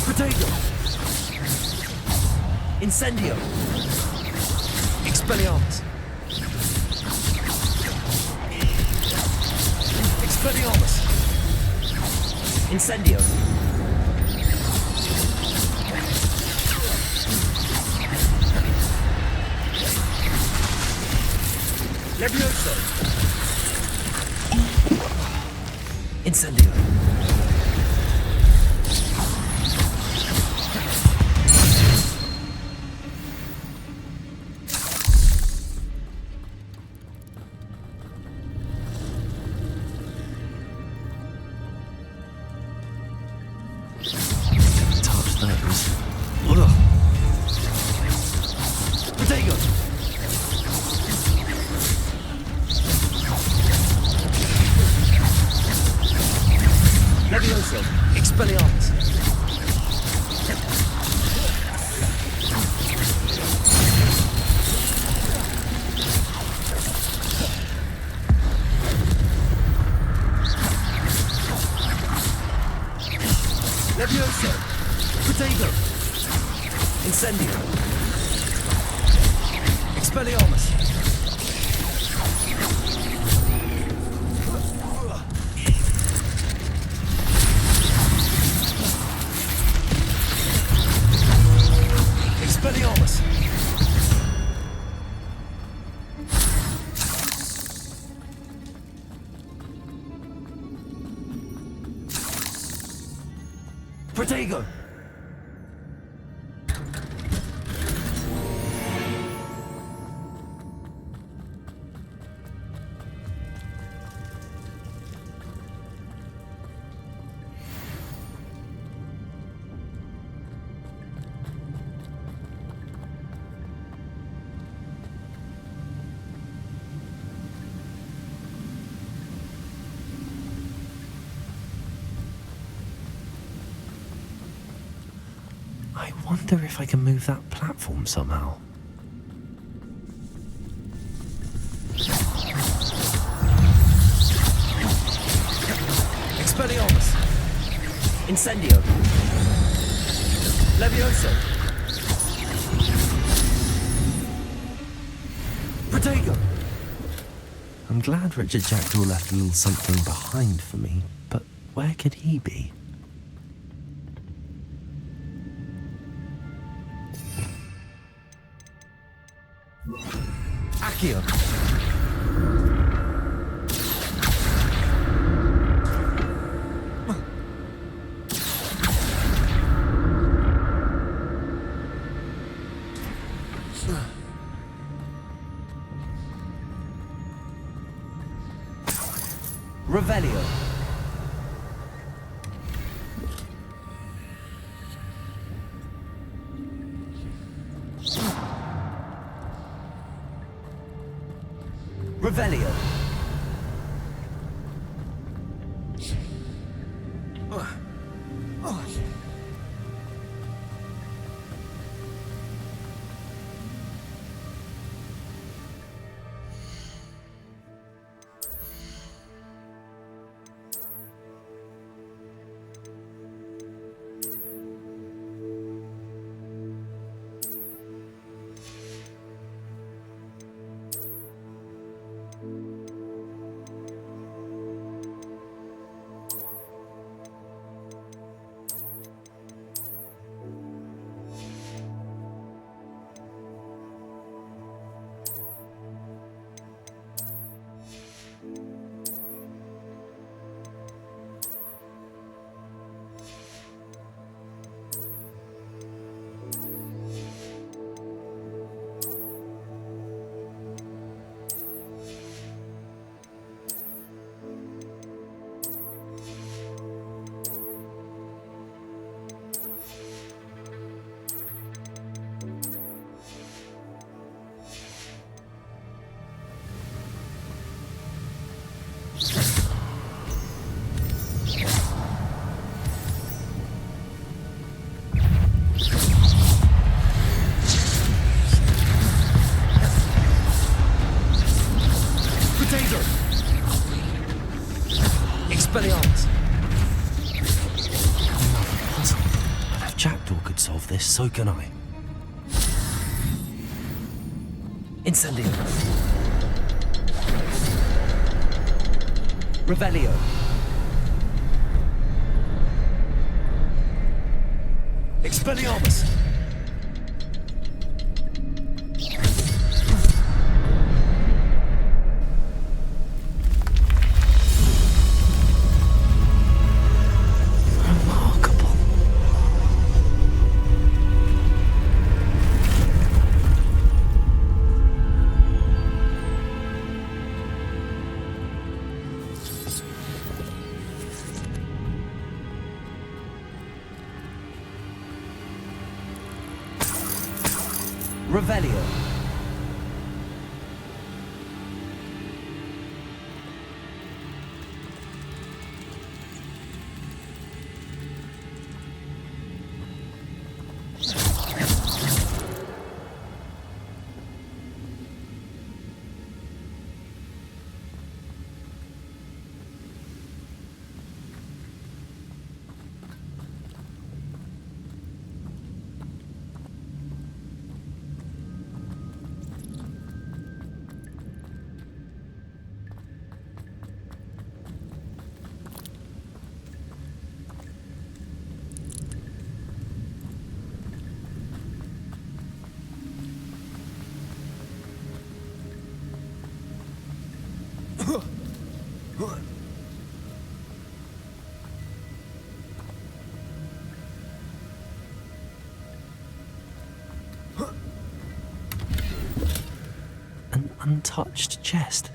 Protego! Incendio! Expelliarmus! Expelliarmus! Incendio! Levioso! Incendio! Levioso! Expelliarmus! Levioso! Potato! Incendio! Expelliarmus! Expelliarmus! Protego! I wonder if I can move that platform somehow. Expelliarmus! Incendio! Levioso! Protego! I'm glad Richard Jackdaw left a little something behind for me, but where could he be? Accio! Revelio! Revelio! Expelliarmus! Another puzzle. But if Jackdaw could solve this, so can I. Incendio! Revelio! Expelliarmus! Revelio! untouched chest.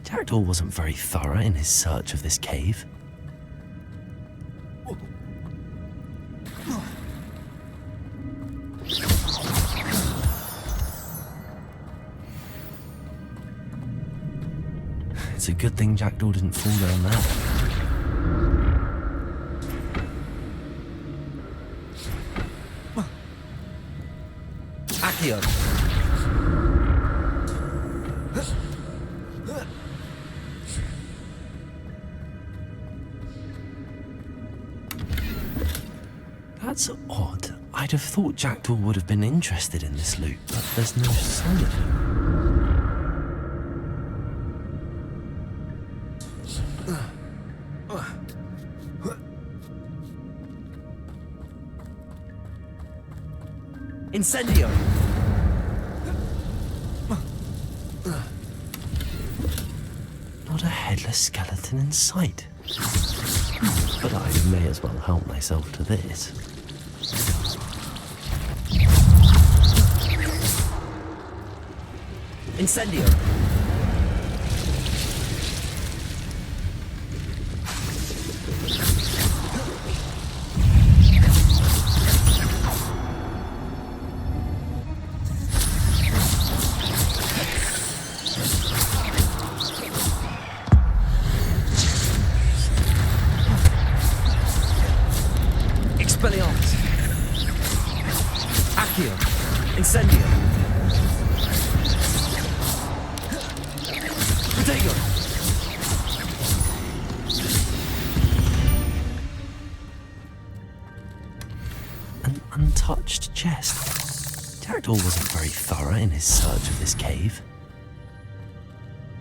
Jackdaw wasn't very thorough in his search of this cave. It's a good thing Jackdaw didn't fall down there. Accio. That's odd. I'd have thought Jackdaw would have been interested in this loot, but there's no sign of him. Incendio. Not a headless skeleton in sight. But I may as well help myself to this. Incendio. Expelliarmus. Accio. Incendio. Protego. An untouched chest. Jackdaw wasn't very thorough in his search of this cave.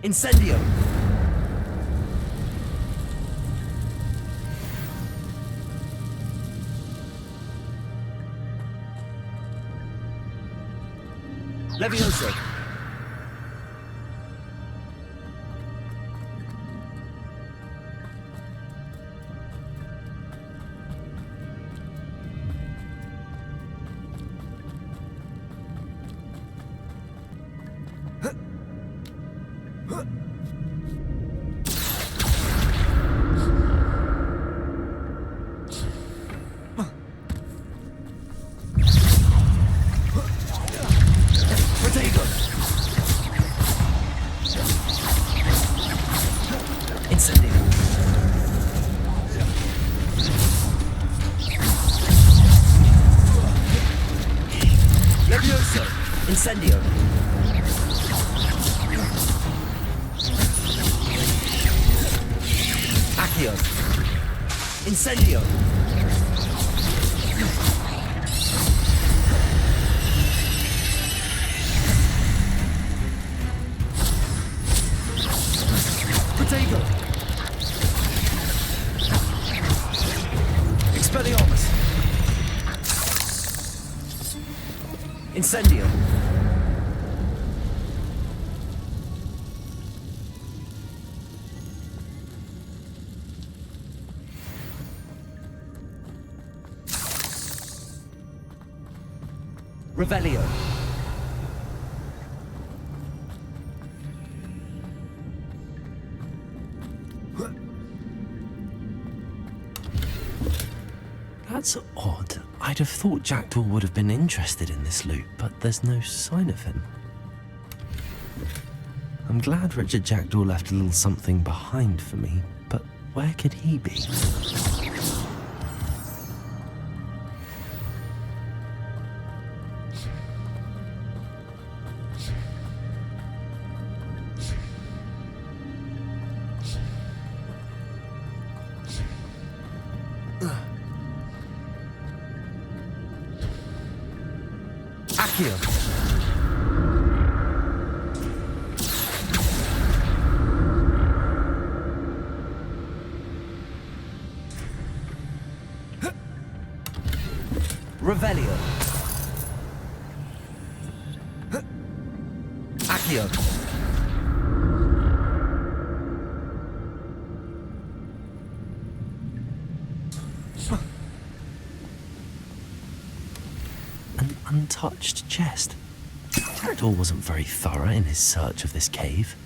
Incendio. Levioso. Incendio. Accio. Incendio. Protego. Expelliarmus. Incendio. Revelio. That's odd. I'd have thought Jackdaw would have been interested in this loot, but there's no sign of him. I'm glad Richard Jackdaw left a little something behind for me, but where could he be? Accio. Revelio. Accio. An untouched chest. Jackdaw wasn't very thorough in his search of this cave.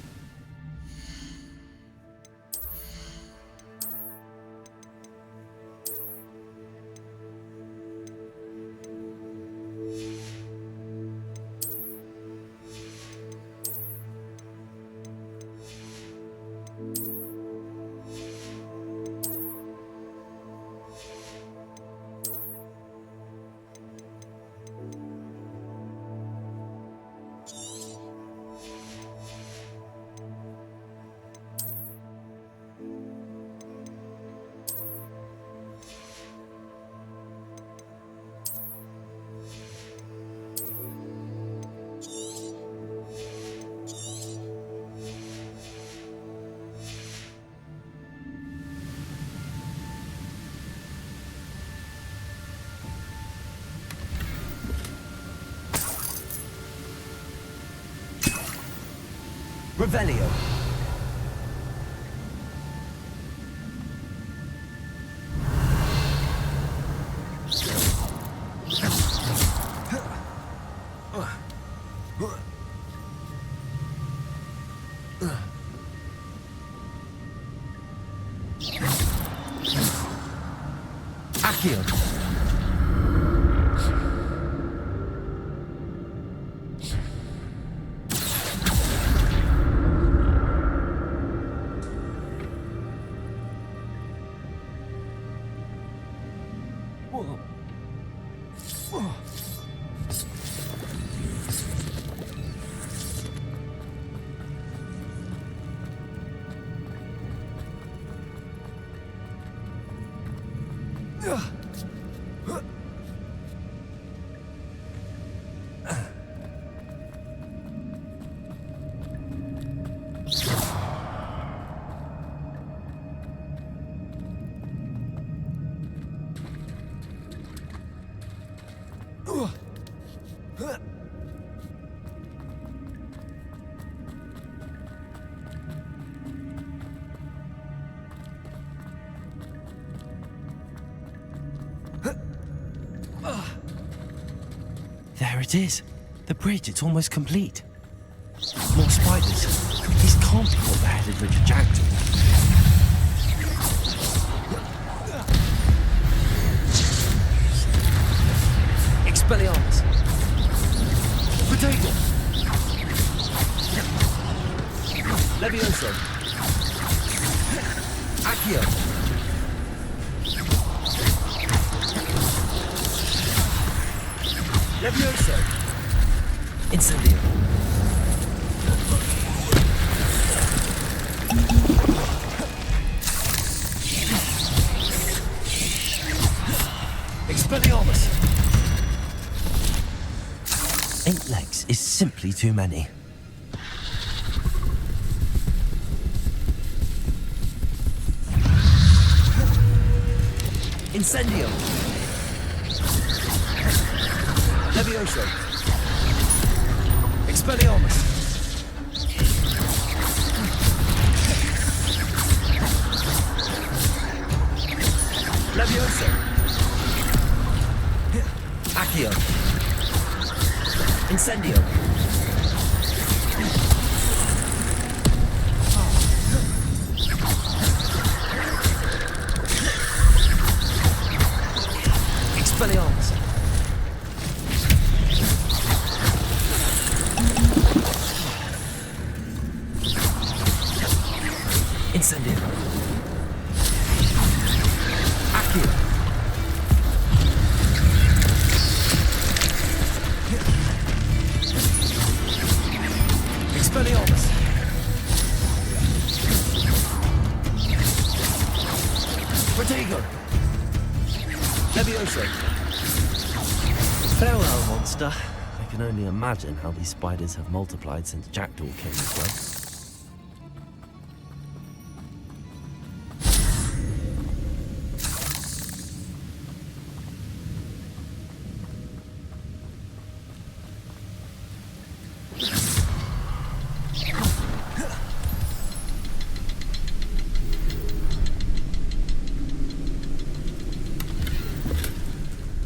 Revelio. Accio. There it is. The bridge, it's almost complete. More spiders. These can't be what the headed Richard Jackdaw. Expelliarmus. Potato. Levioso. Accio. Levioso. Incendio. Expelliarmus. 8 legs is simply too many. Incendio. Levioso. Expelliarmus. Levioso. Accio. Incendio. Expelliarmus. Incendio. Accio. Expelliarmus. Protego. Levioso. Farewell, monster. I can only imagine how these spiders have multiplied since Jackdaw came this way.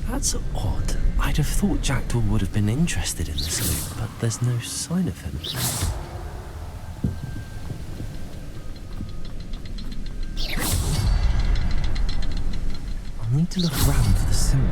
That's odd. I I'd have thought Jackdaw would have been interested in this loot, but there's no sign of him. I'll need to look around for the symbol.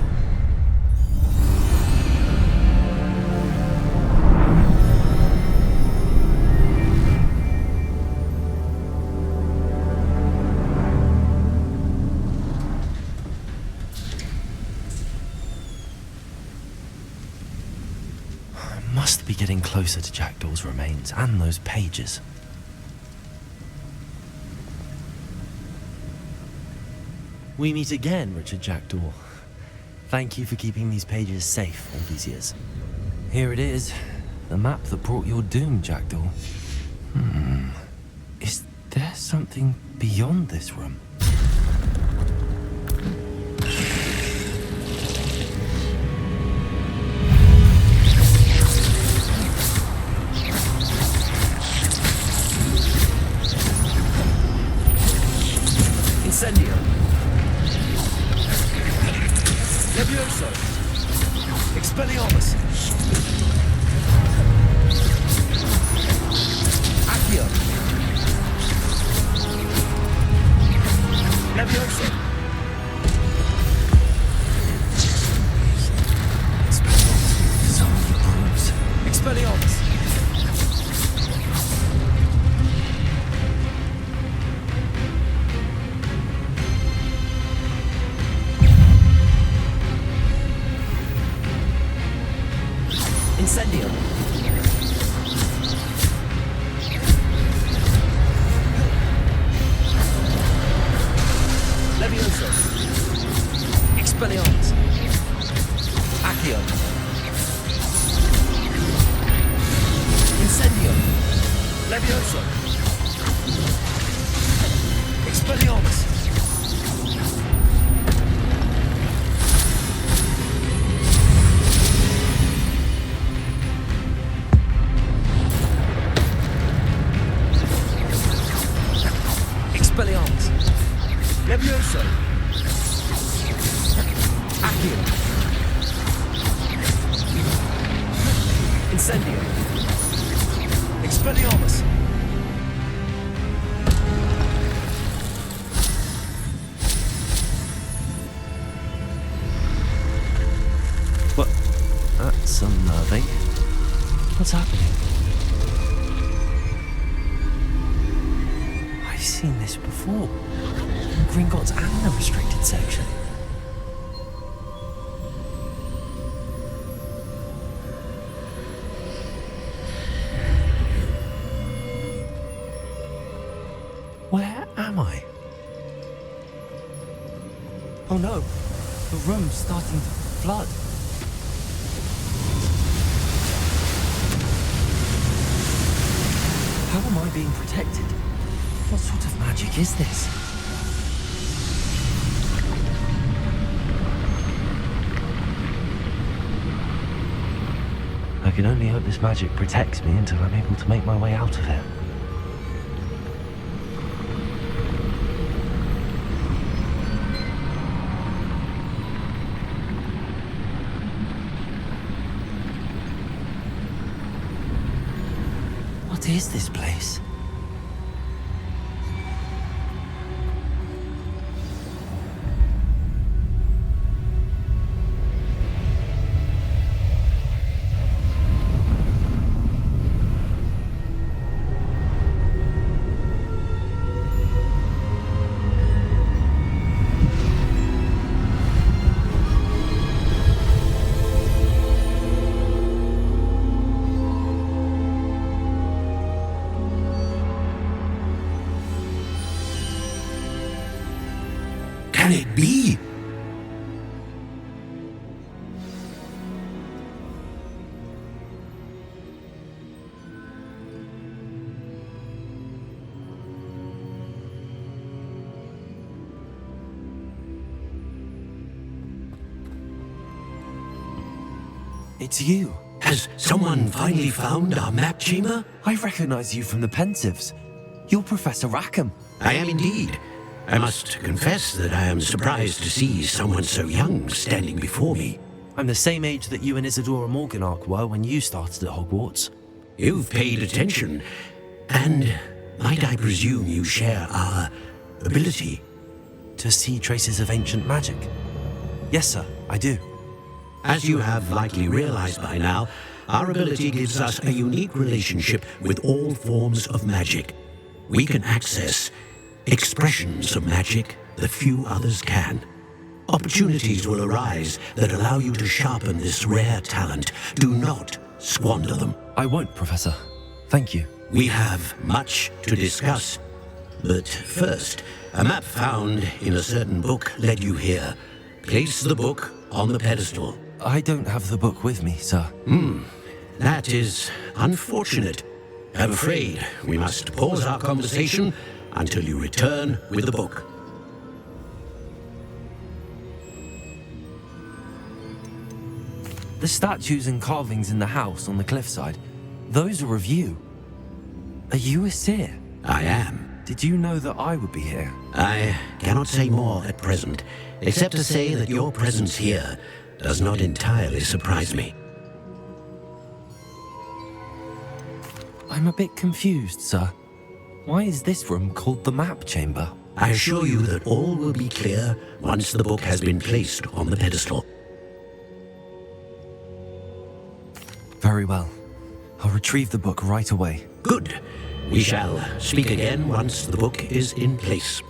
Must be getting closer to Jackdaw's remains and those pages. We meet again, Richard Jackdaw. Thank you for keeping these pages safe all these years. Here it is, the map that brought your doom, Jackdaw. Is there something beyond this room? Incendio. Levioso. Expelliarmus. Accio. Levioso. Expelliarmus. Incendio. Levioso. Expelliarmus. Accio. Incendio. Levioso. Expelliarmus. Expelliarmus. Levioso. Accio. Incendio. Expelliarmus. What? That's unnerving. What's happening? I've seen this before. Gringotts and the restricted section. Where am I? Oh no, the room's starting to flood. How am I being protected? What sort of magic is this? I can only hope this magic protects me until I'm able to make my way out of here. What is this place? Can it be? It's you. Has someone finally found our map chamber? I recognize you from the Pensives. You're Professor Rackham. I am indeed. I must confess that I am surprised to see someone so young standing before me. I'm the same age that you and Isadora Morganach were when you started at Hogwarts. You've paid attention, and might I presume you share our ability? To see traces of ancient magic? Yes, sir, I do. As you have likely realized by now, our ability gives us a unique relationship with all forms of magic. We can access expressions of magic that few others can. Opportunities will arise that allow you to sharpen this rare talent. Do not squander them. I won't, Professor. Thank you. We have much to discuss. But first, a map found in a certain book led you here. Place the book on the pedestal. I don't have the book with me, sir. That is unfortunate. I'm afraid we must pause our conversation until you return with the book. The statues and carvings in the house on the cliffside, those are of you. Are you a seer? I am. Did you know that I would be here? I cannot say more at present, except to say that your presence here does not entirely surprise me. I'm a bit confused, sir. Why is this room called the map chamber? I assure you that all will be clear once the book has been placed on the pedestal. Very well. I'll retrieve the book right away. Good. We shall speak again once the book is in place.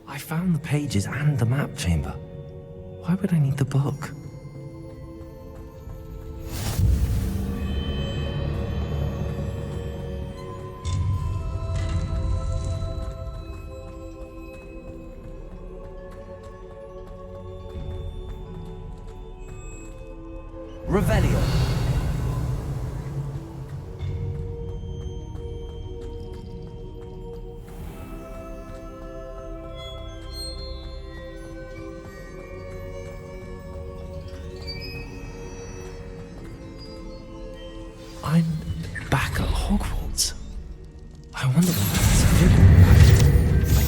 I found the pages and the map chamber. Why would I need the book? Revelio. I'm back at Hogwarts. I wonder what that's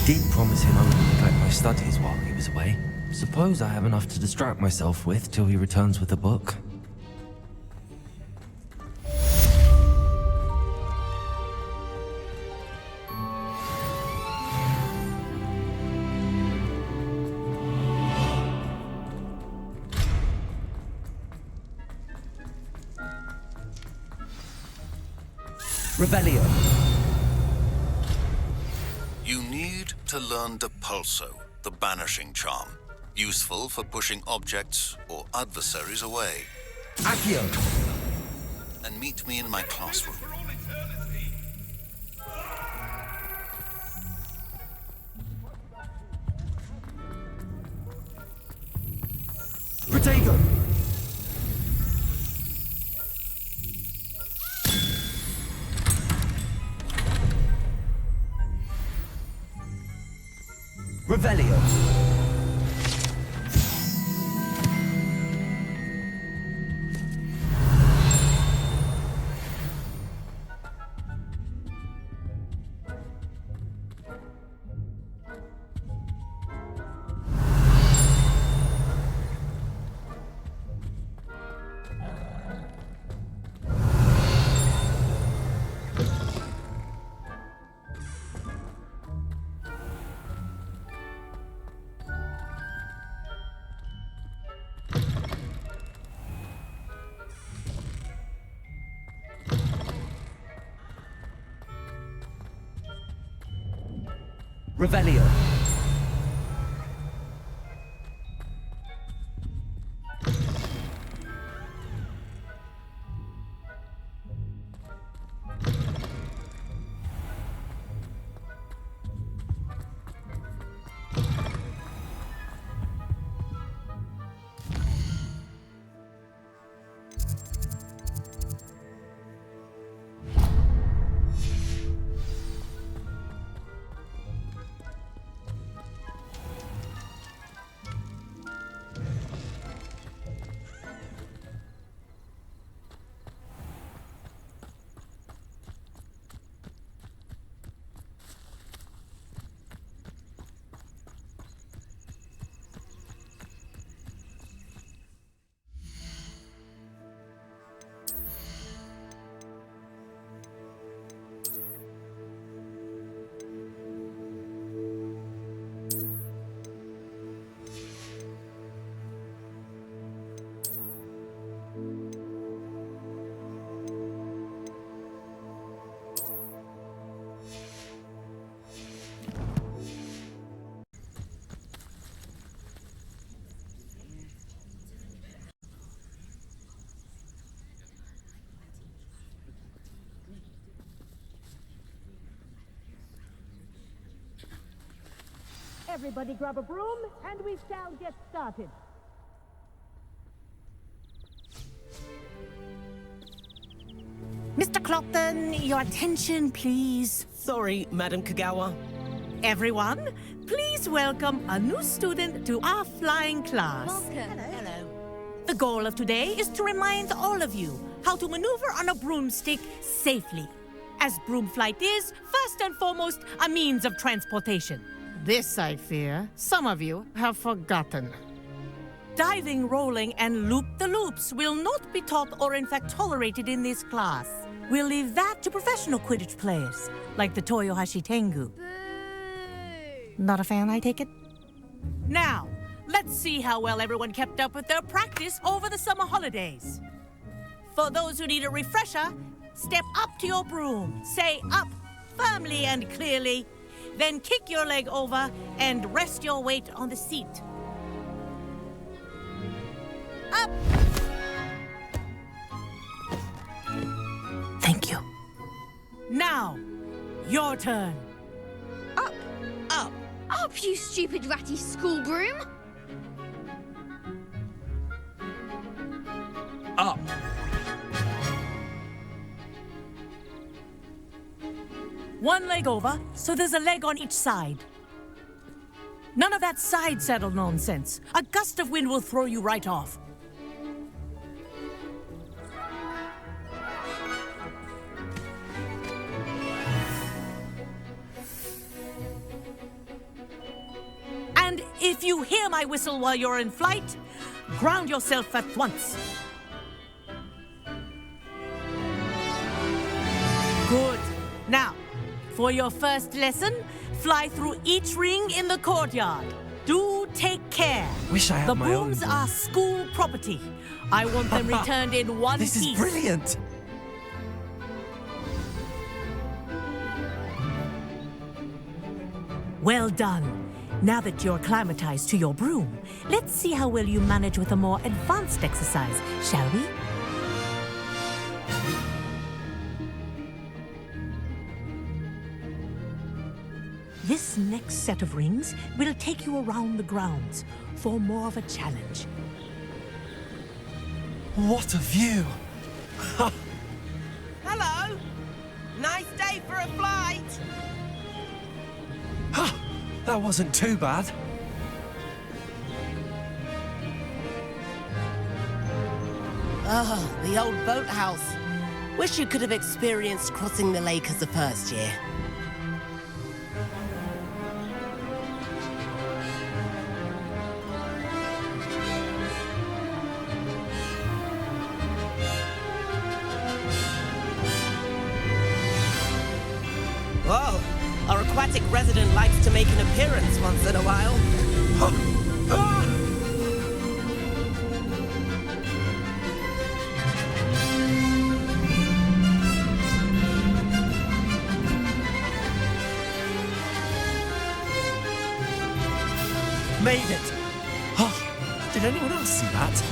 did promise him I wouldn't neglect my studies while he was away. Suppose I have enough to distract myself with till he returns with a book. Revelio. You need to learn Depulso, the banishing charm. Useful for pushing objects or adversaries away. Accio. And meet me in my classroom. Protego. Revelio. Revelio. Everybody grab a broom, and we shall get started. Mr. Clopton, your attention, please. Sorry, Madam Kagawa. Everyone, please welcome a new student to our flying class. Welcome. Hello. The goal of today is to remind all of you how to maneuver on a broomstick safely, as broom flight is, first and foremost, a means of transportation. This, I fear, some of you have forgotten. Diving, rolling, and loop-the-loops will not be taught or in fact tolerated in this class. We'll leave that to professional Quidditch players, like the Toyohashi Tengu. Not a fan, I take it? Now, let's see how well everyone kept up with their practice over the summer holidays. For those who need a refresher, step up to your broom, say up firmly and clearly, then kick your leg over and rest your weight on the seat. Up! Thank you. Now, your turn. Up! Up! Up, you stupid ratty school broom! Up! One leg over, so there's a leg on each side. None of that side saddle nonsense. A gust of wind will throw you right off. If you hear my whistle while you're in flight, ground yourself at once. Good. Now, for your first lesson, fly through each ring in the courtyard. Do take care. Wish I had the my own brooms broom. are school property. I want them returned in one piece. This is brilliant. Well done. Now that you're acclimatized to your broom, let's see how well you manage with a more advanced exercise, shall we? This next set of rings will take you around the grounds for more of a challenge. What a view! Hello! Nice day for a flight! That wasn't too bad. Oh, the old boathouse. Wish you could have experienced crossing the lake as a first year. Whoa! Our aquatic resident likes to make an appearance once in a while. Made it! Oh, did anyone else see that?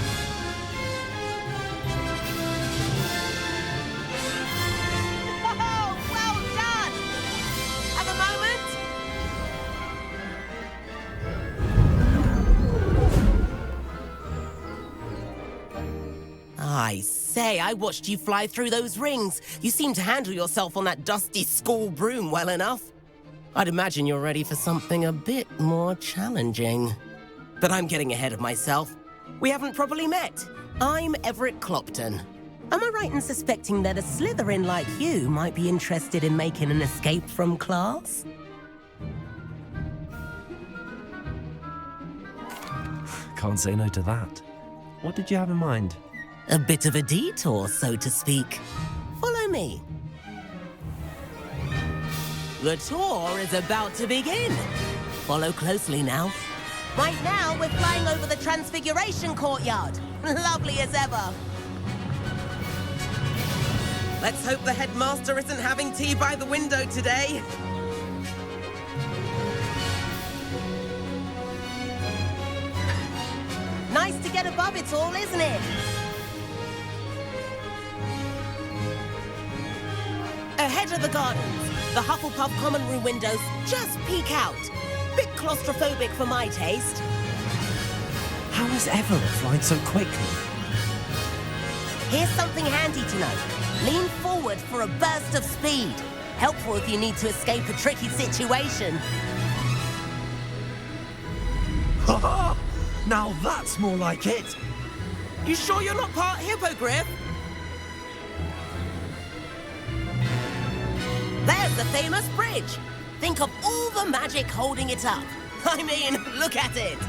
Oh, well done! Have a moment? I say, I watched you fly through those rings. You seem to handle yourself on that dusty school broom well enough. I'd imagine you're ready for something a bit more challenging. But I'm getting ahead of myself. We haven't properly met. I'm Everett Clopton. Am I right in suspecting that a Slytherin like you might be interested in making an escape from class? Can't say no to that. What did you have in mind? A bit of a detour, so to speak. Follow me. The tour is about to begin. Follow closely now. Right now, we're flying over the Transfiguration Courtyard. Lovely as ever. Let's hope the headmaster isn't having tea by the window today. Nice to get above it all, isn't it? Ahead of the gardens, the Hufflepuff common room windows just peek out. Bit claustrophobic for my taste. How is Everett flying so quickly? Here's something handy to know. Lean forward for a burst of speed. Helpful if you need to escape a tricky situation. Now that's more like it. You sure you're not part hippogriff? There's the famous bridge. Think of all the magic holding it up. I mean, look at it.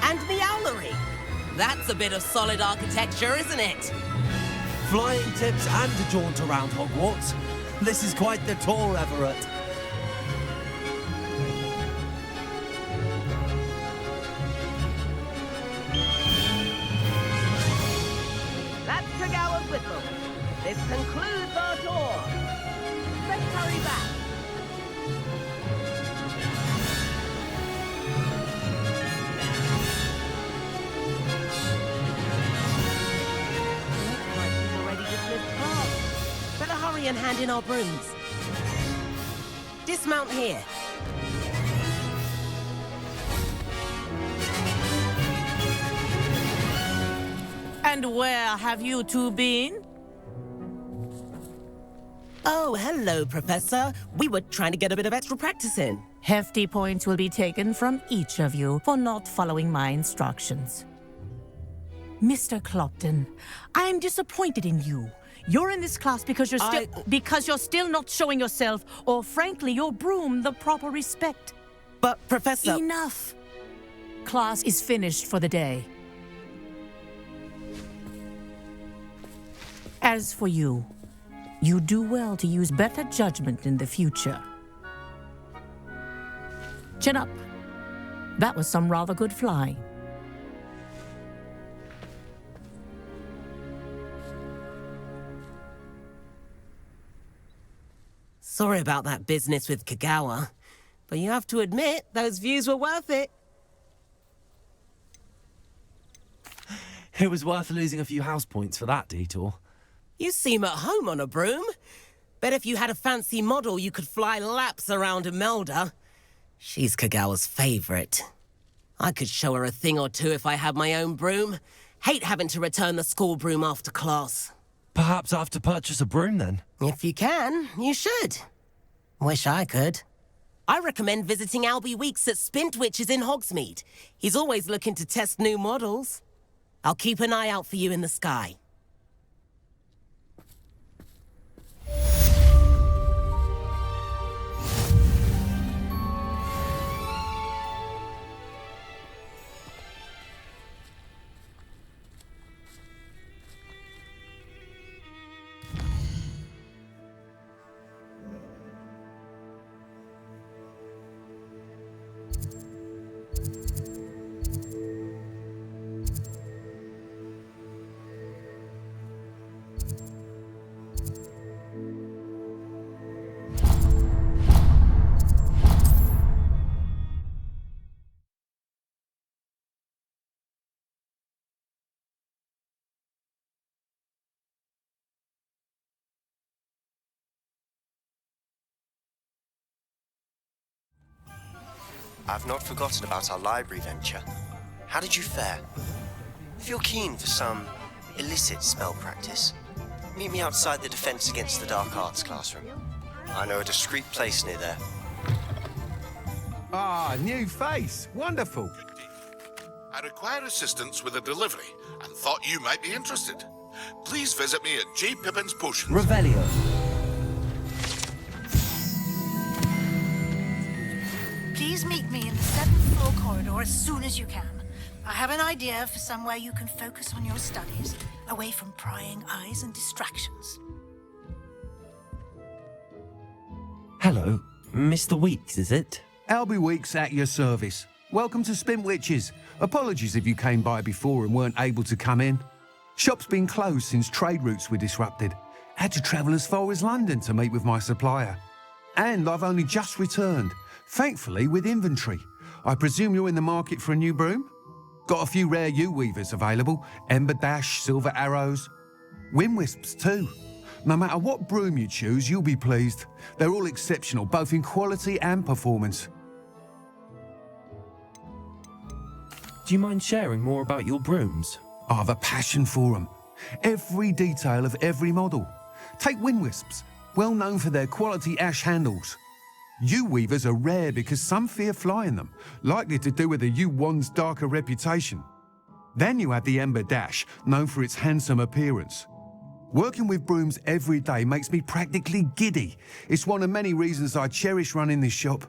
And Meowlery. That's a bit of solid architecture, isn't it? Flying tips and a jaunt around Hogwarts. This is quite the tour, Everett. That's Kagawa's whistle. This concludes our tour. Let's hurry back. Better hurry and hand in our brooms. Dismount here. And where have you two been? Oh, hello, Professor. We were trying to get a bit of extra practice in. Hefty points will be taken from each of you for not following my instructions. Mr. Clopton, I'm disappointed in you. You're in this class because you're still not showing yourself, or frankly, your broom, the proper respect. But, Professor... Enough. Class is finished for the day. As for you, you do well to use better judgment in the future. Chin up. That was some rather good flying. Sorry about that business with Kagawa, but you have to admit, those views were worth it. It was worth losing a few house points for that detour. You seem at home on a broom. Bet if you had a fancy model, you could fly laps around Imelda. She's Kagawa's favorite. I could show her a thing or two if I had my own broom. Hate having to return the school broom after class. Perhaps I have to purchase a broom then? If you can, you should. Wish I could. I recommend visiting Albie Weeks at Spintwitches in Hogsmeade. He's always looking to test new models. I'll keep an eye out for you in the sky. I've not forgotten about our library venture. How did you fare? If you're keen for some illicit spell practice, meet me outside the Defense Against the Dark Arts classroom. I know a discreet place near there. Ah, new face. Wonderful. I require assistance with a delivery and thought you might be interested. Please visit me at J. Pippin's Potions. Revelio. Please meet me in the 7th floor corridor as soon as you can. I have an idea for somewhere you can focus on your studies, away from prying eyes and distractions. Hello, Mr. Weeks, is it? Albie Weeks at your service. Welcome to Spintwitches. Apologies if you came by before and weren't able to come in. Shop's been closed since trade routes were disrupted. Had to travel as far as London to meet with my supplier. And I've only just returned, thankfully with inventory. I presume you're in the market for a new broom? Got a few rare U-weavers available. Ember Dash, Silver Arrows. Wind Wisps too. No matter what broom you choose, you'll be pleased. They're all exceptional, both in quality and performance. Do you mind sharing more about your brooms? I have a passion for them. Every detail of every model. Take Wind Wisps, well known for their quality ash handles. U-weavers are rare because some fear flying them, likely to do with the U-wand's darker reputation. Then you have the Ember Dash, known for its handsome appearance. Working with brooms every day makes me practically giddy. It's one of many reasons I cherish running this shop.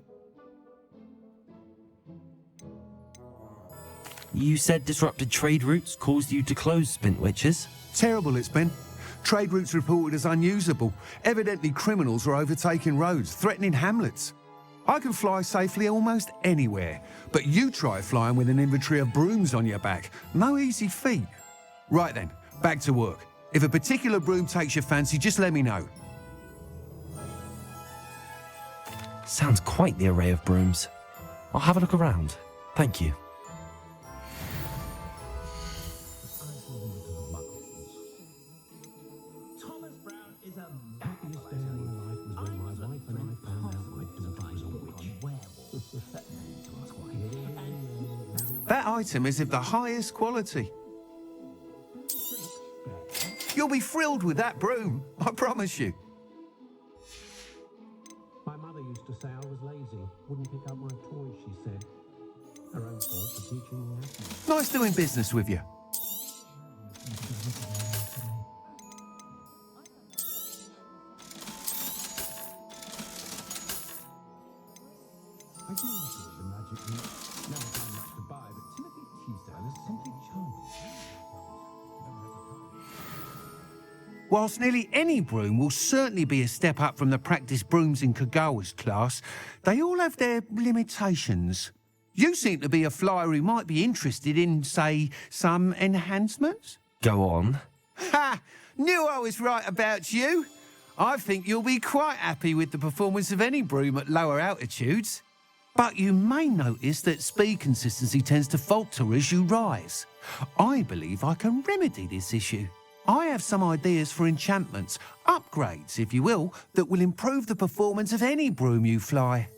You said disrupted trade routes caused you to close Spintwitches? Terrible it's been. Trade routes reported as unusable. Evidently criminals are overtaking roads, threatening hamlets. I can fly safely almost anywhere, but you try flying with an inventory of brooms on your back. No easy feat. Right then, back to work. If a particular broom takes your fancy, just let me know. Sounds quite the array of brooms. I'll have a look around. Thank you. That item is of the highest quality. You'll be thrilled with that broom, I promise you. My mother used to say I was lazy, wouldn't pick up my toys, she said. Her own fault for teaching me how to. Nice doing business with you. I do enjoy the magic room. Never found much to buy, but Whilst nearly any broom will certainly be a step up from the practice brooms in Kagawa's class, they all have their limitations. You seem to be a flyer who might be interested in, say, some enhancements? Go on. Ha! Knew I was right about you. I think you'll be quite happy with the performance of any broom at lower altitudes. But you may notice that speed consistency tends to falter as you rise. I believe I can remedy this issue. I have some ideas for enchantments, upgrades, if you will, that will improve the performance of any broom you fly.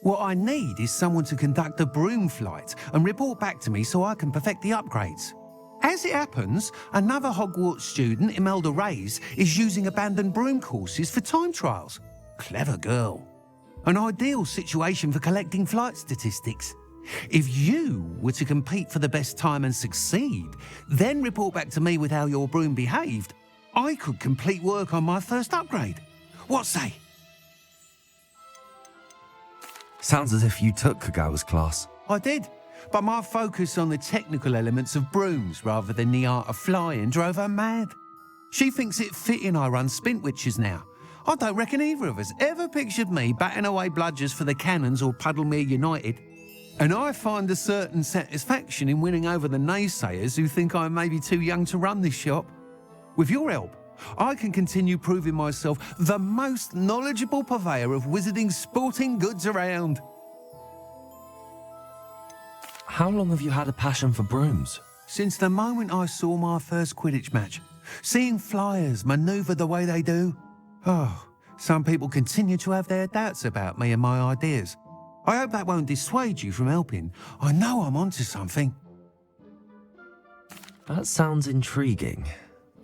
What I need is someone to conduct a broom flight and report back to me so I can perfect the upgrades. As it happens, another Hogwarts student, Imelda Reyes, is using abandoned broom courses for time trials. Clever girl. An ideal situation for collecting flight statistics. If you were to compete for the best time and succeed, then report back to me with how your broom behaved, I could complete work on my first upgrade. What say? Sounds as if you took Kagawa's class. I did, but my focus on the technical elements of brooms rather than the art of flying drove her mad. She thinks it fitting I run Spintwitches now. I don't reckon either of us ever pictured me batting away bludgers for the Cannons or Puddlemere United. And I find a certain satisfaction in winning over the naysayers who think I may be too young to run this shop. With your help, I can continue proving myself the most knowledgeable purveyor of wizarding sporting goods around. How long have you had a passion for brooms? Since the moment I saw my first Quidditch match. Seeing flyers manoeuvre the way they do. Oh, some people continue to have their doubts about me and my ideas. I hope that won't dissuade you from helping. I know I'm onto something. That sounds intriguing.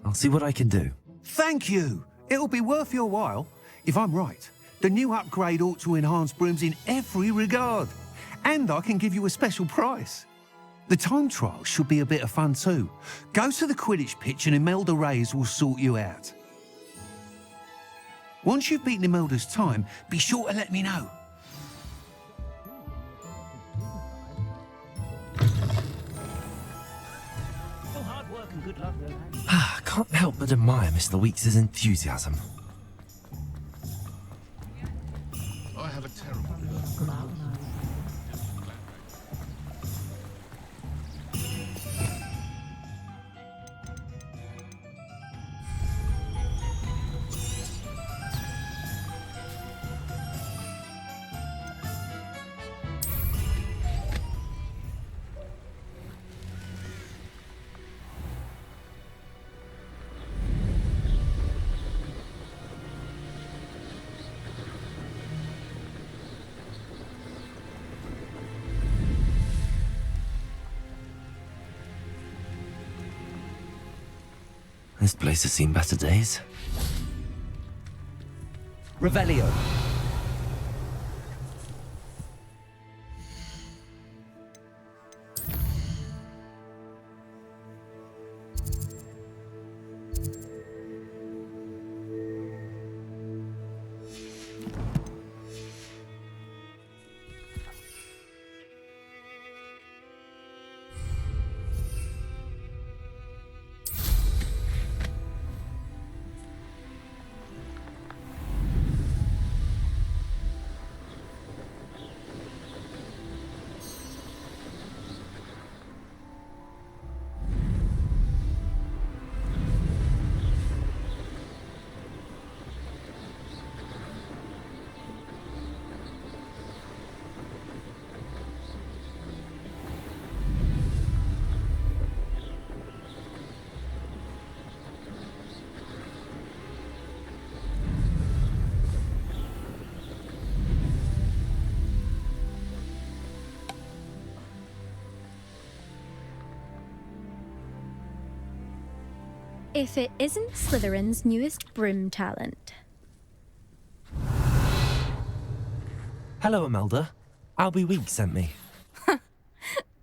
I'll see what I can do. Thank you. It'll be worth your while. If I'm right, the new upgrade ought to enhance brooms in every regard. And I can give you a special price. The time trial should be a bit of fun too. Go to the Quidditch pitch and Imelda Reyes will sort you out. Once you've beaten Imelda's time, be sure to let me know. I can't help but admire Mr. Weeks' enthusiasm. I have a terrible... This place has seen better days. Revelio. If it isn't Slytherin's newest broom talent. Hello, Imelda. Albie Weeks sent me.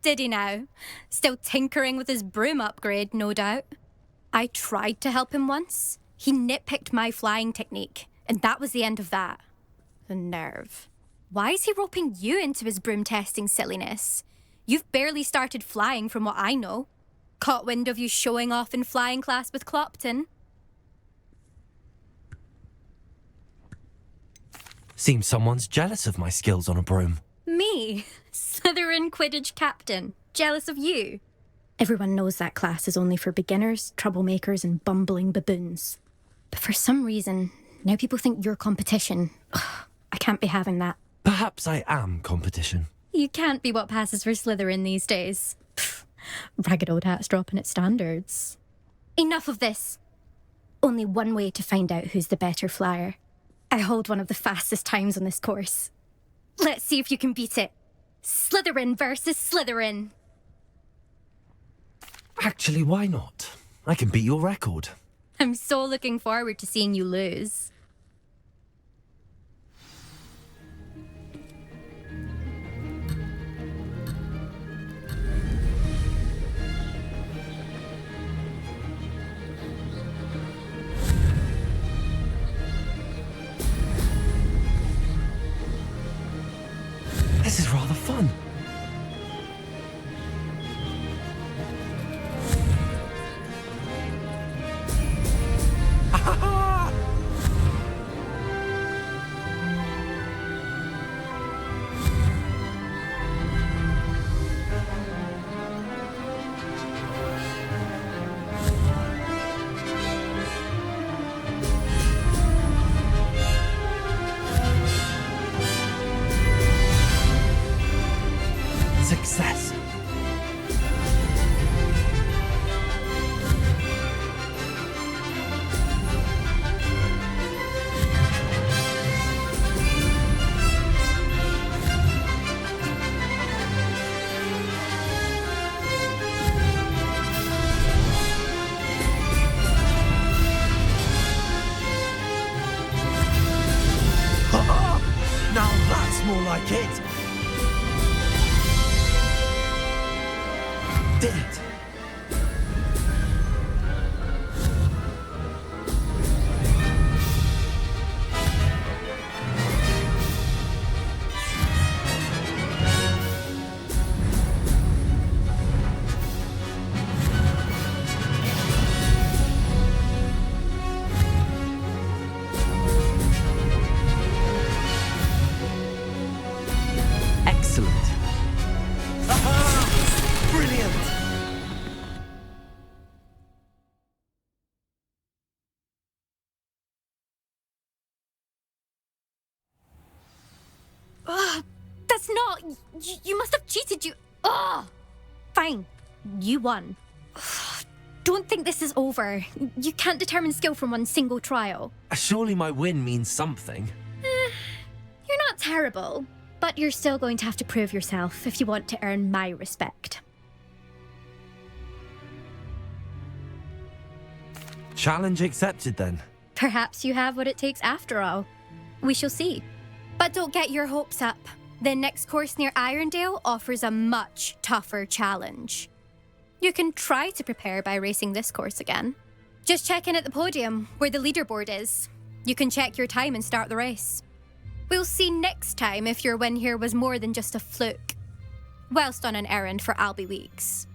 Did he now? Still tinkering with his broom upgrade, no doubt. I tried to help him once. He nitpicked my flying technique, and that was the end of that. The nerve. Why is he roping you into his broom testing silliness? You've barely started flying from what I know. Caught wind of you showing off in flying class with Clopton. Seems someone's jealous of my skills on a broom. Me? Slytherin Quidditch captain. Jealous of you? Everyone knows that class is only for beginners, troublemakers, and bumbling baboons. But for some reason, now people think you're competition. Ugh, I can't be having that. Perhaps I am competition. You can't be what passes for Slytherin these days. Pfft, ragged old hat's dropping its standards. Enough of this. Only one way to find out who's the better flyer. I hold one of the fastest times on this course. Let's see if you can beat it. Slytherin versus Slytherin. Actually, why not? I can beat your record. I'm so looking forward to seeing you lose. This is rather fun. Success. Now that's more like it. Did it. Excellent. Brilliant. That's not... You must have cheated, you... Ugh! Fine. You won. Don't think this is over. You can't determine skill from one single trial. Surely my win means something. You're not terrible, but you're still going to have to prove yourself if you want to earn my respect. Challenge accepted then. Perhaps you have what it takes after all. We shall see. But don't get your hopes up. The next course near Irondale offers a much tougher challenge. You can try to prepare by racing this course again. Just check in at the podium, where the leaderboard is. You can check your time and start the race. We'll see next time if your win here was more than just a fluke, whilst on an errand for Albie Weeks.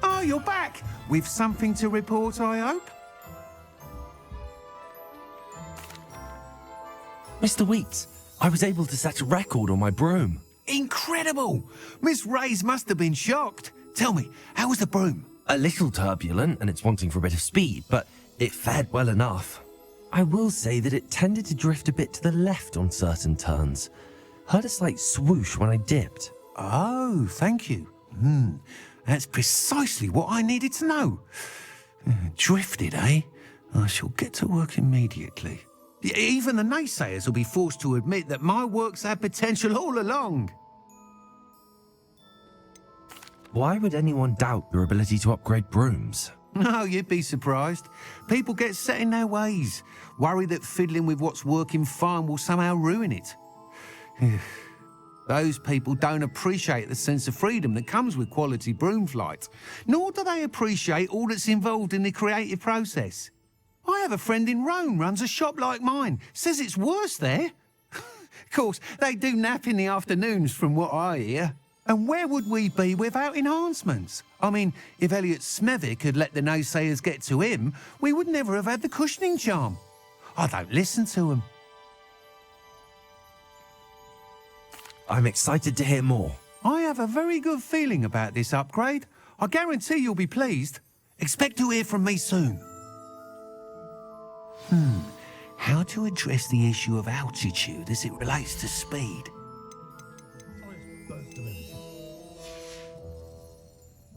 Oh, you're back! With something to report, I hope? Mr. Weeks, I was able to set a record on my broom. Incredible! Miss Ray's must have been shocked. Tell me, how was the broom? A little turbulent and it's wanting for a bit of speed, but it fared well enough. I will say that it tended to drift a bit to the left on certain turns. Heard a slight swoosh when I dipped. Oh, thank you. That's precisely what I needed to know. Drifted, eh? I shall get to work immediately. Even the naysayers will be forced to admit that my work's had potential all along. Why would anyone doubt your ability to upgrade brooms? No, you'd be surprised. People get set in their ways, worry that fiddling with what's working fine will somehow ruin it. Those people don't appreciate the sense of freedom that comes with quality broom flight, nor do they appreciate all that's involved in the creative process. I have a friend in Rome runs a shop like mine, says it's worse there. Of course, they do nap in the afternoons from what I hear. And where would we be without enhancements? I mean, if Elliot Smethwick had let the naysayers get to him, we would never have had the cushioning charm. I don't listen to them. I'm excited to hear more. I have a very good feeling about this upgrade. I guarantee you'll be pleased. Expect to hear from me soon. How to address the issue of altitude as it relates to speed?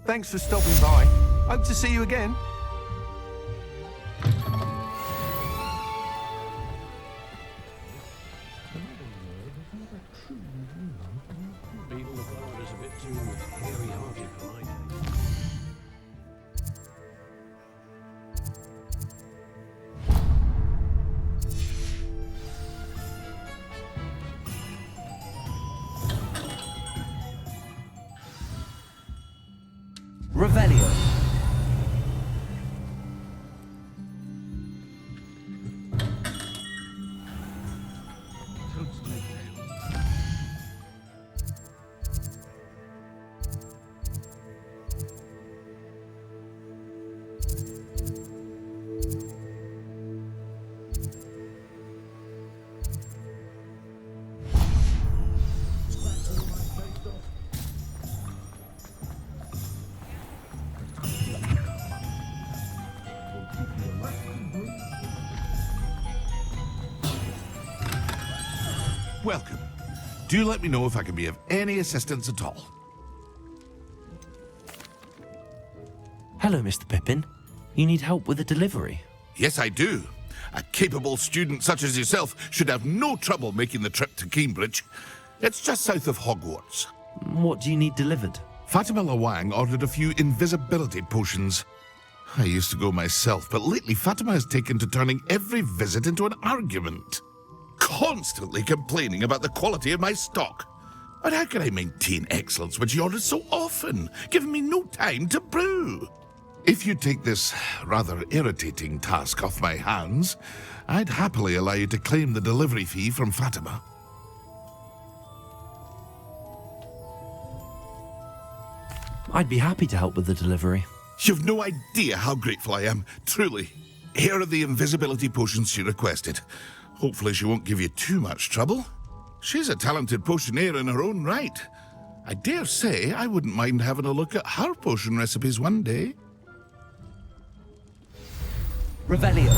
Thanks for stopping by. Hope to see you again. Revelio. Welcome. Do let me know if I can be of any assistance at all. Hello, Mr. Pippin. You need help with a delivery? Yes, I do. A capable student such as yourself should have no trouble making the trip to Cambridge. It's just south of Hogwarts. What do you need delivered? Fatima Lawang ordered a few invisibility potions. I used to go myself, but lately Fatima has taken to turning every visit into an argument. Constantly complaining about the quality of my stock. But how can I maintain excellence when she orders so often, giving me no time to brew? If you take this rather irritating task off my hands, I'd happily allow you to claim the delivery fee from Fatima. I'd be happy to help with the delivery. You've no idea how grateful I am, truly. Here are the invisibility potions she requested. Hopefully she won't give you too much trouble. She's a talented potioneer in her own right. I dare say I wouldn't mind having a look at her potion recipes one day. Revelio.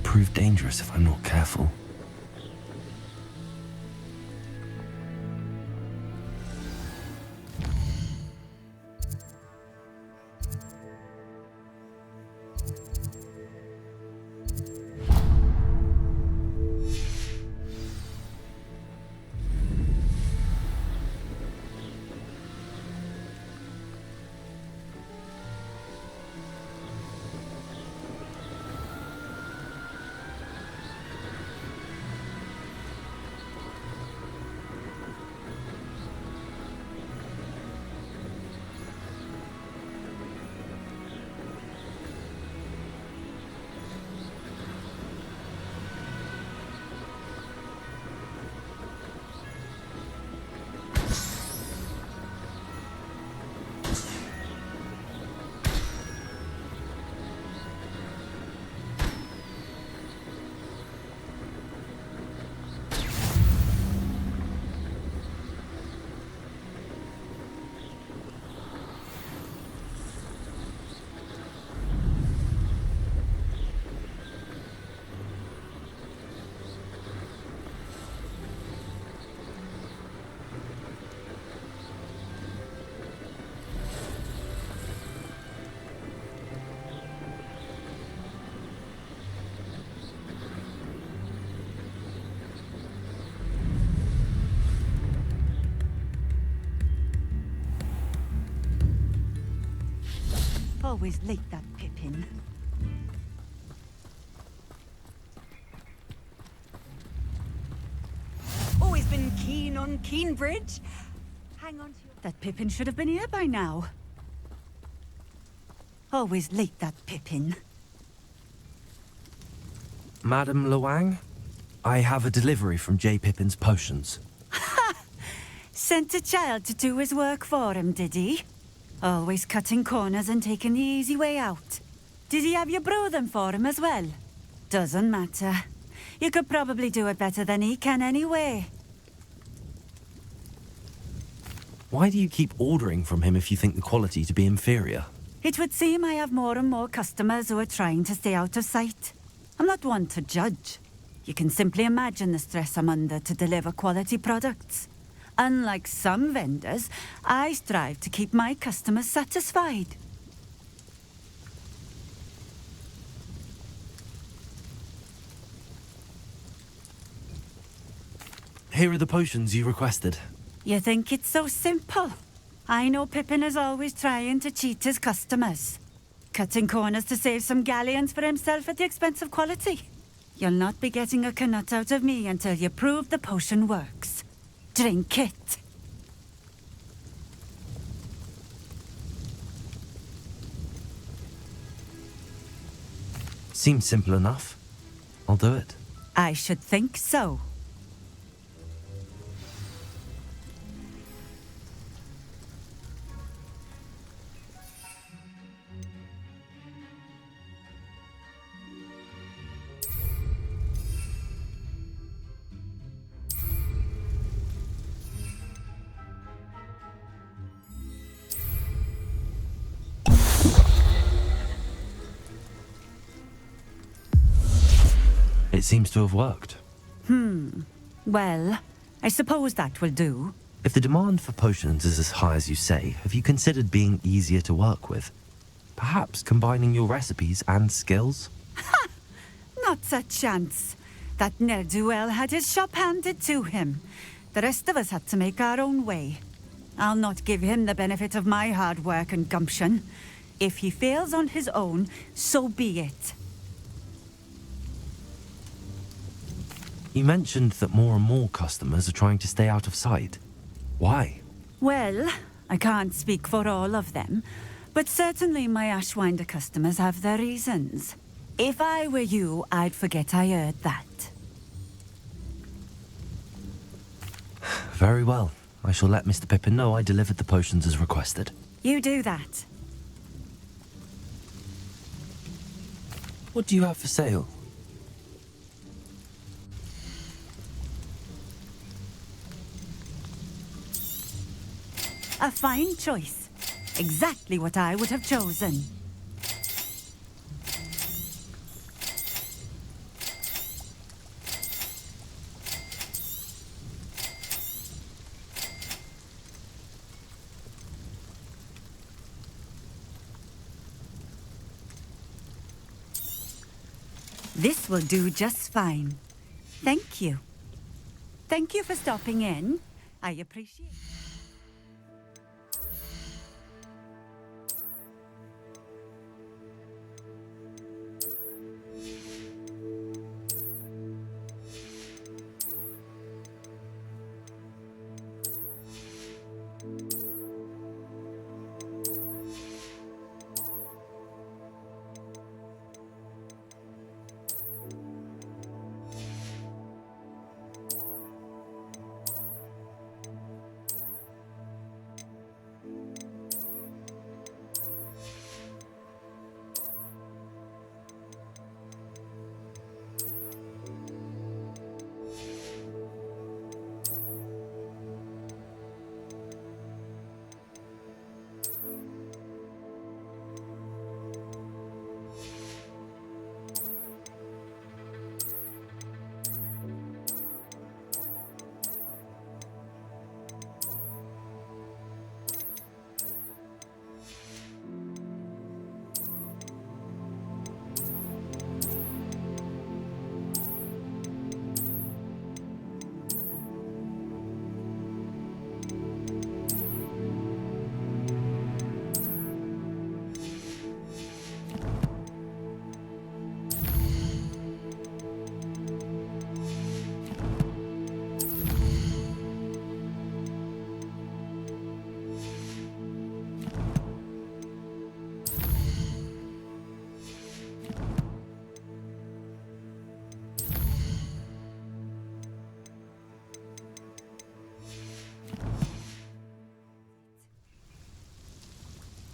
prove dangerous if I'm not careful. Always late, that Pippin. Always been keen on Keenbridge. Hang on to your... That Pippin should have been here by now. Always late, that Pippin. Madam Luang, I have a delivery from J. Pippin's Potions. Sent a child to do his work for him, did he? Always cutting corners and taking the easy way out. Did he have you brew them for him as well? Doesn't matter. You could probably do it better than he can anyway. Why do you keep ordering from him if you think the quality to be inferior? It would seem I have more and more customers who are trying to stay out of sight. I'm not one to judge. You can simply imagine the stress I'm under to deliver quality products. Unlike some vendors, I strive to keep my customers satisfied. Here are the potions you requested. You think it's so simple? I know Pippin is always trying to cheat his customers. Cutting corners to save some galleons for himself at the expense of quality. You'll not be getting a canut out of me until you prove the potion works. Drink it. Seems simple enough. I'll do it. I should think so. It seems to have worked. Well, I suppose that will do. If the demand for potions is as high as you say, have you considered being easier to work with? Perhaps combining your recipes and skills? Not a chance. That ne'er-do-well had his shop handed to him. The rest of us had to make our own way. I'll not give him the benefit of my hard work and gumption. If he fails on his own, so be it. You mentioned that more and more customers are trying to stay out of sight. Why? Well, I can't speak for all of them, but certainly my Ashwinder customers have their reasons. If I were you, I'd forget I heard that. Very well. I shall let Mr. Pippin know I delivered the potions as requested. You do that. What do you have for sale? A fine choice. Exactly what I would have chosen. This will do just fine. Thank you. Thank you for stopping in. I appreciate it.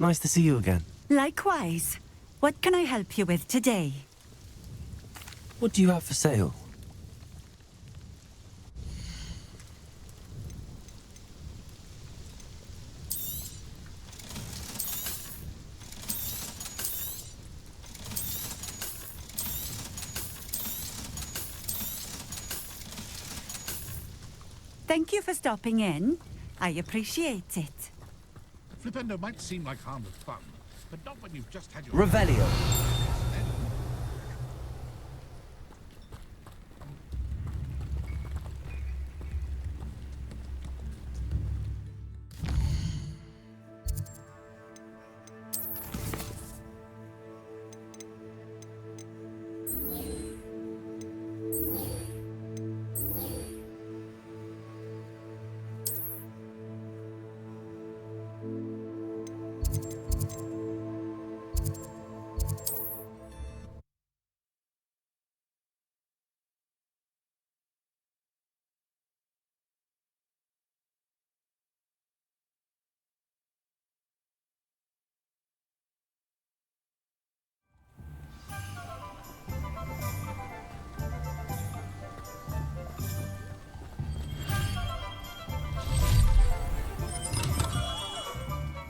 Nice to see you again. Likewise. What can I help you with today? What do you have for sale? Thank you for stopping in. I appreciate it. Flipendo might seem like harmless fun, but not when you've just had your... Revelio.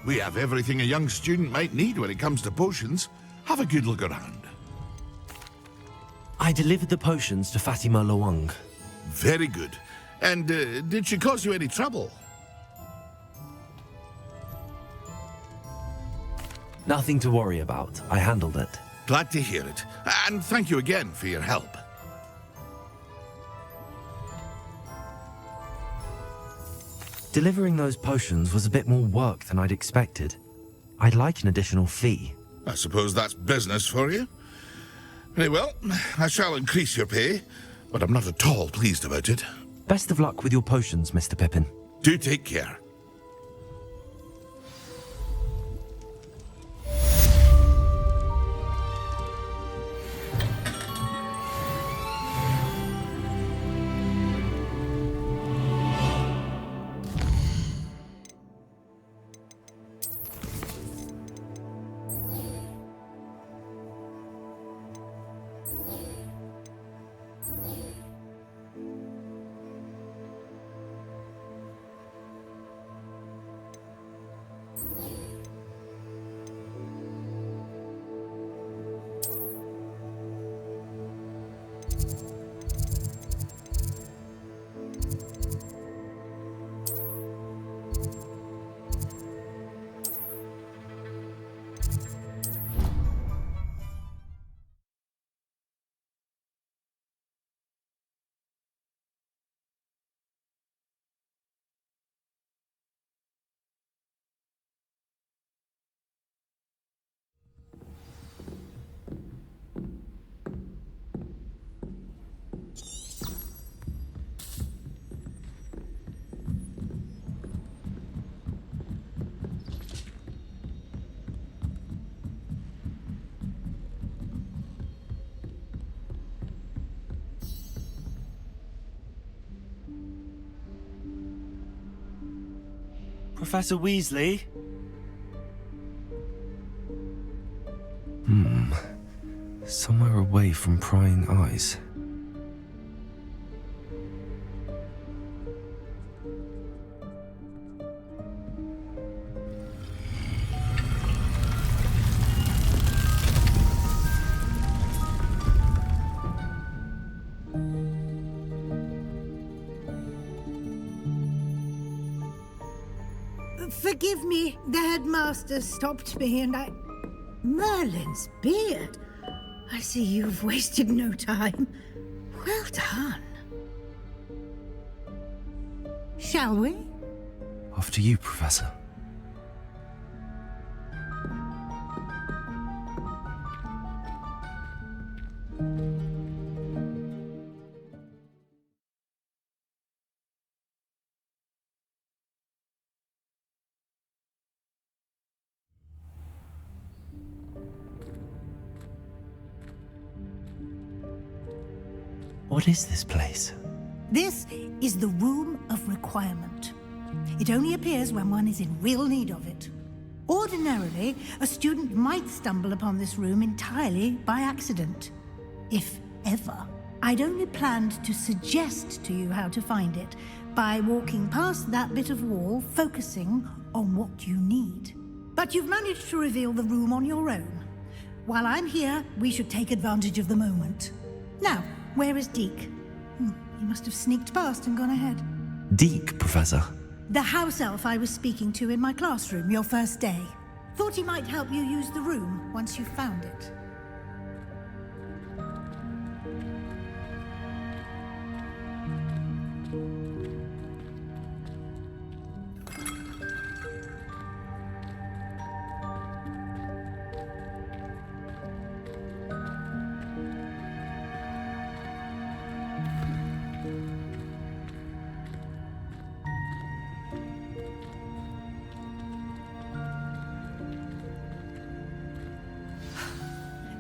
We have everything a young student might need when it comes to potions. Have a good look around. I delivered the potions to Fatima Lawang. Very good. And did she cause you any trouble? Nothing to worry about. I handled it. Glad to hear it. And thank you again for your help. Delivering those potions was a bit more work than I'd expected. I'd like an additional fee. I suppose that's business for you. Very well, I shall increase your pay, but I'm not at all pleased about it. Best of luck with your potions, Mr. Pippin. Do take care. Professor Weasley? Somewhere away from prying eyes. Forgive me, the headmaster stopped me and I... Merlin's beard. I see you've wasted no time. Well done. Shall we? Off to you, Professor. What is this place? This is the Room of Requirement. It only appears when one is in real need of it. Ordinarily, a student might stumble upon this room entirely by accident. If ever. I'd only planned to suggest to you how to find it by walking past that bit of wall, focusing on what you need. But you've managed to reveal the room on your own. While I'm here, we should take advantage of the moment. Now, where is Deke? He must have sneaked past and gone ahead. Deke, Professor. The house elf I was speaking to in my classroom your first day. Thought he might help you use the room once you found it.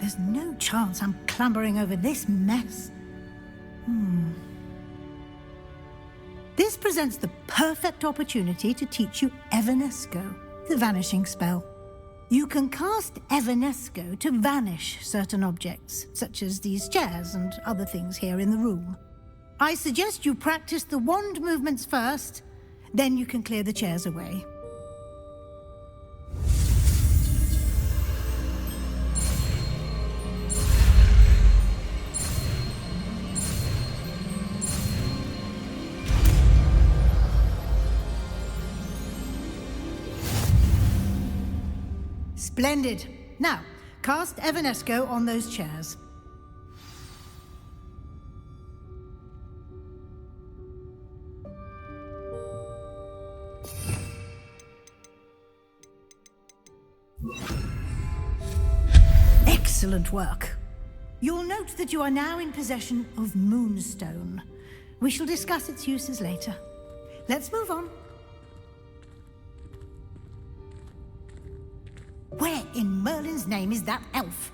There's no chance I'm clambering over this mess. This presents the perfect opportunity to teach you Evanesco, the vanishing spell. You can cast Evanesco to vanish certain objects, such as these chairs and other things here in the room. I suggest you practice the wand movements first, then you can clear the chairs away. Splendid. Now, cast Evanesco on those chairs. Excellent work. You'll note that you are now in possession of Moonstone. We shall discuss its uses later. Let's move on. Where in Merlin's name is that elf?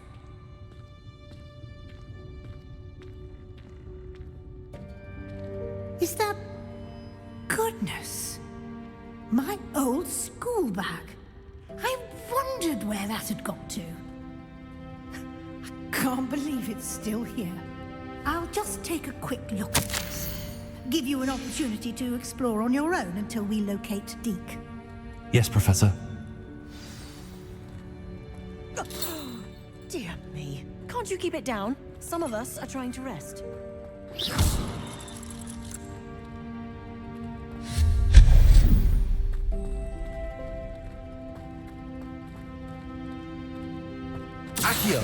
Is that... Goodness. My old school bag. I wondered where that had got to. I can't believe it's still here. I'll just take a quick look at this. Give you an opportunity to explore on your own until we locate Deke. Yes, Professor. Dear me. Can't you keep it down? Some of us are trying to rest. Accio!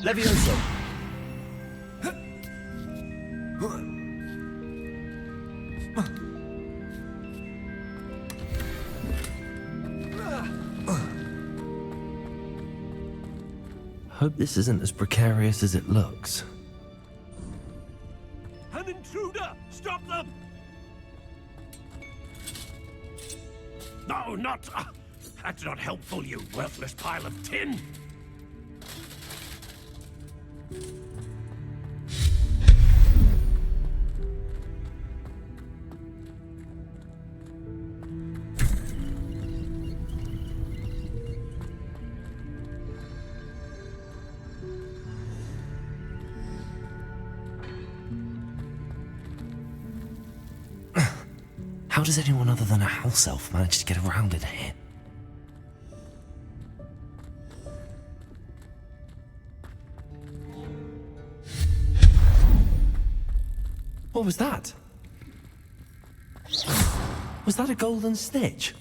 Levioso! Hope this isn't as precarious as it looks. An intruder! Stop them! No, not... that's not helpful, you worthless pile of tin! How does anyone other than a house elf manage to get around in here? What was that? Was that a golden snitch?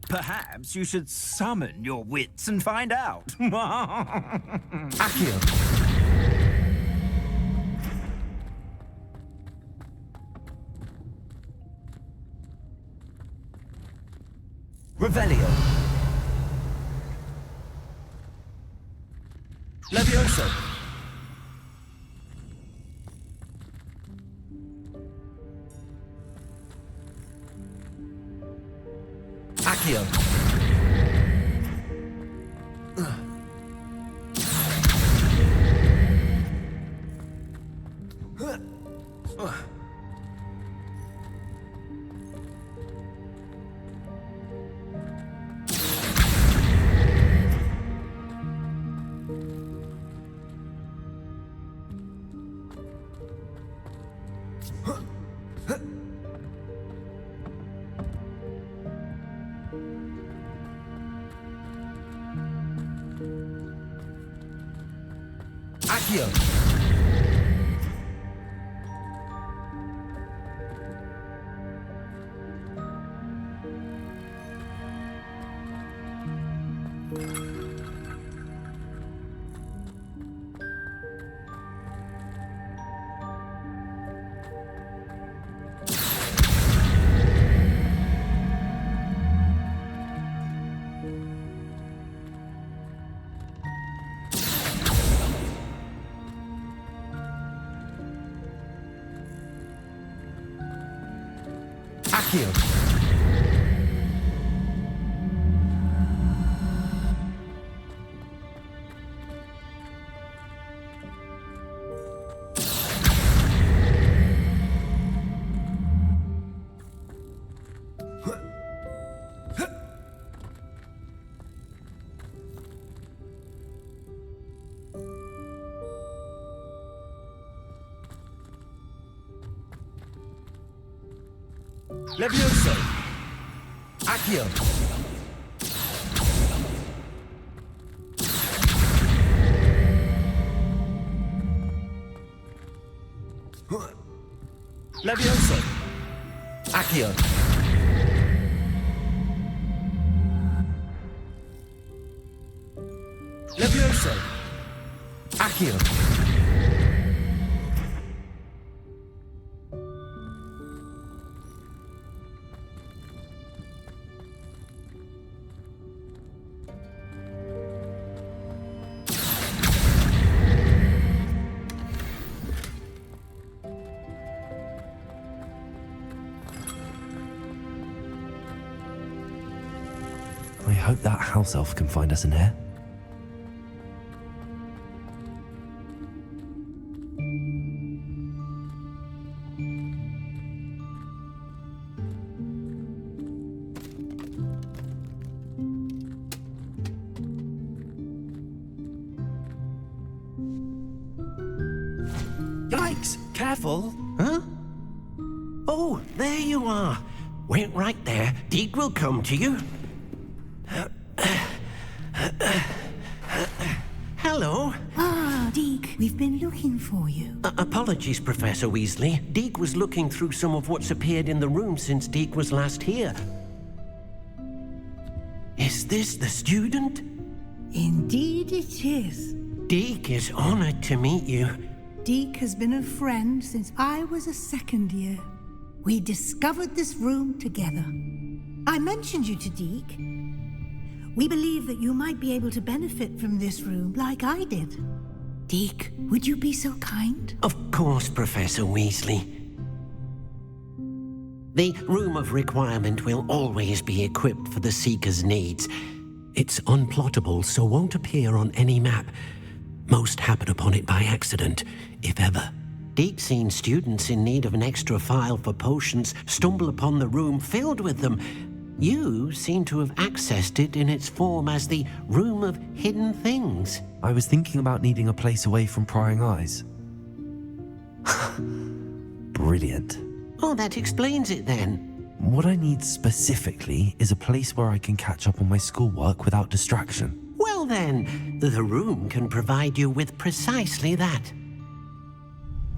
Perhaps you should summon your wits and find out. Accio. Revelio. Levioso. Accio. Accio. Accio. Levioso. Accio. Levioso. Accio. Levioso. Accio. I hope that house elf can find us in here. Yikes! Careful! Huh? Oh, there you are. Wait right there. Deek will come to you. Hello. Ah, Deek, we've been looking for you. Apologies, Professor Weasley. Deek was looking through some of what's appeared in the room since Deek was last here. Is this the student? Indeed it is. Deek is honored to meet you. Deek has been a friend since I was a second year. We discovered this room together. I mentioned you to Deek. We believe that you might be able to benefit from this room like I did. Deke, would you be so kind? Of course, Professor Weasley. The Room of Requirement will always be equipped for the Seeker's needs. It's unplottable, so won't appear on any map. Most happen upon it by accident, if ever. Deke's seen students in need of an extra file for potions stumble upon the room filled with them. You seem to have accessed it in its form as the Room of Hidden Things. I was thinking about needing a place away from prying eyes. Brilliant. Oh, that explains it then. What I need specifically is a place where I can catch up on my schoolwork without distraction. Well then, the room can provide you with precisely that.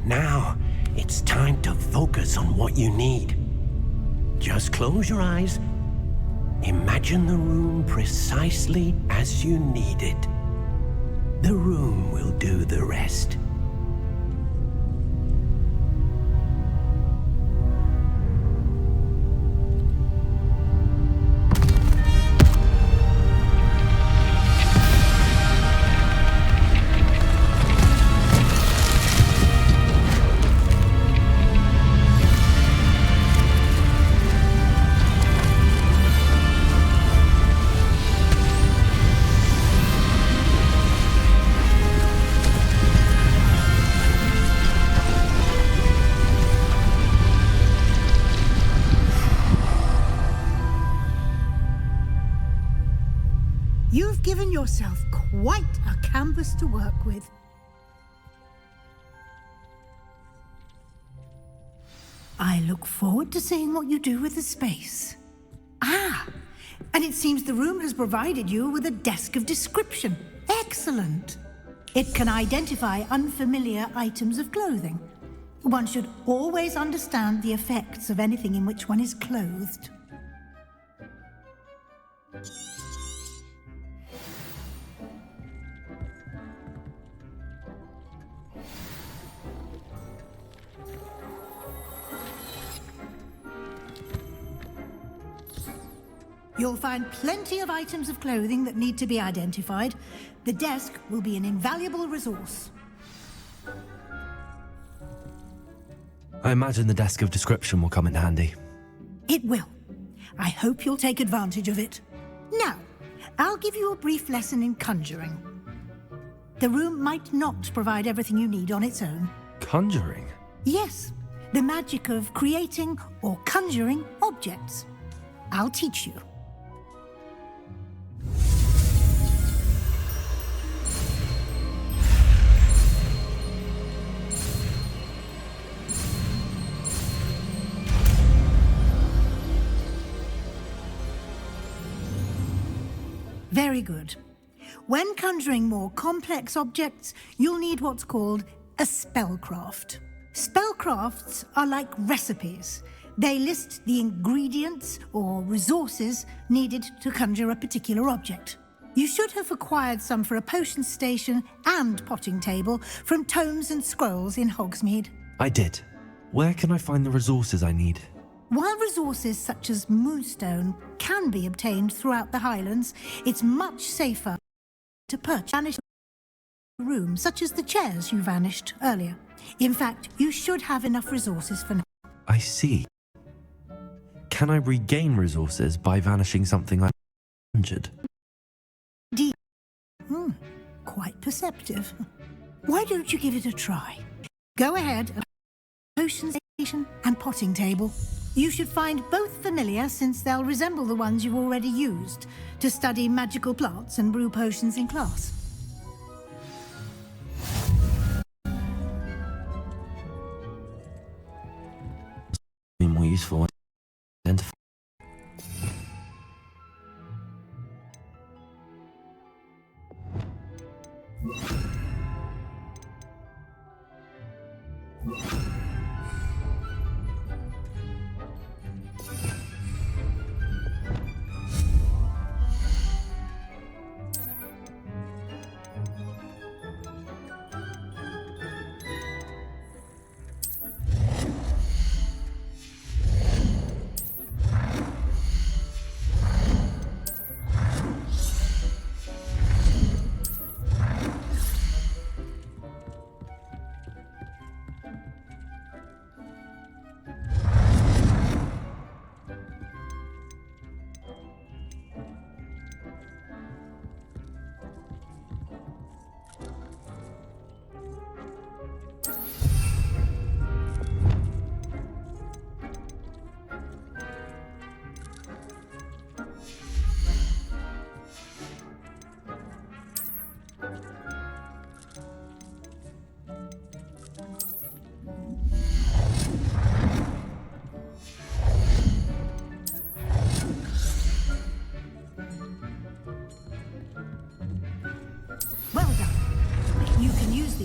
Now, it's time to focus on what you need. Just close your eyes. Imagine the room precisely as you need it. The room will do the rest. You've given yourself quite a canvas to work with. I look forward to seeing what you do with the space. Ah, and it seems the room has provided you with a desk of description. Excellent. It can identify unfamiliar items of clothing. One should always understand the effects of anything in which one is clothed. You'll find plenty of items of clothing that need to be identified. The desk will be an invaluable resource. I imagine the desk of description will come in handy. It will. I hope you'll take advantage of it. Now, I'll give you a brief lesson in conjuring. The room might not provide everything you need on its own. Conjuring? Yes, the magic of creating or conjuring objects. I'll teach you. Very good. When conjuring more complex objects, you'll need what's called a spellcraft. Spellcrafts are like recipes. They list the ingredients or resources needed to conjure a particular object. You should have acquired some for a potion station and potting table from tomes and scrolls in Hogsmeade. I did. Where can I find the resources I need? While resources such as moonstone can be obtained throughout the Highlands, it's much safer to purchase vanished rooms, such as the chairs you vanished earlier. In fact, you should have enough resources for now. I see. Can I regain resources by vanishing something I injured? Quite perceptive. Why don't you give it a try? Go ahead, potion station and potting table. You should find both familiar, since they'll resemble the ones you've already used to study magical plants and brew potions in class. Be more useful. Identify.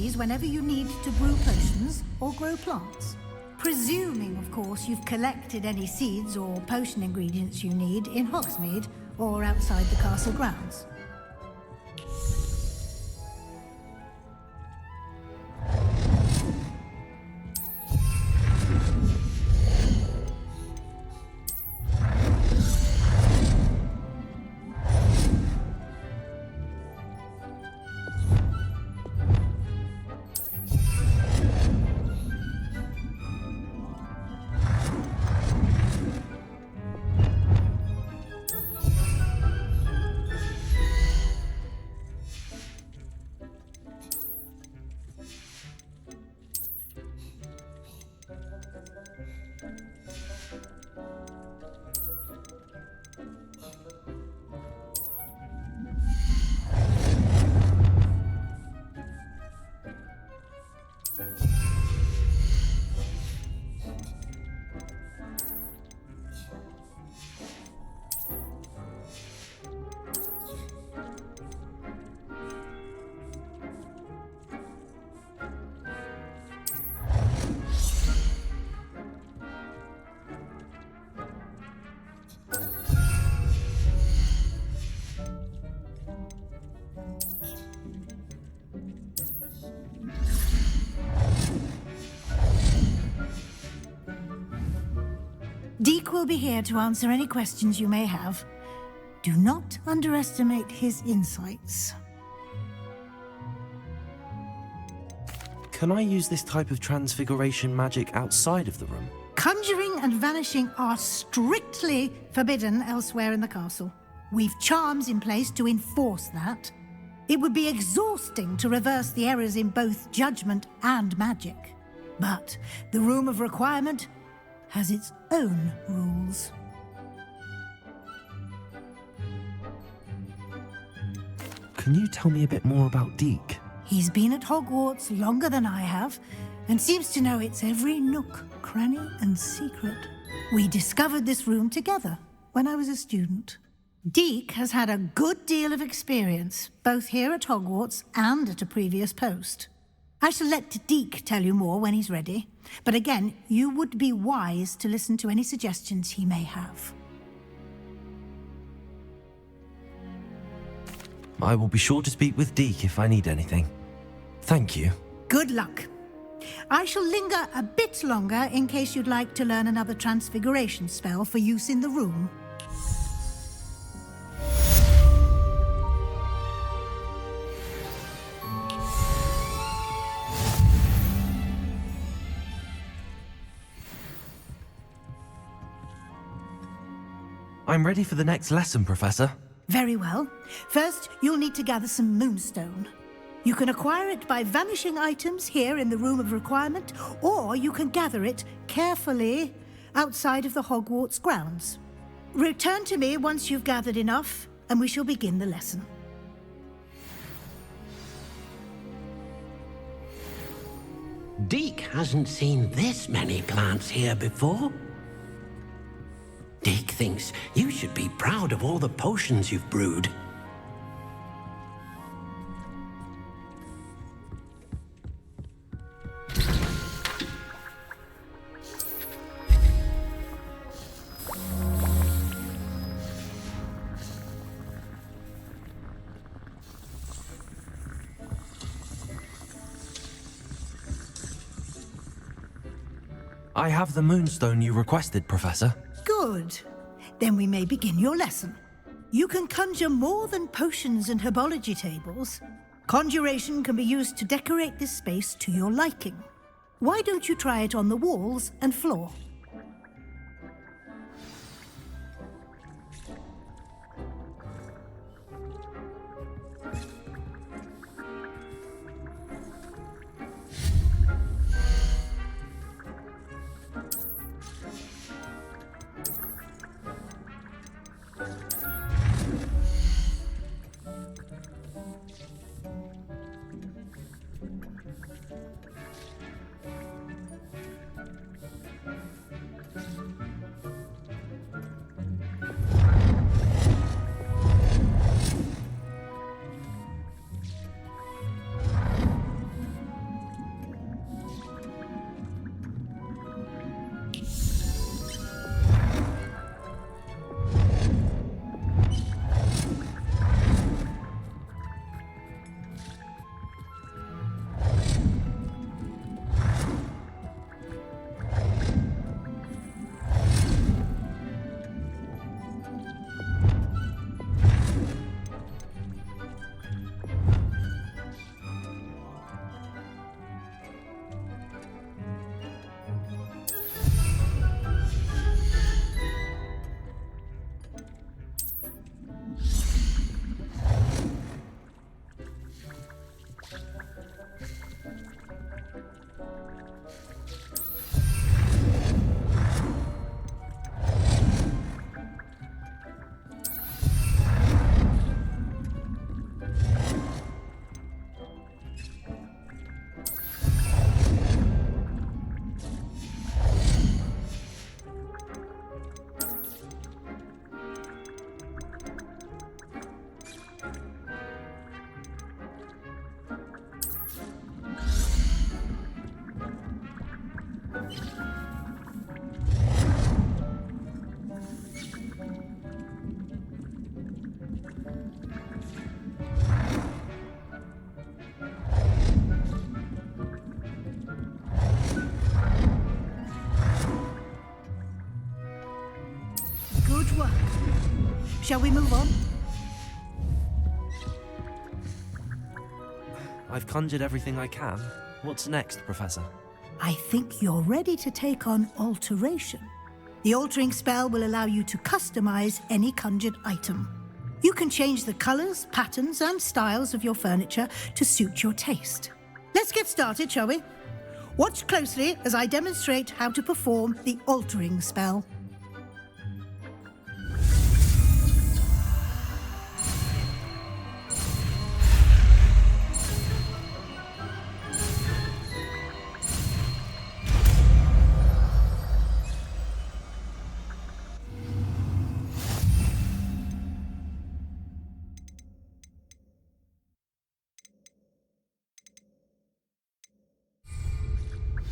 these whenever you need to brew potions or grow plants. Presuming, of course, you've collected any seeds or potion ingredients you need in Hogsmeade or outside the castle grounds. Deek will be here to answer any questions you may have. Do not underestimate his insights. Can I use this type of transfiguration magic outside of the room? Conjuring and vanishing are strictly forbidden elsewhere in the castle. We've charms in place to enforce that. It would be exhausting to reverse the errors in both judgment and magic. But the Room of Requirement has its own rules. Can you tell me a bit more about Deek? He's been at Hogwarts longer than I have, and seems to know its every nook, cranny, and secret. We discovered this room together when I was a student. Deek has had a good deal of experience, both here at Hogwarts and at a previous post. I shall let Deek tell you more when he's ready, but again, you would be wise to listen to any suggestions he may have. I will be sure to speak with Deek if I need anything. Thank you. Good luck. I shall linger a bit longer in case you'd like to learn another transfiguration spell for use in the room. I'm ready for the next lesson, Professor. Very well. First, you'll need to gather some moonstone. You can acquire it by vanishing items here in the Room of Requirement, or you can gather it carefully outside of the Hogwarts grounds. Return to me once you've gathered enough, and we shall begin the lesson. Deek hasn't seen this many plants here before. Deek thinks you should be proud of all the potions you've brewed. I have the moonstone you requested, Professor. Good. Then we may begin your lesson. You can conjure more than potions and herbology tables. Conjuration can be used to decorate this space to your liking. Why don't you try it on the walls and floor? Shall we move on? I've conjured everything I can. What's next, Professor? I think you're ready to take on alteration. The altering spell will allow you to customize any conjured item. You can change the colors, patterns, and styles of your furniture to suit your taste. Let's get started, shall we? Watch closely as I demonstrate how to perform the altering spell.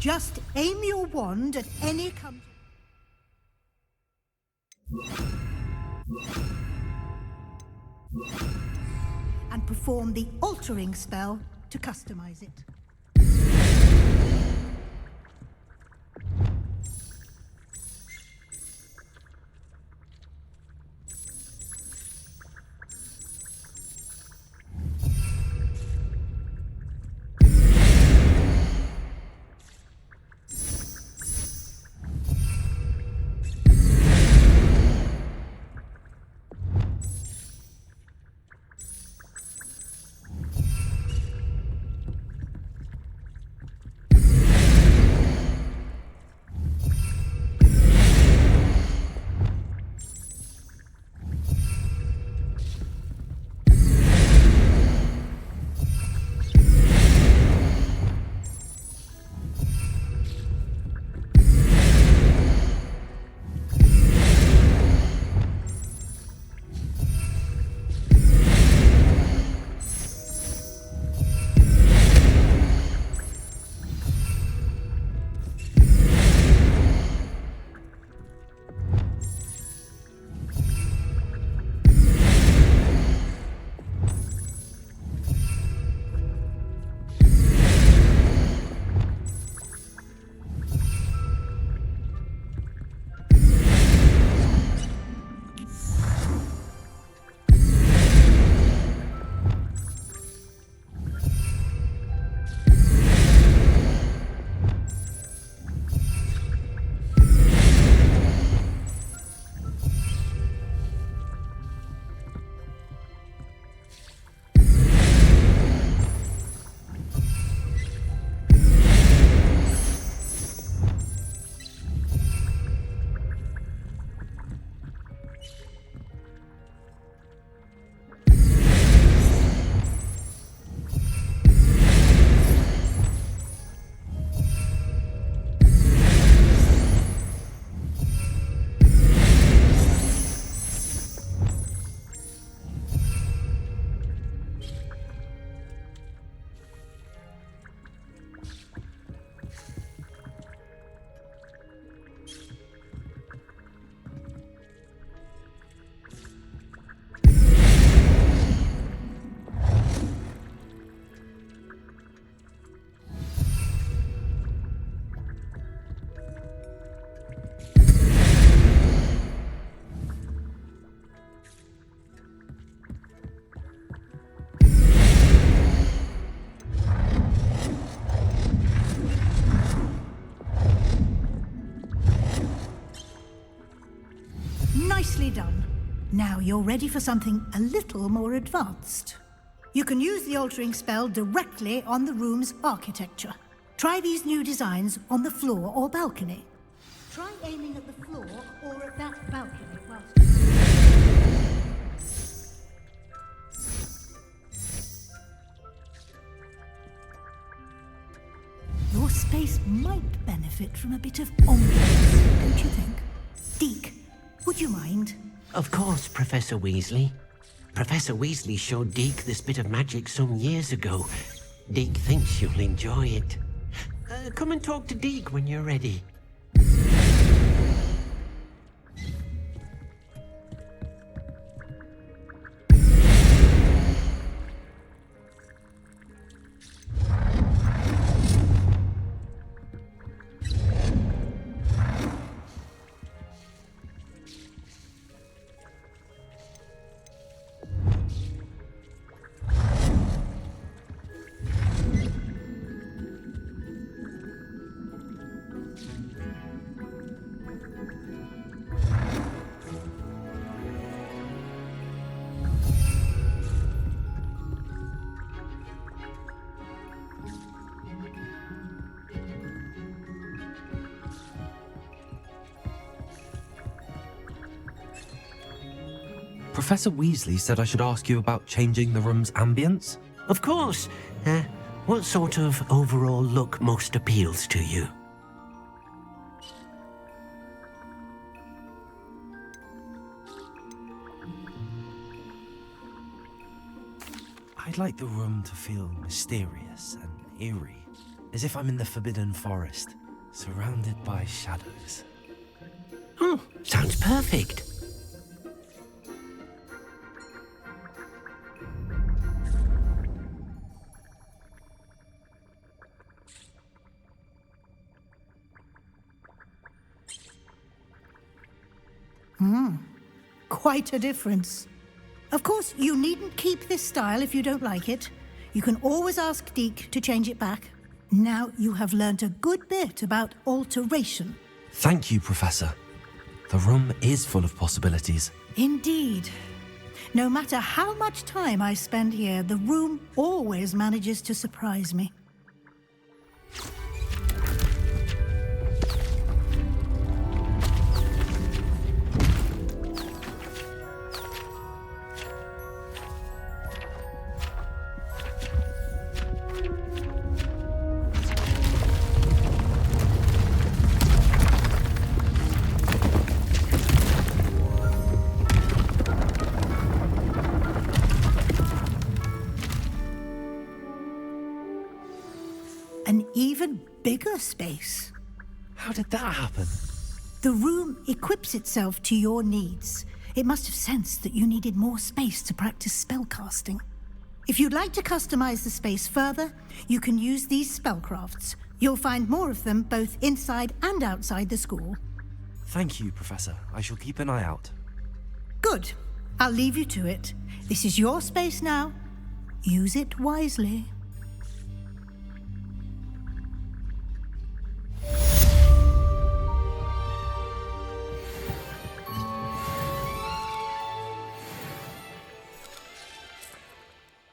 Just aim your wand at any and perform the altering spell to customize it. Nicely done. Now you're ready for something a little more advanced. You can use the altering spell directly on the room's architecture. Try these new designs on the floor or balcony. Try aiming at the floor or at that balcony whilst... Your space might benefit from a bit of ambiance, don't you think? Deke, would you mind? Of course, Professor Weasley. Professor Weasley showed Deke this bit of magic some years ago. Deke thinks you'll enjoy it. Come and talk to Deke when you're ready. Professor Weasley said I should ask you about changing the room's ambience. Of course. What sort of overall look most appeals to you? I'd like the room to feel mysterious and eerie, as if I'm in the Forbidden Forest, surrounded by shadows. Sounds perfect. Quite a difference. Of course, you needn't keep this style if you don't like it. You can always ask Deke to change it back. Now you have learnt a good bit about alteration. Thank you, Professor. The room is full of possibilities. Indeed. No matter how much time I spend here, the room always manages to surprise me. An even bigger space. How did that happen? The room equips itself to your needs. It must have sensed that you needed more space to practice spellcasting. If you'd like to customize the space further, you can use these spellcrafts. You'll find more of them both inside and outside the school. Thank you, Professor. I shall keep an eye out. Good. I'll leave you to it. This is your space now. Use it wisely.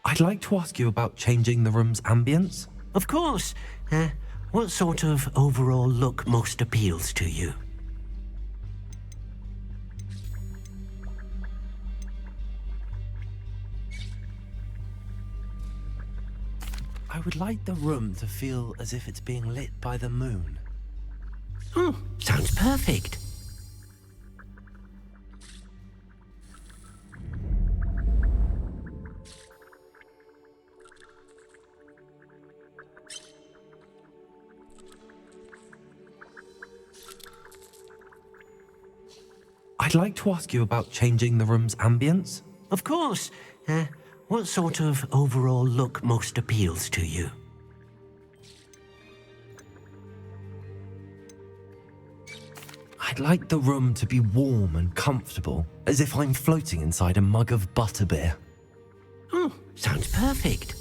I'd like to ask you about changing the room's ambience. Of course. What sort of overall look most appeals to you? I would like the room to feel as if it's being lit by the moon. Sounds perfect. I'd like to ask you about changing the room's ambience. Of course. What sort of overall look most appeals to you? I'd like the room to be warm and comfortable, as if I'm floating inside a mug of butterbeer. Sounds perfect.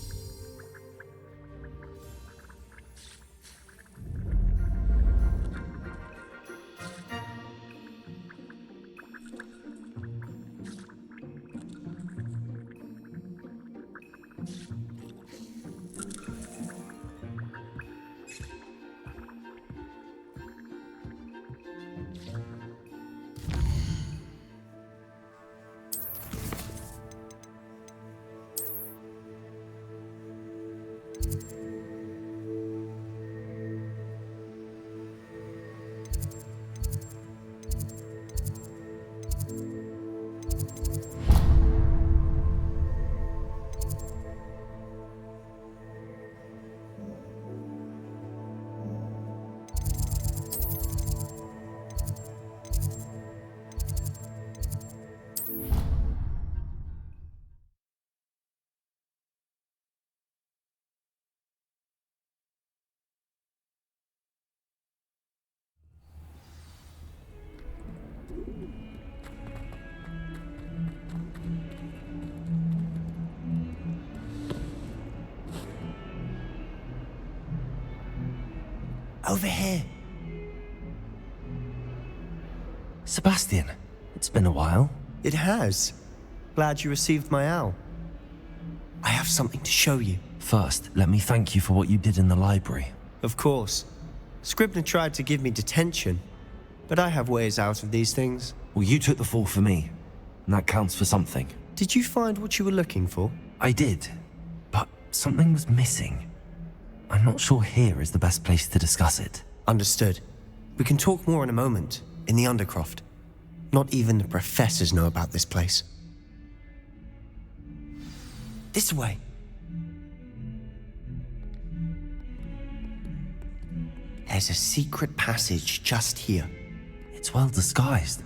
Over here. Sebastian, it's been a while. It has. Glad you received my owl. I have something to show you. First, let me thank you for what you did in the library. Of course. Scribner tried to give me detention, but I have ways out of these things. Well, you took the fall for me. and that counts for something. Did you find what you were looking for? I did, but something was missing. I'm not sure here is the best place to discuss it. Understood. We can talk more in a moment, in the Undercroft. Not even the professors know about this place. This way. There's a secret passage just here. It's well disguised.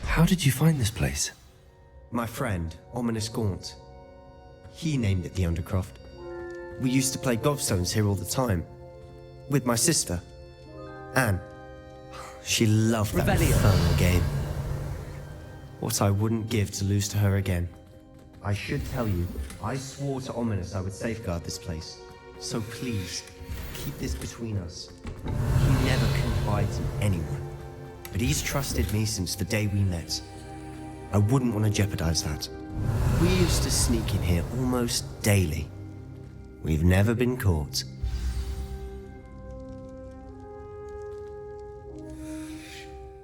How did you find this place? My friend, Ominous Gaunt. He named it the Undercroft. We used to play Gobstones here all the time. With my sister, Anne. She loved that infernal game. What I wouldn't give to lose to her again. I should tell you, I swore to Ominous I would safeguard this place. So please, keep this between us. He never confides in anyone. But he's trusted me since the day we met. I wouldn't want to jeopardize that. We used to sneak in here almost daily. We've never been caught.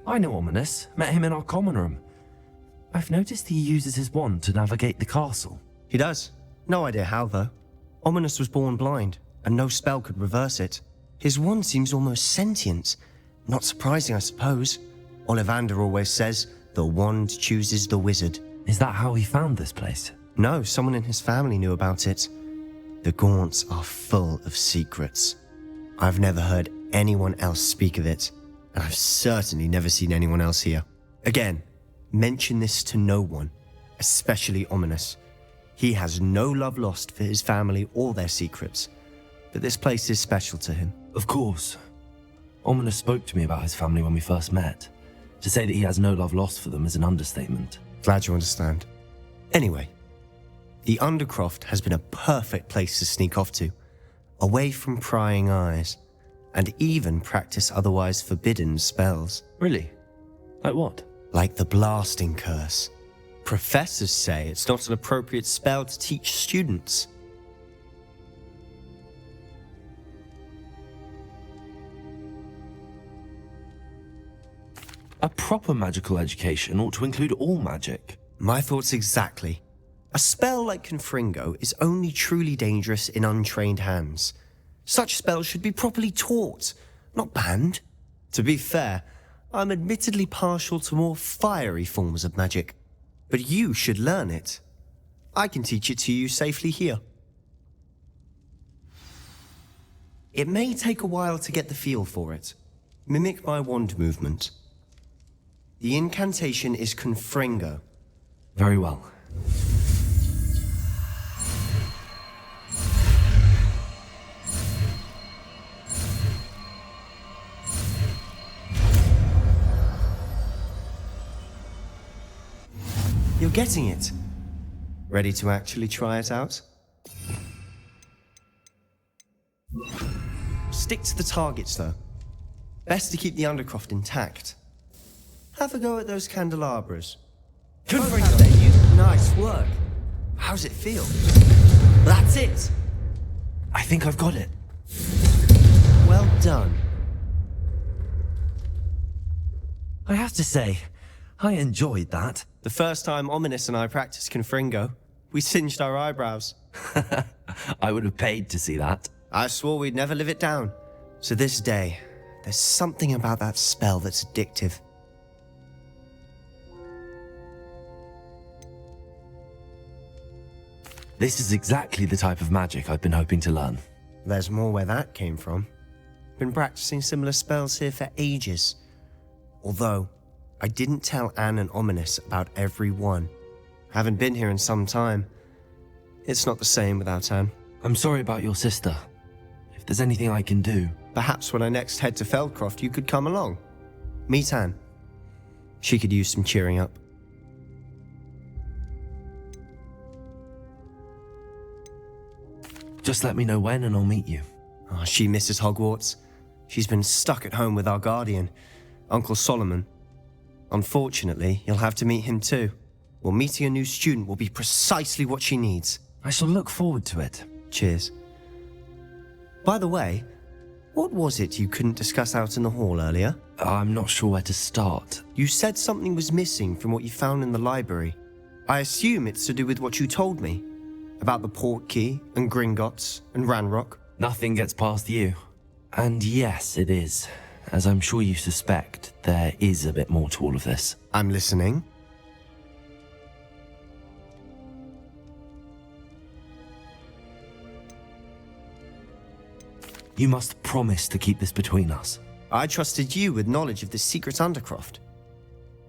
I know Ominous. Met him in our common room. I've noticed he uses his wand to navigate the castle. He does. No idea how, though. Ominous was born blind, and no spell could reverse it. His wand seems almost sentient. Not surprising, I suppose. Ollivander always says, the wand chooses the wizard. Is that how he found this place? No, someone in his family knew about it. The Gaunts are full of secrets. I've never heard anyone else speak of it, and I've certainly never seen anyone else here. Again, mention this to no one, especially Ominous. He has no love lost for his family or their secrets, but this place is special to him. Of course. Ominous spoke to me about his family when we first met. To say that he has no love lost for them is an understatement. Glad you understand. Anyway, the Undercroft has been a perfect place to sneak off to, away from prying eyes, and even practice otherwise forbidden spells. Really? Like what? Like the blasting curse. Professors say it's not an appropriate spell to teach students. A proper magical education ought to include all magic. My thoughts exactly. A spell like Confringo is only truly dangerous in untrained hands. Such spells should be properly taught, not banned. To be fair, I'm admittedly partial to more fiery forms of magic. But you should learn it. I can teach it to you safely here. It may take a while to get the feel for it. Mimic my wand movement. The incantation is Confringo. Very well. You're getting it. Ready to actually try it out? Stick to the targets, though. Best to keep the Undercroft intact. Have a go at those candelabras. Nice work. How's it feel? That's it. I think I've got it. Well done. I have to say, I enjoyed that. The first time Ominous and I practiced Confringo, we singed our eyebrows. I would have paid to see that. I swore we'd never live it down. To this day, there's something about that spell that's addictive. This is exactly the type of magic I've been hoping to learn. There's more where that came from. Been practicing similar spells here for ages. Although, I didn't tell Anne and Ominous about every one. Haven't been here in some time. It's not the same without Anne. I'm sorry about your sister. If there's anything I can do... Perhaps when I next head to Feldcroft, you could come along. Meet Anne. She could use some cheering up. Just let me know when and I'll meet you. Oh, she misses Hogwarts. She's been stuck at home with our guardian, Uncle Solomon. Unfortunately, you'll have to meet him too. Well, meeting a new student will be precisely what she needs. I shall look forward to it. Cheers. By the way, what was it you couldn't discuss out in the hall earlier? I'm not sure where to start. You said something was missing from what you found in the library. I assume it's to do with what you told me. About the Portkey and Gringotts and Ranrock. Nothing gets past you. And yes, it is. As I'm sure you suspect, there is a bit more to all of this. I'm listening. You must promise to keep this between us. I trusted you with knowledge of the secret Undercroft.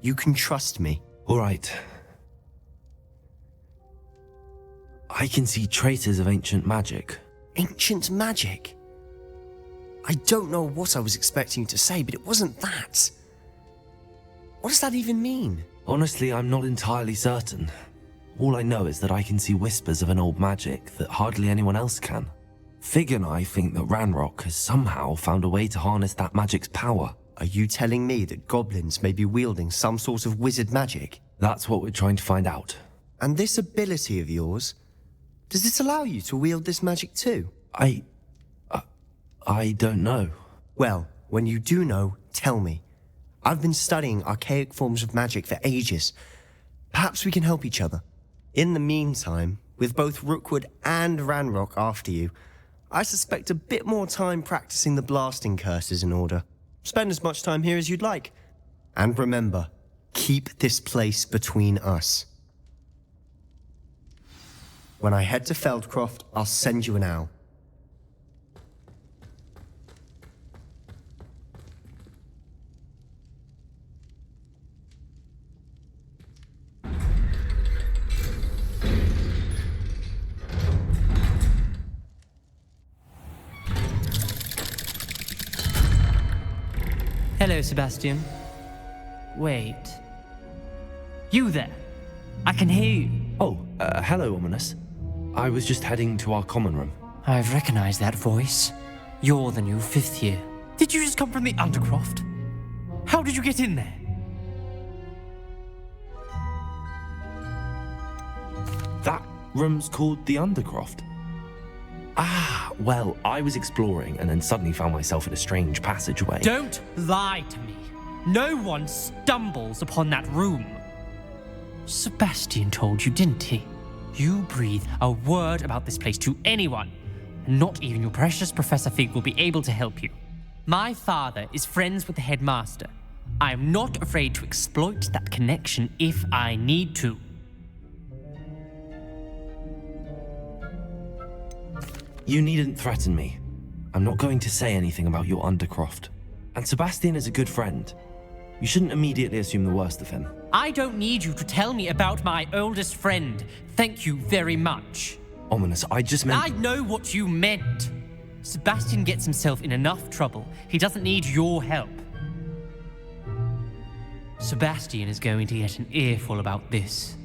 You can trust me. All right. I can see traces of ancient magic. Ancient magic? I don't know what I was expecting you to say, but it wasn't that. What does that even mean? Honestly, I'm not entirely certain. All I know is that I can see whispers of an old magic that hardly anyone else can. Fig and I think that Ranrock has somehow found a way to harness that magic's power. Are you telling me that goblins may be wielding some sort of wizard magic? That's what we're trying to find out. And this ability of yours, does it allow you to wield this magic too? I don't know. Well, when you do know, tell me. I've been studying archaic forms of magic for ages. Perhaps we can help each other. In the meantime, with both Rookwood and Ranrock after you, I suspect a bit more time practicing the blasting curses in order. Spend as much time here as you'd like. And remember, keep this place between us. When I head to Feldcroft, I'll send you an owl. Hello, Sebastian. Wait. You there? I can hear you. Oh, hello, Ominous. I was just heading to our common room. I've recognized that voice. You're the new 5th year. Did you just come from the Undercroft? How did you get in there? That room's called the Undercroft. Ah, well, I was exploring and then suddenly found myself in a strange passageway. Don't lie to me. No one stumbles upon that room. Sebastian told you, didn't he? You breathe a word about this place to anyone, and not even your precious Professor Fig will be able to help you. My father is friends with the headmaster. I am not afraid to exploit that connection if I need to. You needn't threaten me. I'm not going to say anything about your Undercroft. And Sebastian is a good friend. You shouldn't immediately assume the worst of him. I don't need you to tell me about my oldest friend. Thank you very much. Ominous, I just meant... I know what you meant. Sebastian gets himself in enough trouble. He doesn't need your help. Sebastian is going to get an earful about this.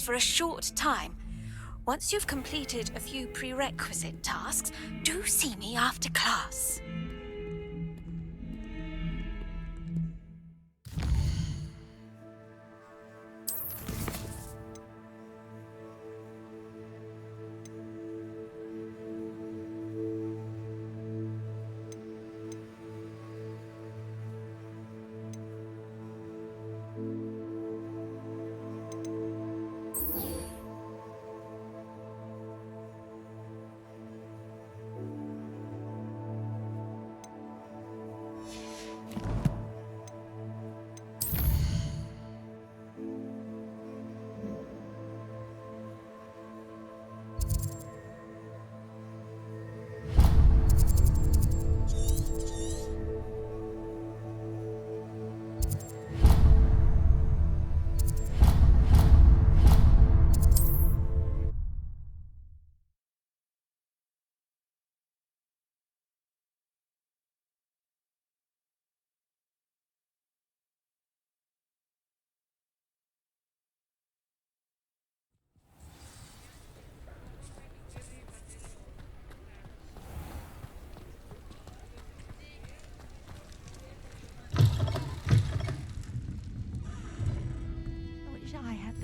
For a short time. Once you've completed a few prerequisite tasks, do see me after class.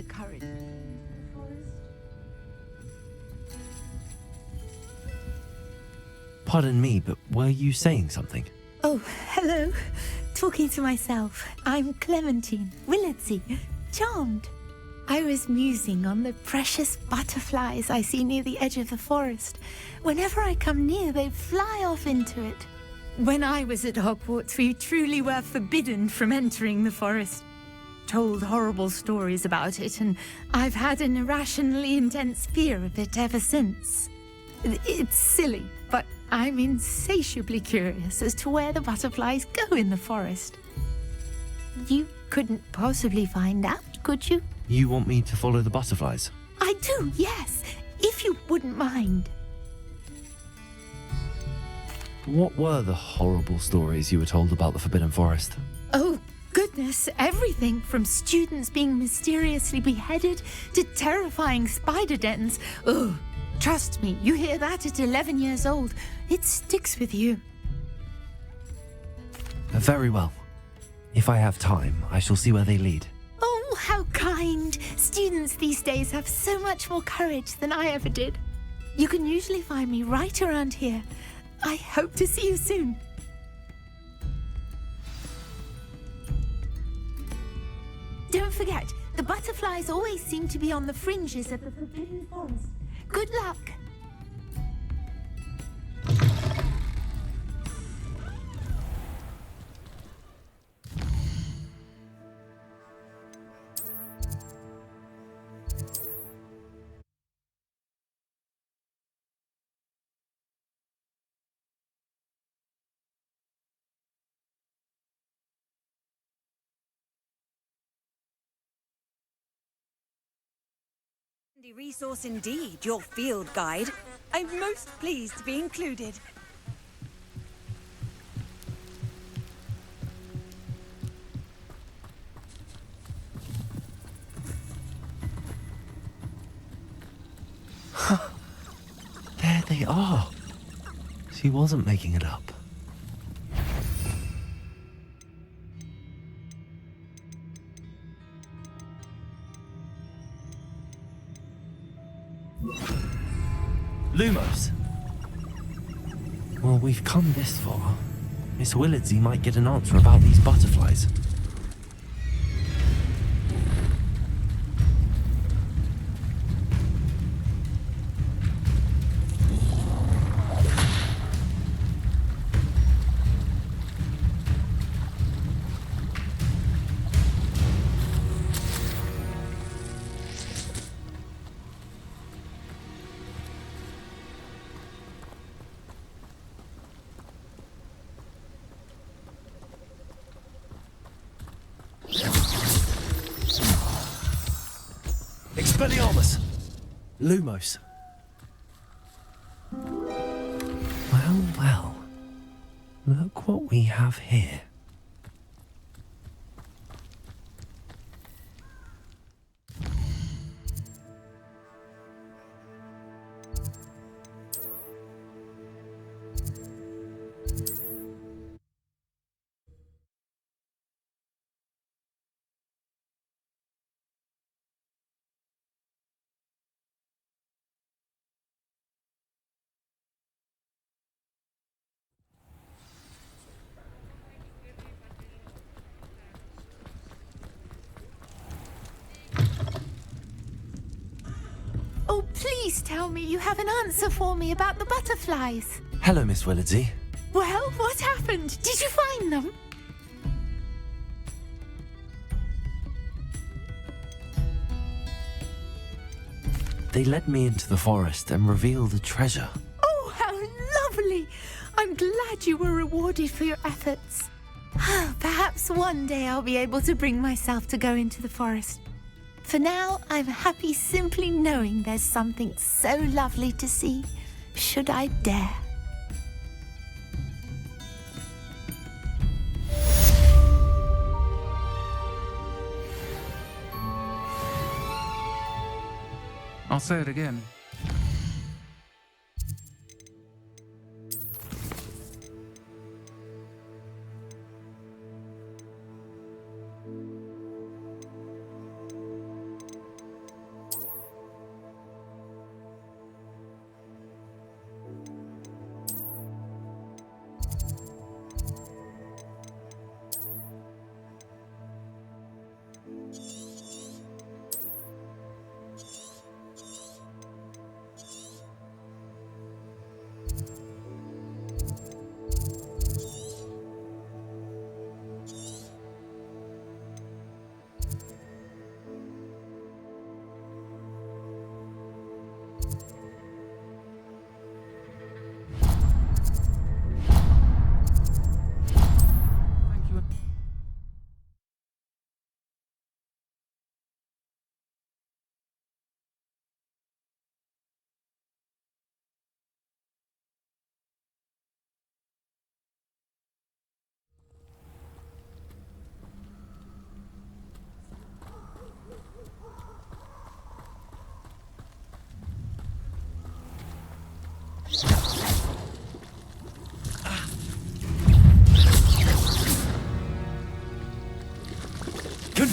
courage. Pardon me, but were you saying something? Oh, hello. Talking to myself. I'm Clementine Willardsey. Charmed. I was musing on the precious butterflies I see near the edge of the forest. Whenever I come near, they fly off into it. When I was at Hogwarts, we truly were forbidden from entering the forest. Told horrible stories about it, and I've had an irrationally intense fear of it ever since. It's silly, but I'm insatiably curious as to where the butterflies go in the forest. You couldn't possibly find out, could you? You want me to follow the butterflies? I do, yes, if you wouldn't mind. What were the horrible stories you were told about the Forbidden Forest? Oh, goodness, everything from students being mysteriously beheaded to terrifying spider dens. Oh, trust me, you hear that at 11 years old, it sticks with you. Very well. If I have time, I shall see where they lead. Oh, how kind. Students these days have so much more courage than I ever did. You can usually find me right around here. I hope to see you soon. Don't forget, the butterflies always seem to be on the fringes of the Forbidden Forest. Good luck. Handy resource indeed, your field guide. I'm most pleased to be included. There they are. She wasn't making it up. Lumos! Well, we've come this far. Miss Willardsey might get an answer about these butterflies. Expelliarmus! Lumos. Well, well. Look what we have here. Oh, please tell me you have an answer for me about the butterflies. Hello, Miss Willardsey. Well, what happened? Did you find them? They led me into the forest and revealed a treasure. Oh, how lovely! I'm glad you were rewarded for your efforts. Perhaps one day I'll be able to bring myself to go into the forest. For now, I'm happy simply knowing there's something so lovely to see, should I dare. I'll say it again.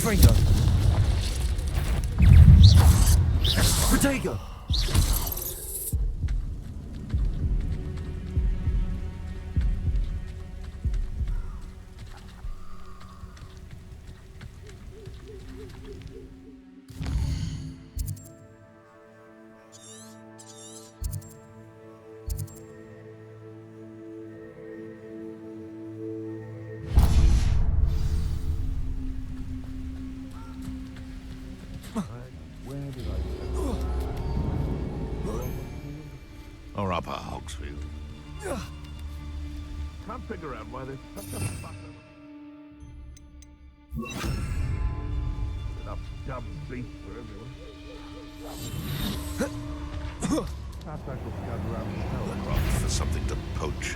Confringo! Protego! Or up at Hogsmeade. Can't figure out why there's such a fuss enough dumb beasts for everyone. Perhaps I should scout around the Hellcroft for something to poach.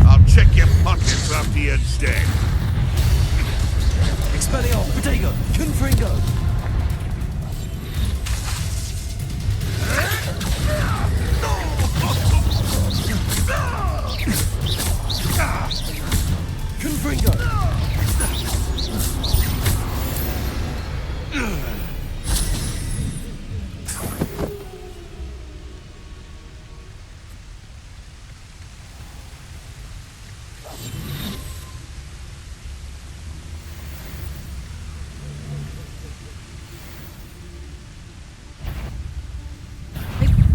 I'll check your pockets after you're dead. Expelliarmus! Protego! Confringo! Confringo!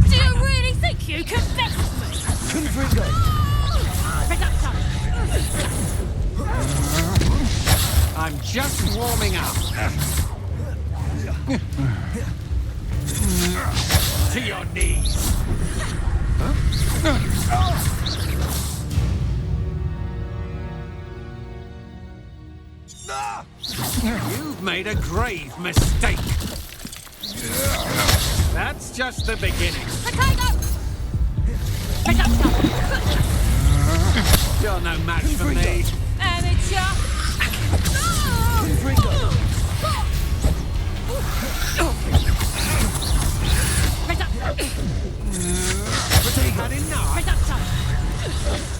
Do you really think you can best me? Confringo! I'm just warming up. To your knees. You've made a grave mistake. That's just the beginning. You're no match for me. Amateur. Had enough.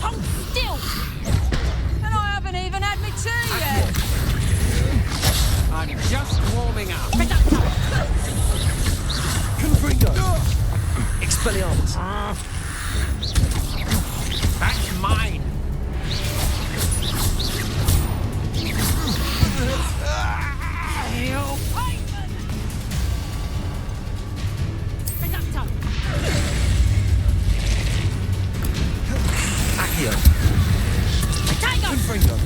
Hold still. And I haven't even had me tea yet. I'm just warming up. Confringo! Expelliarmus! That's mine. Accio! Confringo!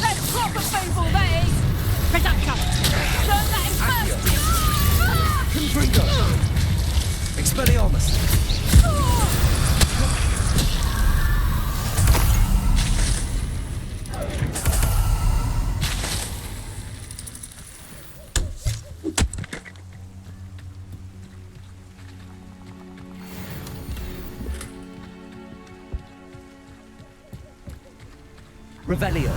Let's crop a feeble these. Learn that in first. Confringo! Expelliarmus! Revelio.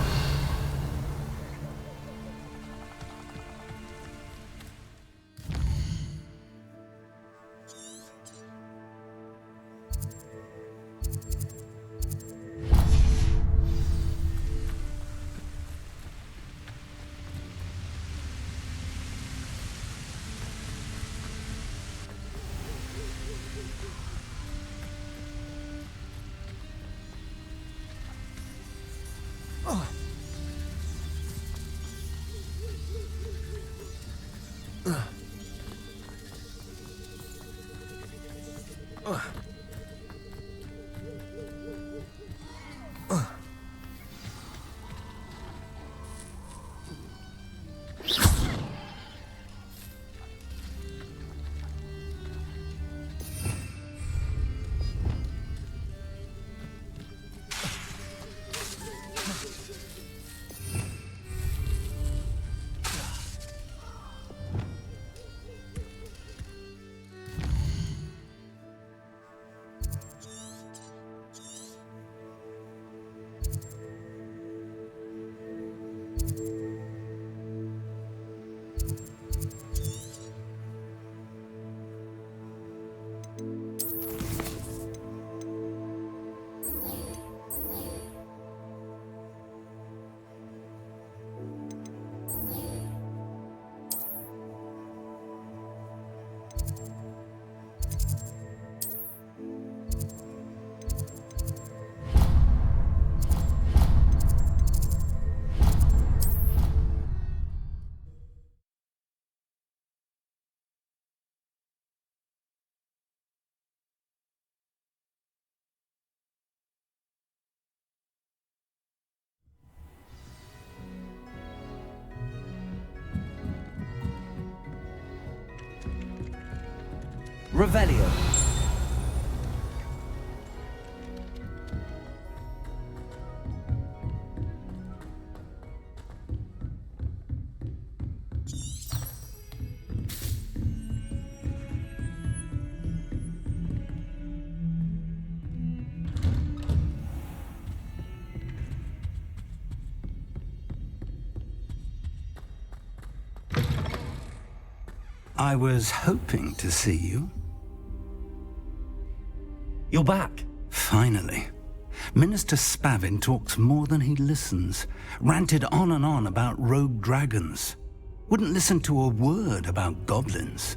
Revelio. I was hoping to see you. You're back. Finally. Minister Spavin talks more than he listens. Ranted on and on about rogue dragons. Wouldn't listen to a word about goblins.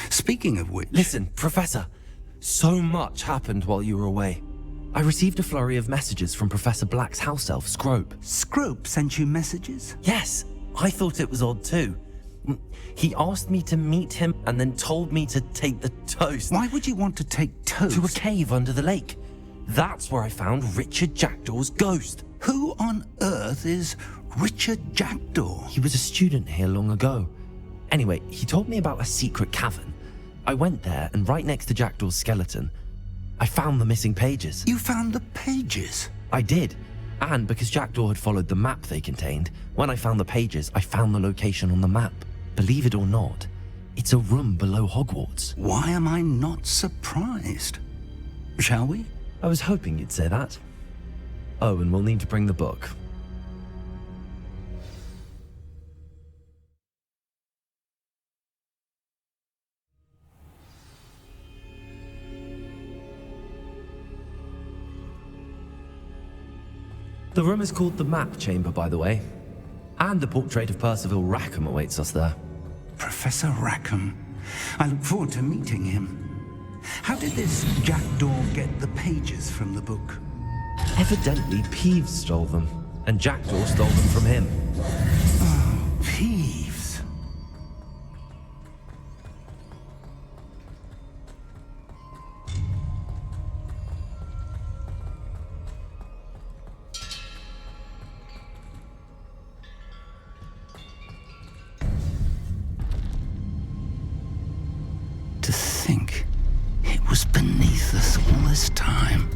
Speaking of which... Listen, Professor. So much happened while you were away. I received a flurry of messages from Professor Black's house elf, Scrope. Scrope sent you messages? Yes. I thought it was odd too. He asked me to meet him and then told me to take the toast. Why would you want to take toast? To a cave under the lake. That's where I found Richard Jackdaw's ghost. Who on earth is Richard Jackdaw? He was a student here long ago. Anyway, he told me about a secret cavern. I went there, and right next to Jackdaw's skeleton, I found the missing pages. You found the pages? I did. And because Jackdaw had followed the map they contained, when I found the pages, I found the location on the map. Believe it or not, it's a room below Hogwarts. Why am I not surprised? Shall we? I was hoping you'd say that. Oh, and we'll need to bring the book. The room is called the Map Chamber, by the way. And the portrait of Percival Rackham awaits us there. Professor Rackham. I look forward to meeting him. How did this Jackdaw get the pages from the book? Evidently, Peeves stole them, and Jackdaw stole them from him. Oh, Peeves. To think it was beneath us all this time.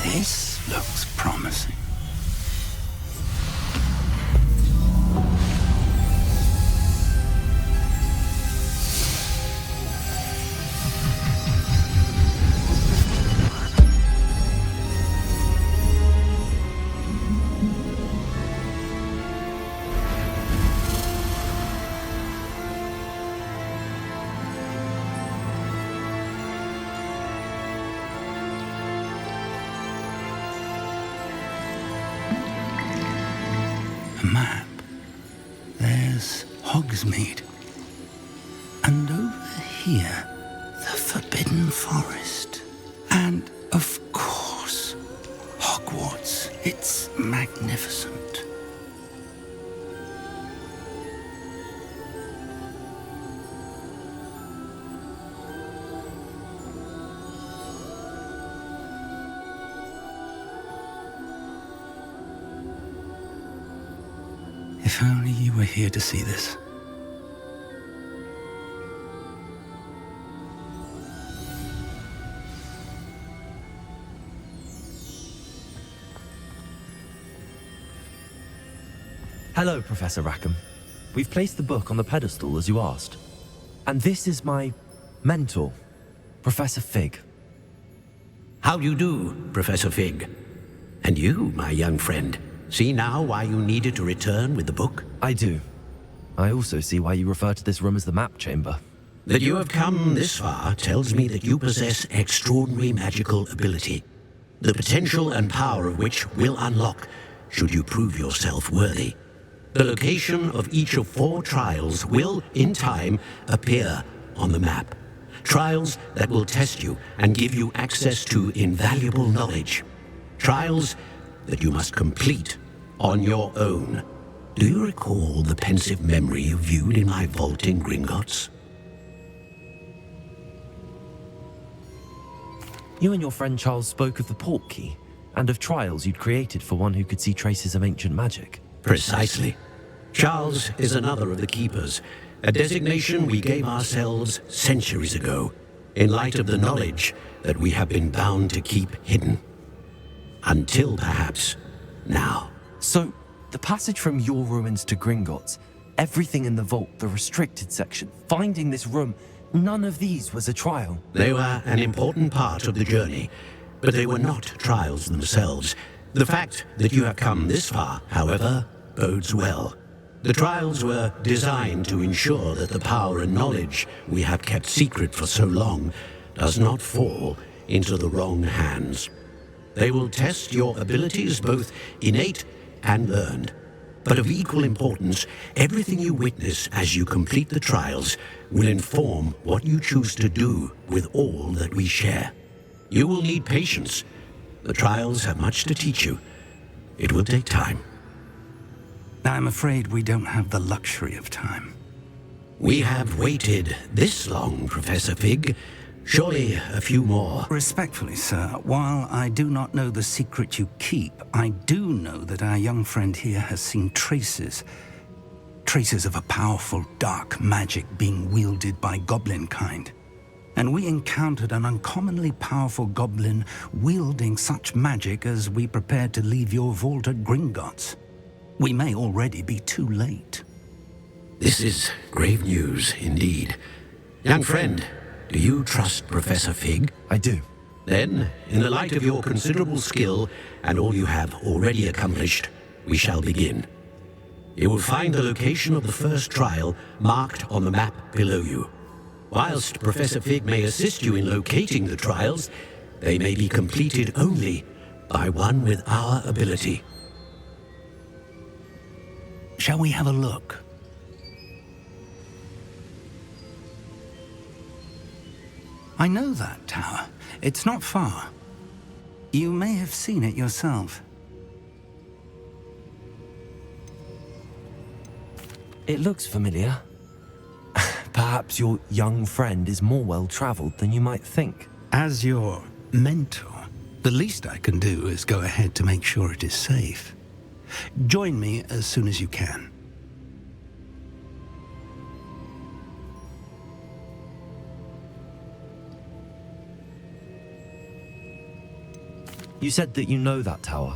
This looks promising. Map. There's Hogsmeade. And over here, the Forbidden Forest. And, of course, Hogwarts. It's magnificent. If only you were here to see this. Hello, Professor Rackham. We've placed the book on the pedestal as you asked. And this is my mentor, Professor Fig. How do you do, Professor Fig? And you, my young friend, see now why you needed to return with the book? I do. I also see why you refer to this room as the Map Chamber. That you have come this far tells me that you possess extraordinary magical ability, the potential and power of which will unlock should you prove yourself worthy. The location of each of 4 trials will, in time, appear on the map. Trials that will test you and give you access to invaluable knowledge. Trials that you must complete on your own. Do you recall the pensive memory you viewed in my vault in Gringotts? You and your friend Charles spoke of the portkey, and of trials you'd created for one who could see traces of ancient magic. Precisely. Charles is another of the keepers, a designation we gave ourselves centuries ago, in light of the knowledge that we have been bound to keep hidden. Until perhaps now. So, the passage from your ruins to Gringotts, everything in the vault, the restricted section, finding this room, none of these was a trial. They were an important part of the journey, but they were not trials themselves. The fact that you have come this far, however, bodes well. The trials were designed to ensure that the power and knowledge we have kept secret for so long does not fall into the wrong hands. They will test your abilities, both innate and learned. But of equal importance, everything you witness as you complete the trials will inform what you choose to do with all that we share. You will need patience. The trials have much to teach you. It will take time. I'm afraid we don't have the luxury of time. We have waited this long, Professor Fig. Surely a few more. Respectfully, sir, while I do not know the secret you keep, I do know that our young friend here has seen traces of a powerful dark magic being wielded by goblin kind. And we encountered an uncommonly powerful goblin wielding such magic as we prepared to leave your vault at Gringotts. We may already be too late. This is grave news indeed. Young friend, do you trust Professor Fig? I do. Then, in the light of your considerable skill and all you have already accomplished, we shall begin. You will find the location of the first trial marked on the map below you. Whilst Professor Fig may assist you in locating the trials, they may be completed only by one with our ability. Shall we have a look? I know that tower. It's not far. You may have seen it yourself. It looks familiar. Perhaps your young friend is more well-traveled than you might think. As your mentor, the least I can do is go ahead to make sure it is safe. Join me as soon as you can. You said that you know that tower.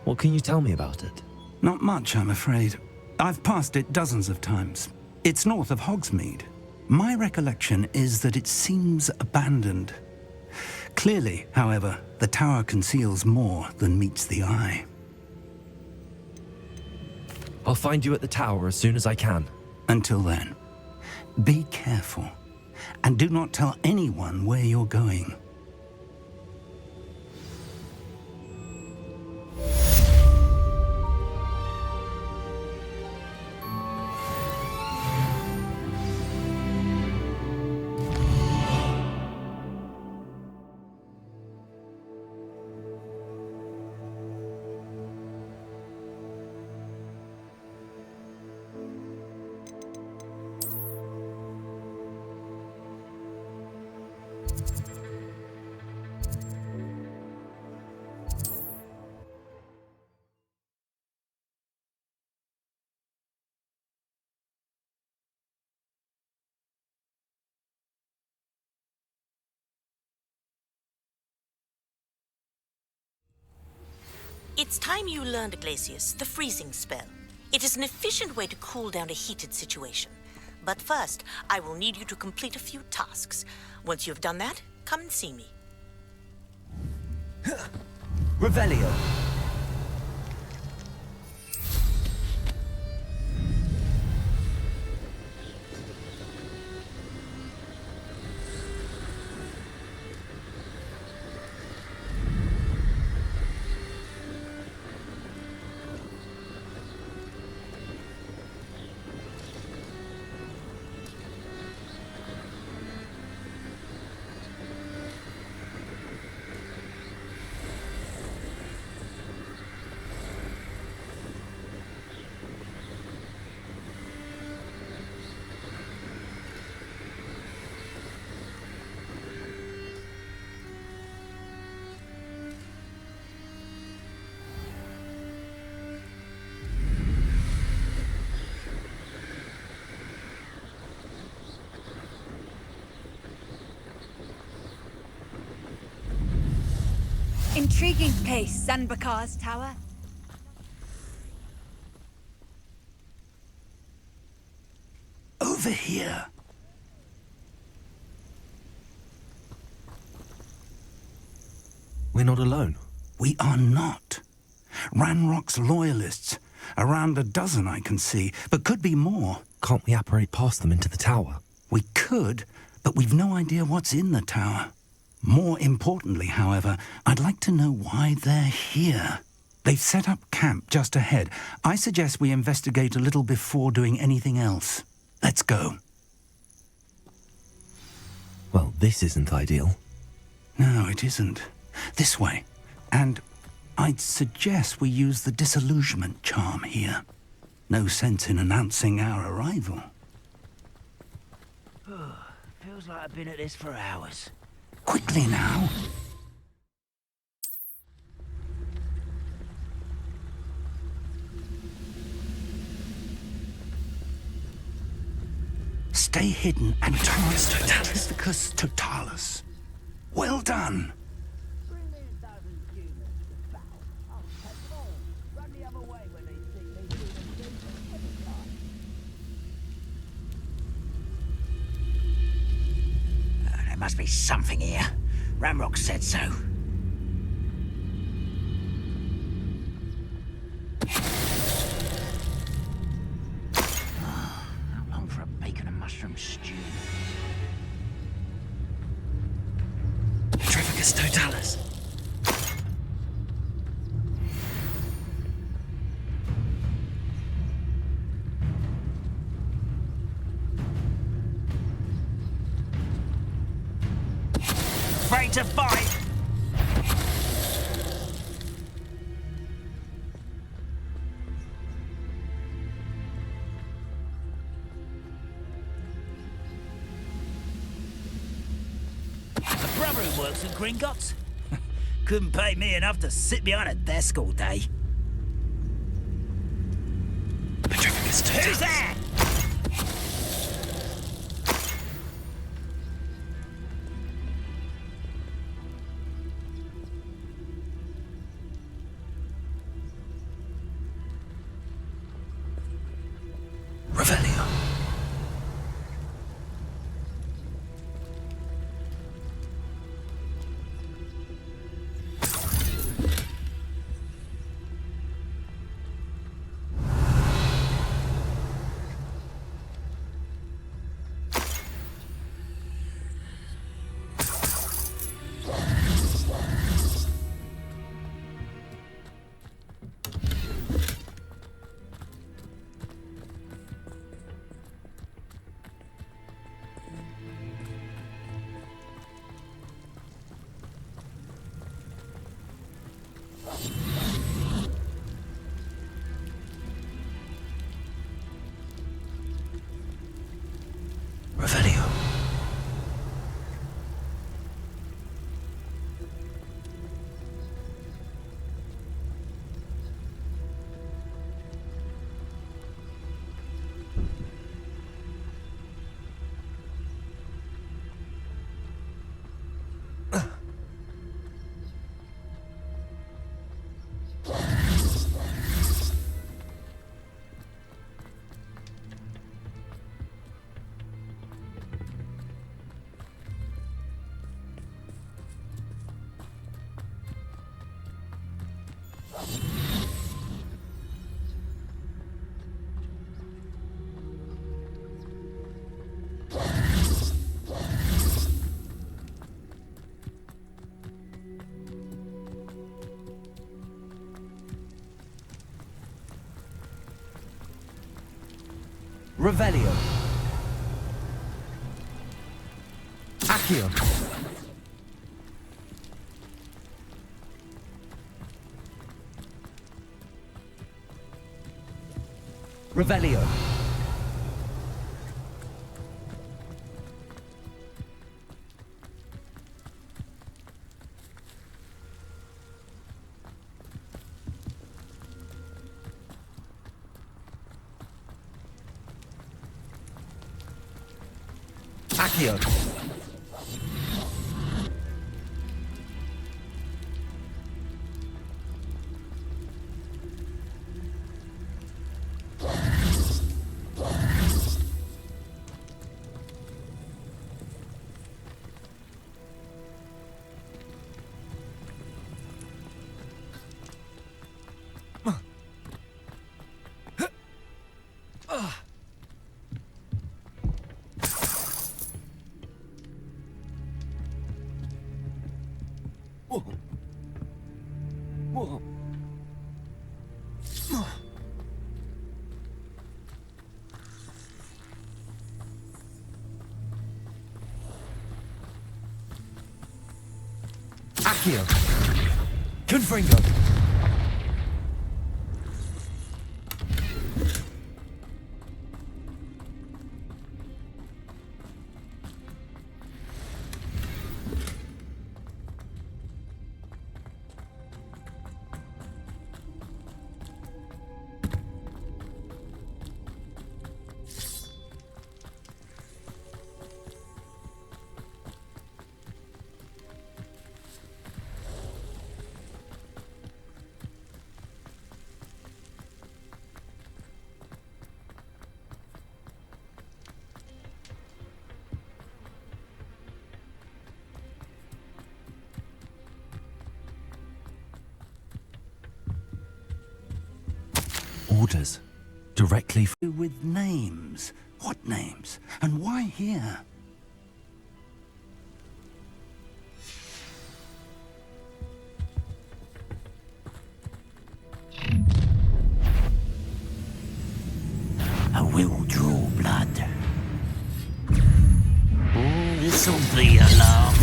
What can you tell me about it? Not much, I'm afraid. I've passed it dozens of times. It's north of Hogsmeade. My recollection is that it seems abandoned. Clearly, however, the tower conceals more than meets the eye. I'll find you at the tower as soon as I can. Until then, be careful, and do not tell anyone where you're going. It's time you learned, Glacius, the freezing spell. It is an efficient way to cool down a heated situation. But first, I will need you to complete a few tasks. Once you've done that, come and see me. Revelio. intriguing place, Zanbakar's tower. Over here. We're not alone. We are not. Ranrock's loyalists. Around a dozen I can see, but could be more. Can't we apparate past them into the tower? We could, but we've no idea what's in the tower. More importantly, however, I'd like to know why they're here. They've set up camp just ahead. I suggest we investigate a little before doing anything else. Let's go. Well, this isn't ideal. No, it isn't. This way. And I'd suggest we use the disillusionment charm here. No sense in announcing our arrival. Feels like I've been at this for hours. Quickly now. Stay hidden and Tartarus Totalis. Well done. There must be something here. Ramrock said so. How long for a bacon and mushroom stew? Petrificus Totalis. Afraid to fight! A brother who works at Gringotts? Couldn't pay me enough to sit behind a desk all day. Petrificus Totalis. Who's there? Revelio. Revelio. Revelio. Accio. Revelio. Accio. Accio. Confringo. Orders. Directly with names. What names? And why here? I will draw blood. This'll be a laugh.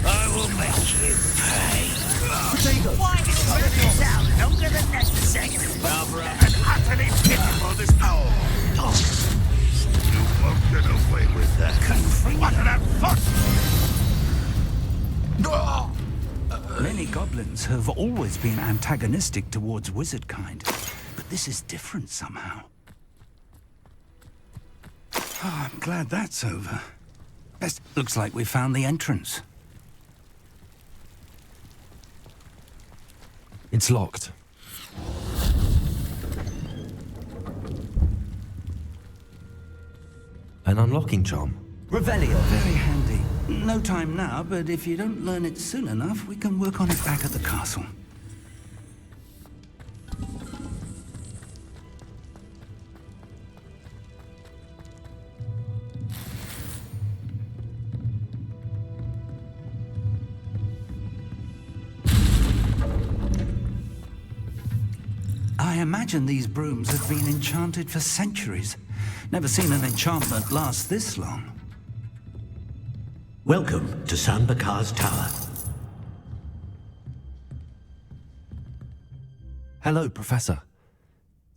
I will make you pay. Why did you let this out longer than necessary? Barbara, and utterly pitiful this hour. You won't get away with that. What an affront! Many goblins have always been antagonistic towards wizard kind, but this is different somehow. Oh, I'm glad that's over. Best looks like we found the entrance. It's locked. An unlocking charm. Revelio. Very handy. No time now, but if you don't learn it soon enough, we can work on it back at the castle. I imagine these brooms have been enchanted for centuries. Never seen an enchantment last this long. Welcome to Sambakar's Tower. Hello, Professor.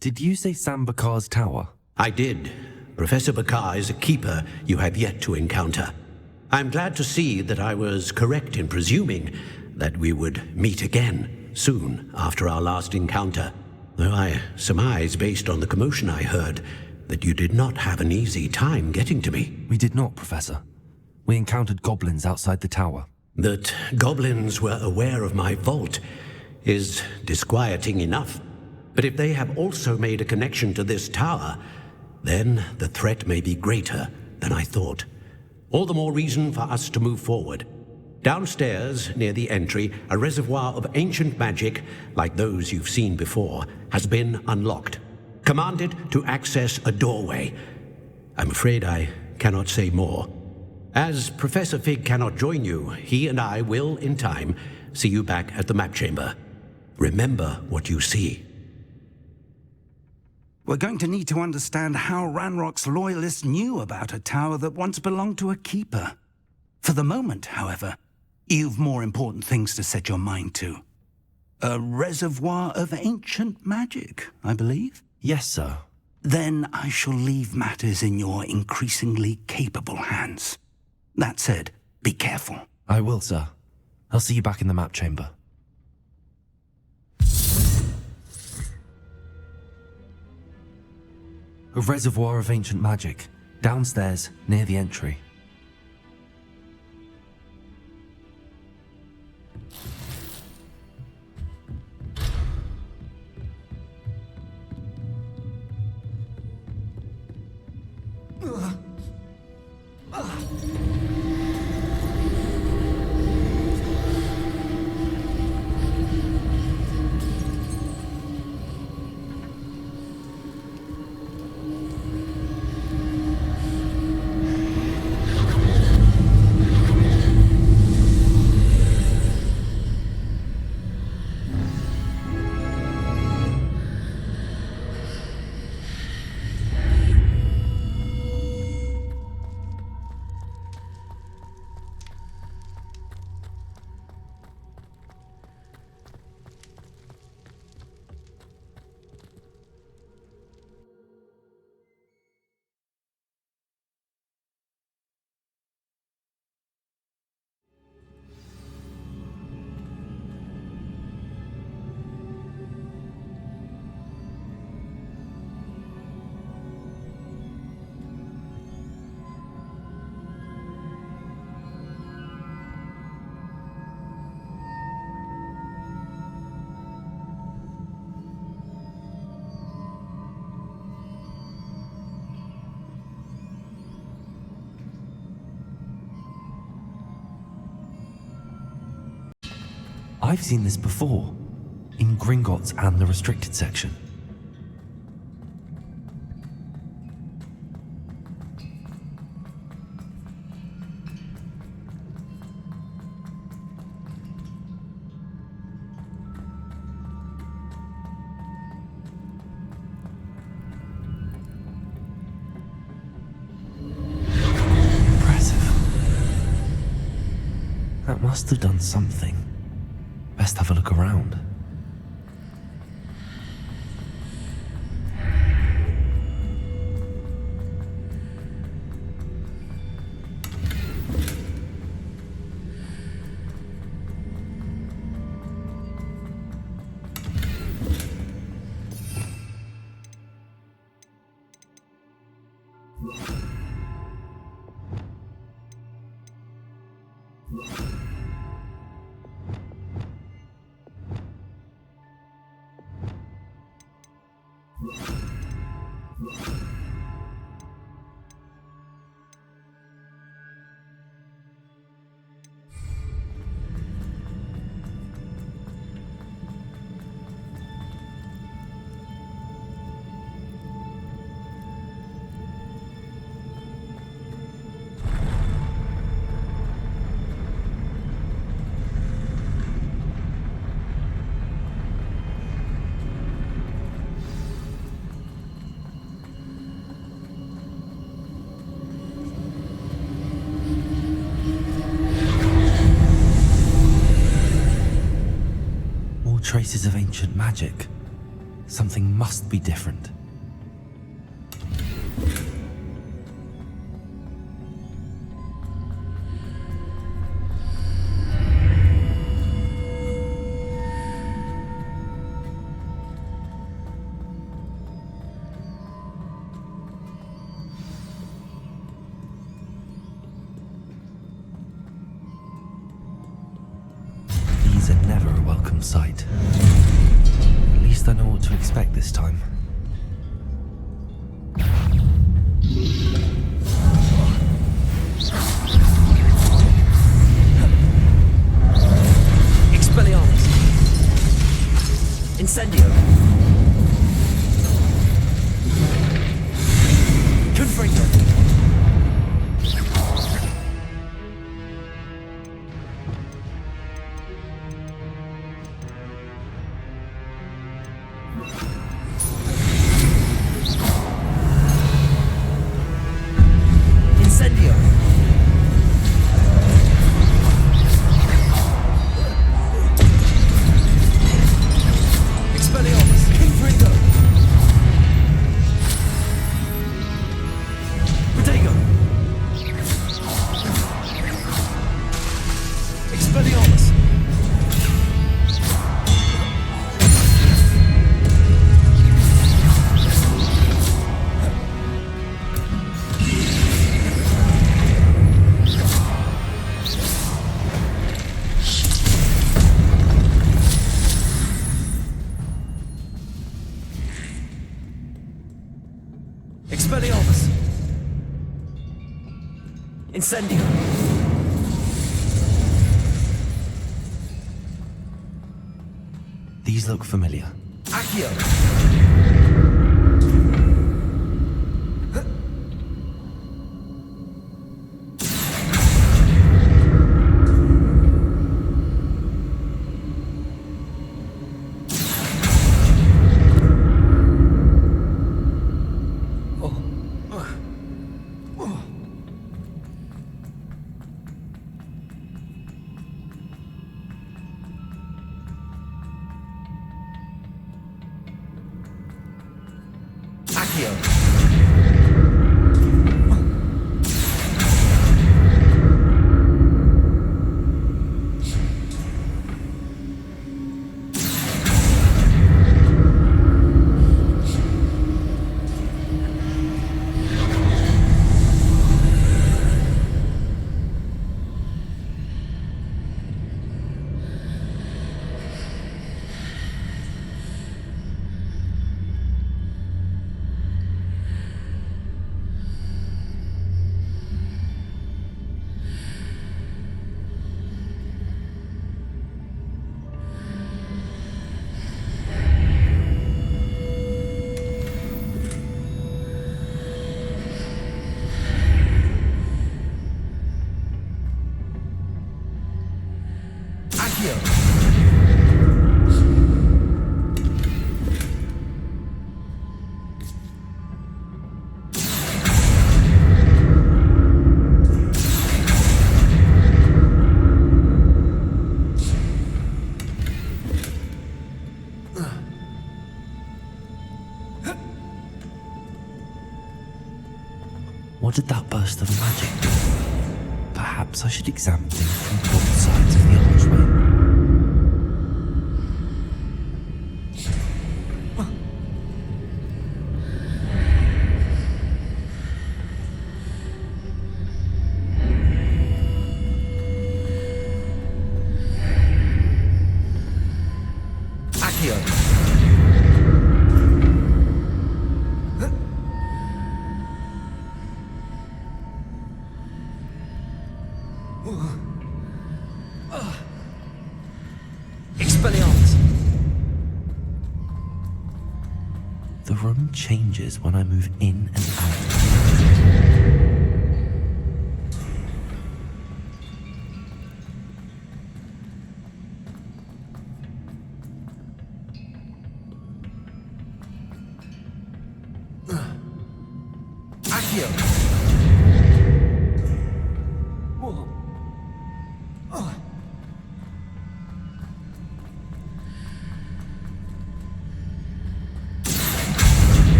Did you say Sambakar's Tower? I did. Professor Bakar is a keeper you have yet to encounter. I'm glad to see that I was correct in presuming that we would meet again soon after our last encounter, though I surmise, based on the commotion I heard, that you did not have an easy time getting to me. We did not, Professor. We encountered goblins outside the tower. That goblins were aware of my vault is disquieting enough. But if they have also made a connection to this tower, then the threat may be greater than I thought. All the more reason for us to move forward. Downstairs, near the entry, a reservoir of ancient magic, like those you've seen before, has been unlocked. Commanded to access a doorway. I'm afraid I cannot say more. As Professor Fig cannot join you, he and I will, in time, see you back at the map chamber. Remember what you see. We're going to need to understand how Ranrock's loyalists knew about a tower that once belonged to a keeper. For the moment, however, you've more important things to set your mind to. A reservoir of ancient magic, I believe? Yes, sir. Then I shall leave matters in your increasingly capable hands. That said, be careful. I will, sir. I'll see you back in the map chamber. A reservoir of ancient magic, downstairs, near the entry. I've seen this before, in Gringotts and the restricted section. That must have done something. Best have a look around. Traces of ancient magic. Something must be different. These are never a welcome sight. At least I know what to expect this time. Expelliarmus! Incendio! Confringo! Expelliarmus! Incendio! These look familiar. Accio! What did that burst of magic do? Perhaps I should examine things from both sides of the archway. The room changes when I move in and out.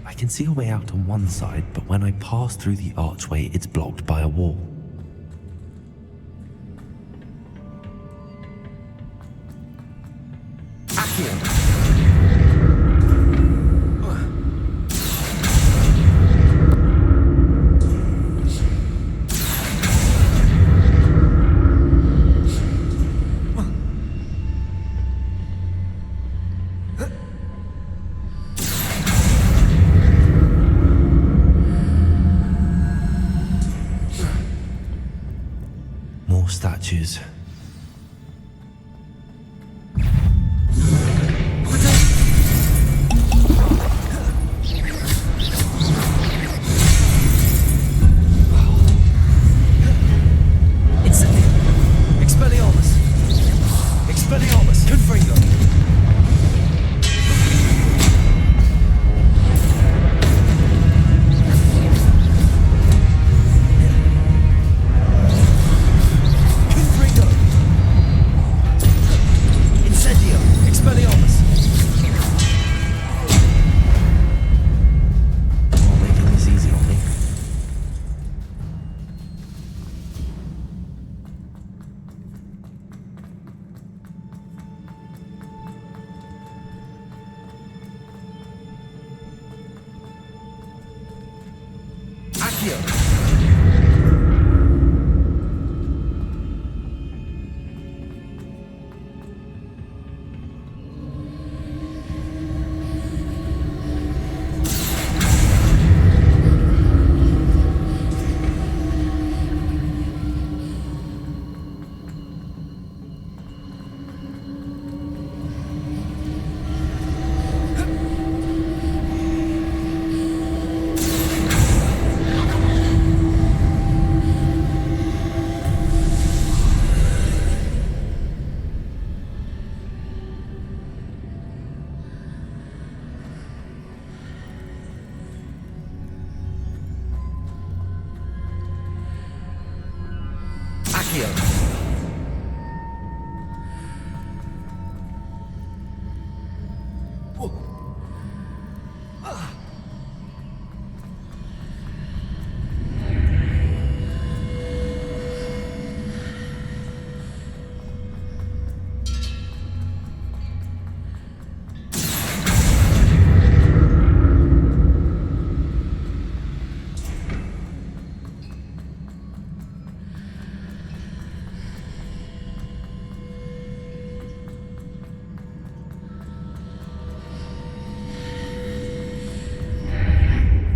I can see a way out on one side, but when I pass through the archway, it's blocked by a wall. More statues.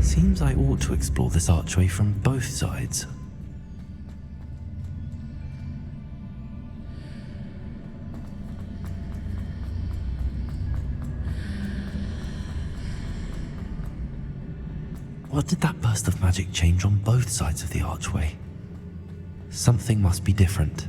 Seems I ought to explore this archway from both sides. What did that burst of magic change on both sides of the archway? Something must be different.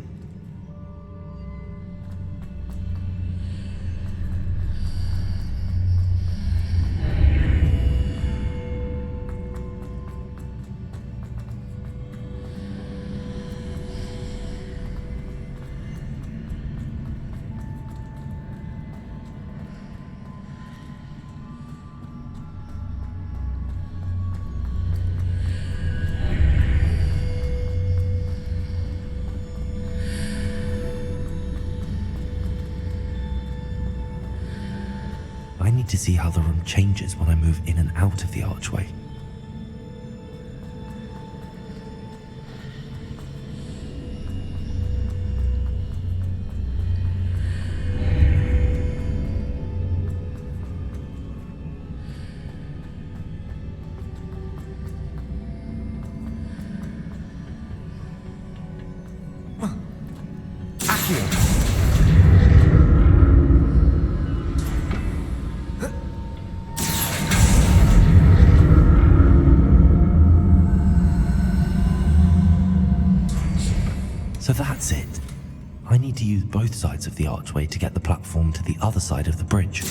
I need to see how the room changes when I move in and out of the archway. So that's it. I need to use both sides of the archway to get the platform to the other side of the bridge.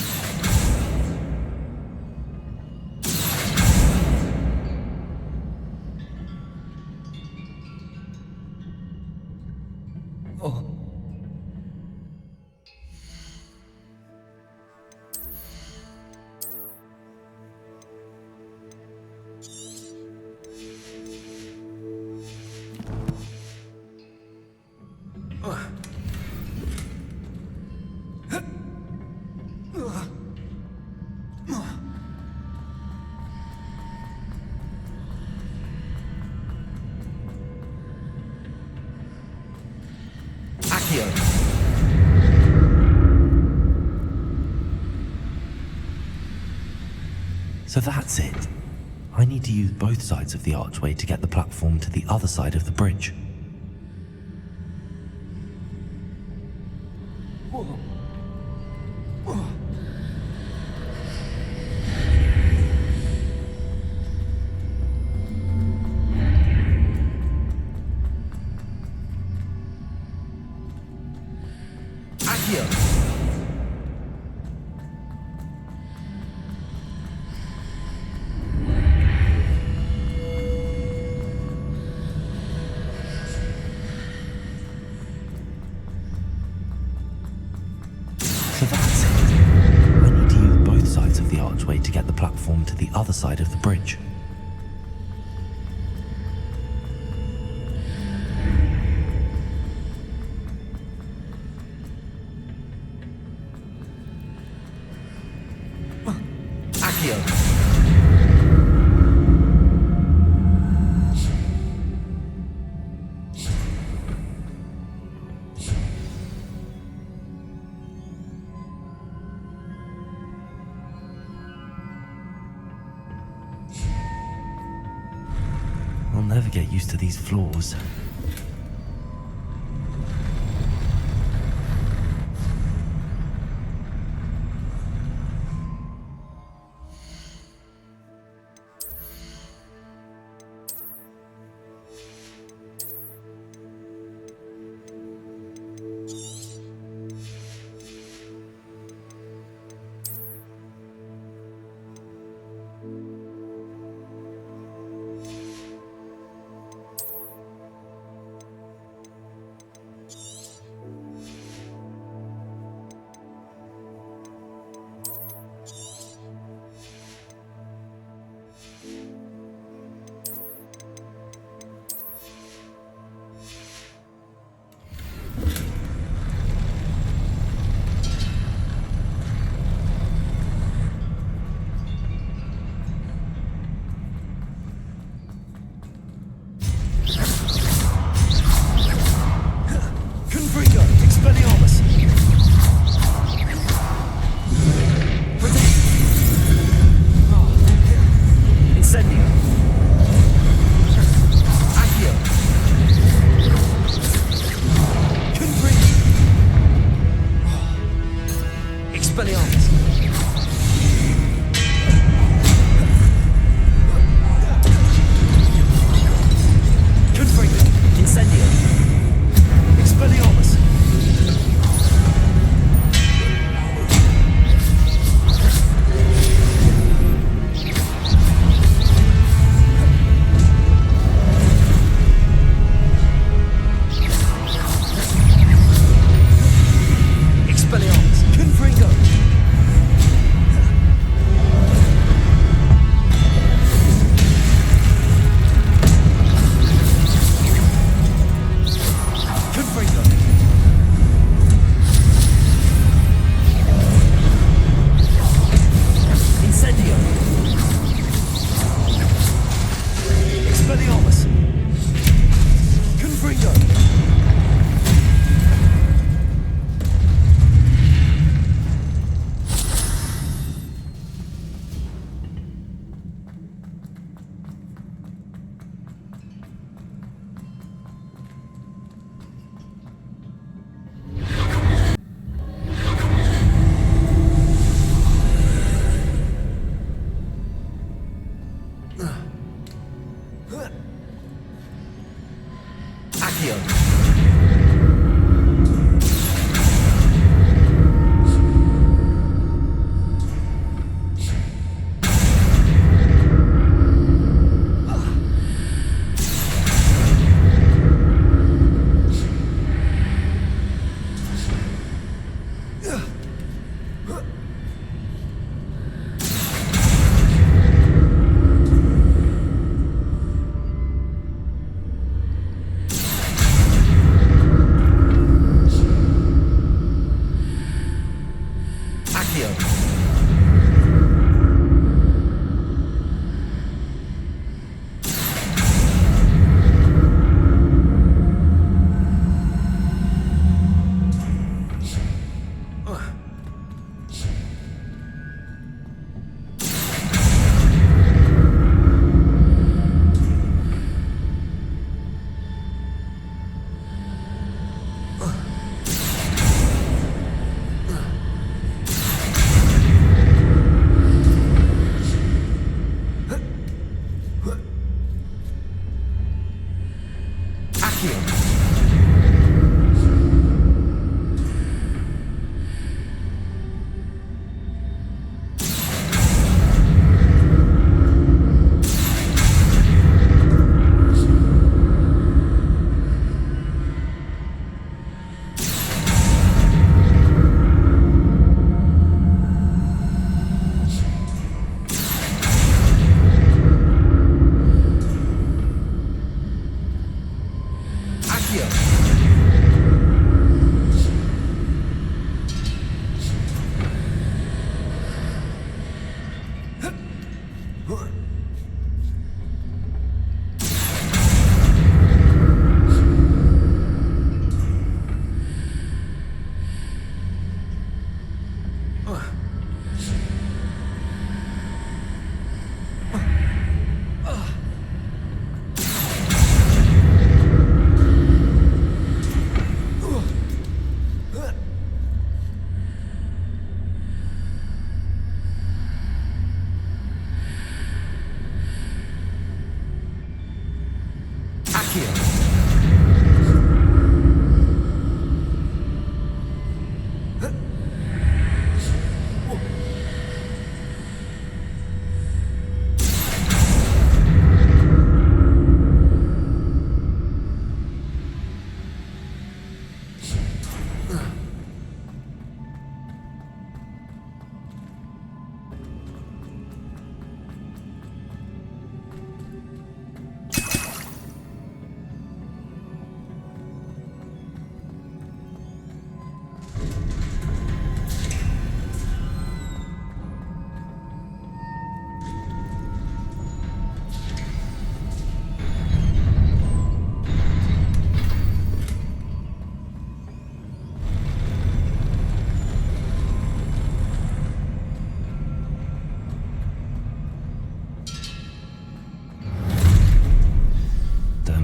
So that's it. I need to use both sides of the archway to get the platform to the other side of the bridge. So that's it. I need to use both sides of the archway to get the platform to the other side of the bridge. I'll never get used to these floors.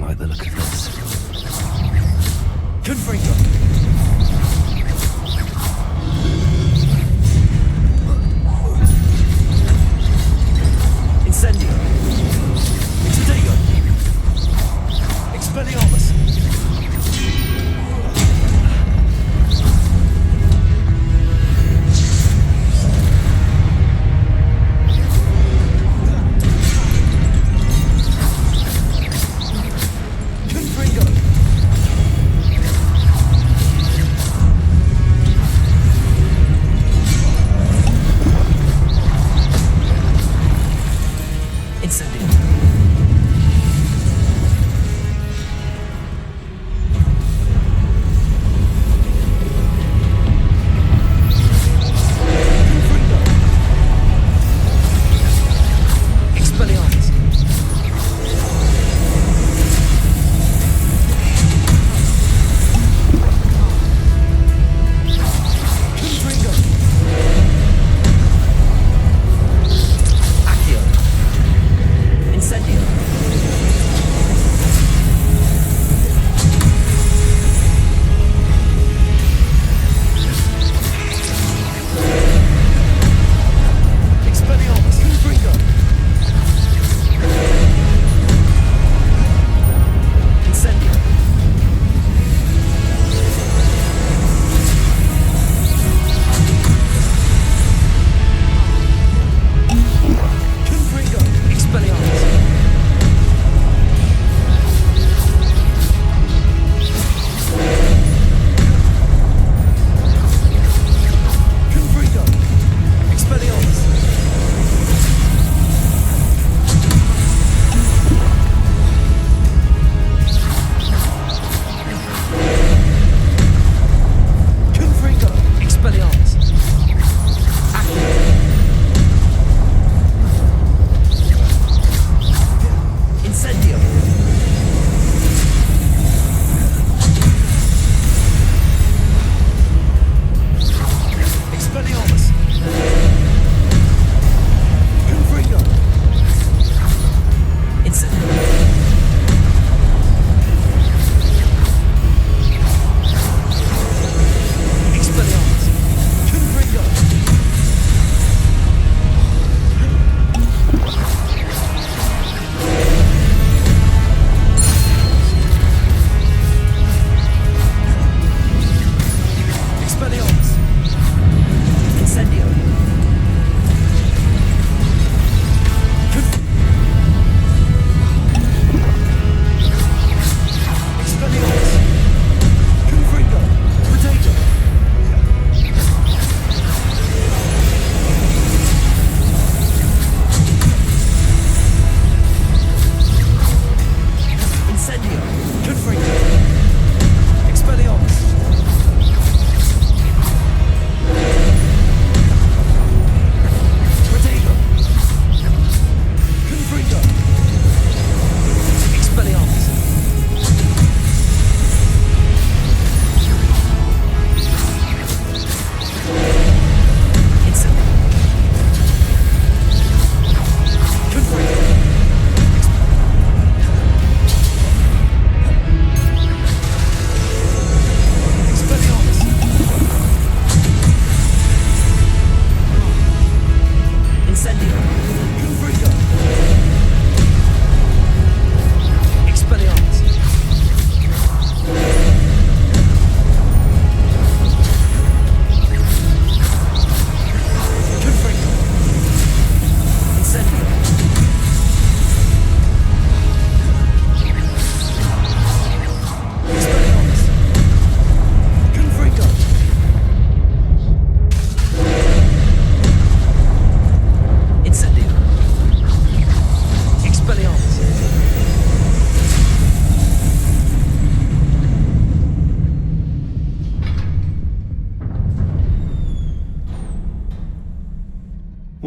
like the look of this. Confringo! Incendio! Extingo! Expelliarmus!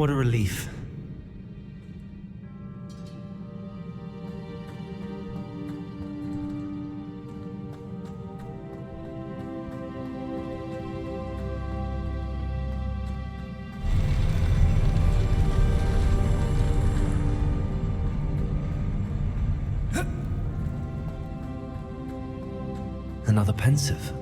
What a relief. Another pensive.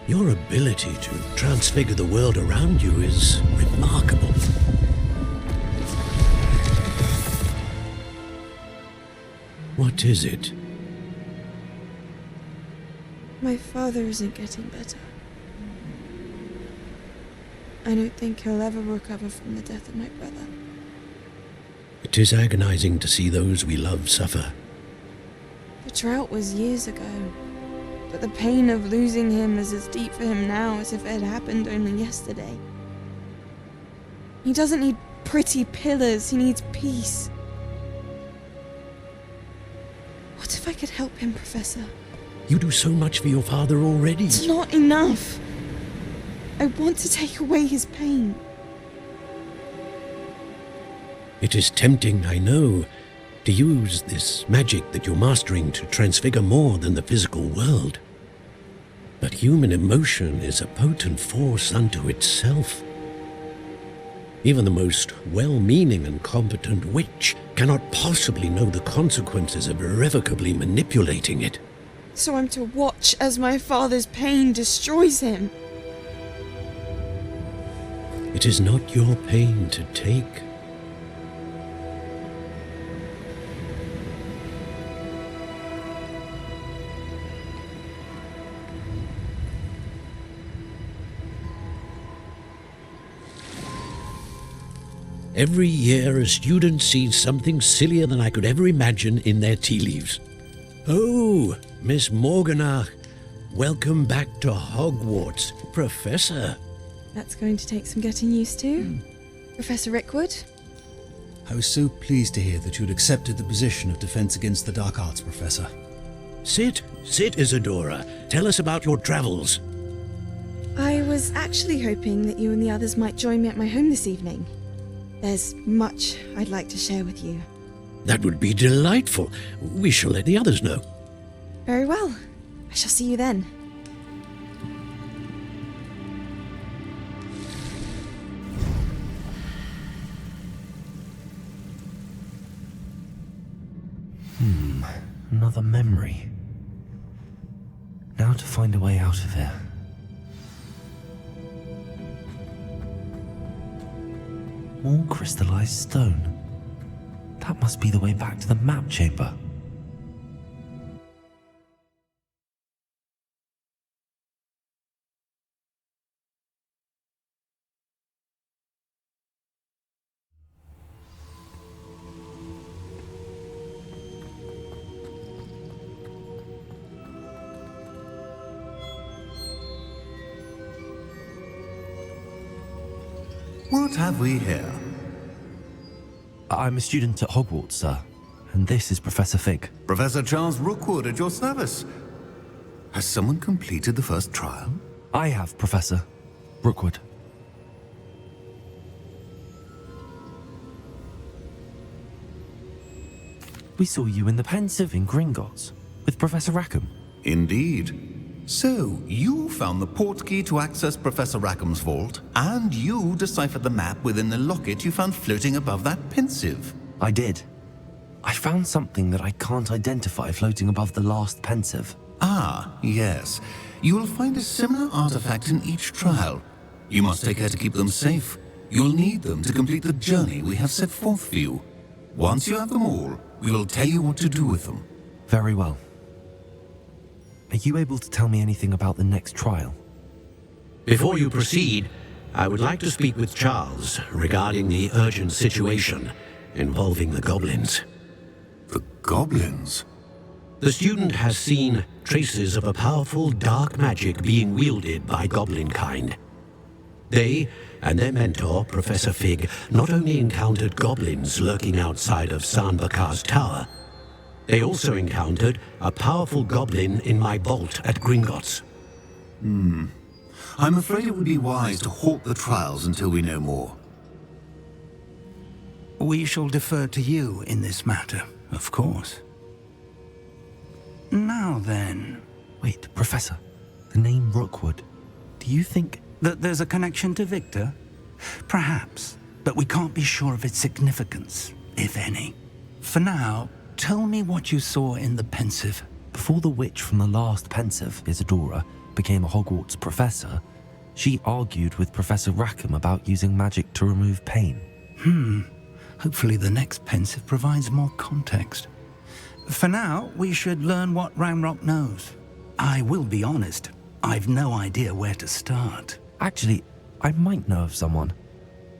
Your ability to transfigure the world around you is remarkable. What is it? My father isn't getting better. I don't think he'll ever recover from the death of my brother. It is agonizing to see those we love suffer. The drought was years ago, but the pain of losing him is as deep for him now as if it had happened only yesterday. He doesn't need pretty pillars, he needs peace. What if I could help him, Professor? You do so much for your father already. It's not enough. I want to take away his pain. It is tempting, I know, to use this magic that you're mastering to transfigure more than the physical world. But human emotion is a potent force unto itself. Even the most well-meaning and competent witch cannot possibly know the consequences of irrevocably manipulating it. So I'm to watch as my father's pain destroys him. It is not your pain to take. Every year, a student sees something sillier than I could ever imagine in their tea leaves. Oh, Miss Morganach, welcome back to Hogwarts, Professor. That's going to take some getting used to. Professor Rickwood? I was so pleased to hear that you'd accepted the position of Defense Against the Dark Arts, Professor. Sit, Isadora. Tell us about your travels. I was actually hoping that you and the others might join me at my home this evening. There's much I'd like to share with you. That would be delightful. We shall let the others know. Very well. I shall see you then. Another memory. Now to find a way out of here. More crystallized stone. That must be the way back to the map chamber. What have we here? I'm a student at Hogwarts, sir, and this is Professor Fig. Professor Charles Rookwood at your service. Has someone completed the first trial? I have, Professor Rookwood. We saw you in the Pensive in Gringotts, with Professor Rackham. Indeed. So, you found the portkey to access Professor Rackham's vault, and you deciphered the map within the locket you found floating above that pensive. I did. I found something that I can't identify floating above the last pensive. Ah, yes. You will find a similar artifact in each trial. You must take care to keep them safe. You'll need them to complete the journey we have set forth for you. Once you have them all, we will tell you what to do with them. Very well. Are you able to tell me anything about the next trial? Before you proceed, I would like to speak with Charles regarding the urgent situation involving the goblins. The goblins? The student has seen traces of a powerful dark magic being wielded by goblin kind. They and their mentor, Professor Fig, not only encountered goblins lurking outside of Sanbakar's tower, they also encountered a powerful goblin in my vault at Gringotts. I'm afraid it would be wise to halt the trials until we know more. We shall defer to you in this matter, of course. Now then... Wait, Professor. The name Rookwood. Do you think... that there's a connection to Victor? Perhaps, but we can't be sure of its significance, if any. For now, tell me what you saw in the Pensive. Before the witch from the last Pensive, Isadora, became a Hogwarts professor, she argued with Professor Rackham about using magic to remove pain. Hopefully the next Pensive provides more context. For now, we should learn what Ranrock knows. I will be honest, I've no idea where to start. Actually, I might know of someone.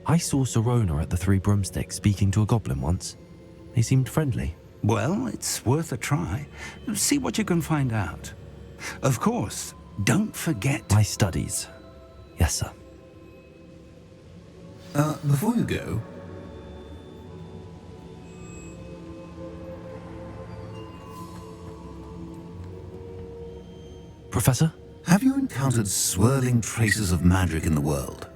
I saw Serona at the Three Broomsticks speaking to a goblin once. They seemed friendly. Well, it's worth a try. See what you can find out. Of course, don't forget... my studies. Yes, sir. Before you go... Professor? Have you encountered swirling traces of magic in the world?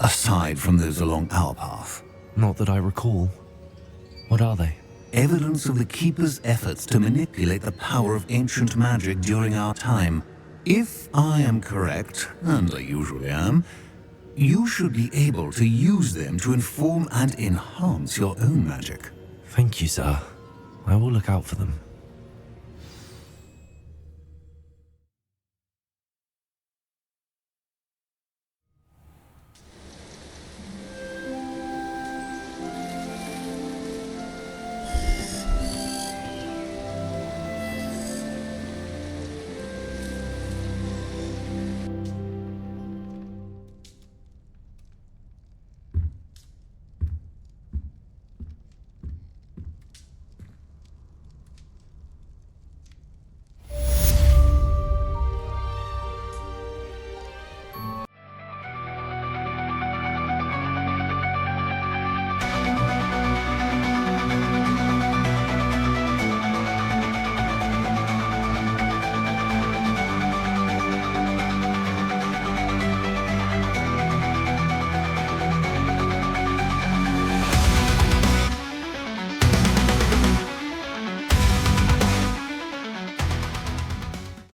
Aside from those along our path? Not that I recall. What are they? Evidence of the Keeper's efforts to manipulate the power of ancient magic during our time. If I am correct, and I usually am, you should be able to use them to inform and enhance your own magic. Thank you, sir. I will look out for them.